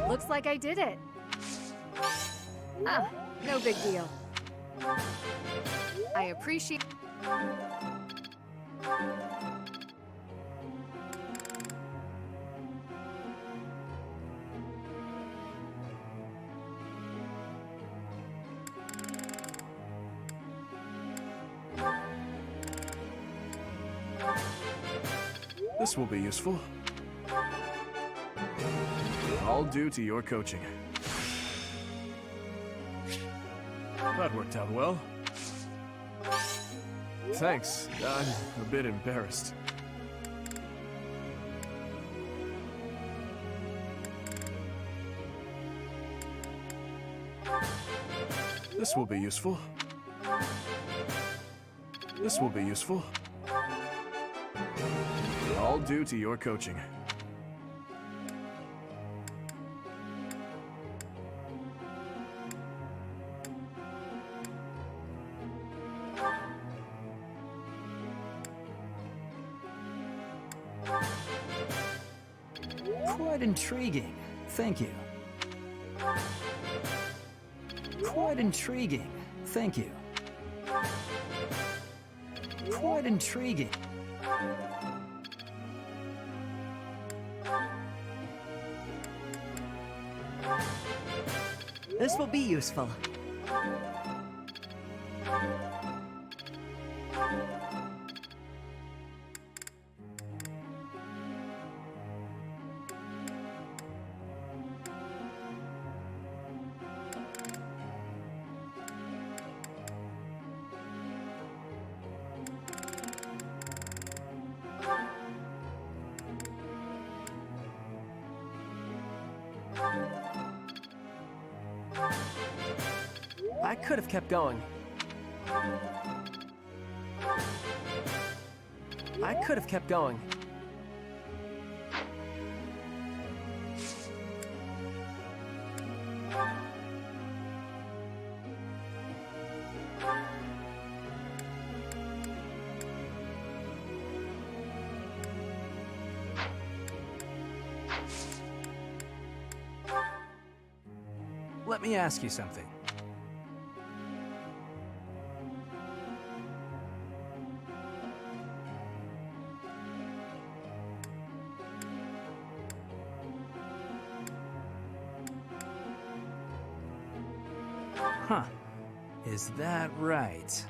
Looks like I did it. Ah, no big deal. I appreciate. This will be useful. All due to your coaching. That worked out well. Thanks. I'm a bit embarrassed. This will be useful. This will be useful. All due to your coaching. Quite intriguing. Thank you. Quite intriguing. Thank you. Quite intriguing. This will be useful. I could have kept going. I could have kept going. Let me ask you something. Huh. Is that right?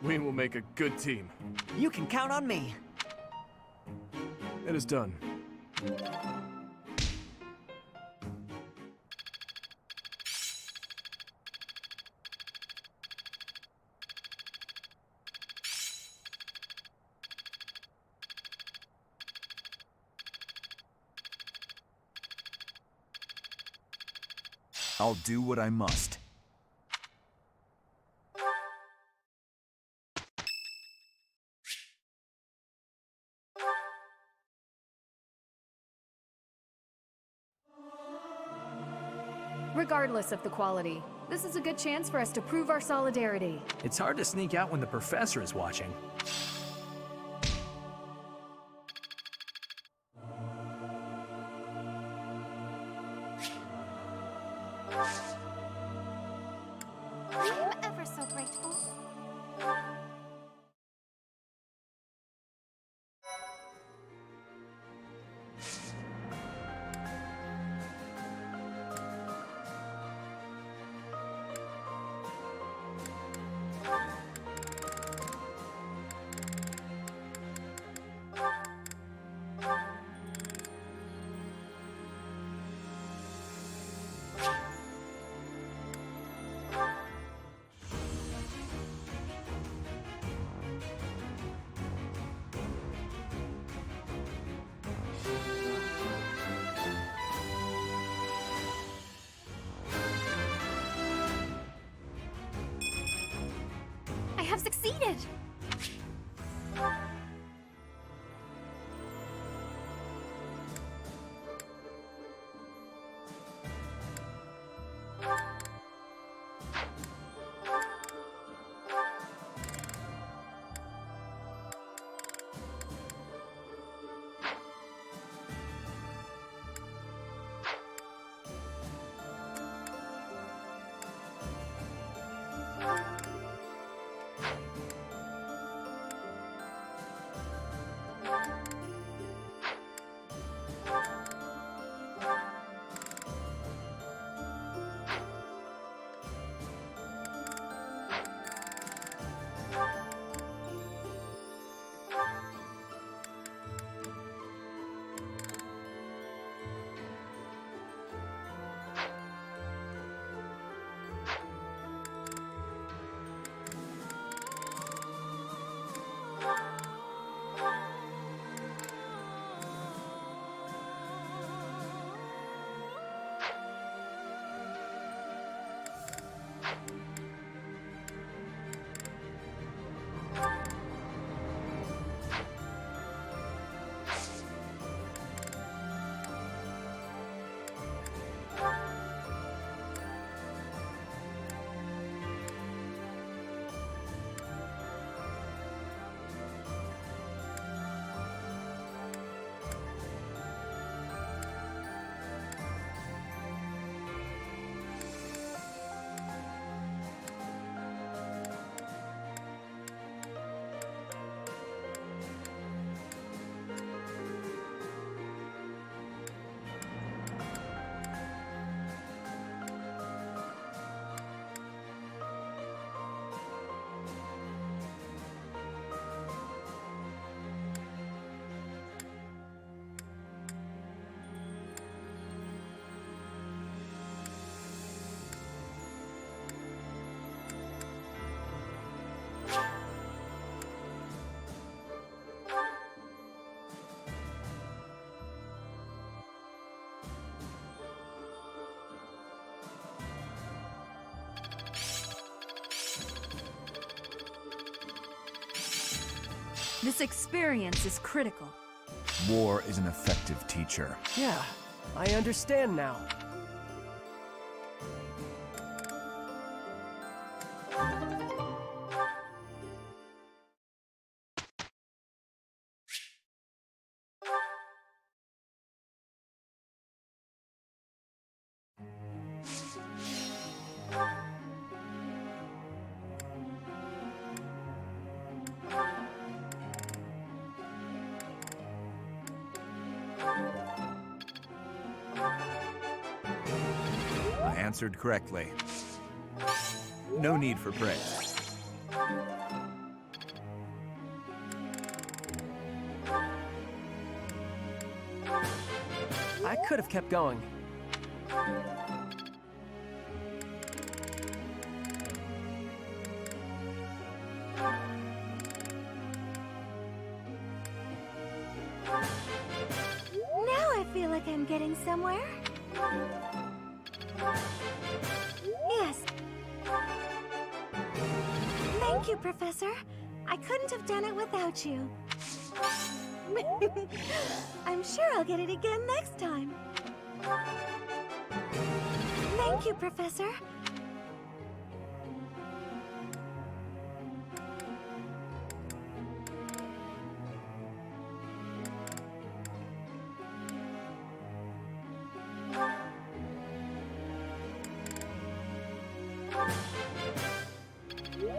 We will make a good team. You can count on me. It is done. I'll do what I must. Regardless of the quality, this is a good chance for us to prove our solidarity. It's hard to sneak out when the professor is watching. I'm ever so grateful. I have succeeded! This experience is critical. War is an effective teacher. Yeah, I understand now. I answered correctly. No need for praise. I could have kept going. Now I feel like I'm getting somewhere. Yes. Thank you, Professor. I couldn't have done it without you. I'm sure I'll get it again next time. Thank you, Professor.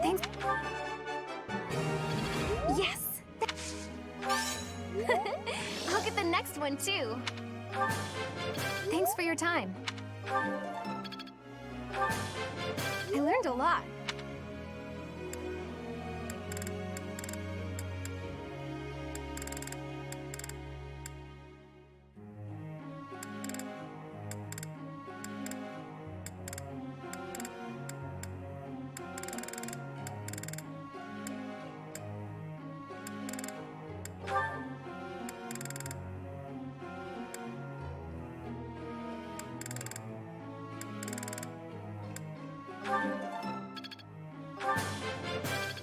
Thanks. Yes! I'll get the next one, too. Thanks for your time. I learned a lot.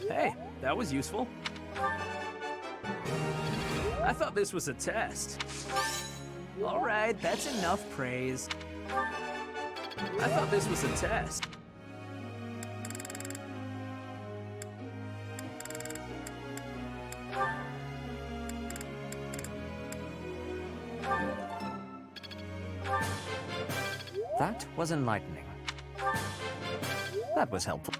Hey, that was useful. I thought this was a test. All right, that's enough praise. I thought this was a test. That was enlightening. That was helpful.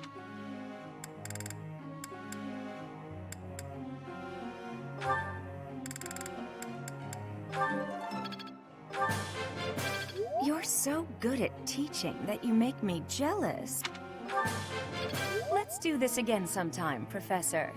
You're so good at teaching that you make me jealous. Let's do this again sometime, Professor.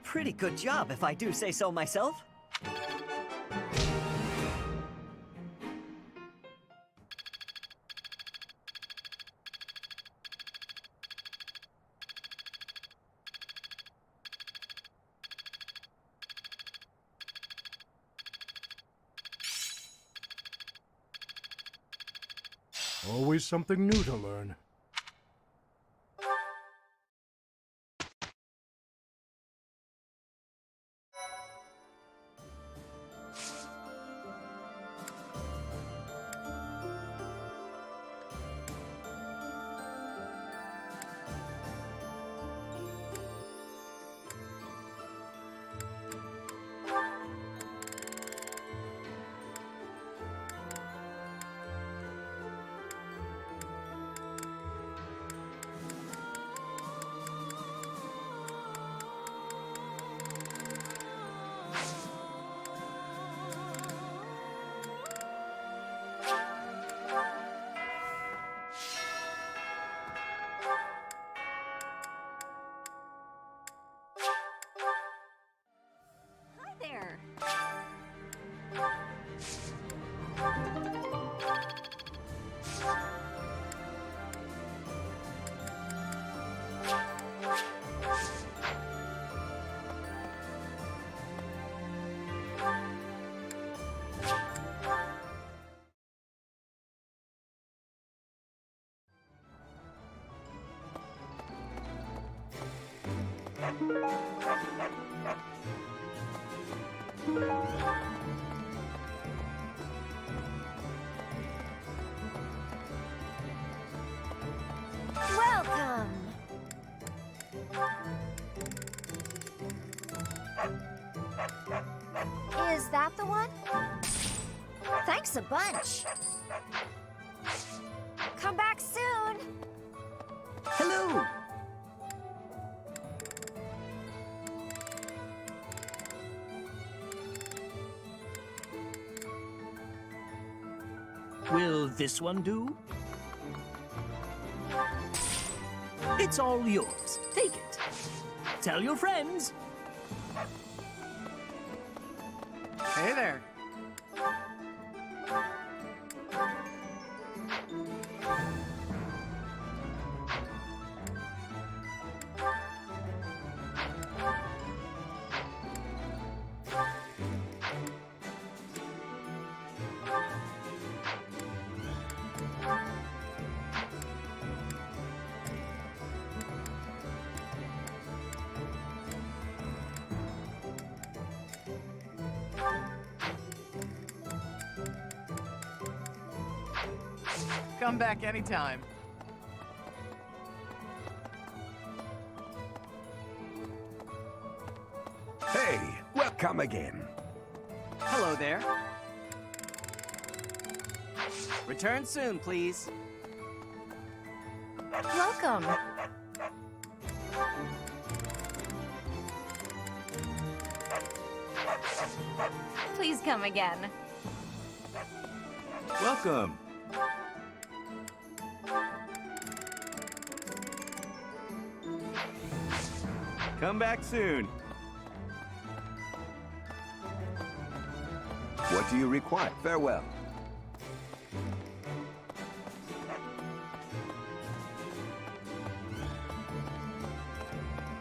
Pretty good job, if I do say so myself. Always something new to learn. Welcome! Is that the one? Thanks a bunch. Come back soon. Hello! Will this one do? It's all yours. Take it. Tell your friends. Hey there. Come back anytime. Hey, welcome again. Hello there. Return soon, please. Welcome. Please come again. Welcome. Come back soon. What do you require? Farewell.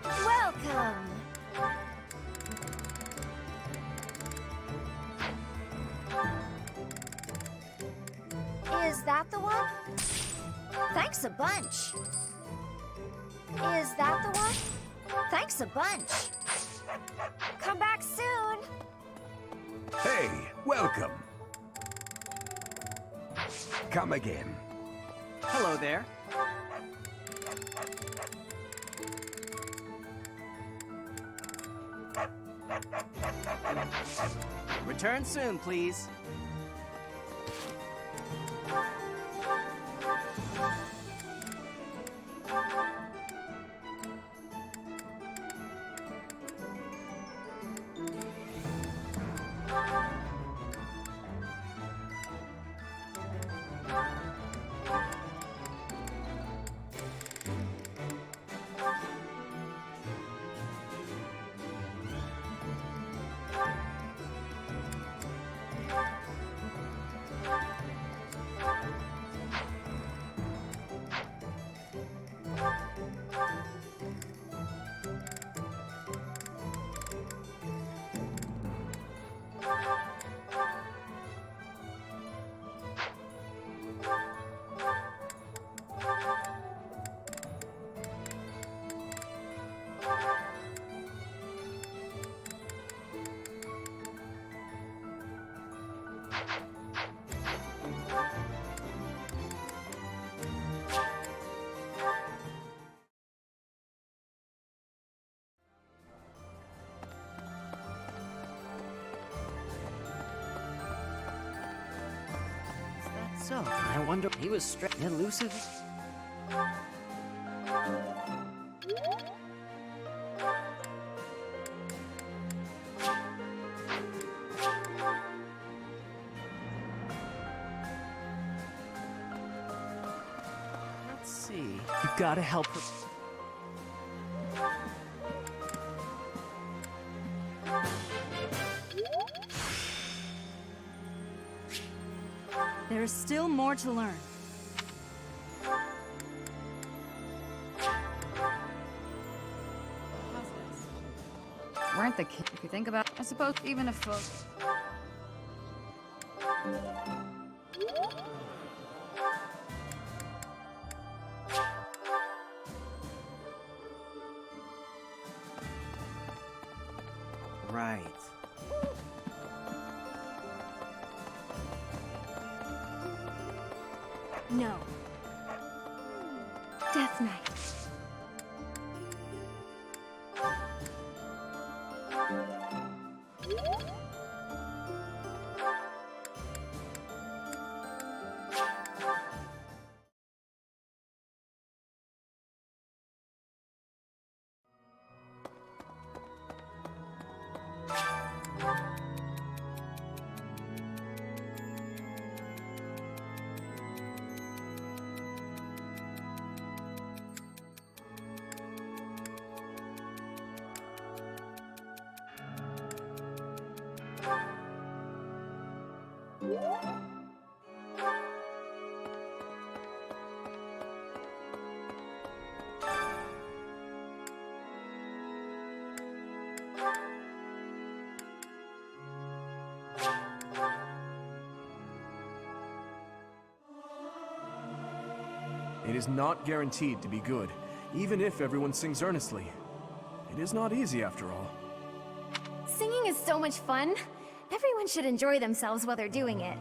Welcome! Is that the one? Thanks a bunch. Is that the one? Thanks a bunch. Come back soon. Hey, welcome. Come again. Hello there. Return soon, please. So, I wonder, he was elusive? Let's see. You gotta help her. There is still more to learn. Weren't the kids, if you think about it, I suppose even if right. No. Death Knight. It is not guaranteed to be good, even if everyone sings earnestly. It is not easy after all. Singing is so much fun. Everyone should enjoy themselves while they're doing it.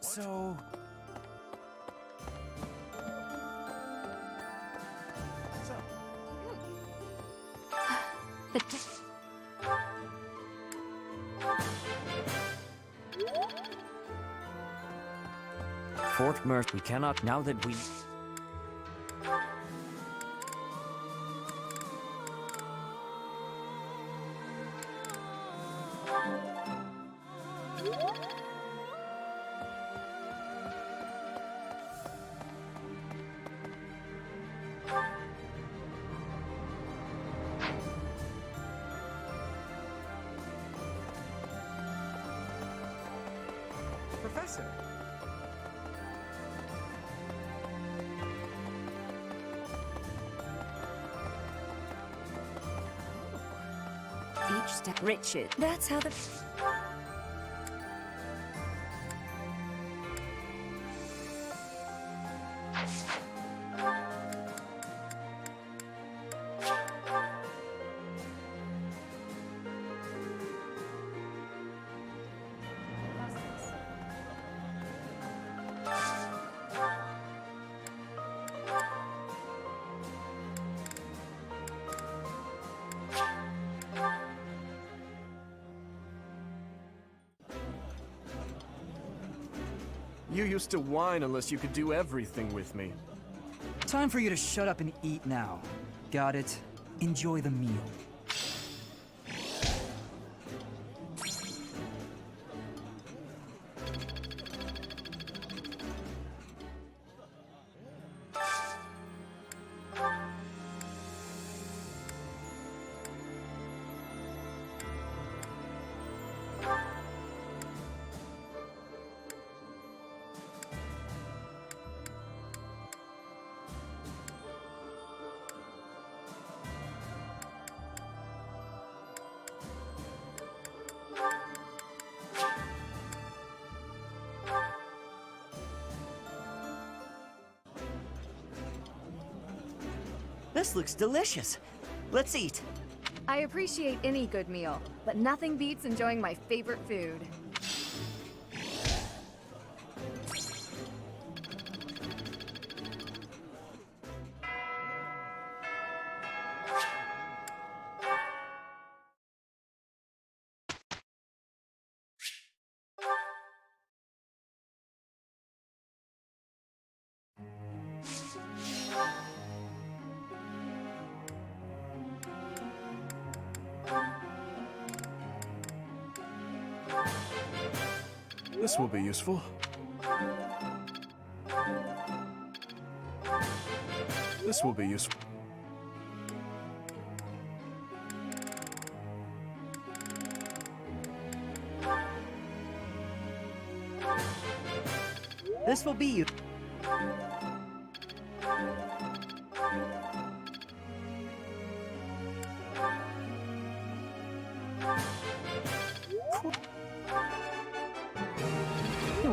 So... Fort Mercy, we cannot, now that we... Professor! Each step riches. That's how the... You used to whine unless you could do everything with me. Time for you to shut up and eat now. Got it? Enjoy the meal. This looks delicious. Let's eat. I appreciate any good meal, but nothing beats enjoying my favorite food. This will be useful. This will be useful. This will be you.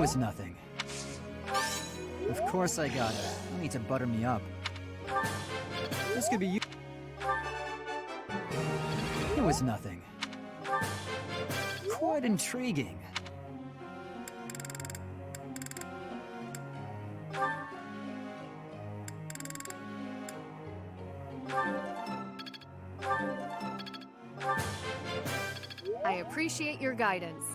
was nothing. Of course I got it. No need to butter me up. This could be you. It was nothing. Quite intriguing. I appreciate your guidance.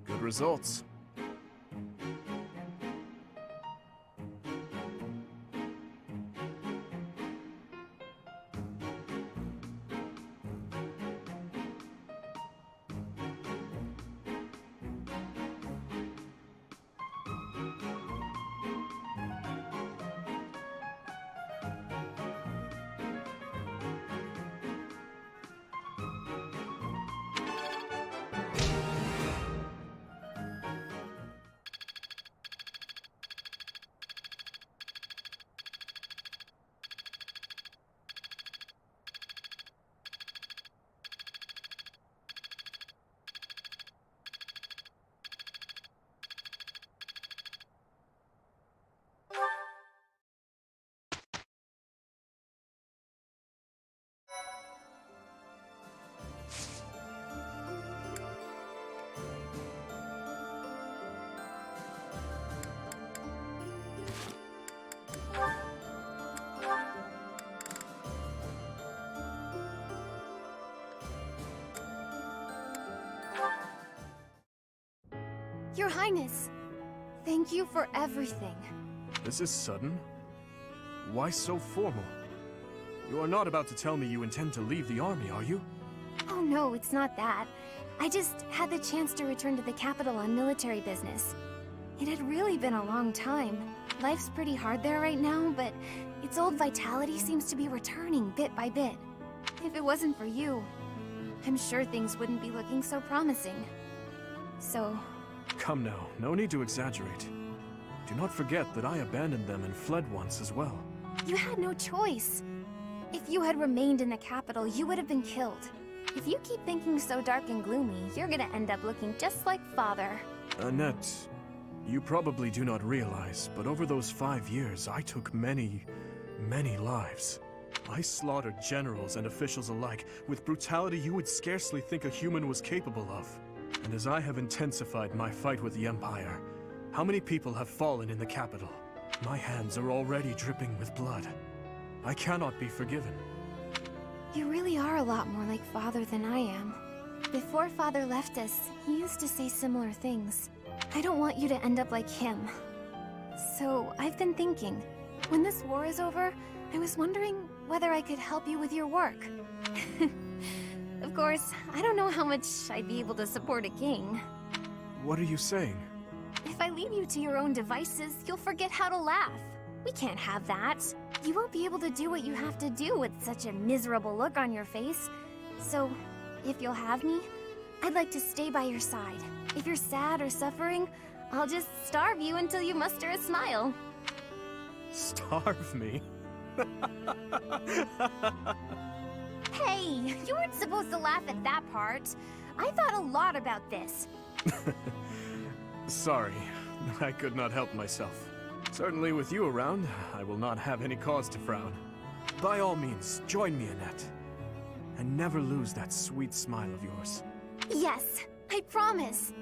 Good results. Your Highness, thank you for everything. This is sudden. Why so formal? You are not about to tell me you intend to leave the army, are you? Oh no, it's not that. I just had the chance to return to the capital on military business. It had really been a long time. Life's pretty hard there right now, but its old vitality seems to be returning bit by bit. If it wasn't for you, I'm sure things wouldn't be looking so promising. So... Come now, no need to exaggerate. Do not forget that I abandoned them and fled once as well. You had no choice. If you had remained in the capital, you would have been killed. If you keep thinking so dark and gloomy, you're gonna end up looking just like Father. Annette, you probably do not realize, but over those 5 years, I took many lives. I slaughtered generals and officials alike with brutality you would scarcely think a human was capable of. And as I have intensified my fight with the Empire, how many people have fallen in the capital? My hands are already dripping with blood. I cannot be forgiven. You really are a lot more like Father than I am. Before Father left us, he used to say similar things. I don't want you to end up like him. So, I've been thinking, when this war is over, I was wondering whether I could help you with your work. Of course, I don't know how much I'd be able to support a king. What are you saying? If I leave you to your own devices, you'll forget how to laugh. We can't have that. You won't be able to do what you have to do with such a miserable look on your face. So, if you'll have me, I'd like to stay by your side. If you're sad or suffering, I'll just starve you until you muster a smile. Starve me? Hey, you weren't supposed to laugh at that part. I thought a lot about this. Sorry, I could not help myself. Certainly with you around, I will not have any cause to frown. By all means, join me, Annette. And never lose that sweet smile of yours. Yes, I promise.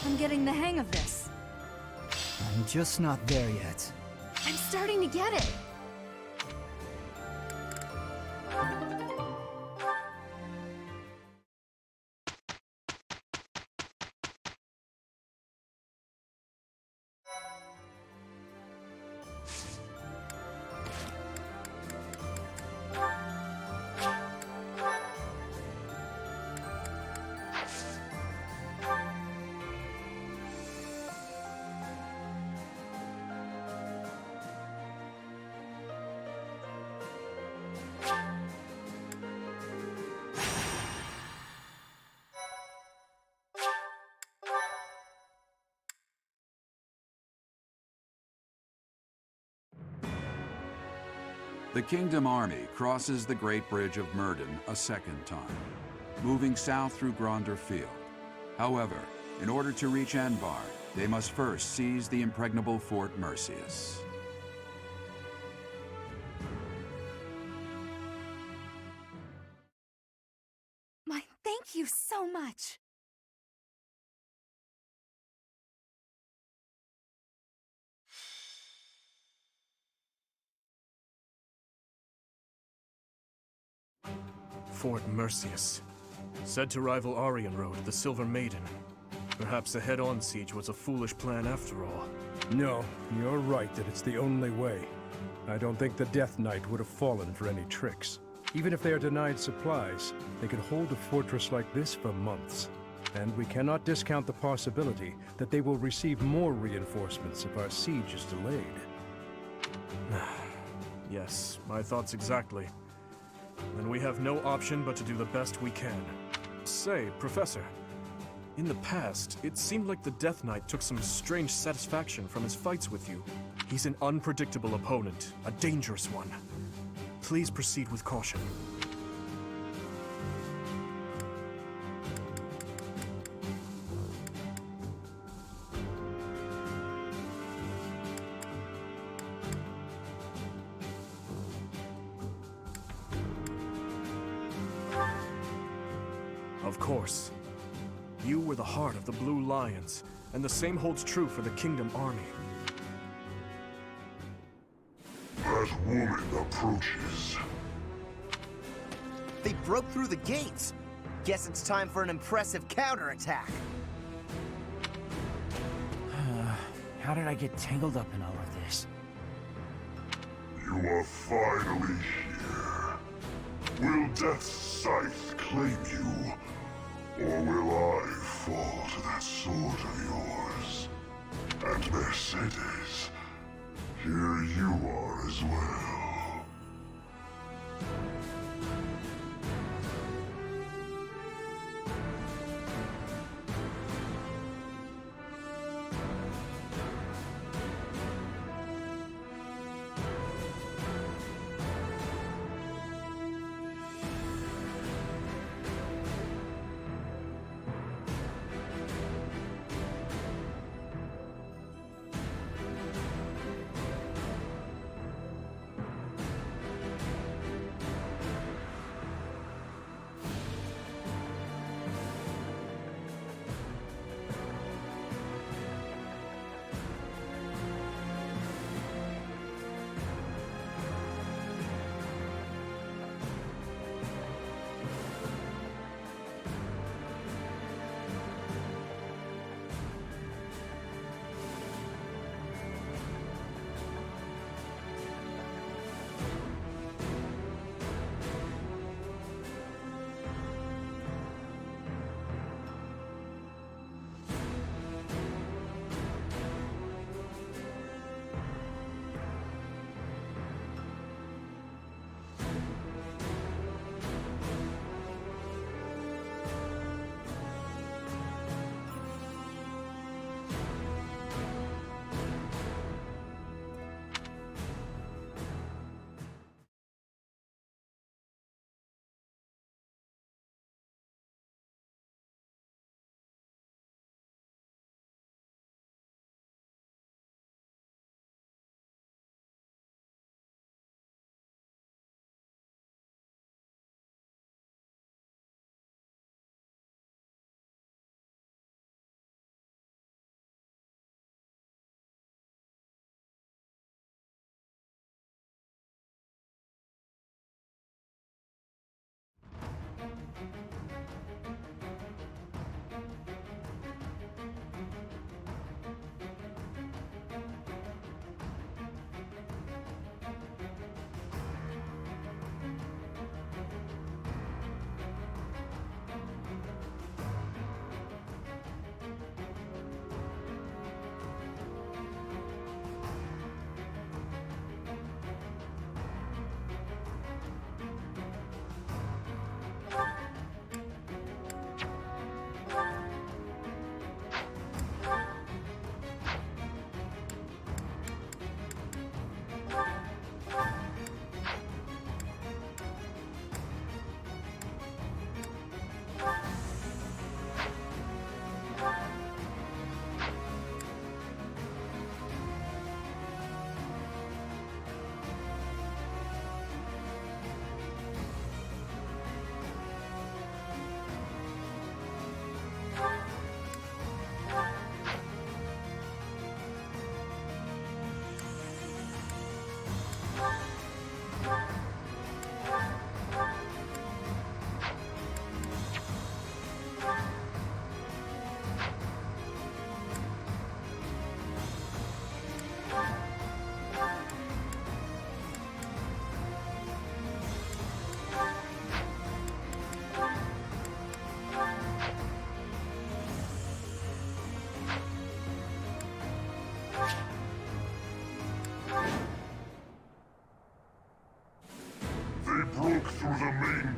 I'm getting the hang of this. I'm just not there yet. I'm starting to get it. The Kingdom Army crosses the Great Bridge of Myrden a second time, moving south through Gronder Field. However, in order to reach Enbar, they must first seize the impregnable Fort Mercius. Thank you so much. Fort Mercius. Said to rival Aryan Road, the Silver Maiden. Perhaps a head-on siege was a foolish plan after all. No, you're right that it's the only way. I don't think the Death Knight would have fallen for any tricks. Even if they are denied supplies, they could hold a fortress like this for months. And we cannot discount the possibility that they will receive more reinforcements if our siege is delayed. Yes, my thoughts exactly. And we have no option but to do the best we can. Say, Professor, in the past, it seemed like the Death Knight took some strange satisfaction from his fights with you. He's an unpredictable opponent, a dangerous one. Please proceed with caution. Of course. You were the heart of the Blue Lions, and the same holds true for the Kingdom Army. That woman approaches. They broke through the gates. Guess it's time for an impressive counterattack. How did I get tangled up in all of this? You are finally here. Will Death's scythe claim you? Or will I fall to that sword of yours? And Mercedes, here you are as well.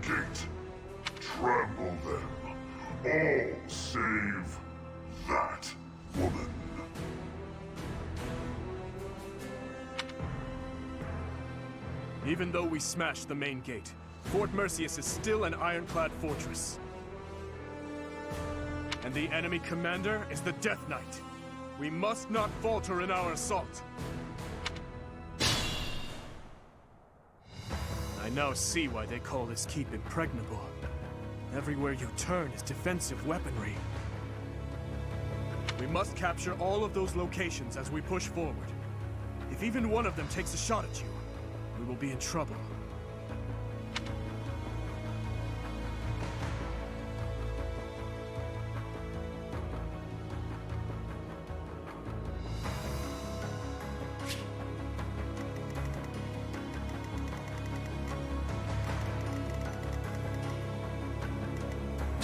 gate. Trample them. All save that woman. Even though we smashed the main gate, Fort Mercius is still an ironclad fortress. And the enemy commander is the Death Knight. We must not falter in our assault. I now see why they call this keep impregnable. Everywhere you turn is defensive weaponry. We must capture all of those locations as we push forward. If even one of them takes a shot at you, we will be in trouble.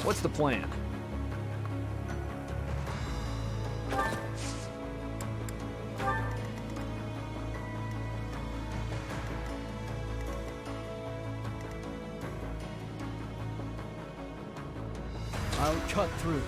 What's the plan? I'll cut through.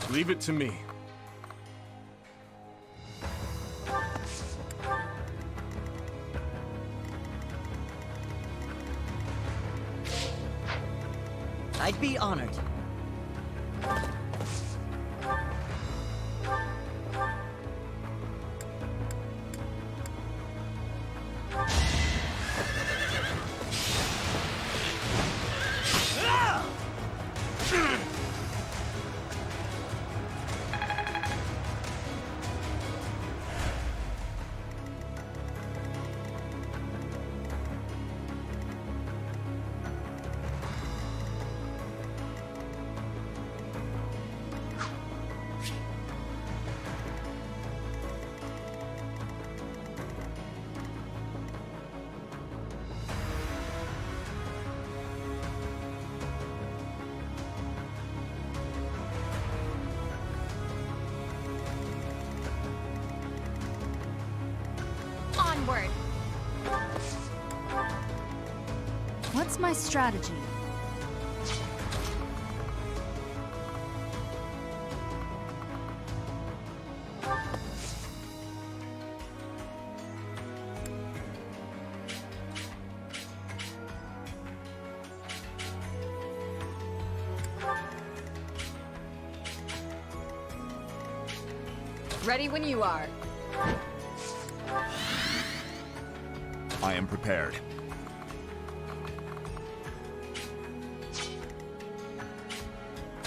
Leave it to me. I'd be honored. Onward! What's my strategy? Ready when you are. I am prepared.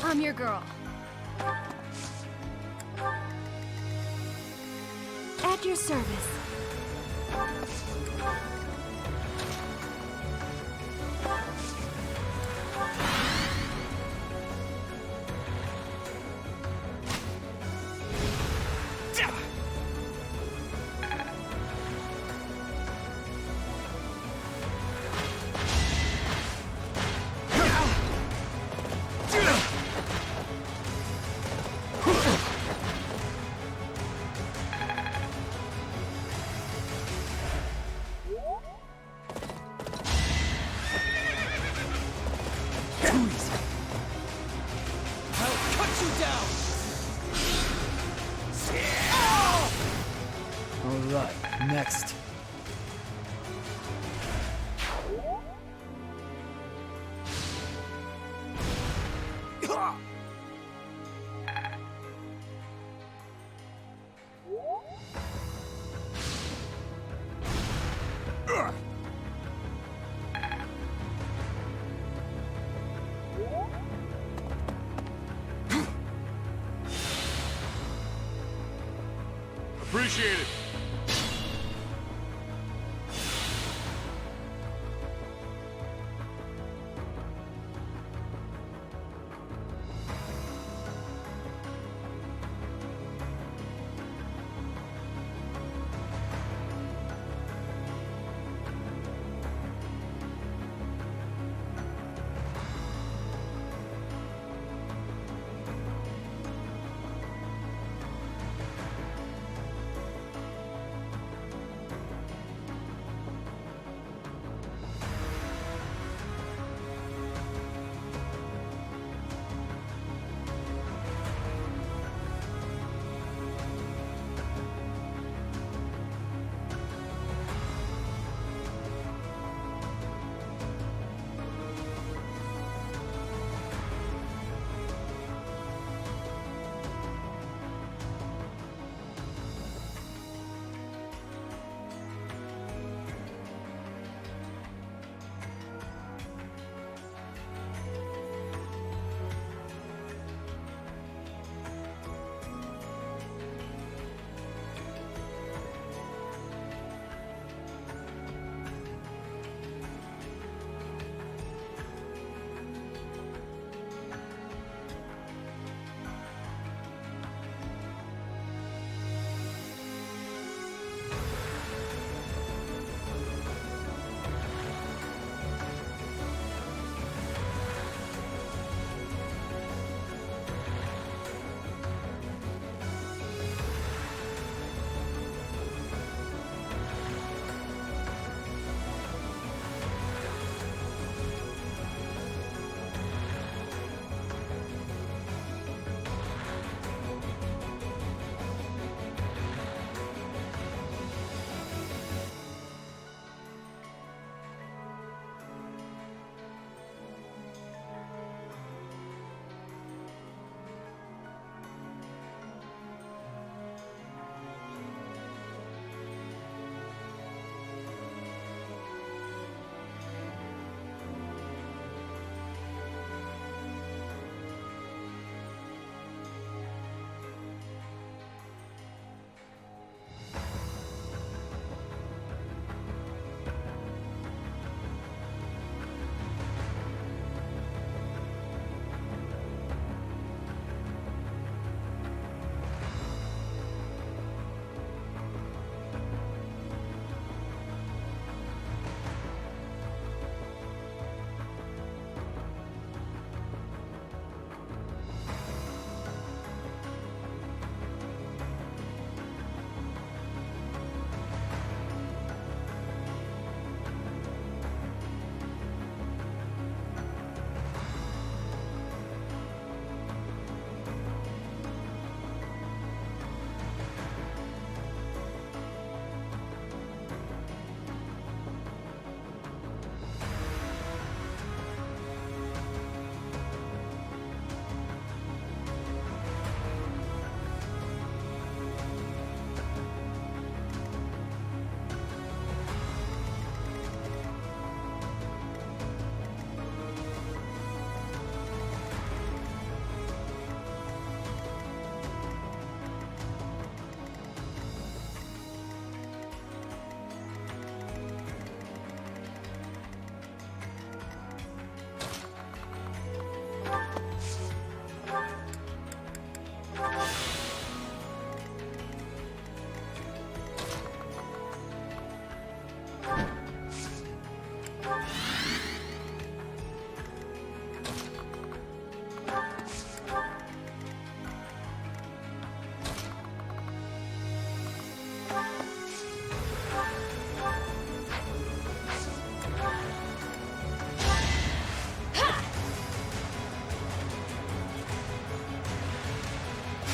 I'm your girl. At your service. Alright, next. Appreciate it.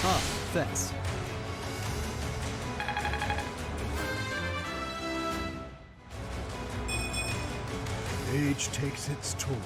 Oh, thanks. Age takes its toll.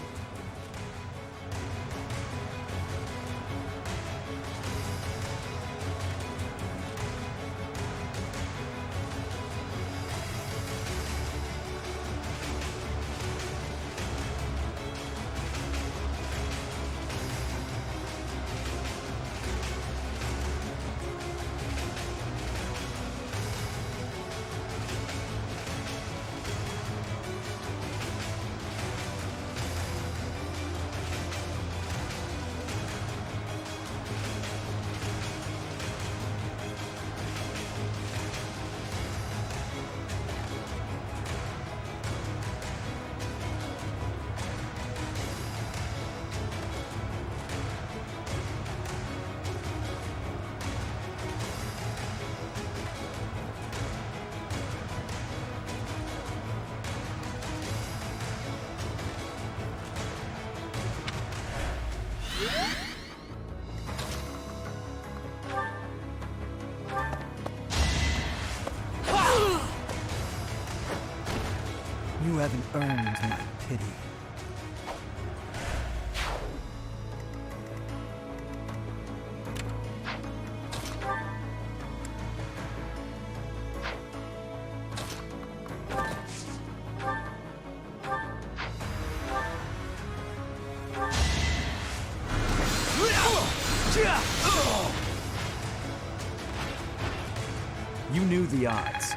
You haven't earned my pity. You knew the odds.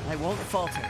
I won't falter.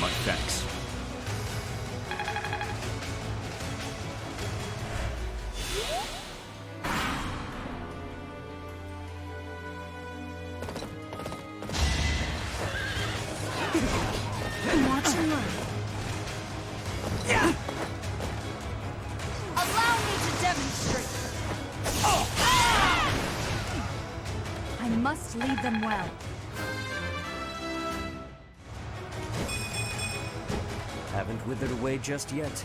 My thanks. Watch and learn. Allow me to demonstrate. I must lead them well. Haven't withered away just yet.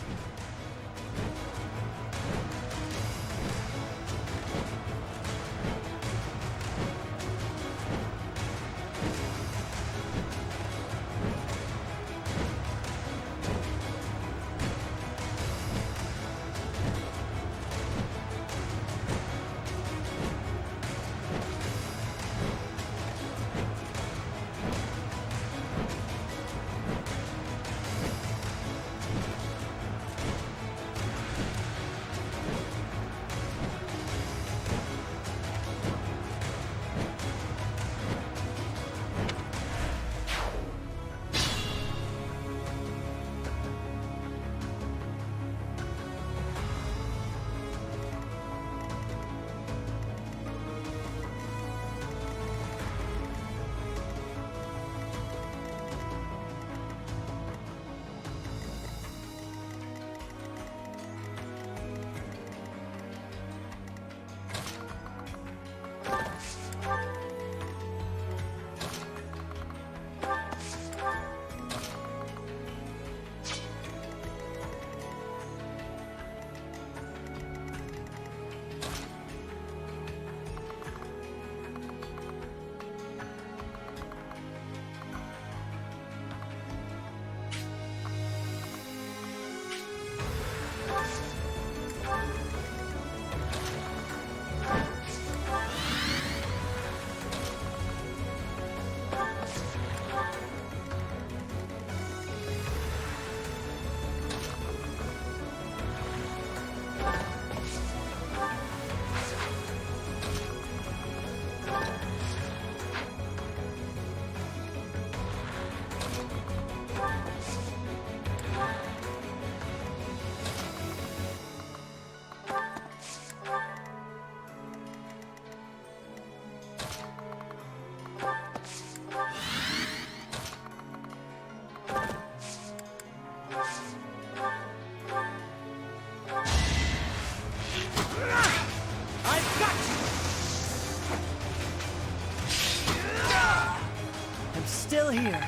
still here.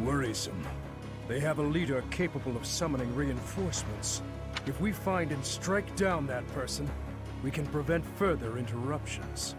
Worrisome. They have a leader capable of summoning reinforcements. If we find and strike down that person, we can prevent further interruptions.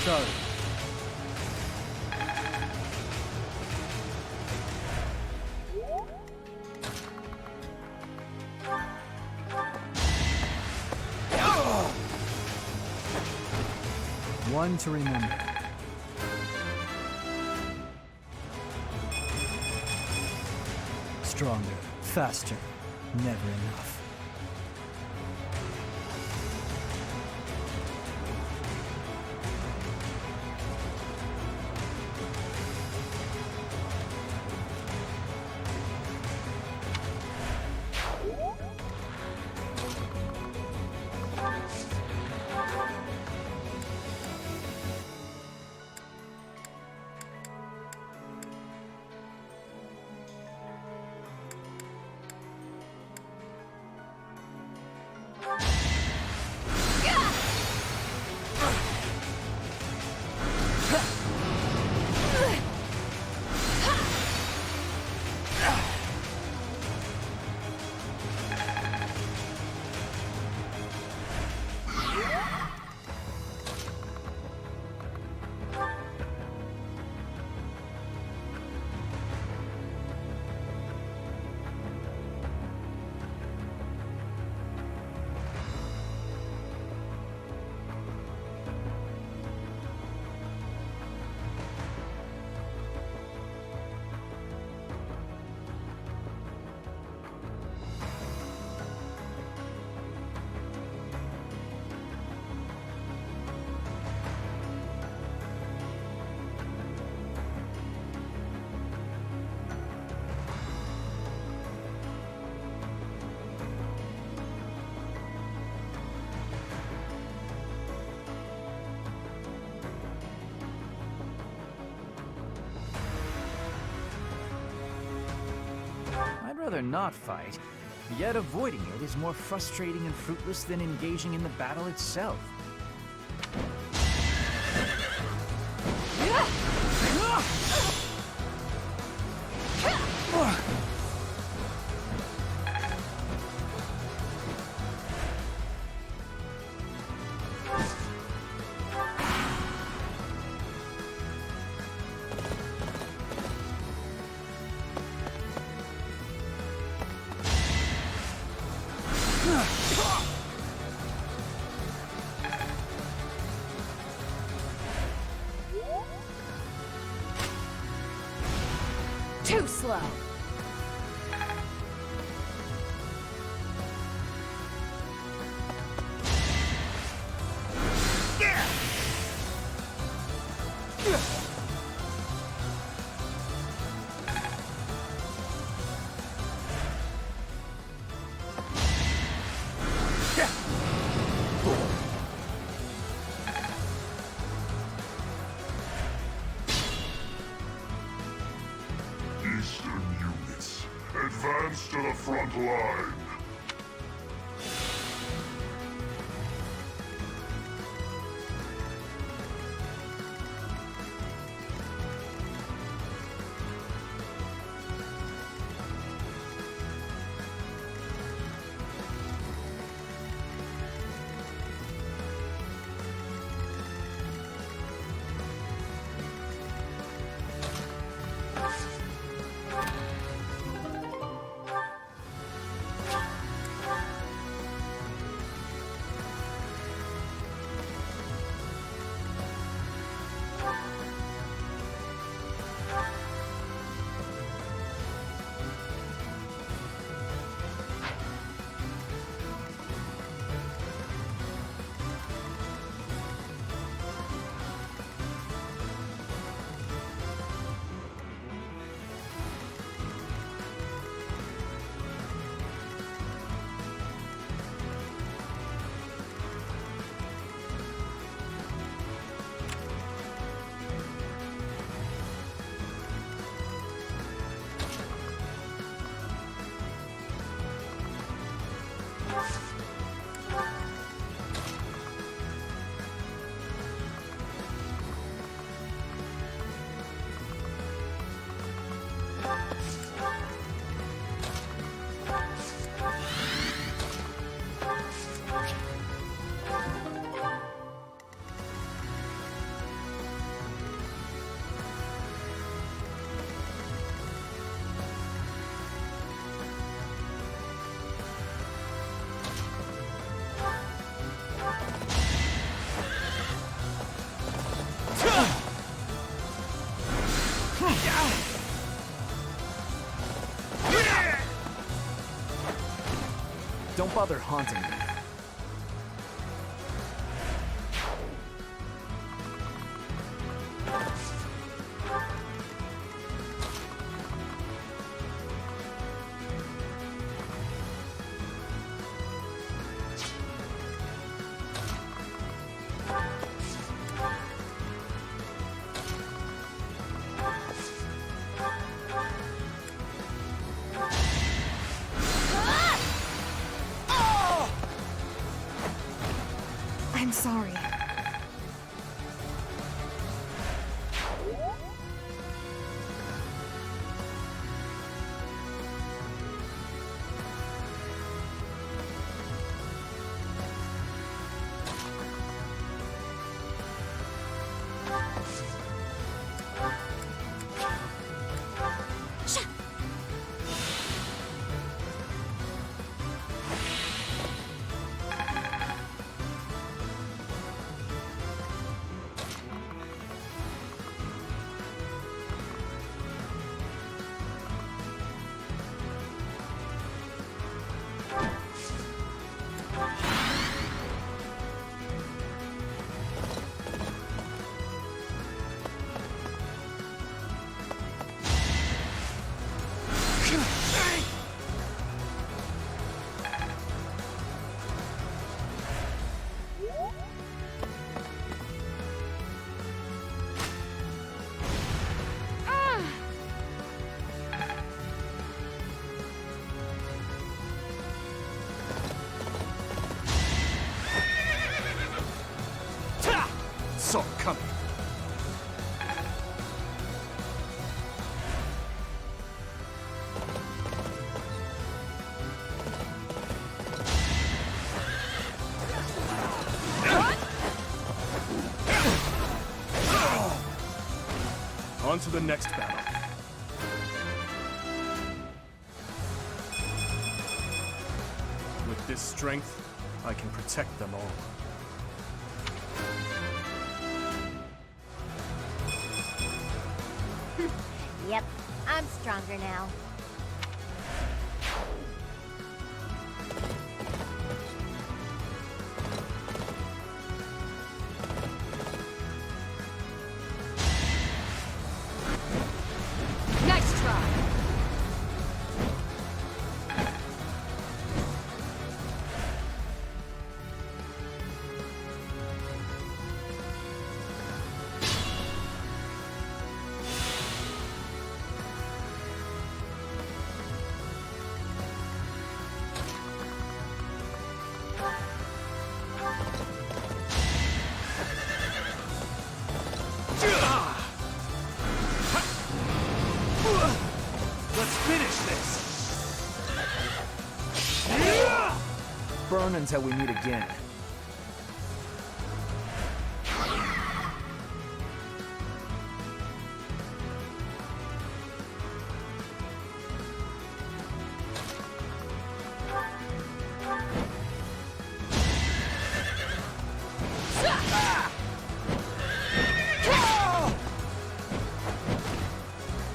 Sorry. One to remember. Stronger, faster, never enough. I'd rather not fight, yet avoiding it is more frustrating and fruitless than engaging in the battle itself. Too slow. Eastern units, advance to the front line. Don't bother haunting me. I'm sorry. Saw it coming. On to the next battle. With this strength, I can protect them all. Yep, I'm stronger now. Nice try! Let's finish this! Burn until we meet again.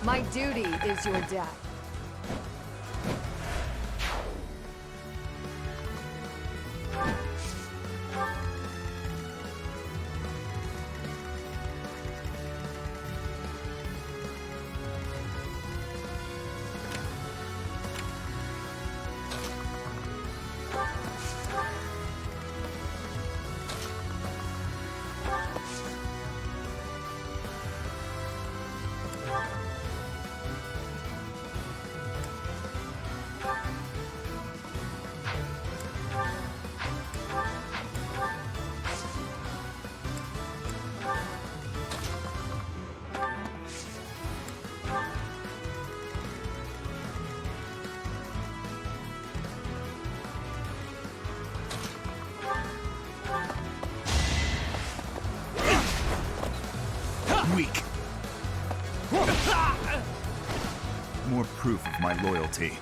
My duty is your death. Weak. More proof of my loyalty.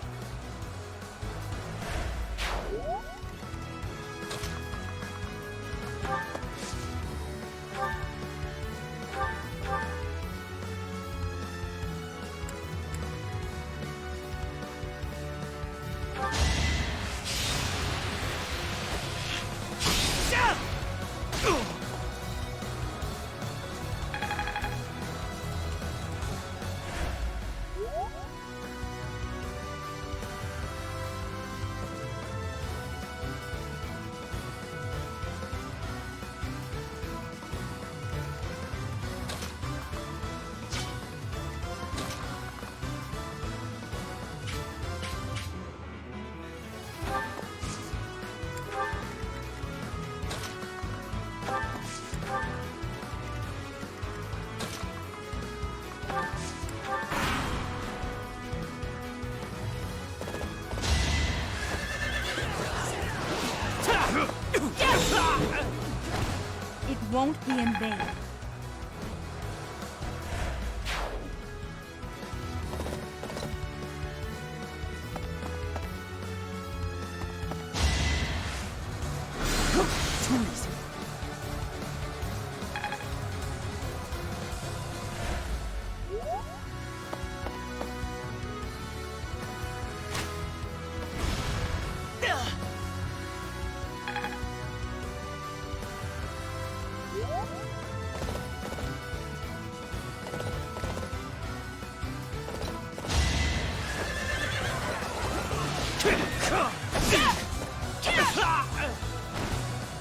won't be in vain.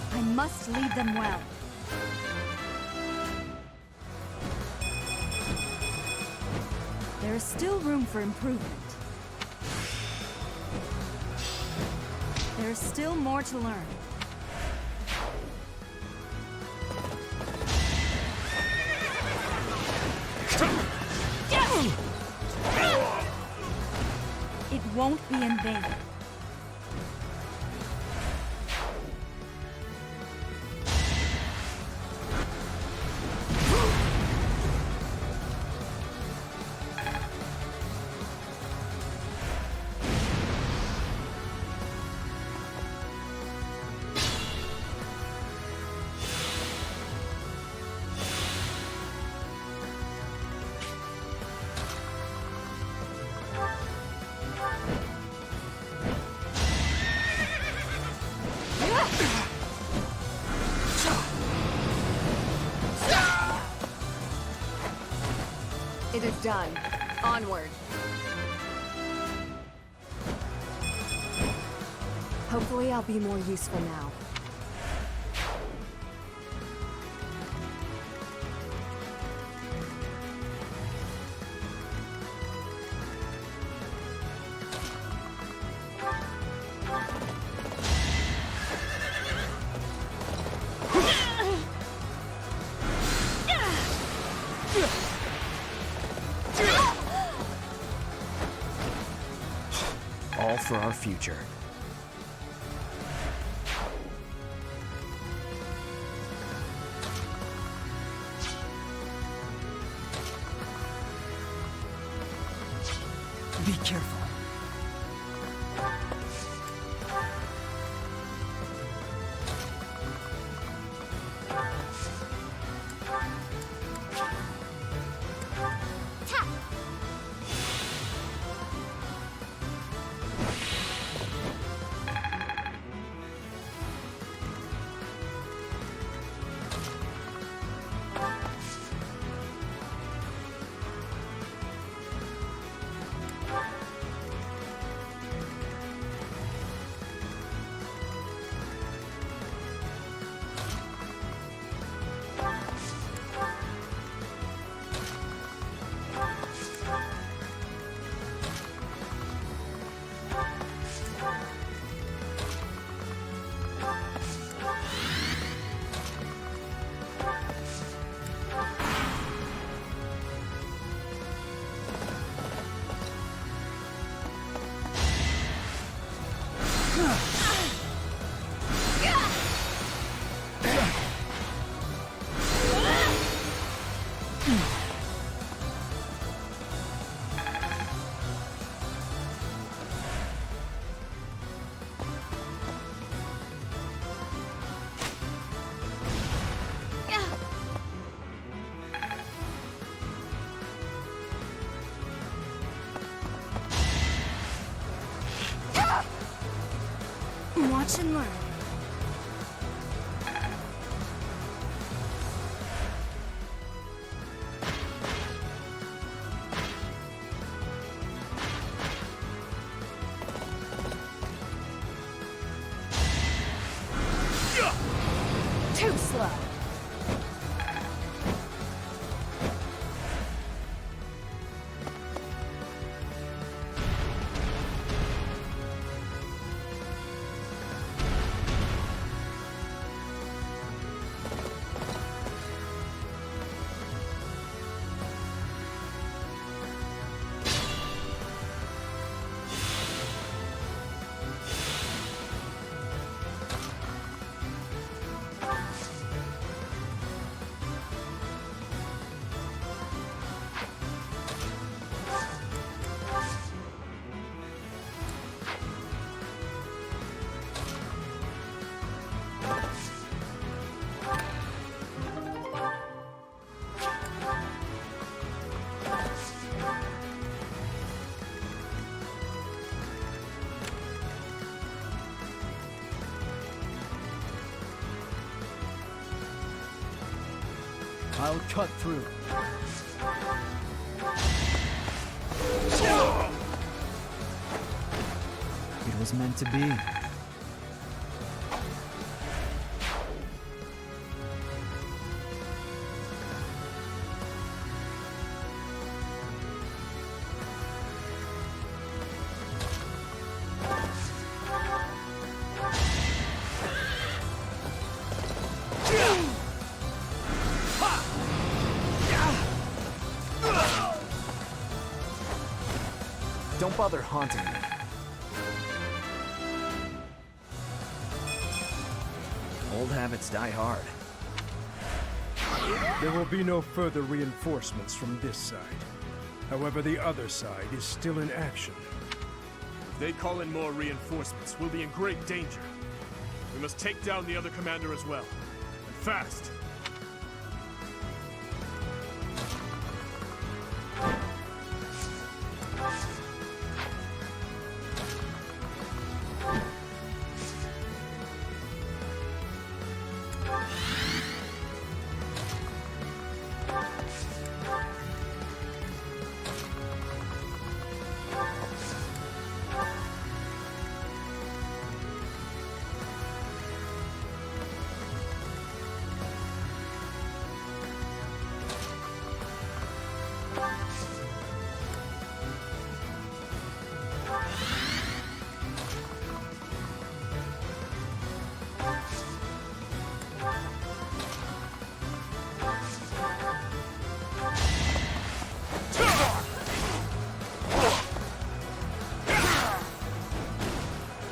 I must lead them well. There is still room for improvement. There is still more to learn. It won't be in vain. It is done. Onward. Hopefully I'll be more useful now. All for our future. Be careful. Watch and learn. Too slow. I'll cut through. It was meant to be. Don't bother haunting me. Old habits die hard. There will be no further reinforcements from this side. However, the other side is still in action. If they call in more reinforcements, we'll be in great danger. We must take down the other commander as well. And fast!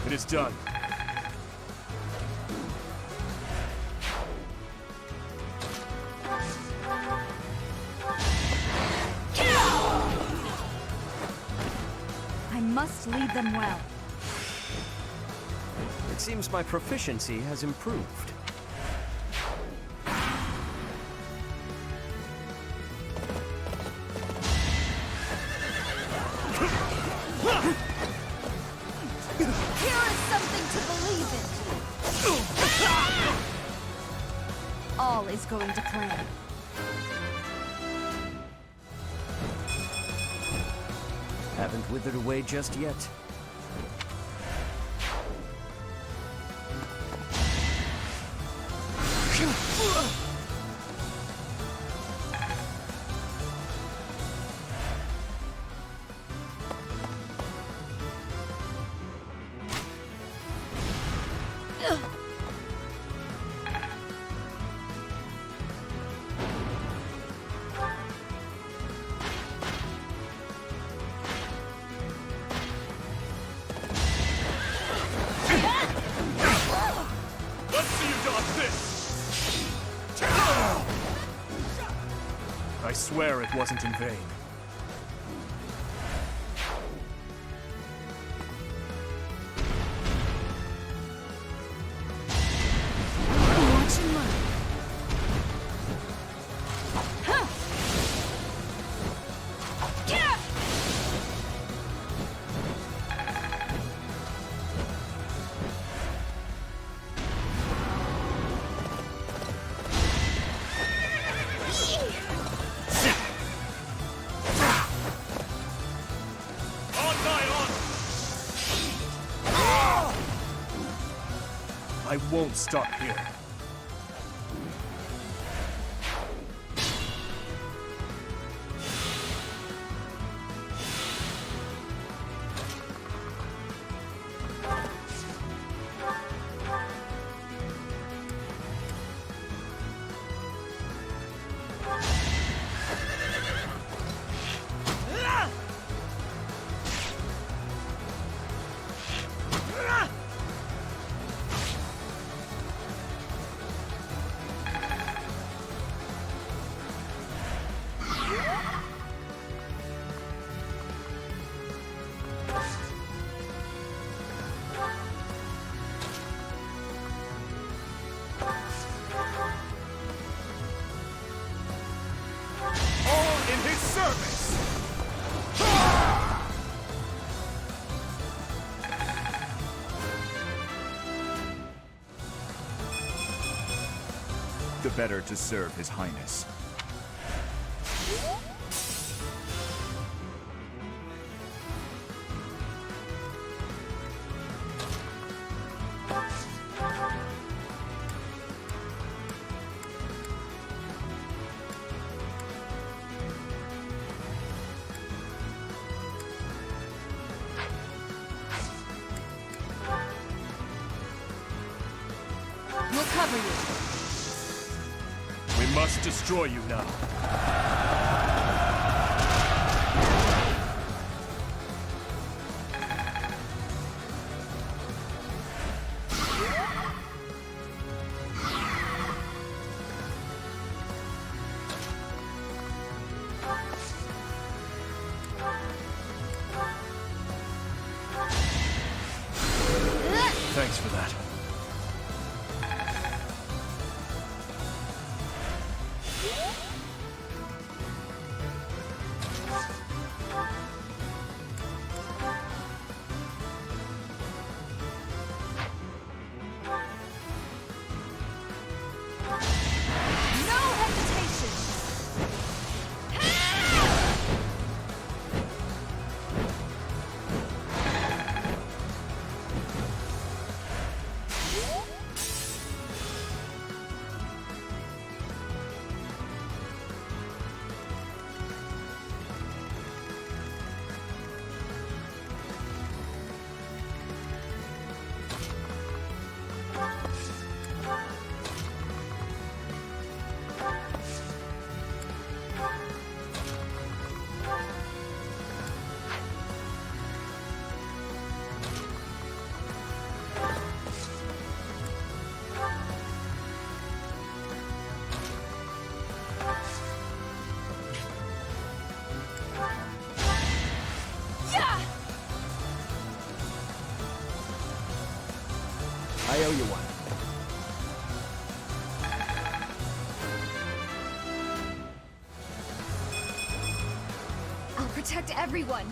It is done. I must lead them well. It seems my proficiency has improved. Here is something to believe in. All is going to plan. Haven't withered away just yet. Let's see you dodge this! I swear it wasn't in vain. Watch and learn. I won't stop here. All in his service! The better to serve His Highness. We'll cover you. We must destroy you now. Thanks for that. No hesitation! I owe you one. I'll protect everyone.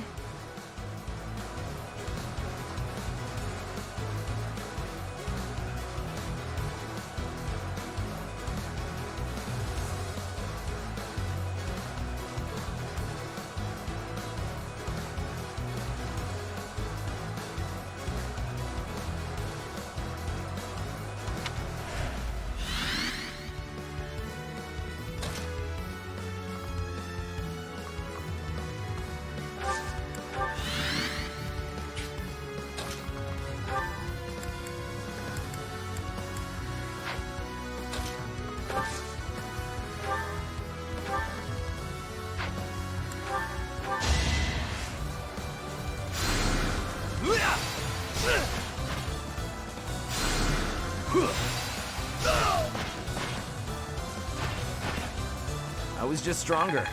I was just stronger.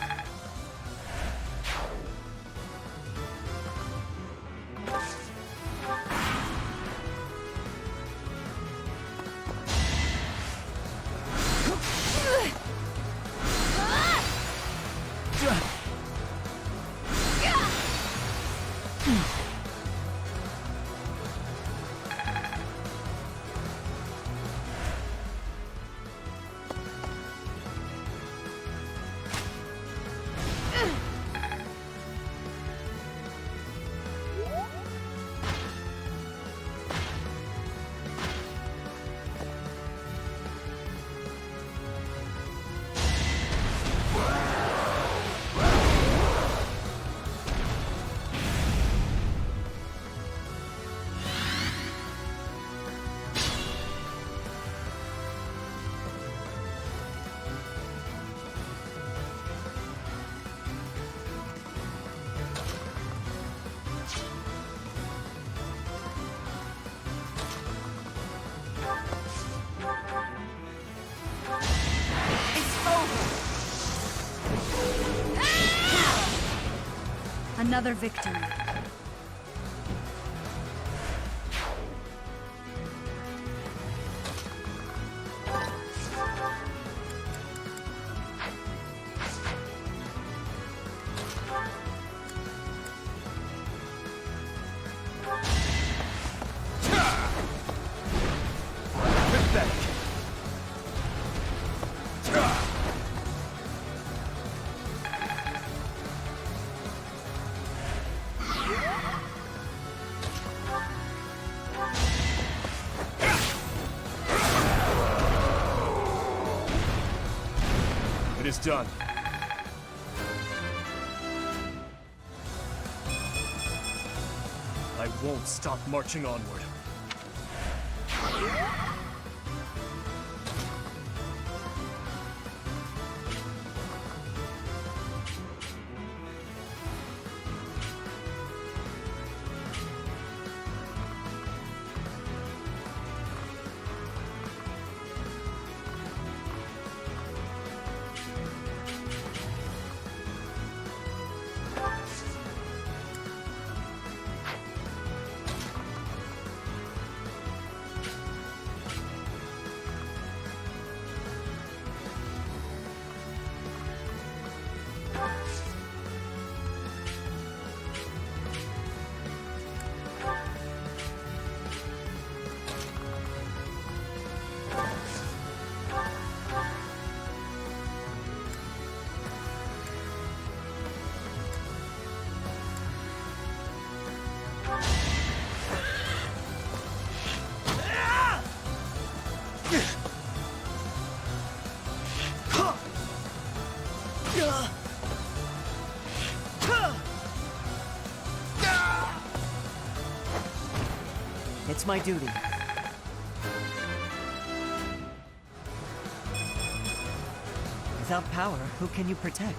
Another victory. is done. I won't stop marching onward. It's my duty. Without power, who can you protect?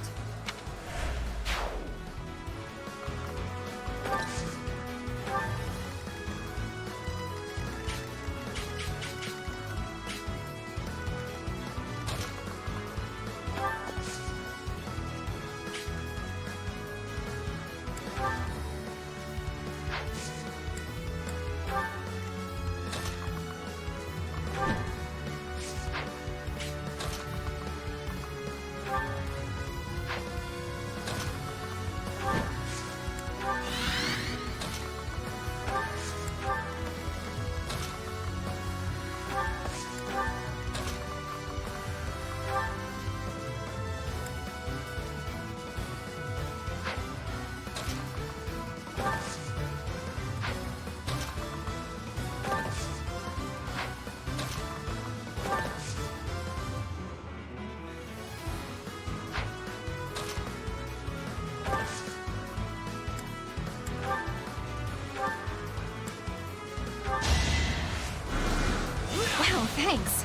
Wow, thanks.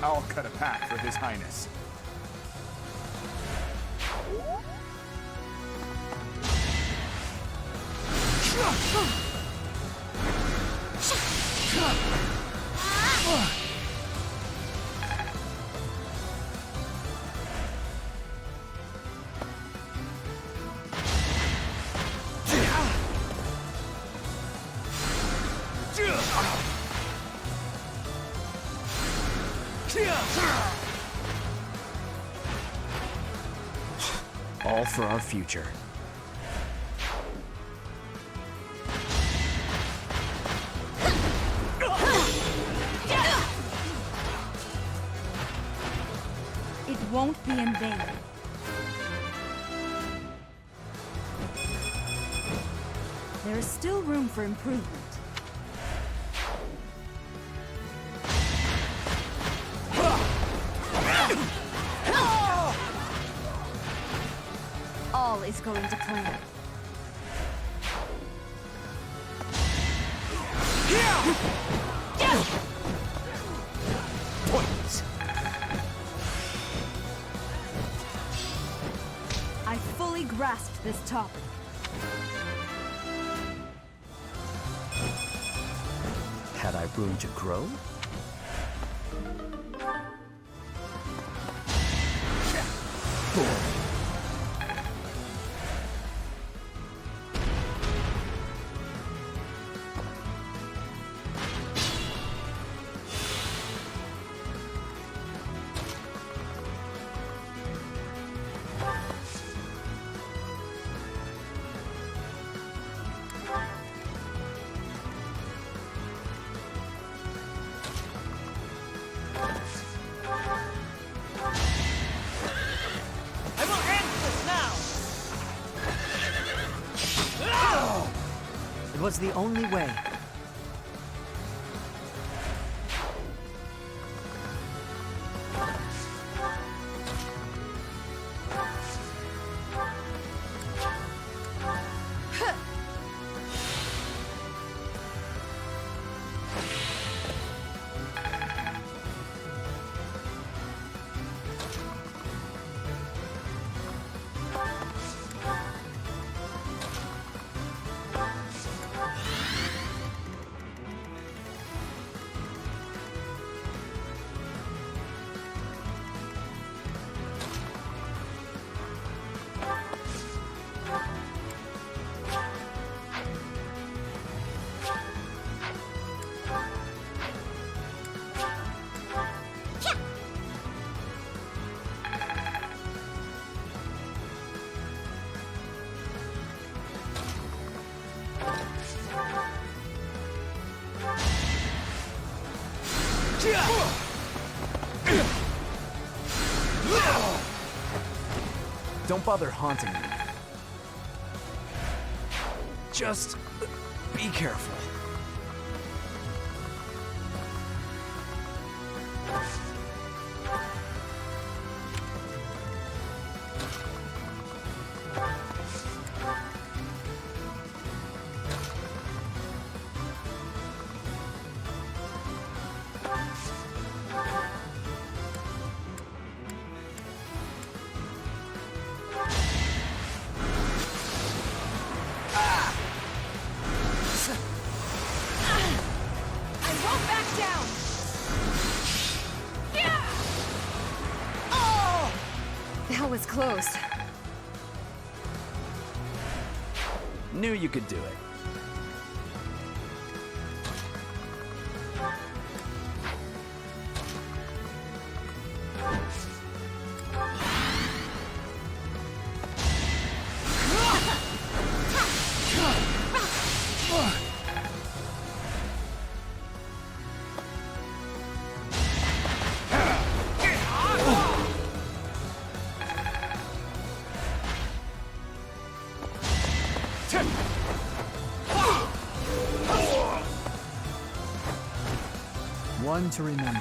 I'll cut a path for His Highness. All for our future. It won't be in vain. There is still room for improvement. All is going to plan. Points. I fully grasped this topic. Had I room to grow? Boom. was the only way. Don't bother haunting me. Just be careful. That was close. Knew you could do it. One to remember.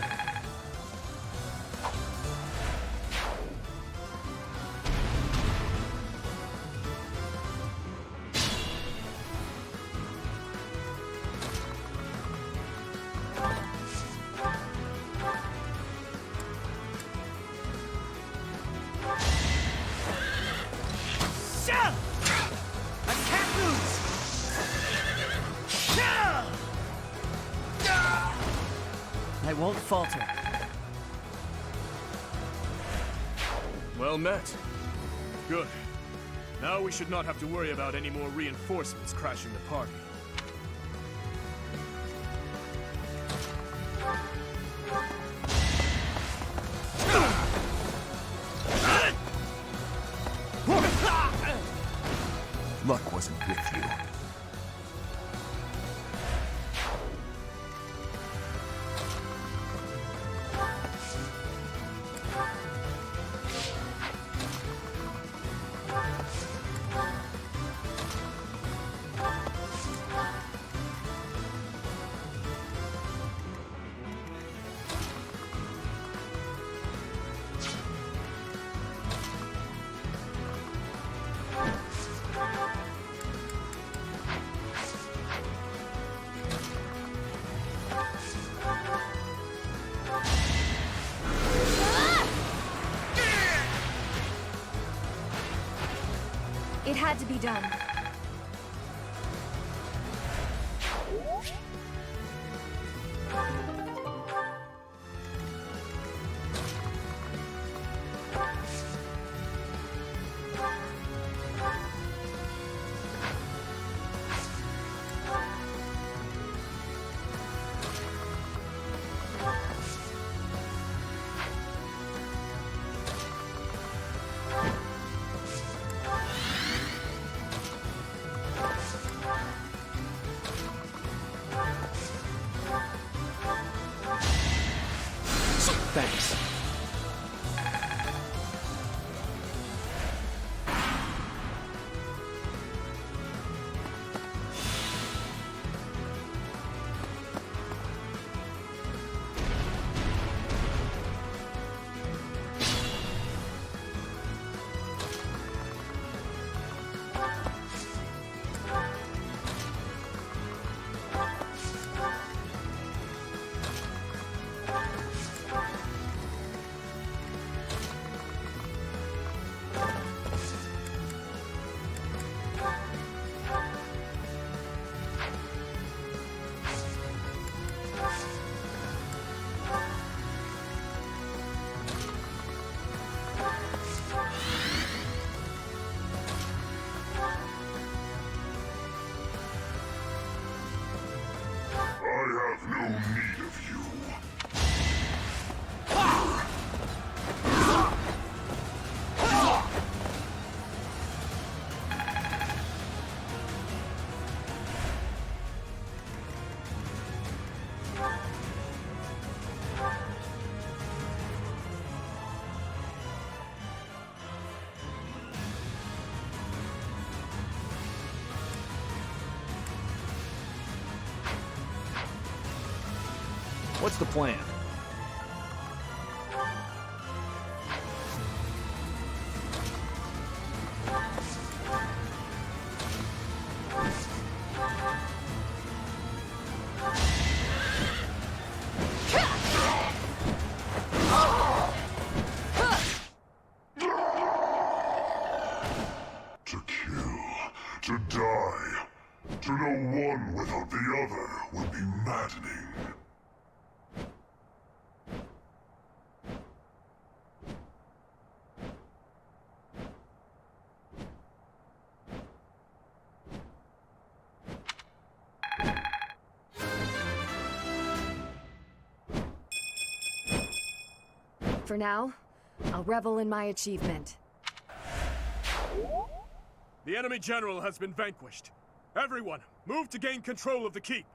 I won't falter. Well met. Good. Now we should not have to worry about any more reinforcements crashing the party. Luck wasn't with you. It had to be done. What's the plan? To kill, to die, to know one without the other would be maddening. For now, I'll revel in my achievement. The enemy general has been vanquished. Everyone, move to gain control of the keep.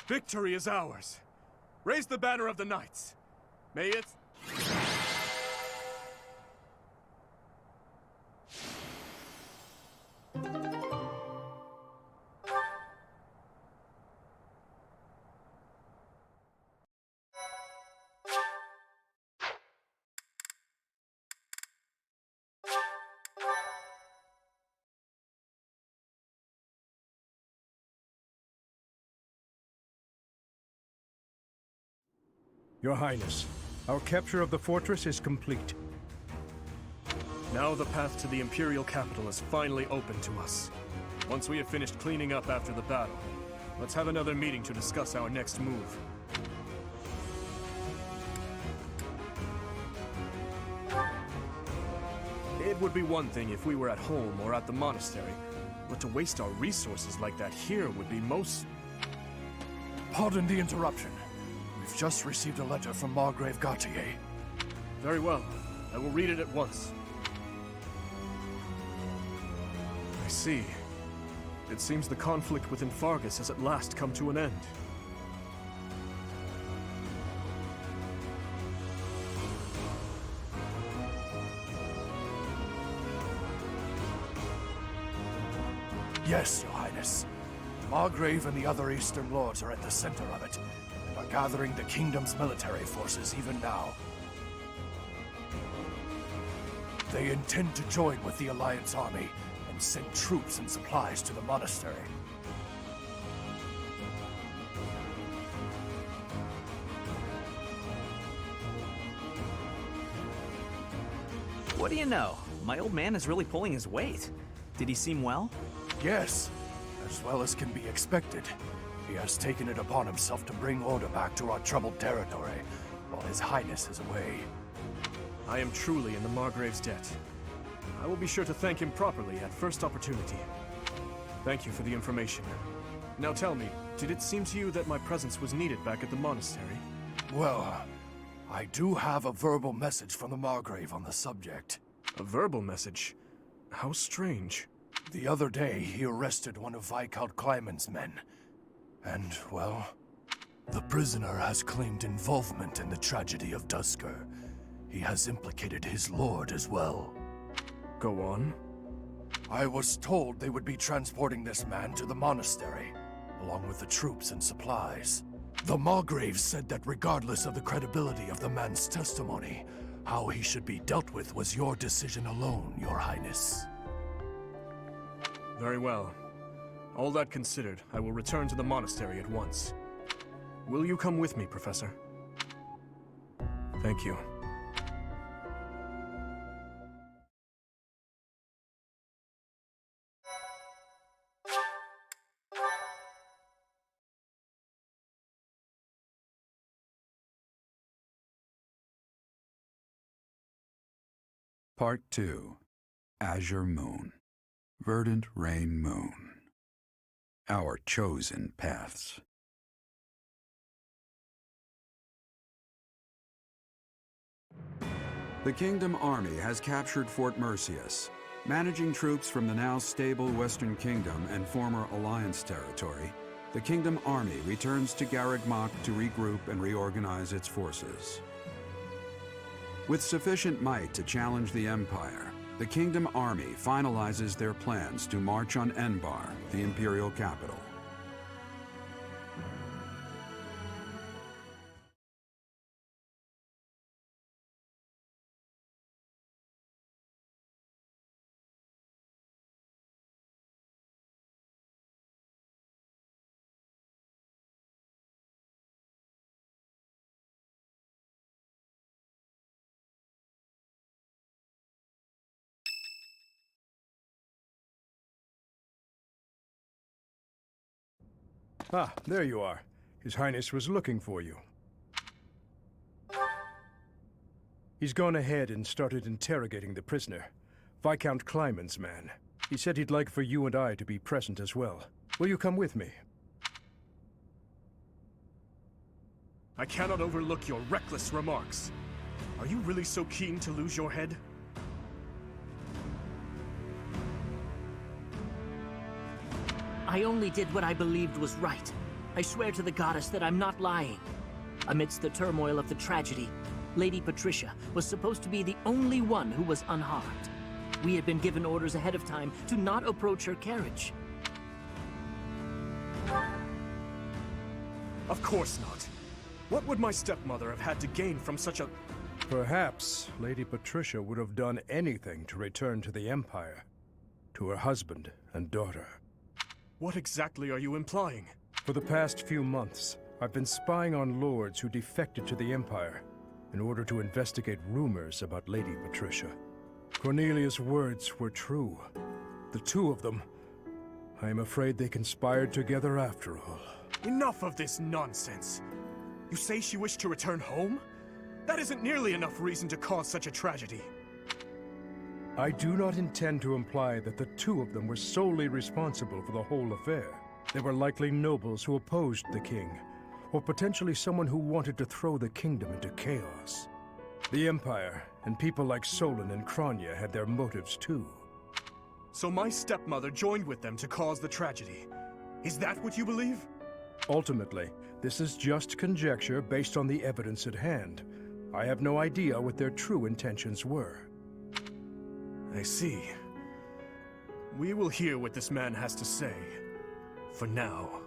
Victory is ours. Raise the banner of the knights. May it... Your Highness, our capture of the fortress is complete. Now the path to the Imperial capital is finally open to us. Once we have finished cleaning up after the battle, let's have another meeting to discuss our next move. It would be one thing if we were at home or at the monastery, but to waste our resources like that here would be most... Pardon the interruption. We've just received a letter from Margrave Gautier. Very well. I will read it at once. I see. It seems the conflict within Fargus has at last come to an end. Yes, Your Highness. Margrave and the other Eastern Lords are at the center of it, and are gathering the Kingdom's military forces even now. They intend to join with the Alliance army and send troops and supplies to the monastery. What do you know? My old man is really pulling his weight. Did he seem well? Yes, as well as can be expected. He has taken it upon himself to bring order back to our troubled territory, while His Highness is away. I am truly in the Margrave's debt. I will be sure to thank him properly at first opportunity. Thank you for the information. Now tell me, did it seem to you that my presence was needed back at the monastery? Well, I do have a verbal message from the Margrave on the subject. A verbal message? How strange. The other day, he arrested one of Viscount Kleiman's men. And, well, the prisoner has claimed involvement in the tragedy of Duskur. He has implicated his lord as well. Go on. I was told they would be transporting this man to the monastery, along with the troops and supplies. The Margrave said that regardless of the credibility of the man's testimony, how he should be dealt with was your decision alone, Your Highness. Very well. All that considered, I will return to the monastery at once. Will you come with me, Professor? Thank you. Part 2. Azure Moon. Verdant Rain Moon. Our chosen paths. The Kingdom Army has captured Fort Mercius. Managing troops from the now stable Western Kingdom and former Alliance territory, the Kingdom Army returns to Garreg Mach to regroup and reorganize its forces. With sufficient might to challenge the Empire, the Kingdom Army finalizes their plans to march on Enbar, the Imperial capital. Ah, there you are. His Highness was looking for you. He's gone ahead and started interrogating the prisoner, Viscount Kleiman's man. He said he'd like for you and I to be present as well. Will you come with me? I cannot overlook your reckless remarks. Are you really so keen to lose your head? I only did what I believed was right. I swear to the goddess that I'm not lying. Amidst the turmoil of the tragedy, Lady Patricia was supposed to be the only one who was unharmed. We had been given orders ahead of time to not approach her carriage. Of course not. What would my stepmother have had to gain from such a... Perhaps Lady Patricia would have done anything to return to the Empire, to her husband and daughter. What exactly are you implying? For the past few months, I've been spying on lords who defected to the Empire in order to investigate rumors about Lady Patricia. Cornelia's words were true. The two of them, I am afraid they conspired together after all. Enough of this nonsense. You say she wished to return home? That isn't nearly enough reason to cause such a tragedy. I do not intend to imply that the two of them were solely responsible for the whole affair. They were likely nobles who opposed the king, or potentially someone who wanted to throw the kingdom into chaos. The Empire, and people like Solon and Kranya had their motives too. So my stepmother joined with them to cause the tragedy. Is that what you believe? Ultimately, this is just conjecture based on the evidence at hand. I have no idea what their true intentions were. I see. We will hear what this man has to say. For now.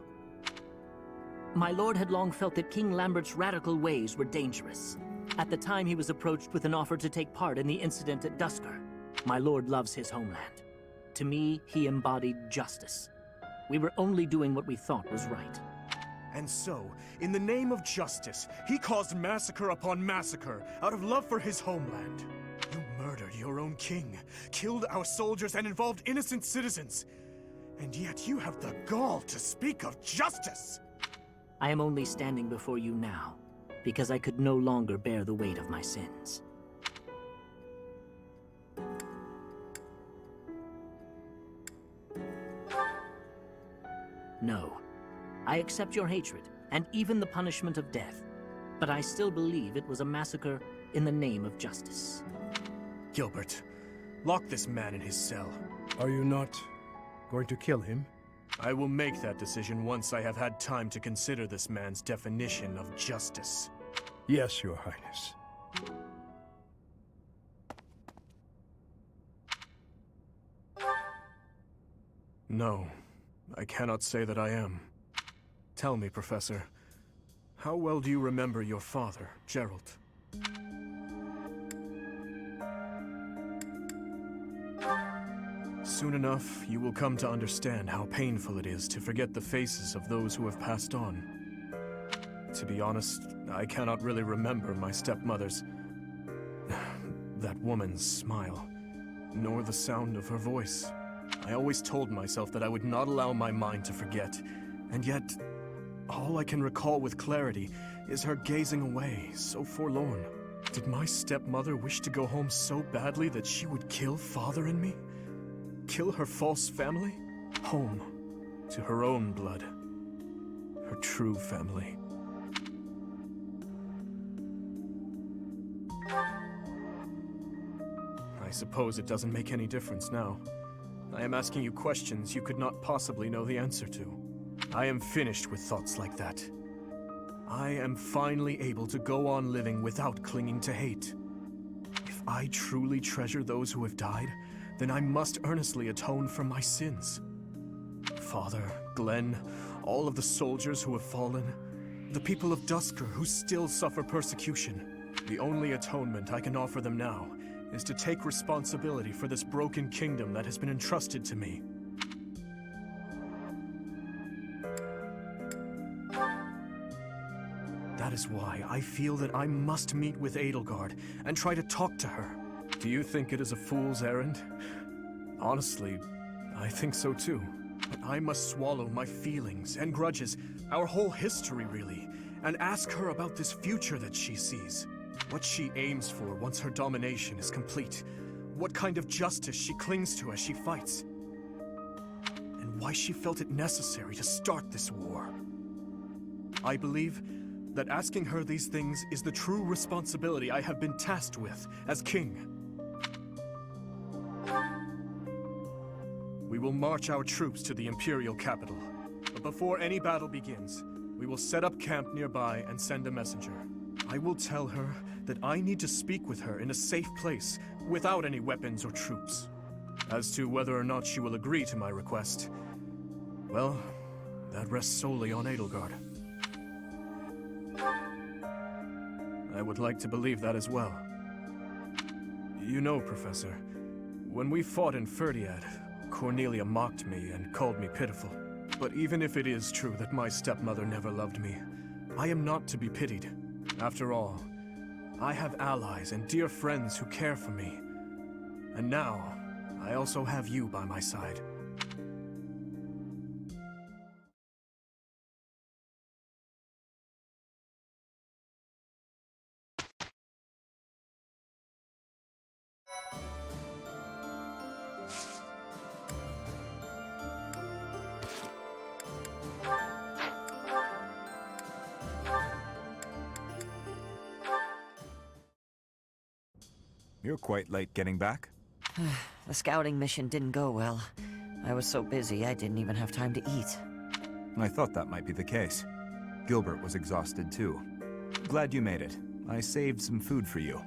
My lord had long felt that King Lambert's radical ways were dangerous. At the time, he was approached with an offer to take part in the incident at Dusker. My lord loves his homeland. To me, he embodied justice. We were only doing what we thought was right. And so, in the name of justice, he caused massacre upon massacre out of love for his homeland. You murdered your own king, killed our soldiers, and involved innocent citizens. And yet you have the gall to speak of justice! I am only standing before you now, because I could no longer bear the weight of my sins. No. I accept your hatred, and even the punishment of death. But I still believe it was a massacre in the name of justice. Gilbert, lock this man in his cell. Are you not going to kill him? I will make that decision once I have had time to consider this man's definition of justice. Yes, Your Highness. No, I cannot say that I am. Tell me, Professor, how well do you remember your father, Gerald? Soon enough, you will come to understand how painful it is to forget the faces of those who have passed on. To be honest, I cannot really remember my stepmother's... that woman's smile, nor the sound of her voice. I always told myself that I would not allow my mind to forget, and yet, all I can recall with clarity is her gazing away, so forlorn. Did my stepmother wish to go home so badly that she would kill Father and me? Kill her false family? Home to her own blood. Her true family. I suppose it doesn't make any difference now. I am asking you questions you could not possibly know the answer to. I am finished with thoughts like that. I am finally able to go on living without clinging to hate. If I truly treasure those who have died, then I must earnestly atone for my sins. Father, Glenn, all of the soldiers who have fallen, the people of Duscur who still suffer persecution. The only atonement I can offer them now is to take responsibility for this broken kingdom that has been entrusted to me. That is why I feel that I must meet with Edelgard and try to talk to her. Do you think it is a fool's errand? Honestly, I think so too. But I must swallow my feelings and grudges, our whole history really, and ask her about this future that she sees. What she aims for once her domination is complete. What kind of justice she clings to as she fights. And why she felt it necessary to start this war. I believe that asking her these things is the true responsibility I have been tasked with as king. We will march our troops to the Imperial capital. But before any battle begins, we will set up camp nearby and send a messenger. I will tell her that I need to speak with her in a safe place, without any weapons or troops. As to whether or not she will agree to my request, well, that rests solely on Edelgard. I would like to believe that as well. You know, Professor, when we fought in Ferdiad, Cornelia mocked me and called me pitiful. But even if it is true that my stepmother never loved me, I am not to be pitied. After all, I have allies and dear friends who care for me. And now, I also have you by my side. You're quite late getting back. The scouting mission didn't go well. I was so busy I didn't even have time to eat. I thought that might be the case. Gilbert was exhausted too. Glad you made it. I saved some food for you.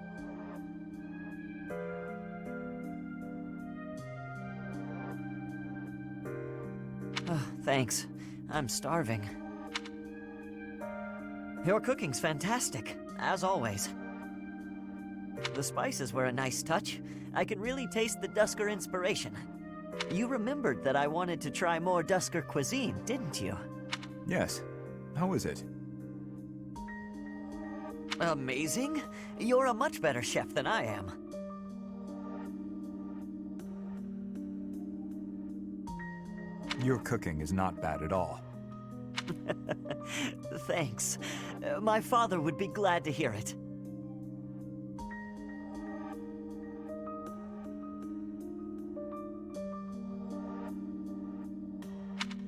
Oh, thanks. I'm starving. Your cooking's fantastic, as always. The spices were a nice touch. I could really taste the Duscur inspiration. You remembered that I wanted to try more Duscur cuisine, didn't you? Yes. How is it? Amazing. You're a much better chef than I am. Your cooking is not bad at all. Thanks. My father would be glad to hear it.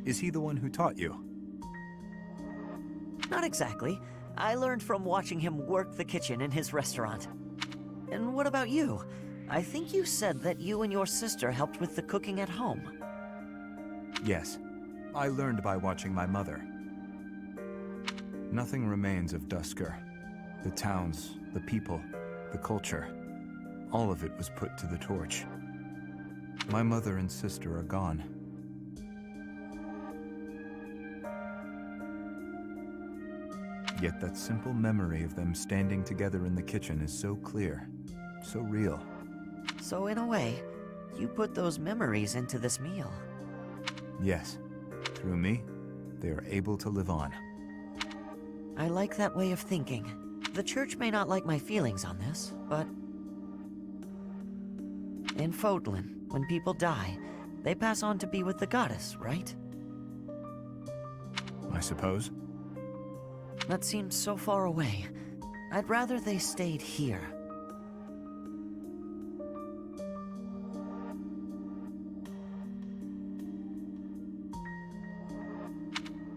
Is he the one who taught you? Not exactly. I learned from watching him work the kitchen in his restaurant. And what about you? I think you said that you and your sister helped with the cooking at home. Yes. I learned by watching my mother. Nothing remains of Duscur. The towns, the people, the culture. All of it was put to the torch. My mother and sister are gone. Yet that simple memory of them standing together in the kitchen is so clear, so real. So in a way, you put those memories into this meal. Yes. Through me, they are able to live on. I like that way of thinking. The church may not like my feelings on this, but... in Fodlan, when people die, they pass on to be with the goddess, right? I suppose. That seems so far away. I'd rather they stayed here.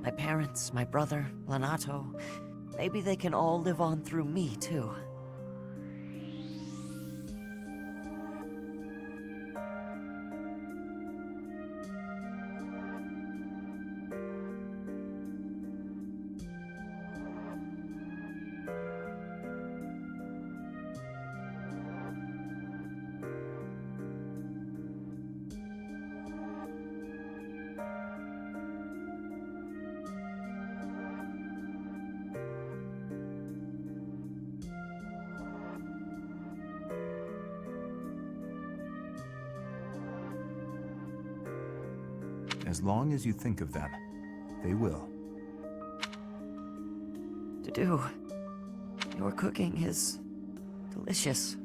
My parents, my brother, Lanato, maybe they can all live on through me, too. As long as you think of them, they will. Dudu, your cooking is delicious.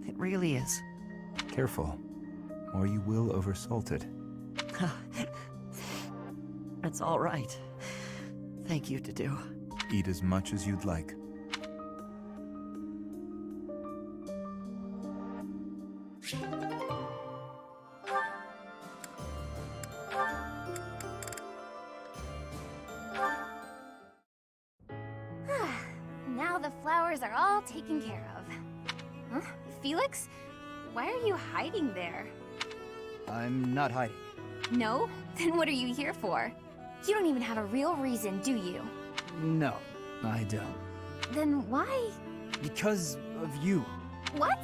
It really is. Careful, or you will oversalt it. That's all right. Thank you, Dudu. Eat as much as you'd like. Now the flowers are all taken care of. Huh? Felix? Why are you hiding there? I'm not hiding. No? Then what are you here for? You don't even have a real reason, do you? No, I don't. Then why? Because of you. What?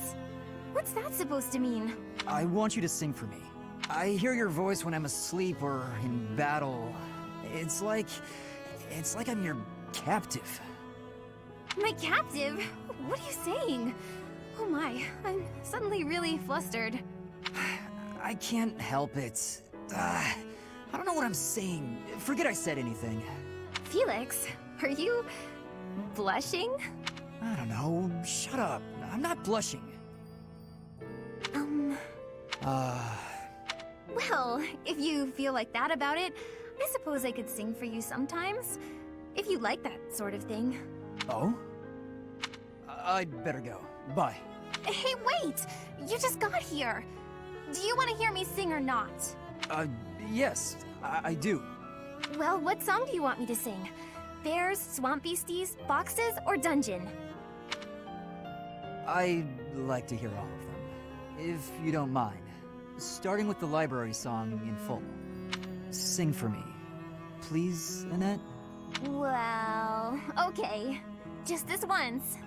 What's that supposed to mean? I want you to sing for me. I hear your voice when I'm asleep or in battle. It's like I'm your captive. My captive? What are you saying? Oh my, I'm suddenly really flustered. I can't help it. I don't know what I'm saying. Forget I said anything. Felix, are you blushing? I don't know. Shut up. I'm not blushing. Well, if you feel like that about it, I suppose I could sing for you sometimes. If you like that sort of thing. Oh? I'd better go. Bye. Hey, wait! You just got here. Do you want to hear me sing or not? Yes, I do. Well, what song do you want me to sing? Bears, swamp beasties, boxes, or dungeon? I'd like to hear all of them, if you don't mind. Starting with the library song in full. Sing for me. Please, Annette? Well, okay. Just this once.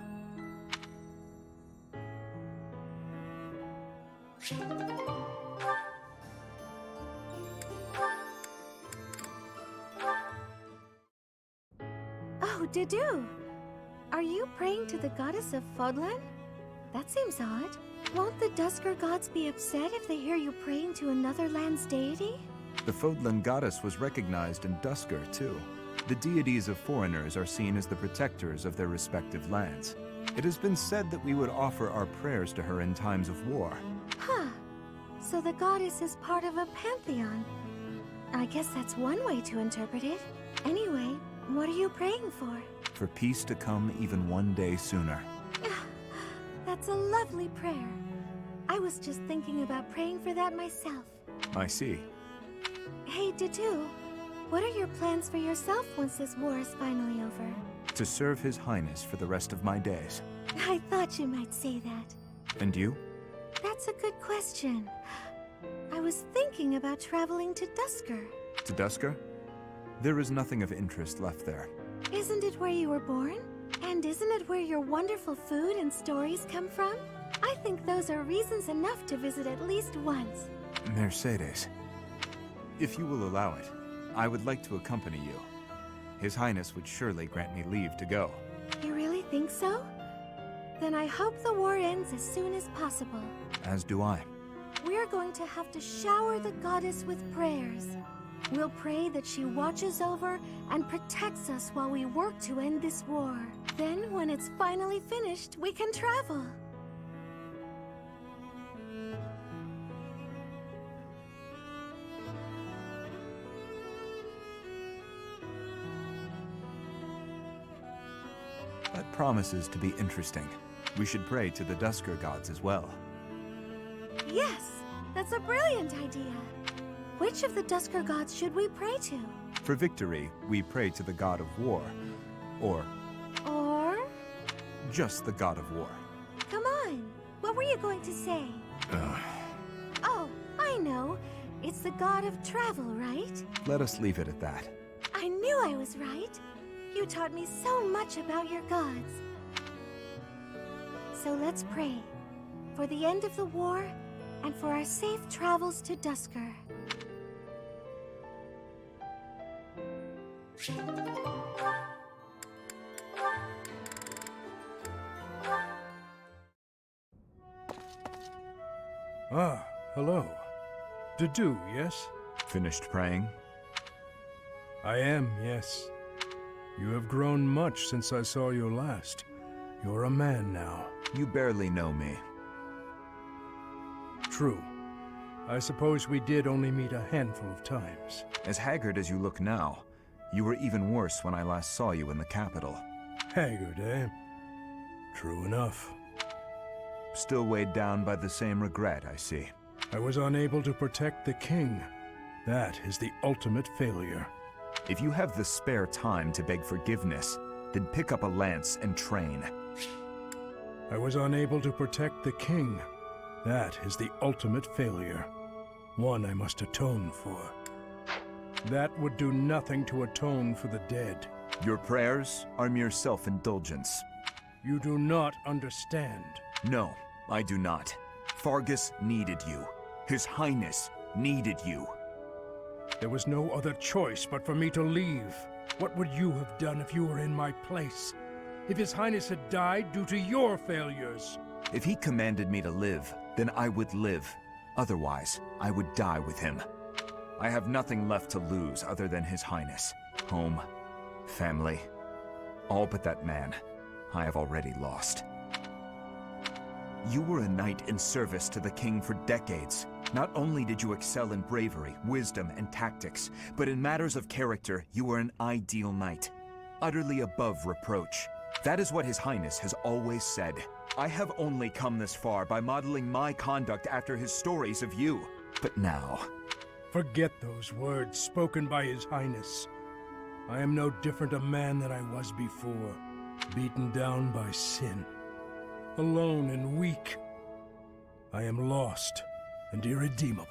Oh, Dudu! Are you praying to the goddess of Fodlan? That seems odd. Won't the Dusker gods be upset if they hear you praying to another land's deity? The Fodlan goddess was recognized in Dusker, too. The deities of foreigners are seen as the protectors of their respective lands. It has been said that we would offer our prayers to her in times of war. Huh. So the goddess is part of a pantheon. I guess that's one way to interpret it. Anyway, what are you praying for? For peace to come even one day sooner. That's a lovely prayer. I was just thinking about praying for that myself. I see. Hey, Dudu, what are your plans for yourself once this war is finally over? To serve His Highness for the rest of my days. I thought you might say that. And you? That's a good question. I was thinking about traveling to Dusker. To Dusker? There is nothing of interest left there. Isn't it where you were born? And isn't it where your wonderful food and stories come from? I think those are reasons enough to visit at least once. Mercedes, if you will allow it, I would like to accompany you. His Highness would surely grant me leave to go. You really think so? Then I hope the war ends as soon as possible. As do I. We're going to have to shower the goddess with prayers. We'll pray that she watches over and protects us while we work to end this war. Then, when it's finally finished, we can travel. That promises to be interesting. We should pray to the Dusker gods as well. Yes, that's a brilliant idea. Which of the Dusker gods should we pray to? For victory, we pray to the god of war. Or just the god of war. Come on, what were you going to say? Oh, I know. It's the god of travel, right? Let us leave it at that. I knew I was right. You taught me so much about your gods. So let's pray. For the end of the war, and for our safe travels to Dusker. Ah, hello. Dedu, yes? Finished praying? I am, yes. You have grown much since I saw you last. You're a man now. You barely know me. True. I suppose we did only meet a handful of times. As haggard as you look now, you were even worse when I last saw you in the capital. Haggard, eh? True enough. Still weighed down by the same regret, I see. I was unable to protect the king. That is the ultimate failure. If you have the spare time to beg forgiveness, then pick up a lance and train. I was unable to protect the king. That is the ultimate failure. One I must atone for. That would do nothing to atone for the dead. Your prayers are mere self-indulgence. You do not understand. No, I do not. Fargus needed you. His Highness needed you. There was no other choice but for me to leave. What would you have done if you were in my place? If His Highness had died due to your failures? If he commanded me to live, then I would live. Otherwise, I would die with him. I have nothing left to lose other than His Highness. Home, family, all but that man I have already lost. You were a knight in service to the king for decades. Not only did you excel in bravery, wisdom, and tactics, but in matters of character, you were an ideal knight. Utterly above reproach. That is what His Highness has always said. I have only come this far by modeling my conduct after his stories of you. But now... Forget those words spoken by His Highness. I am no different a man than I was before. Beaten down by sin. Alone and weak. I am lost and irredeemable.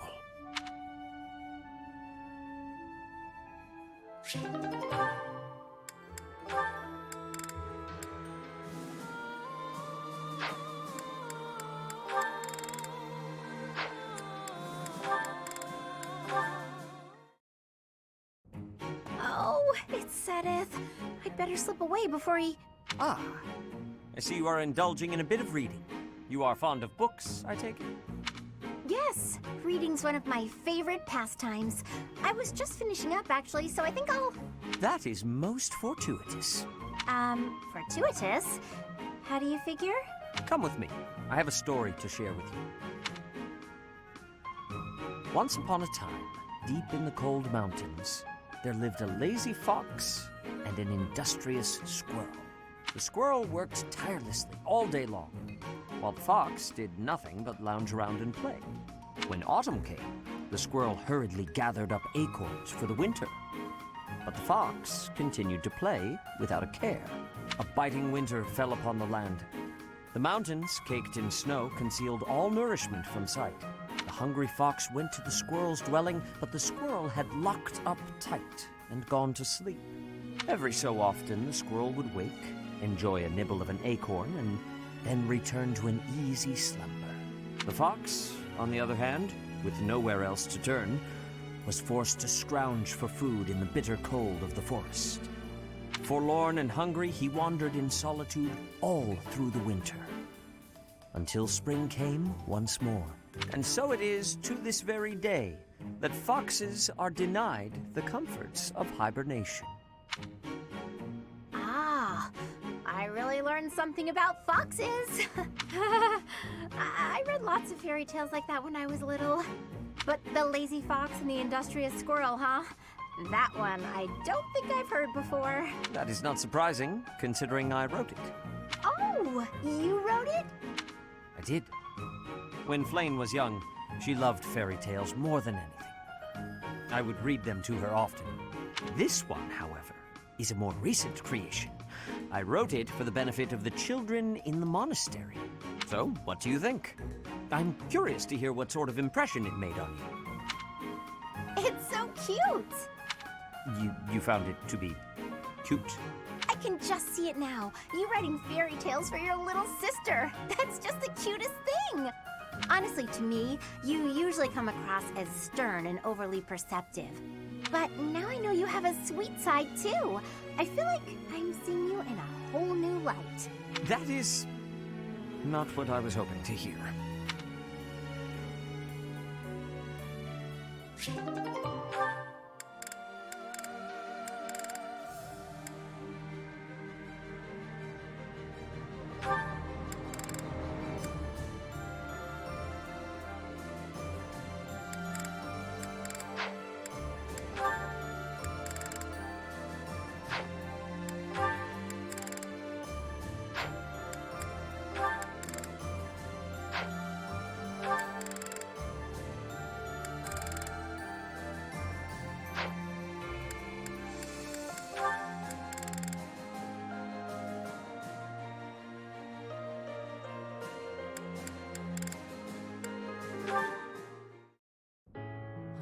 Oh, it's Sedith. I'd better slip away before he... Ah, I see you are indulging in a bit of reading. You are fond of books, I take it? Yes, reading's one of my favorite pastimes. I was just finishing up, actually, so I think I'll... That is most fortuitous. Fortuitous? How do you figure? Come with me. I have a story to share with you. Once upon a time, deep in the cold mountains, there lived a lazy fox and an industrious squirrel. The squirrel worked tirelessly all day long, while the fox did nothing but lounge around and play. When autumn came, the squirrel hurriedly gathered up acorns for the winter. But the fox continued to play without a care. A biting winter fell upon the land. The mountains, caked in snow, concealed all nourishment from sight. The hungry fox went to the squirrel's dwelling, but the squirrel had locked up tight and gone to sleep. Every so often, the squirrel would wake, enjoy a nibble of an acorn, and then return to an easy slumber. The fox, on the other hand, with nowhere else to turn, was forced to scrounge for food in the bitter cold of the forest. Forlorn and hungry, he wandered in solitude all through the winter, until spring came once more. And so it is to this very day that foxes are denied the comforts of hibernation. Ah, I really learned something about foxes. I read lots of fairy tales like that when I was little. But the lazy fox and the industrious squirrel, huh? That one I don't think I've heard before. That is not surprising, considering I wrote it. Oh, you wrote it? I did. When Flame was young, she loved fairy tales more than anything. I would read them to her often. This one, however, is a more recent creation. I wrote it for the benefit of the children in the monastery. So, what do you think? I'm curious to hear what sort of impression it made on you. It's so cute! You found it to be cute? I can just see it now. You writing fairy tales for your little sister. That's just the cutest thing! Honestly, to me, you usually come across as stern and overly perceptive. But now I know you have a sweet side, too. I feel like I'm seeing you in a whole new light. That is not what I was hoping to hear.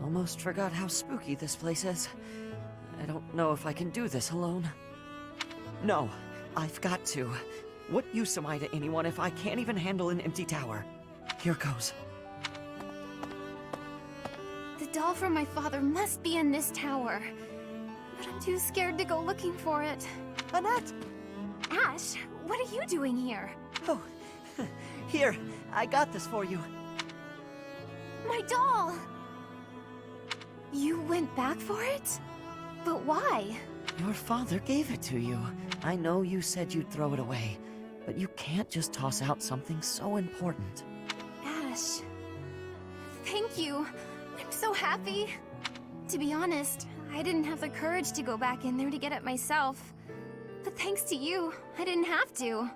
Almost forgot how spooky this place is. I don't know if I can do this alone. No, I've got to. What use am I to anyone if I can't even handle an empty tower? Here goes. The doll from my father must be in this tower. But I'm too scared to go looking for it. Annette! Ash, what are you doing here? Oh, here, I got this for you. My doll! You went back for it? But why? Your father gave it to you. I know you said you'd throw it away, but you can't just toss out something so important. Ash, thank you. I'm so happy. To be honest, I didn't have the courage to go back in there to get it myself. But thanks to you, I didn't have to.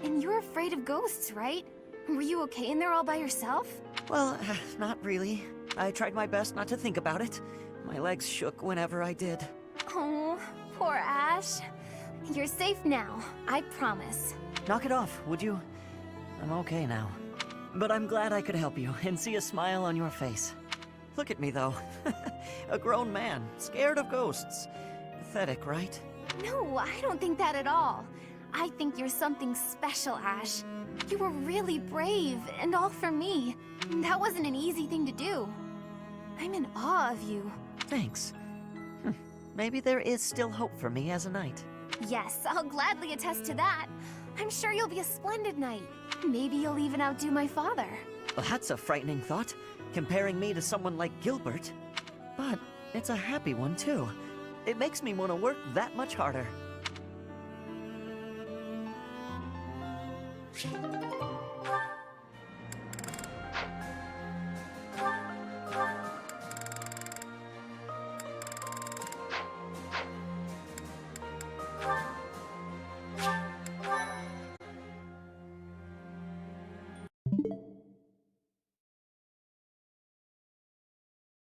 And you're afraid of ghosts, right? Were you okay in there all by yourself? Well, not really. I tried my best not to think about it. My legs shook whenever I did. Oh, poor Ash. You're safe now, I promise. Knock it off, would you? I'm okay now. But I'm glad I could help you and see a smile on your face. Look at me, though. A grown man, scared of ghosts. Pathetic, right? No, I don't think that at all. I think you're something special, Ash. You were really brave, and all for me. That wasn't an easy thing to do. I'm in awe of you. Thanks. Maybe there is still hope for me as a knight. Yes, I'll gladly attest to that. I'm sure you'll be a splendid knight. Maybe you'll even outdo my father. Well, that's a frightening thought, comparing me to someone like Gilbert. But it's a happy one, too. It makes me want to work that much harder.